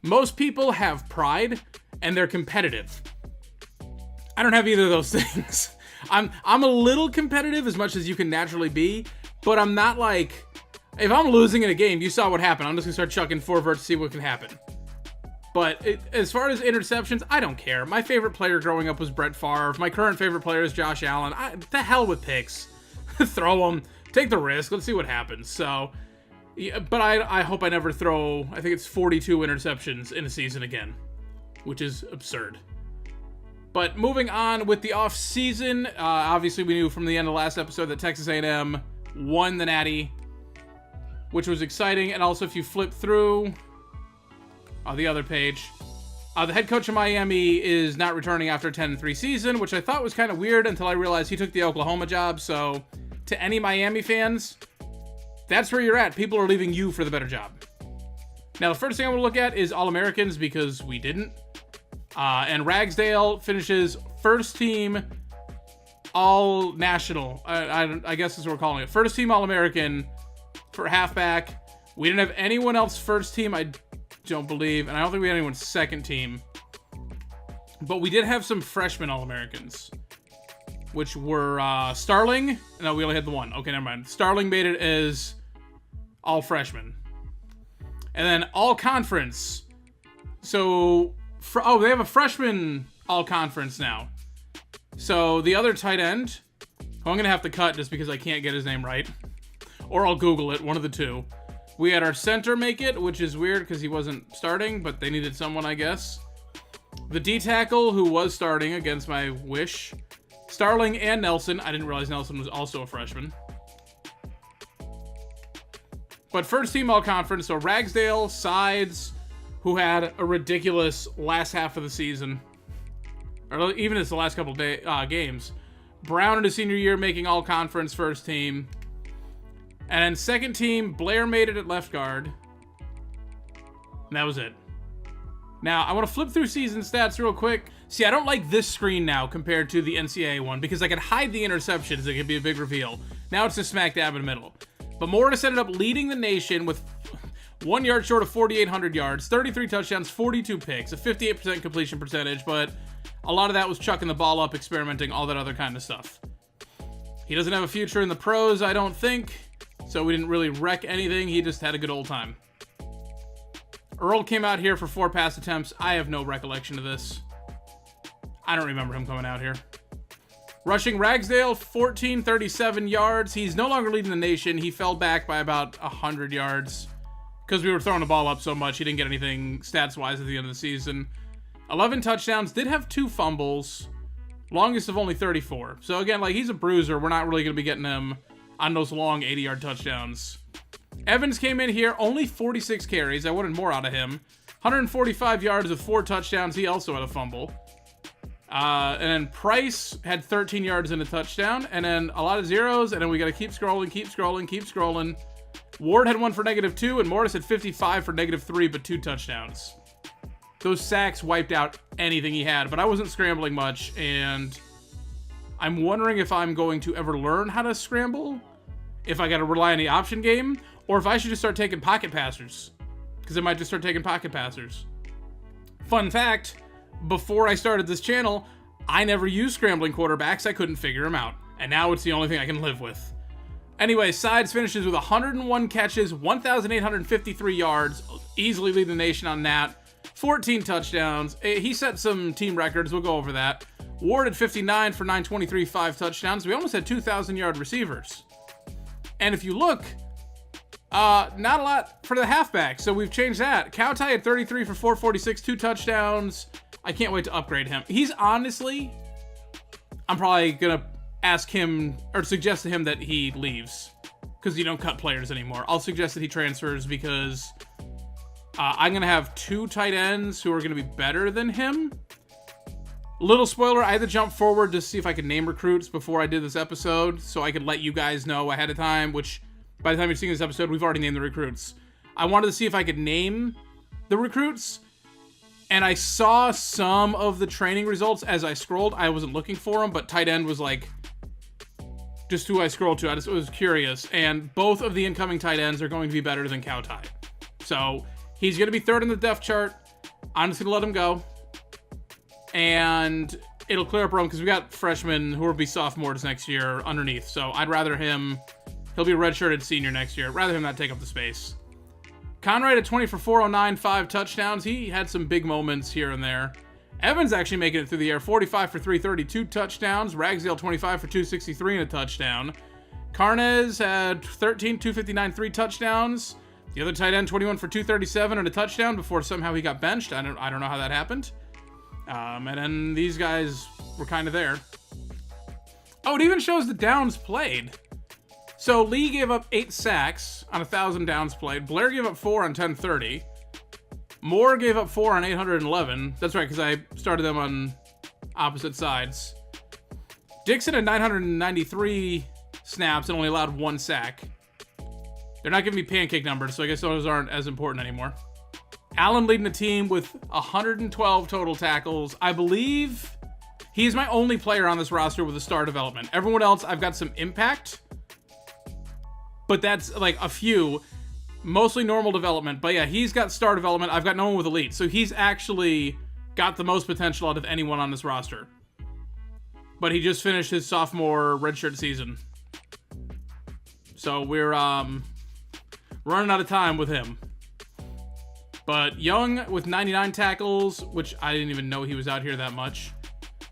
most people have pride and they're competitive. I don't have either of those things. I'm a little competitive as much as you can naturally be, but I'm not like, if I'm losing in a game, you saw what happened. I'm just going to start chucking 4 verts to see what can happen. But as far as interceptions, I don't care. My favorite player growing up was Brett Favre. My current favorite player is Josh Allen. The hell with picks. Throw them. Take the risk. Let's see what happens. So, yeah, but I hope I never throw, I think it's 42 interceptions in a season again, which is absurd. But moving on with the off season, obviously we knew from the end of the last episode that Texas A&M won the Natty. which was exciting. And also, if you flip through the other page, the head coach of Miami is not returning after a 10-3 season, which I thought was kind of weird until I realized he took the Oklahoma job. So, to any Miami fans, that's where you're at. People are leaving you for the better job. Now, the first thing I want to look at is All-Americans because we didn't. And Ragsdale finishes first team All-National. I guess that's what we're calling it. First team All-American for halfback. We didn't have anyone else first team, I don't believe. And I don't think we had anyone second team. But we did have some freshman All-Americans, which were Starling. No, we only had the one. Okay, never mind. Starling made it as all freshmen. And then all conference. So, they have a freshman all conference now. So the other tight end, who I'm going to have to cut just because I can't get his name right. Or I'll Google it, one of the two. We had our center make it, which is weird because he wasn't starting, but they needed someone, I guess. The D tackle, who was starting against my wish. Starling and Nelson. I didn't realize Nelson was also a freshman. But first team all conference, so Ragsdale, Sides, who had a ridiculous last half of the season, or even it's the last couple games. Brown in his senior year making all conference first team. And then second team, Blair made it at left guard. And that was it. Now, I want to flip through season stats real quick. See, I don't like this screen now compared to the NCAA one because I could hide the interceptions. It could be a big reveal. Now it's just smack dab in the middle. But Morris ended up leading the nation with 1 yard short of 4,800 yards, 33 touchdowns, 42 picks, a 58% completion percentage, but a lot of that was chucking the ball up, experimenting, all that other kind of stuff. He doesn't have a future in the pros, I don't think, so we didn't really wreck anything. He just had a good old time. Earl came out here for 4 pass attempts. I have no recollection of this. I don't remember him coming out here. Rushing Ragsdale, 1,437 yards. He's no longer leading the nation. He fell back by about 100 yards because we were throwing the ball up so much. He didn't get anything stats-wise at the end of the season. 11 touchdowns. Did have 2 fumbles. Longest of only 34. So again, like, he's a bruiser. We're not really going to be getting him on those long 80-yard touchdowns. Evans came in here, only 46 carries. I wanted more out of him. 145 yards with 4 touchdowns. He also had a fumble. And then Price had 13 yards and a touchdown, and then a lot of zeros, and then we got to keep scrolling. Ward had 1 for -2, and Morris had 55 for -3, but 2 touchdowns. Those sacks wiped out anything he had, but I wasn't scrambling much, and I'm wondering if I'm going to ever learn how to scramble, if I got to rely on the option game, or if I should just start taking pocket passers, because I might just start taking pocket passers. Fun fact, before I started this channel, I never used scrambling quarterbacks. I couldn't figure them out. And now it's the only thing I can live with. Anyway, Sides finishes with 101 catches, 1,853 yards, easily leading the nation on that. 14 touchdowns. He set some team records. We'll go over that. Ward at 59 for 923, 5 touchdowns. We almost had 2,000-yard receivers. And if you look, not a lot for the halfback, so we've changed that. Cowtie at 33 for 446, 2 touchdowns. I can't wait to upgrade him. He's honestly, I'm probably going to ask him or suggest to him that he leaves because you don't cut players anymore. I'll suggest that he transfers because I'm going to have 2 tight ends who are going to be better than him. Little spoiler, I had to jump forward to see if I could name recruits before I did this episode so I could let you guys know ahead of time, which by the time you're seeing this episode, we've already named the recruits. I wanted to see if I could name the recruits. And I saw some of the training results as I scrolled. I wasn't looking for them, but tight end was like just who I scrolled to. I just was curious. And both of the incoming tight ends are going to be better than Cowtie. So he's going to be 3rd in the depth chart. I'm just going to let him go. And it'll clear up room because we got freshmen who will be sophomores next year underneath. So I'd rather him, he'll be a redshirted senior next year. I'd rather him not take up the space. Conrad at 20 for 409, 5 touchdowns. He had some big moments here and there. Evans actually making it through the air, 45 for 332, touchdowns. Ragsdale 25 for 263 and a touchdown. Carnes had 13, 259, 3 touchdowns. The other tight end, 21 for 237 and a touchdown before somehow he got benched. I don't know how that happened. And then these guys were kind of there. Oh, it even shows the downs played. So Lee gave up 8 sacks on 1,000 downs played. Blair gave up 4 on 1030. Moore gave up 4 on 811. That's right, because I started them on opposite sides. Dixon had 993 snaps and only allowed 1 sack. They're not giving me pancake numbers, so I guess those aren't as important anymore. Allen leading the team with 112 total tackles. I believe he's my only player on this roster with a star development. Everyone else, I've got some impact, but that's like a few. Mostly normal development, but yeah, he's got star development. I've got no one with elite, so he's actually got the most potential out of anyone on this roster. But he just finished his sophomore redshirt season, so we're running out of time with him. But Young with 99 tackles, which I didn't even know he was out here that much.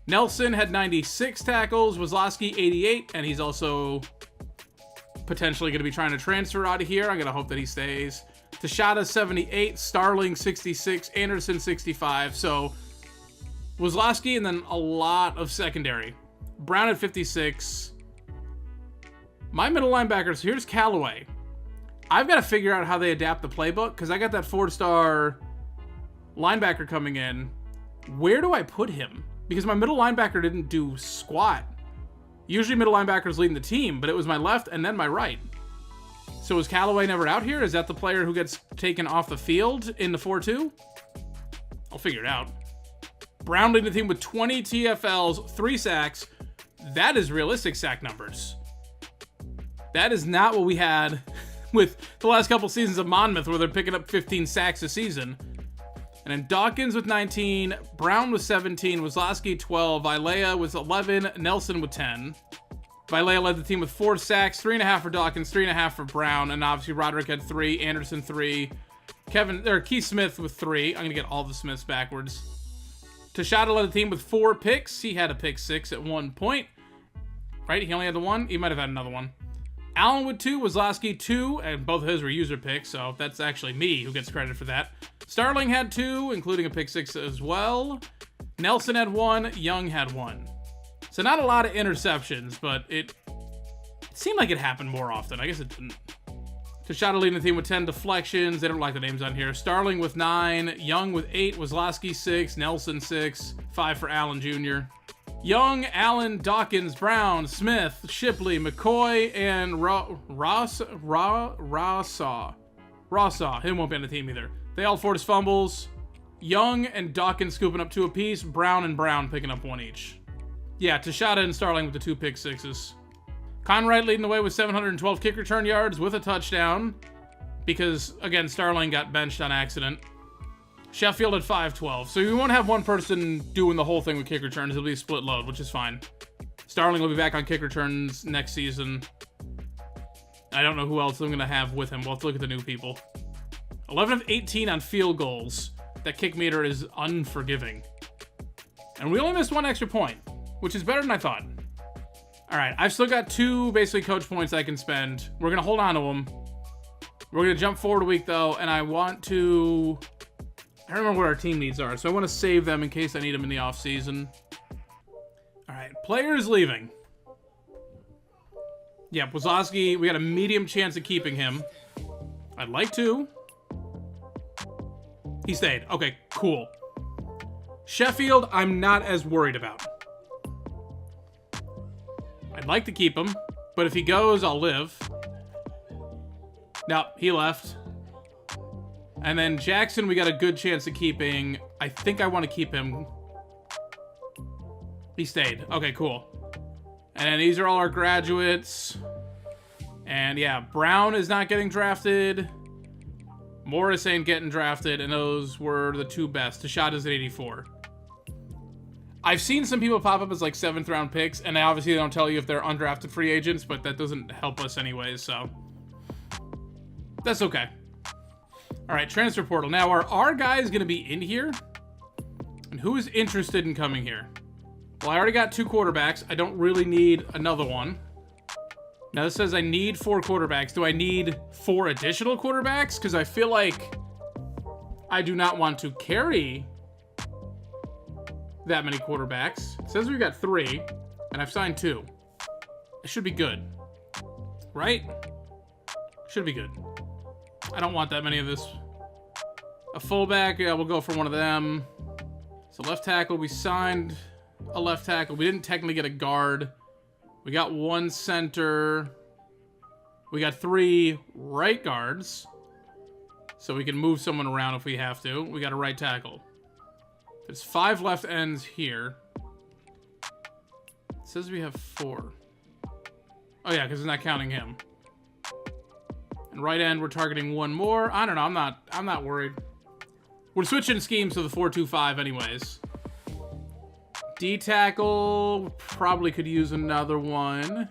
Nelson had 96 tackles, Wazlowski 88, and he's also potentially going to be trying to transfer out of here. I'm going to hope that he stays. Tashada 78, Starling 66, Anderson 65. So Wazlowski and then a lot of secondary. Brown at 56. My middle linebackers, here's Callaway. I've got to figure out how they adapt the playbook because I got that 4-star linebacker coming in. Where do I put him? Because my middle linebacker didn't do squat. Usually middle linebacker's leading the team, but it was my left and then my right. So is Callaway never out here? Is that the player who gets taken off the field in the 4-2? I'll figure it out. Brown leading the team with 20 TFLs, 3 sacks. That is realistic sack numbers. That is not what we had with the last couple seasons of Monmouth where they're picking up 15 sacks a season. And then Dawkins with 19, Brown with 17, Wazlowski 12, Vilea with 11, Nelson with 10. Vilea led the team with 4 sacks, 3.5 for Dawkins, 3.5 for Brown, and obviously Roderick had 3, Anderson 3, Keith Smith with 3. I'm gonna get all the Smiths backwards. Tashada led the team with 4 picks. He had a pick 6 at one point. Right? He only had the 1? He might have had another one. Allen with 2, Wazlowski 2, and both of his were user picks, so that's actually me who gets credit for that. Starling had 2, including a pick 6 as well. Nelson had 1, Young had 1. So not a lot of interceptions, but it seemed like it happened more often. I guess it didn't. Tashada leading the team with 10 deflections. They don't like the names on here. Starling with 9, Young with 8, Wazlowski 6, Nelson 6, 5 for Allen Jr. Young, Allen, Dawkins, Brown, Smith, Shipley, McCoy, and Rawsaw. Him won't be on the team either. They all forced fumbles. Young and Dawkins scooping up 2 apiece. Brown and Brown picking up 1 each. Yeah, Tashada and Starling with the 2 pick 6s. Conrad leading the way with 712 kick return yards with a touchdown. Because, again, Starling got benched on accident. Sheffield at 512. So we won't have one person doing the whole thing with kick returns. It'll be a split load, which is fine. Starling will be back on kick returns next season. I don't know who else I'm going to have with him. We'll have to look at the new people. 11 of 18 on field goals. That kick meter is unforgiving. And we only missed 1 extra point, which is better than I thought. All right, I've still got 2 basically coach points I can spend. We're going to hold on to them. We're going to jump forward a week, though, and I want to... I don't remember what our team needs are, so I want to save them in case I need them in the offseason. All right, players leaving. Yeah, Wazlowski, we got a medium chance of keeping him. I'd like to. He stayed. Okay, cool. Sheffield, I'm not as worried about. I'd like to keep him, but if he goes, I'll live. No, he left. And then Jackson, we got a good chance of keeping. I think I want to keep him. He stayed. Okay, cool. And these are all our graduates. And yeah, Brown is not getting drafted. Morris ain't getting drafted. And those were the 2 best. Tashada's at 84. I've seen some people pop up as like 7th round picks. And obviously they don't tell you if they're undrafted free agents. But that doesn't help us anyways, so. That's okay. All right, transfer portal. Now, are our guys going to be in here? And who is interested in coming here? Well, I already got 2 quarterbacks. I don't really need another one. Now, this says I need 4 quarterbacks. Do I need 4 additional quarterbacks? Because I feel like I do not want to carry that many quarterbacks. It says we've got 3, and I've signed 2. It should be good. Right? Should be good. I don't want that many of this. A fullback, yeah, we'll go for one of them. So left tackle, we signed a left tackle. We didn't technically get a guard. We got one center. We got 3 right guards. So we can move someone around if we have to. We got a right tackle. There's 5 left ends here. It says we have 4. Oh yeah, because it's not counting him. And right end, we're targeting 1 more. I don't know. I'm not worried. We're switching schemes to the 4-2-5 anyways. D tackle, probably could use another one.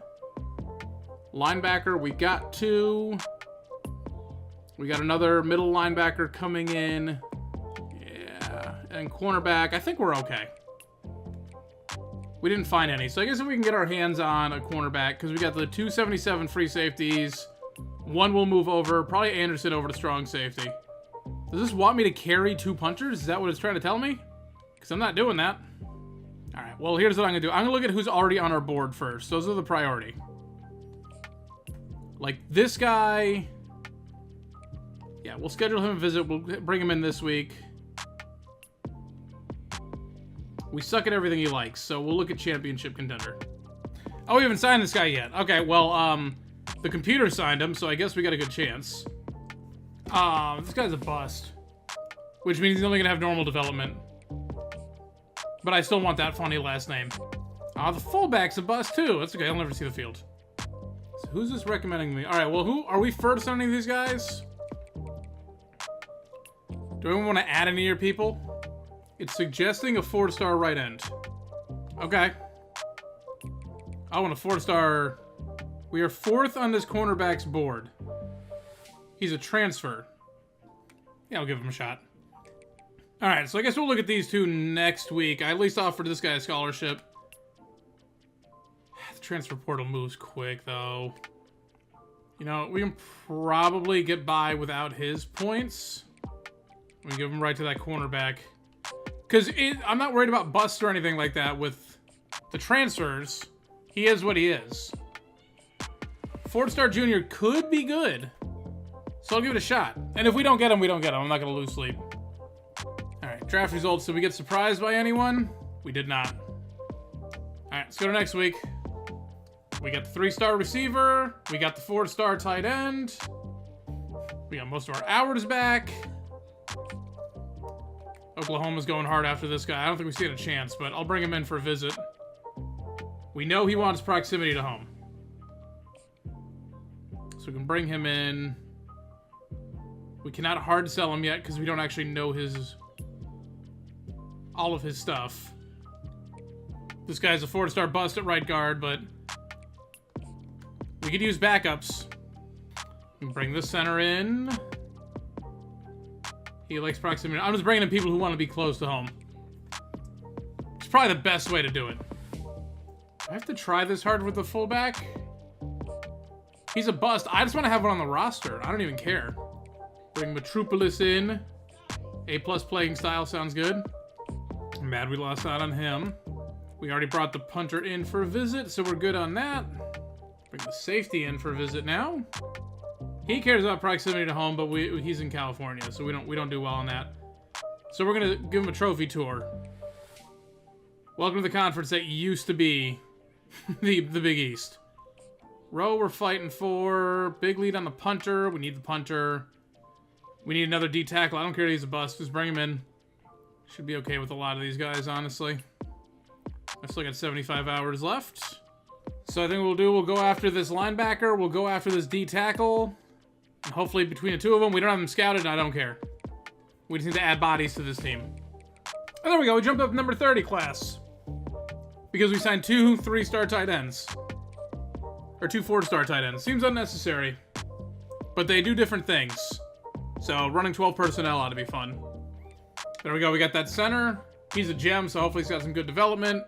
Linebacker, we got 2. We got another middle linebacker coming in. Yeah, and cornerback, I think we're okay. We didn't find any, so I guess if we can get our hands on a cornerback, because we got the 277 free safeties. 1 will move over, probably Anderson over to strong safety. Does this want me to carry 2 punchers? Is that what it's trying to tell me? Because I'm not doing that. Alright, well, here's what I'm going to do. I'm going to look at who's already on our board first. Those are the priority. Like, this guy... Yeah, we'll schedule him a visit. We'll bring him in this week. We suck at everything he likes, so we'll look at championship contender. Oh, we haven't signed this guy yet. Okay, well, the computer signed him, so I guess we got a good chance. This guy's a bust. Which means he's only gonna have normal development. But I still want that funny last name. The fullback's a bust too. That's okay, I'll never see the field. So who's this recommending me? Alright, well, who are we first on any of these guys? Do we want to add any of your people? It's suggesting a 4-star right end. Okay. I want a 4-star. We are 4th on this cornerback's board. He's a transfer. Yeah, I'll give him a shot. Alright, so I guess we'll look at these 2 next week. I at least offered this guy a scholarship. The transfer portal moves quick, though. You know, we can probably get by without his points. We give him right to that cornerback. Because I'm not worried about busts or anything like that with the transfers. He is what he is. 4-star junior could be good. So I'll give it a shot. And if we don't get him, we don't get him. I'm not going to lose sleep. Alright, draft results. Did we get surprised by anyone? We did not. Alright, let's go to next week. We got the 3-star receiver. We got the 4-star tight end. We got most of our hours back. Oklahoma's going hard after this guy. I don't think we stand a chance, but I'll bring him in for a visit. We know he wants proximity to home. So we can bring him in. We cannot hard sell him yet because we don't actually know all of his stuff. This guy's a 4-star bust at right guard, but we could use backups. We can bring this center in. He likes proximity. I'm just bringing in people who want to be close to home. It's probably the best way to do it. I have to try this hard with the fullback. He's a bust. I just want to have one on the roster. I don't even care. Bring Metropolis in. A+ playing style sounds good. I'm mad we lost out on him. We already brought the punter in for a visit, so we're good on that. Bring the safety in for a visit now. He cares about proximity to home, but he's in California, so we don't do well on that. So we're gonna give him a trophy tour. Welcome to the conference that used to be the Big East. Row we're fighting for. Big lead on the punter. We need the punter. We need another D tackle. I don't care if he's a bust. Just bring him in. Should be okay with a lot of these guys, honestly. I've still got 75 hours left. So I think what we'll go after this linebacker. We'll go after this D tackle. And hopefully between the 2 of them, we don't have them scouted, and I don't care. We just need to add bodies to this team. And there we go. We jumped up number 30 class. Because we signed 2 3-star tight ends. Or 2 4-star tight ends. Seems unnecessary. But they do different things. So running 12 personnel ought to be fun. There we go. We got that center. He's a gem, so hopefully he's got some good development.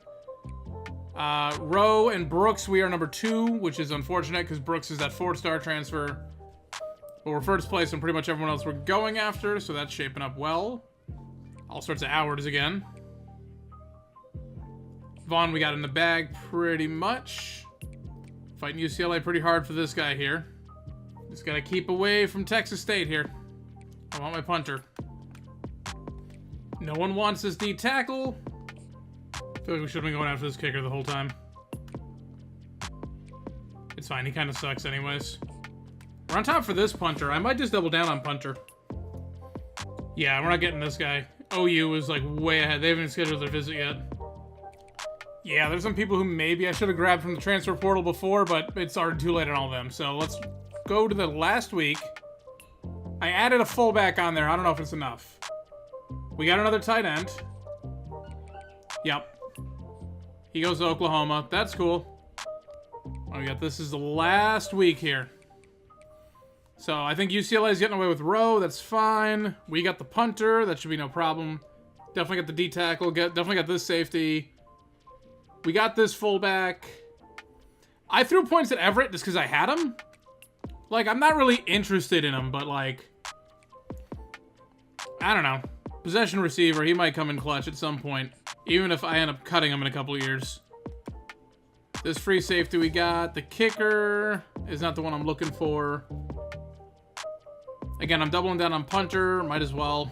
Rowe and Brooks, we are number 2, which is unfortunate because Brooks is that 4-star transfer. But we're first place on pretty much everyone else we're going after, so that's shaping up well. All sorts of hours again. Vaughn, we got in the bag pretty much. Fighting UCLA pretty hard for this guy here. Just gotta keep away from Texas State here. I want my punter. No one wants this D tackle. I feel like we should have been going after this kicker the whole time. It's fine, he kind of sucks anyways. We're on top for this punter. I might just double down on punter. Yeah, we're not getting this guy. OU is like way ahead. They haven't even scheduled their visit yet. Yeah, there's some people who maybe I should have grabbed from the transfer portal before, but it's already too late on all of them. So let's go to the last week. I added a fullback on there. I don't know if it's enough. We got another tight end. Yep. He goes to Oklahoma. That's cool. Oh, we got this is the last week here. So I think UCLA is getting away with Rowe. That's fine. We got the punter. That should be no problem. Definitely got the D tackle. Definitely got this safety. We got this fullback. I threw points at Everett just because I had him. Like, I'm not really interested in him, but like, I don't know. Possession receiver. He might come in clutch at some point, even if I end up cutting him in a couple of years. This free safety we got. The kicker is not the one I'm looking for. Again, I'm doubling down on punter. Might as well.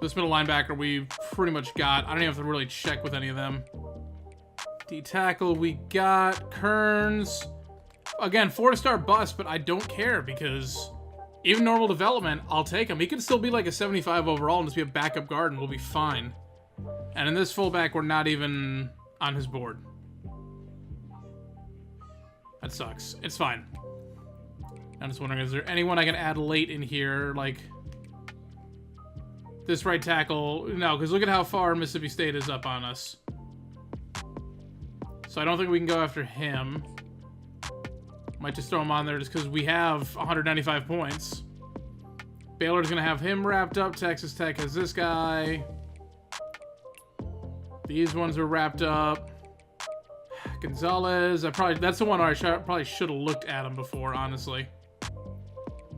This middle linebacker we pretty much got. I don't even have to really check with any of them. D tackle we got. Kearns. Again, 4-star bust, but I don't care because even normal development, I'll take him. He could still be like a 75 overall and just be a backup guard and we'll be fine. And in this fullback, we're not even on his board. That sucks. It's fine. I'm just wondering, is there anyone I can add late in here? Like, this right tackle. No, because look at how far Mississippi State is up on us. So I don't think we can go after him. Might just throw him on there just because we have 195 points. Baylor's going to have him wrapped up. Texas Tech has this guy. These ones are wrapped up. Gonzalez. That's the one where I probably should have looked at him before, honestly.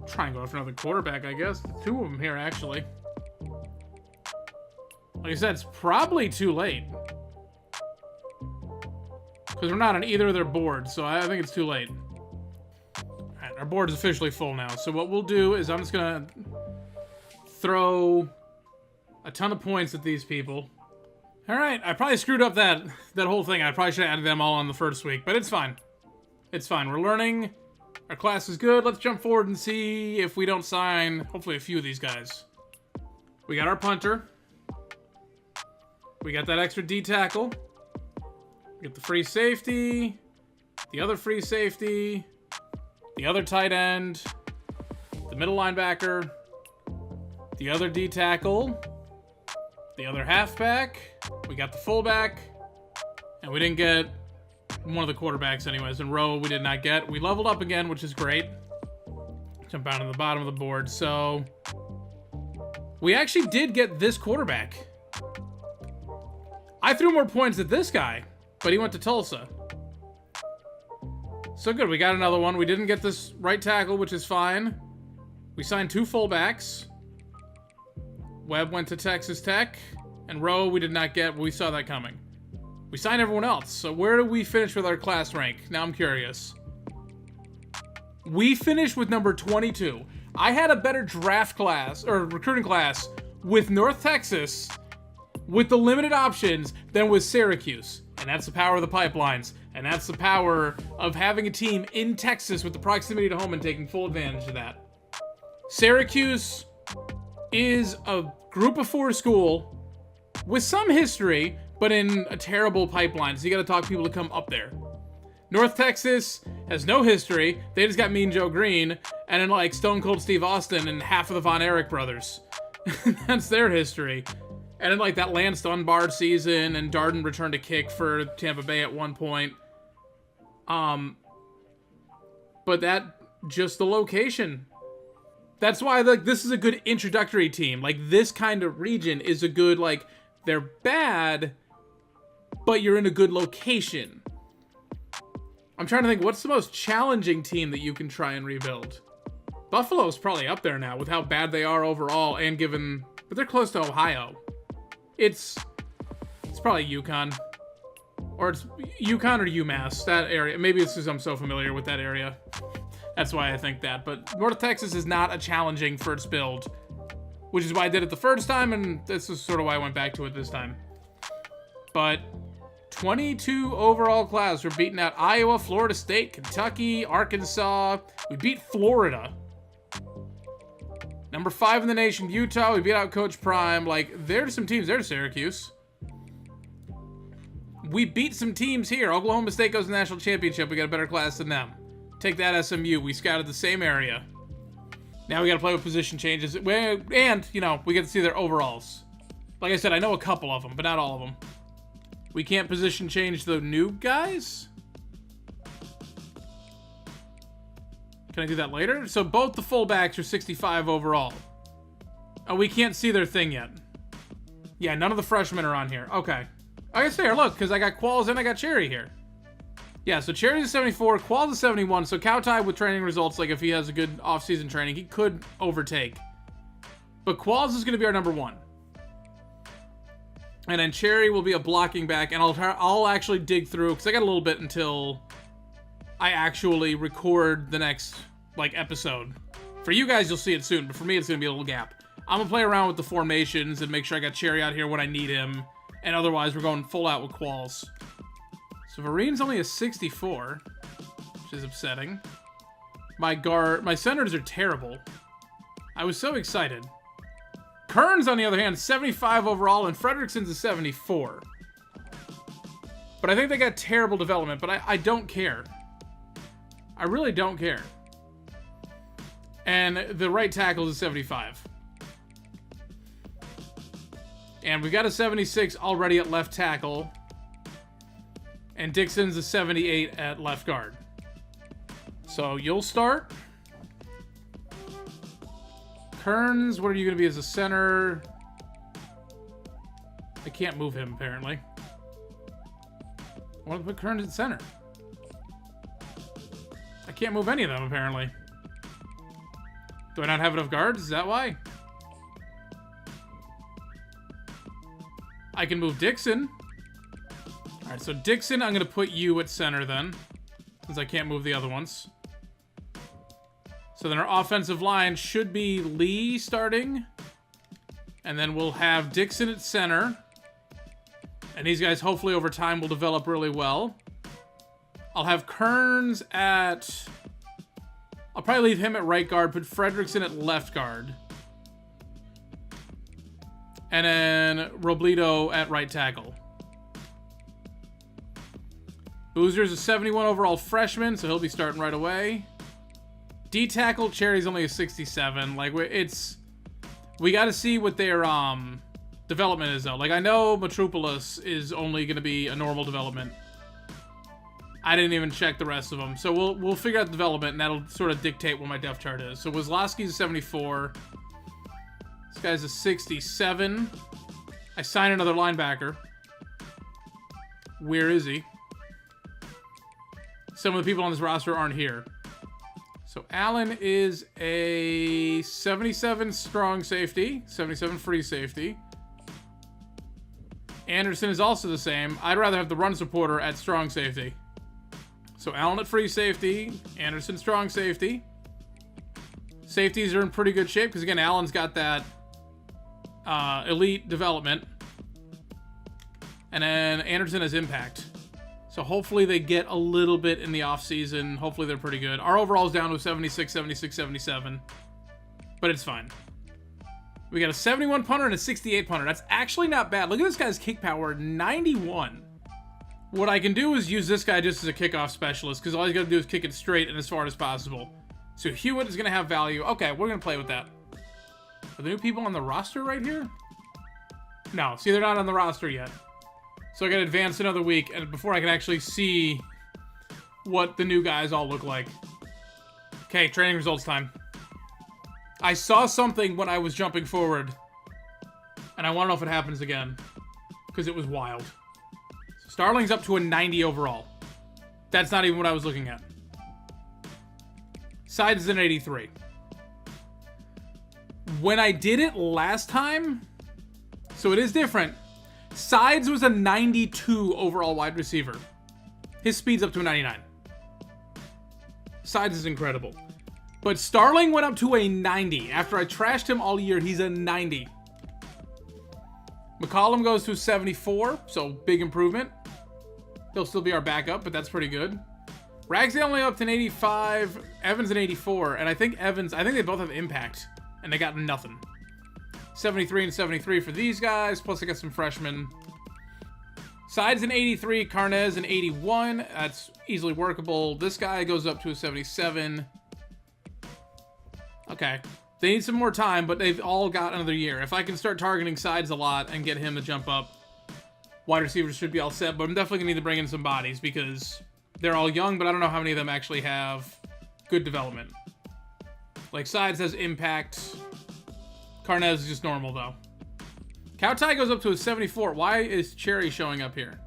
Try and go after another quarterback, I guess. Two of them here, actually. Like I said, it's probably too late. Because we're not on either of their boards, so I think it's too late. Alright, our board is officially full now. So what we'll do is I'm just going to throw a ton of points at these people. Alright, I probably screwed up that whole thing. I probably should have added them all on the first week, but it's fine. It's fine. We're learning. Our class is good. Let's jump forward and see if we don't sign, hopefully, a few of these guys. We got our punter. We got that extra D tackle. We got the free safety. The other free safety. The other tight end. The middle linebacker. The other D tackle. The other halfback. We got the fullback. And we didn't get one of the quarterbacks anyways. And Rowe we did not get. We leveled up again, which is great. Jump down to the bottom of the board. So we actually did get this quarterback. I threw more points at this guy, but he went to Tulsa. So good, we got another one. We didn't get this right tackle, which is fine. We signed 2 fullbacks. Webb went to Texas Tech, and Rowe we did not get, but we saw that coming. We signed everyone else, so where do we finish with our class rank? Now I'm curious. We finished with number 22. I had a better draft class, or recruiting class, with North Texas, with the limited options, than with Syracuse. And that's the power of the pipelines. And that's the power of having a team in Texas with the proximity to home and taking full advantage of that. Syracuse is a group of 4 school with some history, but in a terrible pipeline. So you gotta talk people to come up there. North Texas has no history. They just got Mean Joe Green and then like Stone Cold Steve Austin and half of the Von Erich brothers. That's their history. And then like that Lance Dunbar season and Darden returned a kick for Tampa Bay at one point. But that, just the location. That's why like this is a good introductory team. Like this kind of region is a good, like, they're bad, but you're in a good location. I'm trying to think, what's the most challenging team that you can try and rebuild? Buffalo's probably up there now with how bad they are overall and given, but they're close to Ohio. It's probably UConn. Or it's UConn or UMass, that area. Maybe it's because I'm so familiar with that area. That's why I think that. But North Texas is not a challenging first build, which is why I did it the first time, and this is sort of why I went back to it this time. But 22 overall class. We're beating out Iowa, Florida State, Kentucky, Arkansas. We beat Florida. Number 5 in the nation, Utah. We beat out Coach Prime. Like, there's some teams. There's Syracuse. We beat some teams here. Oklahoma State goes to the national championship. We got a better class than them. Take that, SMU. We scouted the same area. Now we got to play with position changes. And, you know, we get to see their overalls. Like I said, I know a couple of them, but not all of them. We can't position change the new guys? Can I do that later? So both the fullbacks are 65 overall. Oh, we can't see their thing yet. Yeah, none of the freshmen are on here. Okay. I guess there, look, because I got Qualls and I got Cherry here. Yeah, so Cherry's a 74, Qualls a 71, so Cowtie with training results, like if he has a good off-season training, he could overtake. But Qualls is going to be our number 1. And then Cherry will be a blocking back, and I'll actually dig through, because I got a little bit until I actually record the next, like, episode. For you guys, you'll see it soon, but for me, it's going to be a little gap. I'm going to play around with the formations and make sure I got Cherry out here when I need him. And otherwise, we're going full out with Qualls. So Varine's only a 64, which is upsetting. My centers are terrible. I was so excited. Kern's, on the other hand, 75 overall, and Fredrickson's a 74. But I think they got terrible development, but I don't care. I really don't care. And the right tackle is a 75. And we got a 76 already at left tackle. And Dixon's a 78 at left guard. So you'll start. Kearns, what are you going to be as a center? I can't move him, apparently. I want to put Kearns at center. I can't move any of them, apparently. Do I not have enough guards? Is that why? I can move Dixon. Alright, so Dixon, I'm going to put you at center then, since I can't move the other ones. So then our offensive line should be Lee starting. And then we'll have Dixon at center. And these guys, hopefully over time, will develop really well. I'll have Kearns at... I'll probably leave him at right guard, put Fredrickson at left guard. And then Robledo at right tackle. Boozer's a 71 overall freshman, so he'll be starting right away. D-tackle, Cherry's only a 67. Like, we got to see what their development is, though. Like, I know Metropolis is only going to be a normal development. I didn't even check the rest of them. So we'll figure out the development, and that'll sort of dictate what my depth chart is. So Wazlowski's a 74. This guy's a 67. I signed another linebacker. Where is he? Some of the people on this roster aren't here. So Allen is a 77 strong safety, 77 free safety. Anderson is also the same. I'd rather have the run supporter at strong safety. So Allen at free safety, Anderson strong safety. Safeties are in pretty good shape because, again, Allen's got that elite development. And then Anderson has impact. So hopefully they get a little bit in the offseason. Hopefully they're pretty good. Our overall is down to 76, 76, 77. But it's fine. We got a 71 punter and a 68 punter. That's actually not bad. Look at this guy's kick power, 91. What I can do is use this guy just as a kickoff specialist, because all he's got to do is kick it straight and as far as possible. So Hewitt is going to have value. Okay, we're going to play with that. Are the new people on the roster right here? No, see, they're not on the roster yet. So I got to advance another week and before I can actually see what the new guys all look like. Okay, training results time. I saw something when I was jumping forward, and I want to know if it happens again, because it was wild. So Starling's up to a 90 overall. That's not even what I was looking at. Sides is an 83. When I did it last time, so it is different. Sides was a 92 overall wide receiver. His speed's up to a 99. Sides is incredible. But Starling went up to a 90. After I trashed him all year, he's a 90. McCollum goes to 74, so big improvement. He'll still be our backup, but that's pretty good. Ragsdale only up to an 85, Evans an 84, and I think they both have impact, and they got nothing. 73 and 73 for these guys, plus I got some freshmen. Sides an 83, Carnez an 81, that's easily workable. This guy goes up to a 77. Okay. They need some more time, but they've all got another year. If I can start targeting Sides a lot and get him to jump up, wide receivers should be all set, but I'm definitely going to need to bring in some bodies because they're all young, but I don't know how many of them actually have good development. Like, Sides has impact. Carnez is just normal, though. Cowtie goes up to a 74. Why is Cherry showing up here?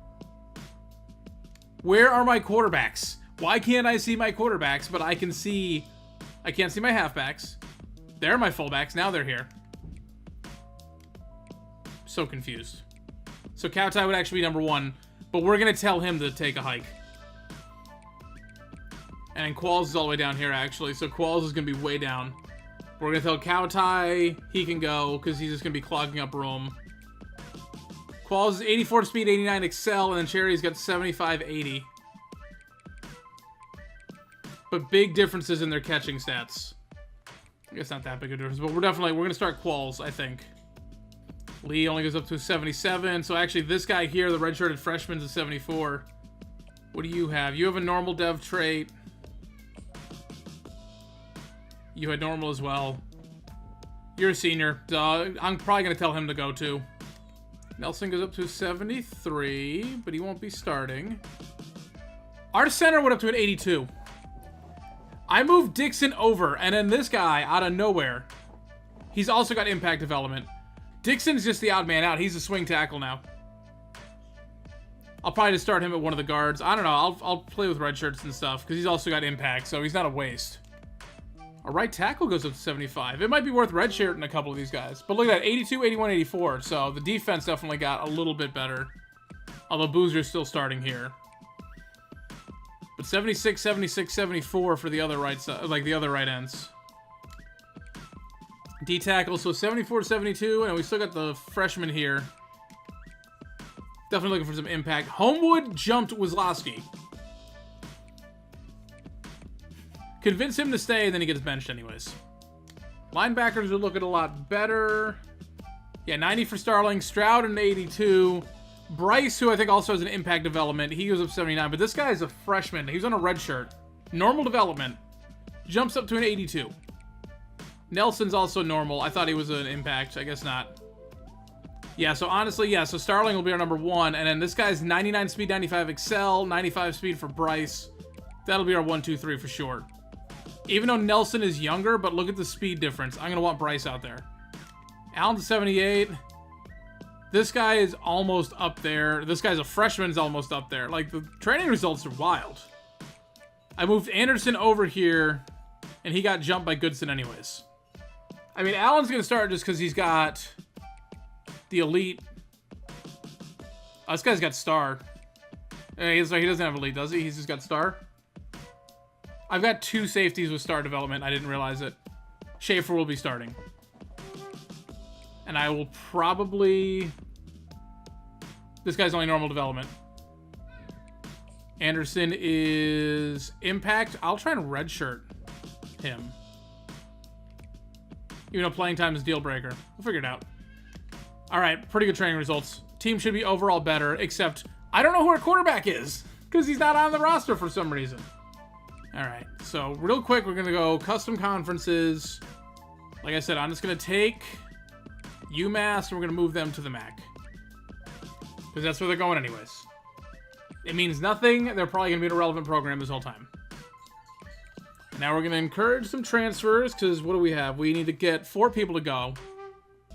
Where are my quarterbacks? Why can't I see my quarterbacks, but I can't see my halfbacks? They're my fullbacks. Now they're here. So confused. So Cowtie would actually be number 1, but we're going to tell him to take a hike. And then Qualls is all the way down here, actually. So Qualls is going to be way down. We're going to tell Cowtie he can go because he's just going to be clogging up room. Qualls is 84 speed, 89 excel, and then Cherry's got 75, 80. But big differences in their catching stats. I guess not that big a difference, but we're going to start Qualls, I think. Lee only goes up to a 77, so actually this guy here, the redshirted freshman's a 74. What do you have? You have a normal dev trait. You had normal as well. You're a senior, so I'm probably going to tell him to go too. Nelson goes up to 73, but he won't be starting. Our center went up to an 82. I moved Dixon over, and then this guy, out of nowhere, he's also got impact development. Dixon's just the odd man out. He's a swing tackle now. I'll probably just start him at one of the guards. I don't know. I'll play with red shirts and stuff, because he's also got impact, so he's not a waste. Our right tackle goes up to 75. It might be worth red shirting a couple of these guys. But look at that, 82, 81, 84. So the defense definitely got a little bit better. Although Boozer's still starting here. But 76, 76, 74 for the other right side, like the other right ends. D tackle, so 74, 72, and we still got the freshman here. Definitely looking for some impact. Homewood jumped Wazlowski. Convince him to stay, and then he gets benched anyways. Linebackers are looking a lot better. Yeah, 90 for Starling. Stroud an 82. Bryce, who I think also has an impact development, he goes up 79. But this guy is a freshman. He's on a red shirt. Normal development. Jumps up to an 82. Nelson's also normal. I thought he was an impact. I guess not. Yeah, so honestly, yeah. So Starling will be our number 1. And then this guy's 99 speed, 95 excel, 95 speed for Bryce. That'll be our 1, 2, 3 for sure. Even though Nelson is younger, but look at the speed difference. I'm going to want Bryce out there. Allen's 78. This guy is almost up there. This guy's a freshman, is almost up there. Like, the training results are wild. I moved Anderson over here, and he got jumped by Goodson anyways. I mean, Allen's going to start just because he's got the elite. Oh, this guy's got star. He doesn't have elite, does he? He's just got star. I've got 2 safeties with star development. I didn't realize it. Schaefer will be starting. And I will probably... This guy's only normal development. Anderson is impact. I'll try and redshirt him. Even though playing time is deal breaker. We'll figure it out. Alright, pretty good training results. Team should be overall better, except I don't know who our quarterback is. Because he's not on the roster for some reason. Alright, so real quick, we're going to go custom conferences. Like I said, I'm just going to take UMass and we're going to move them to the MAC. Because that's where they're going anyways. It means nothing. They're probably going to be in a relevant program this whole time. Now we're going to encourage some transfers because what do we have? We need to get 4 people to go.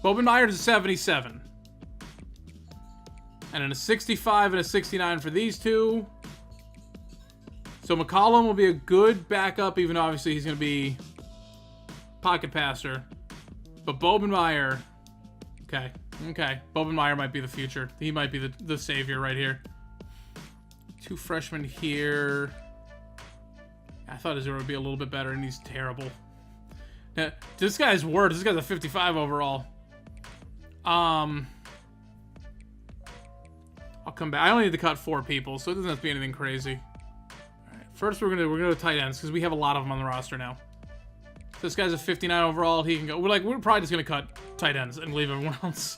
Bobenmeyer's a 77. And then a 65 and a 69 for these 2. So McCollum will be a good backup, even though obviously he's going to be pocket passer. But Bobenmeyer, okay. Okay, Bobenmeyer might be the future. He might be the savior right here. 2 freshmen here. I thought Azura would be a little bit better, and he's terrible. Now, this guy's worse. This guy's a 55 overall. I'll come back. I only need to cut 4 people, so it doesn't have to be anything crazy. All right, first we're gonna go to tight ends because we have a lot of them on the roster now. This guy's a 59 overall. He can go. We're probably just gonna cut tight ends and leave everyone else.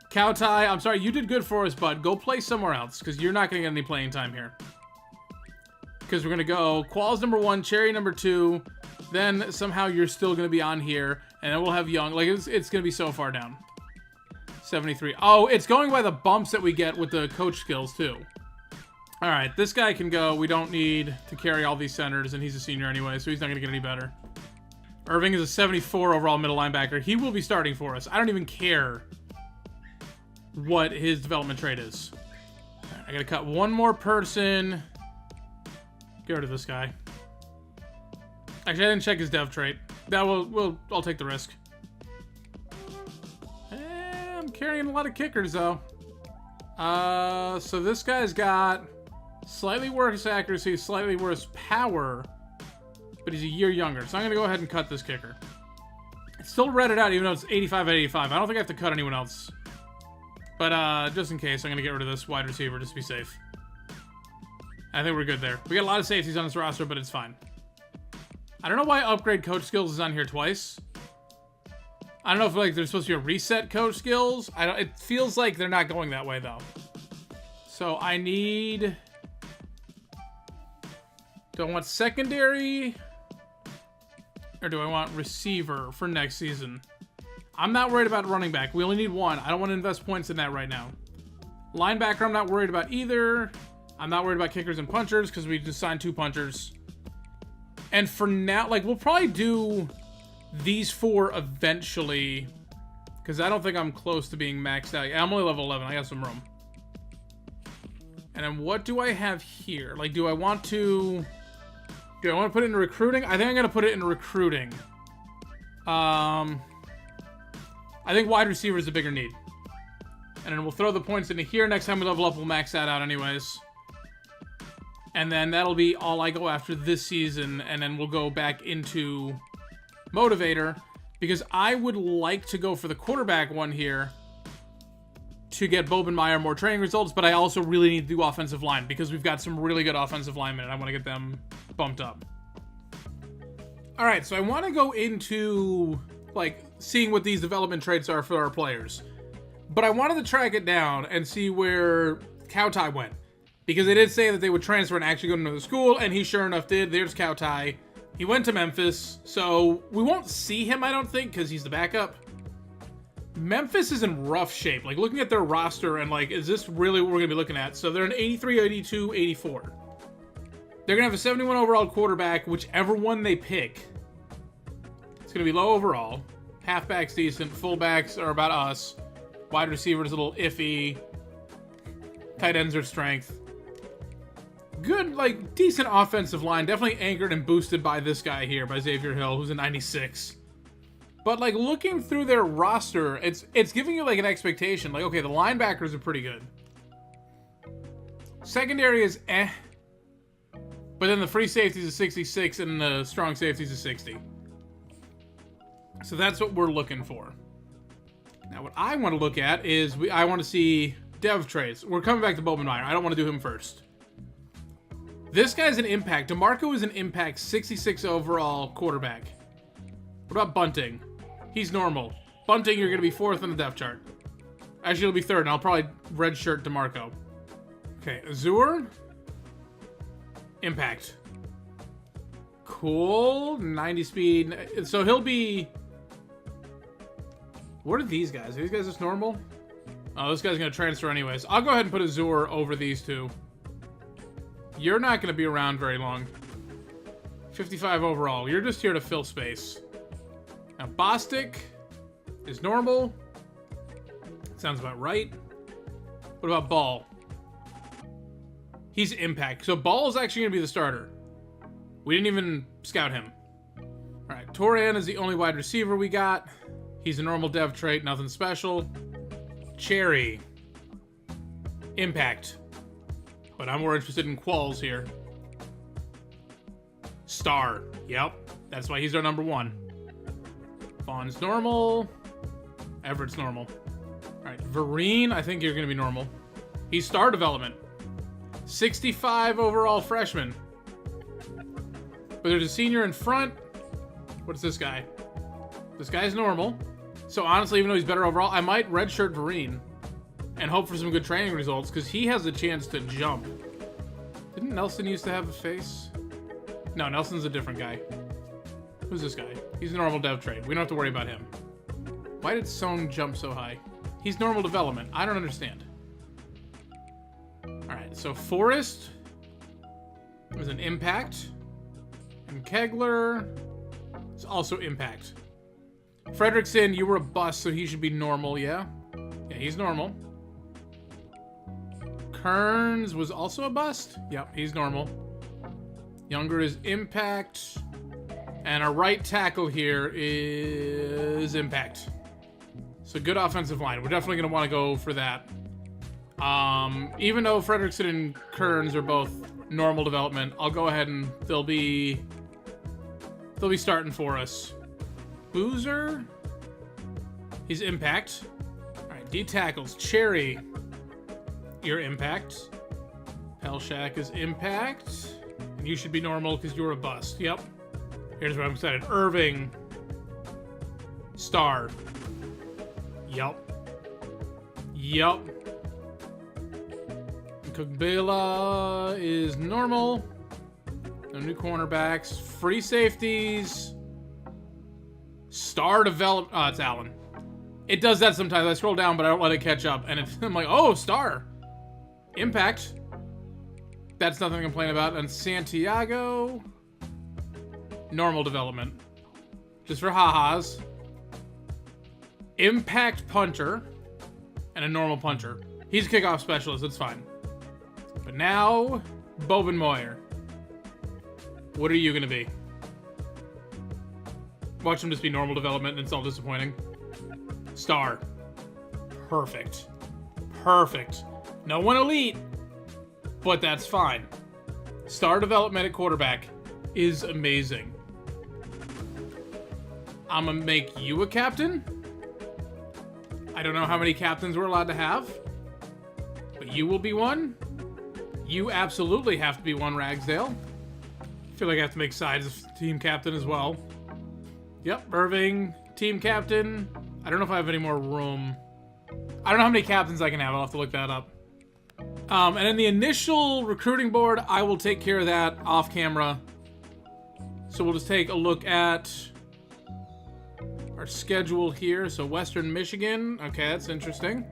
Cowtie, I'm sorry, you did good for us, bud. Go play somewhere else because you're not gonna get any playing time here. Because we're gonna go Qualls number 1, Cherry number 2. Then somehow you're still gonna be on here, and then we'll have Young. Like it's gonna be so far down. 73. Oh, it's going by the bumps that we get with the coach skills too. All right, this guy can go. We don't need to carry all these centers, and he's a senior anyway, so he's not gonna get any better. Irving is a 74 overall middle linebacker. He will be starting for us. I don't even care what his development trait is. Right, I gotta cut one more person. Get rid of this guy. Actually, I didn't check his dev trait. I'll take the risk. I'm carrying a lot of kickers though. So this guy's got slightly worse accuracy, slightly worse power, but he's a year younger. So I'm gonna go ahead and cut this kicker. It's still redded out even though it's 85/85. I don't think I have to cut anyone else. But just in case, I'm gonna get rid of this wide receiver just to be safe. I think we're good there. We got a lot of safeties on this roster, but it's fine. I don't know why upgrade coach skills is on here twice. I don't know if like there's supposed to be a reset coach skills. It feels like they're not going that way though. So I need. Do I want secondary? Or do I want receiver for next season? I'm not worried about running back. We only need 1. I don't want to invest points in that right now. Linebacker, I'm not worried about either. I'm not worried about kickers and punchers because we just signed 2 punchers. And for now, like, we'll probably do these 4 eventually because I don't think I'm close to being maxed out. I'm only level 11. I got some room. And then what do I have here? Like, do I want to put it in recruiting? I think I'm going to put it in recruiting. I think wide receiver is the bigger need. And then we'll throw the points into here. Next time we level up, we'll max that out anyways. And then that'll be all I go after this season. And then we'll go back into Motivator. Because I would like to go for the quarterback one here to get Bobenmeyer more training results. But I also really need to do offensive line because we've got some really good offensive linemen. And I want to get them bumped up. Alright, so I want to go into like seeing what these development traits are for our players. But I wanted to track it down and see where Cowtie went. Because they did say that they would transfer and actually go to another school, and he sure enough did. There's Cowtie. He went to Memphis, so we won't see him, I don't think, because he's the backup. Memphis is in rough shape. Like, looking at their roster and, like, is this really what we're going to be looking at? So they're an 83, 82, 84. They're going to have a 71 overall quarterback, whichever one they pick. It's going to be low overall. Halfback's decent. Fullbacks are about us. Wide receivers a little iffy. Tight ends are strength. Good, like, decent offensive line. Definitely anchored and boosted by this guy here, by Xavier Hill, who's a 96. But, like, looking through their roster, it's giving you, like, an expectation. Like, okay, the linebackers are pretty good. Secondary is eh. But then the free safety is a 66, and the strong safety is a 60. So that's what we're looking for. Now, what I want to look at is, I want to see dev traits. We're coming back to Bobenmeyer. I don't want to do him first. This guy's an impact. DeMarco is an impact 66 overall quarterback. What about Bunting? He's normal. Bunting, you're going to be 4th on the depth chart. Actually, you'll be 3rd, and I'll probably redshirt DeMarco. Okay, Azur. Impact. Cool. 90 speed. So he'll be... What are these guys? Are these guys just normal? Oh, this guy's going to transfer anyways. I'll go ahead and put Azur over these 2. You're not going to be around very long. 55 overall. You're just here to fill space. Now, Bostic is normal. Sounds about right. What about Ball? He's impact. So Ball is actually going to be the starter. We didn't even scout him. All right, Toran is the only wide receiver we got. He's a normal dev trait, nothing special. Cherry. Impact. But I'm more interested in quals here. Star. Yep. That's why he's our number 1. Vaughn's normal. Everett's normal. Alright, Vereen, I think you're going to be normal. He's star development. 65 overall freshman. But there's a senior in front. What's this guy? This guy's normal. So honestly, even though he's better overall, I might redshirt Vereen and hope for some good training results because he has a chance to jump. Didn't Nelson used to have a face? No, Nelson's a different guy. Who's this guy? He's a normal dev trade. We don't have to worry about him. Why did Song jump so high? He's normal development. I don't understand. Alright, so Forrest was an impact. And Kegler is also impact. Fredrickson, you were a bust, so he should be normal, yeah? Yeah, he's normal. Kearns was also a bust? Yep, he's normal. Younger is impact. And our right tackle here is impact. So good offensive line. We're definitely going to want to go for that. Even though Fredrickson and Kearns are both normal development, I'll go ahead and they'll be starting for us. Boozer, he's impact. All right, D tackles. Cherry, you're impact. Pelshak is impact. And you should be normal because you're a bust. Yep. Here's what I'm excited. Irving, star. Yup. Yup. Kugbela is normal. No new cornerbacks. Free safeties. Star develop. Oh, it's Allen. It does that sometimes. I scroll down, but I don't let it catch up. And I'm like, oh, star. Impact. That's nothing to complain about. And Santiago. Normal development. Just for ha-has. Impact punter. And a normal punter. He's a kickoff specialist. It's fine. But now, Bobin Moyer. What are you going to be? Watch him just be normal development and it's all disappointing. Star. Perfect. Perfect. No one elite, but that's fine. Star development at quarterback is amazing. I'm going to make you a captain. I don't know how many captains we're allowed to have, but you will be one. You absolutely have to be one, Ragsdale. I feel like I have to make sides of team captain as well. Yep, Irving, team captain. I don't know if I have any more room. I don't know how many captains I can have. I'll have to look that up. And then the initial recruiting board, I will take care of that off camera. So we'll just take a look at our schedule here. So Western Michigan. Okay, that's interesting.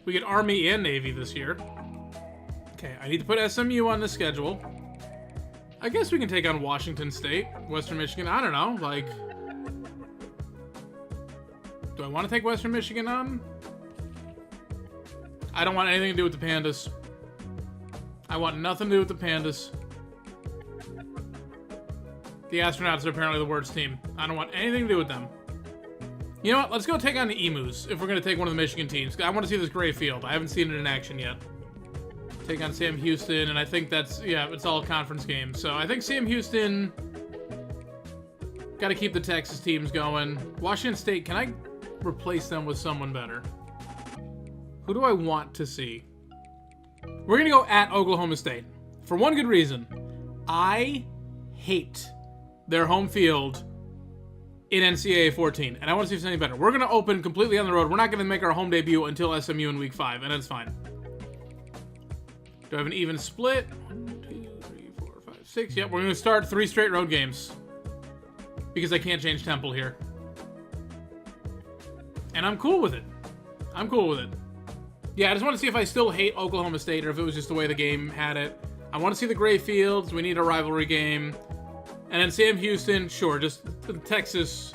We get Army and Navy this year. Okay, I need to put SMU on the schedule. I guess we can take on Washington State, Western Michigan. I don't know, like... Do I want to take Western Michigan on? I don't want anything to do with the Pandas. I want nothing to do with the Pandas. The Astronauts are apparently the worst team. I don't want anything to do with them. You know what? Let's go take on the Emus if we're going to take one of the Michigan teams. I want to see this gray field. I haven't seen it in action yet. Take on Sam Houston, and I think that's, yeah, it's all conference games. So I think Sam Houston... Got to keep the Texas teams going. Washington State, can I replace them with someone better? Who do I want to see? We're going to go at Oklahoma State. For one good reason. I hate their home field in NCAA 14. And I want to see if it's any better. We're going to open completely on the road. We're not going to make our home debut until SMU in week 5. And that's fine. Do I have an even split? 1, 2, 3, 4, 5, 6. Yep, we're going to start 3 straight road games. Because I can't change Temple here. And I'm cool with it. I'm cool with it. Yeah, I just want to see if I still hate Oklahoma State or if it was just the way the game had it. I want to see the gray fields. We need a rivalry game. And then Sam Houston, sure, just Texas.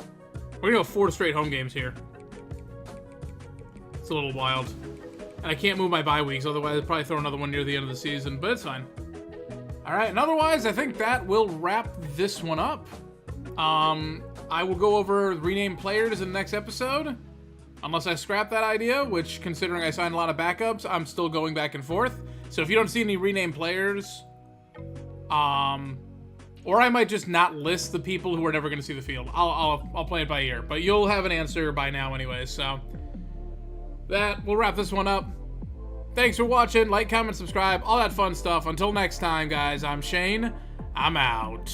We're going to go 4 straight home games here. It's a little wild. And I can't move my bye weeks, otherwise I'd probably throw another one near the end of the season, but it's fine. All right, and otherwise, I think that will wrap this one up. I will go over renamed players in the next episode. Unless I scrap that idea, which, considering I signed a lot of backups, I'm still going back and forth. So if you don't see any renamed players, or I might just not list the people who are never going to see the field. I'll play it by ear, but you'll have an answer by now anyways. So we'll wrap this one up. Thanks for watching. Like, comment, subscribe, all that fun stuff. Until next time, guys, I'm Shane. I'm out.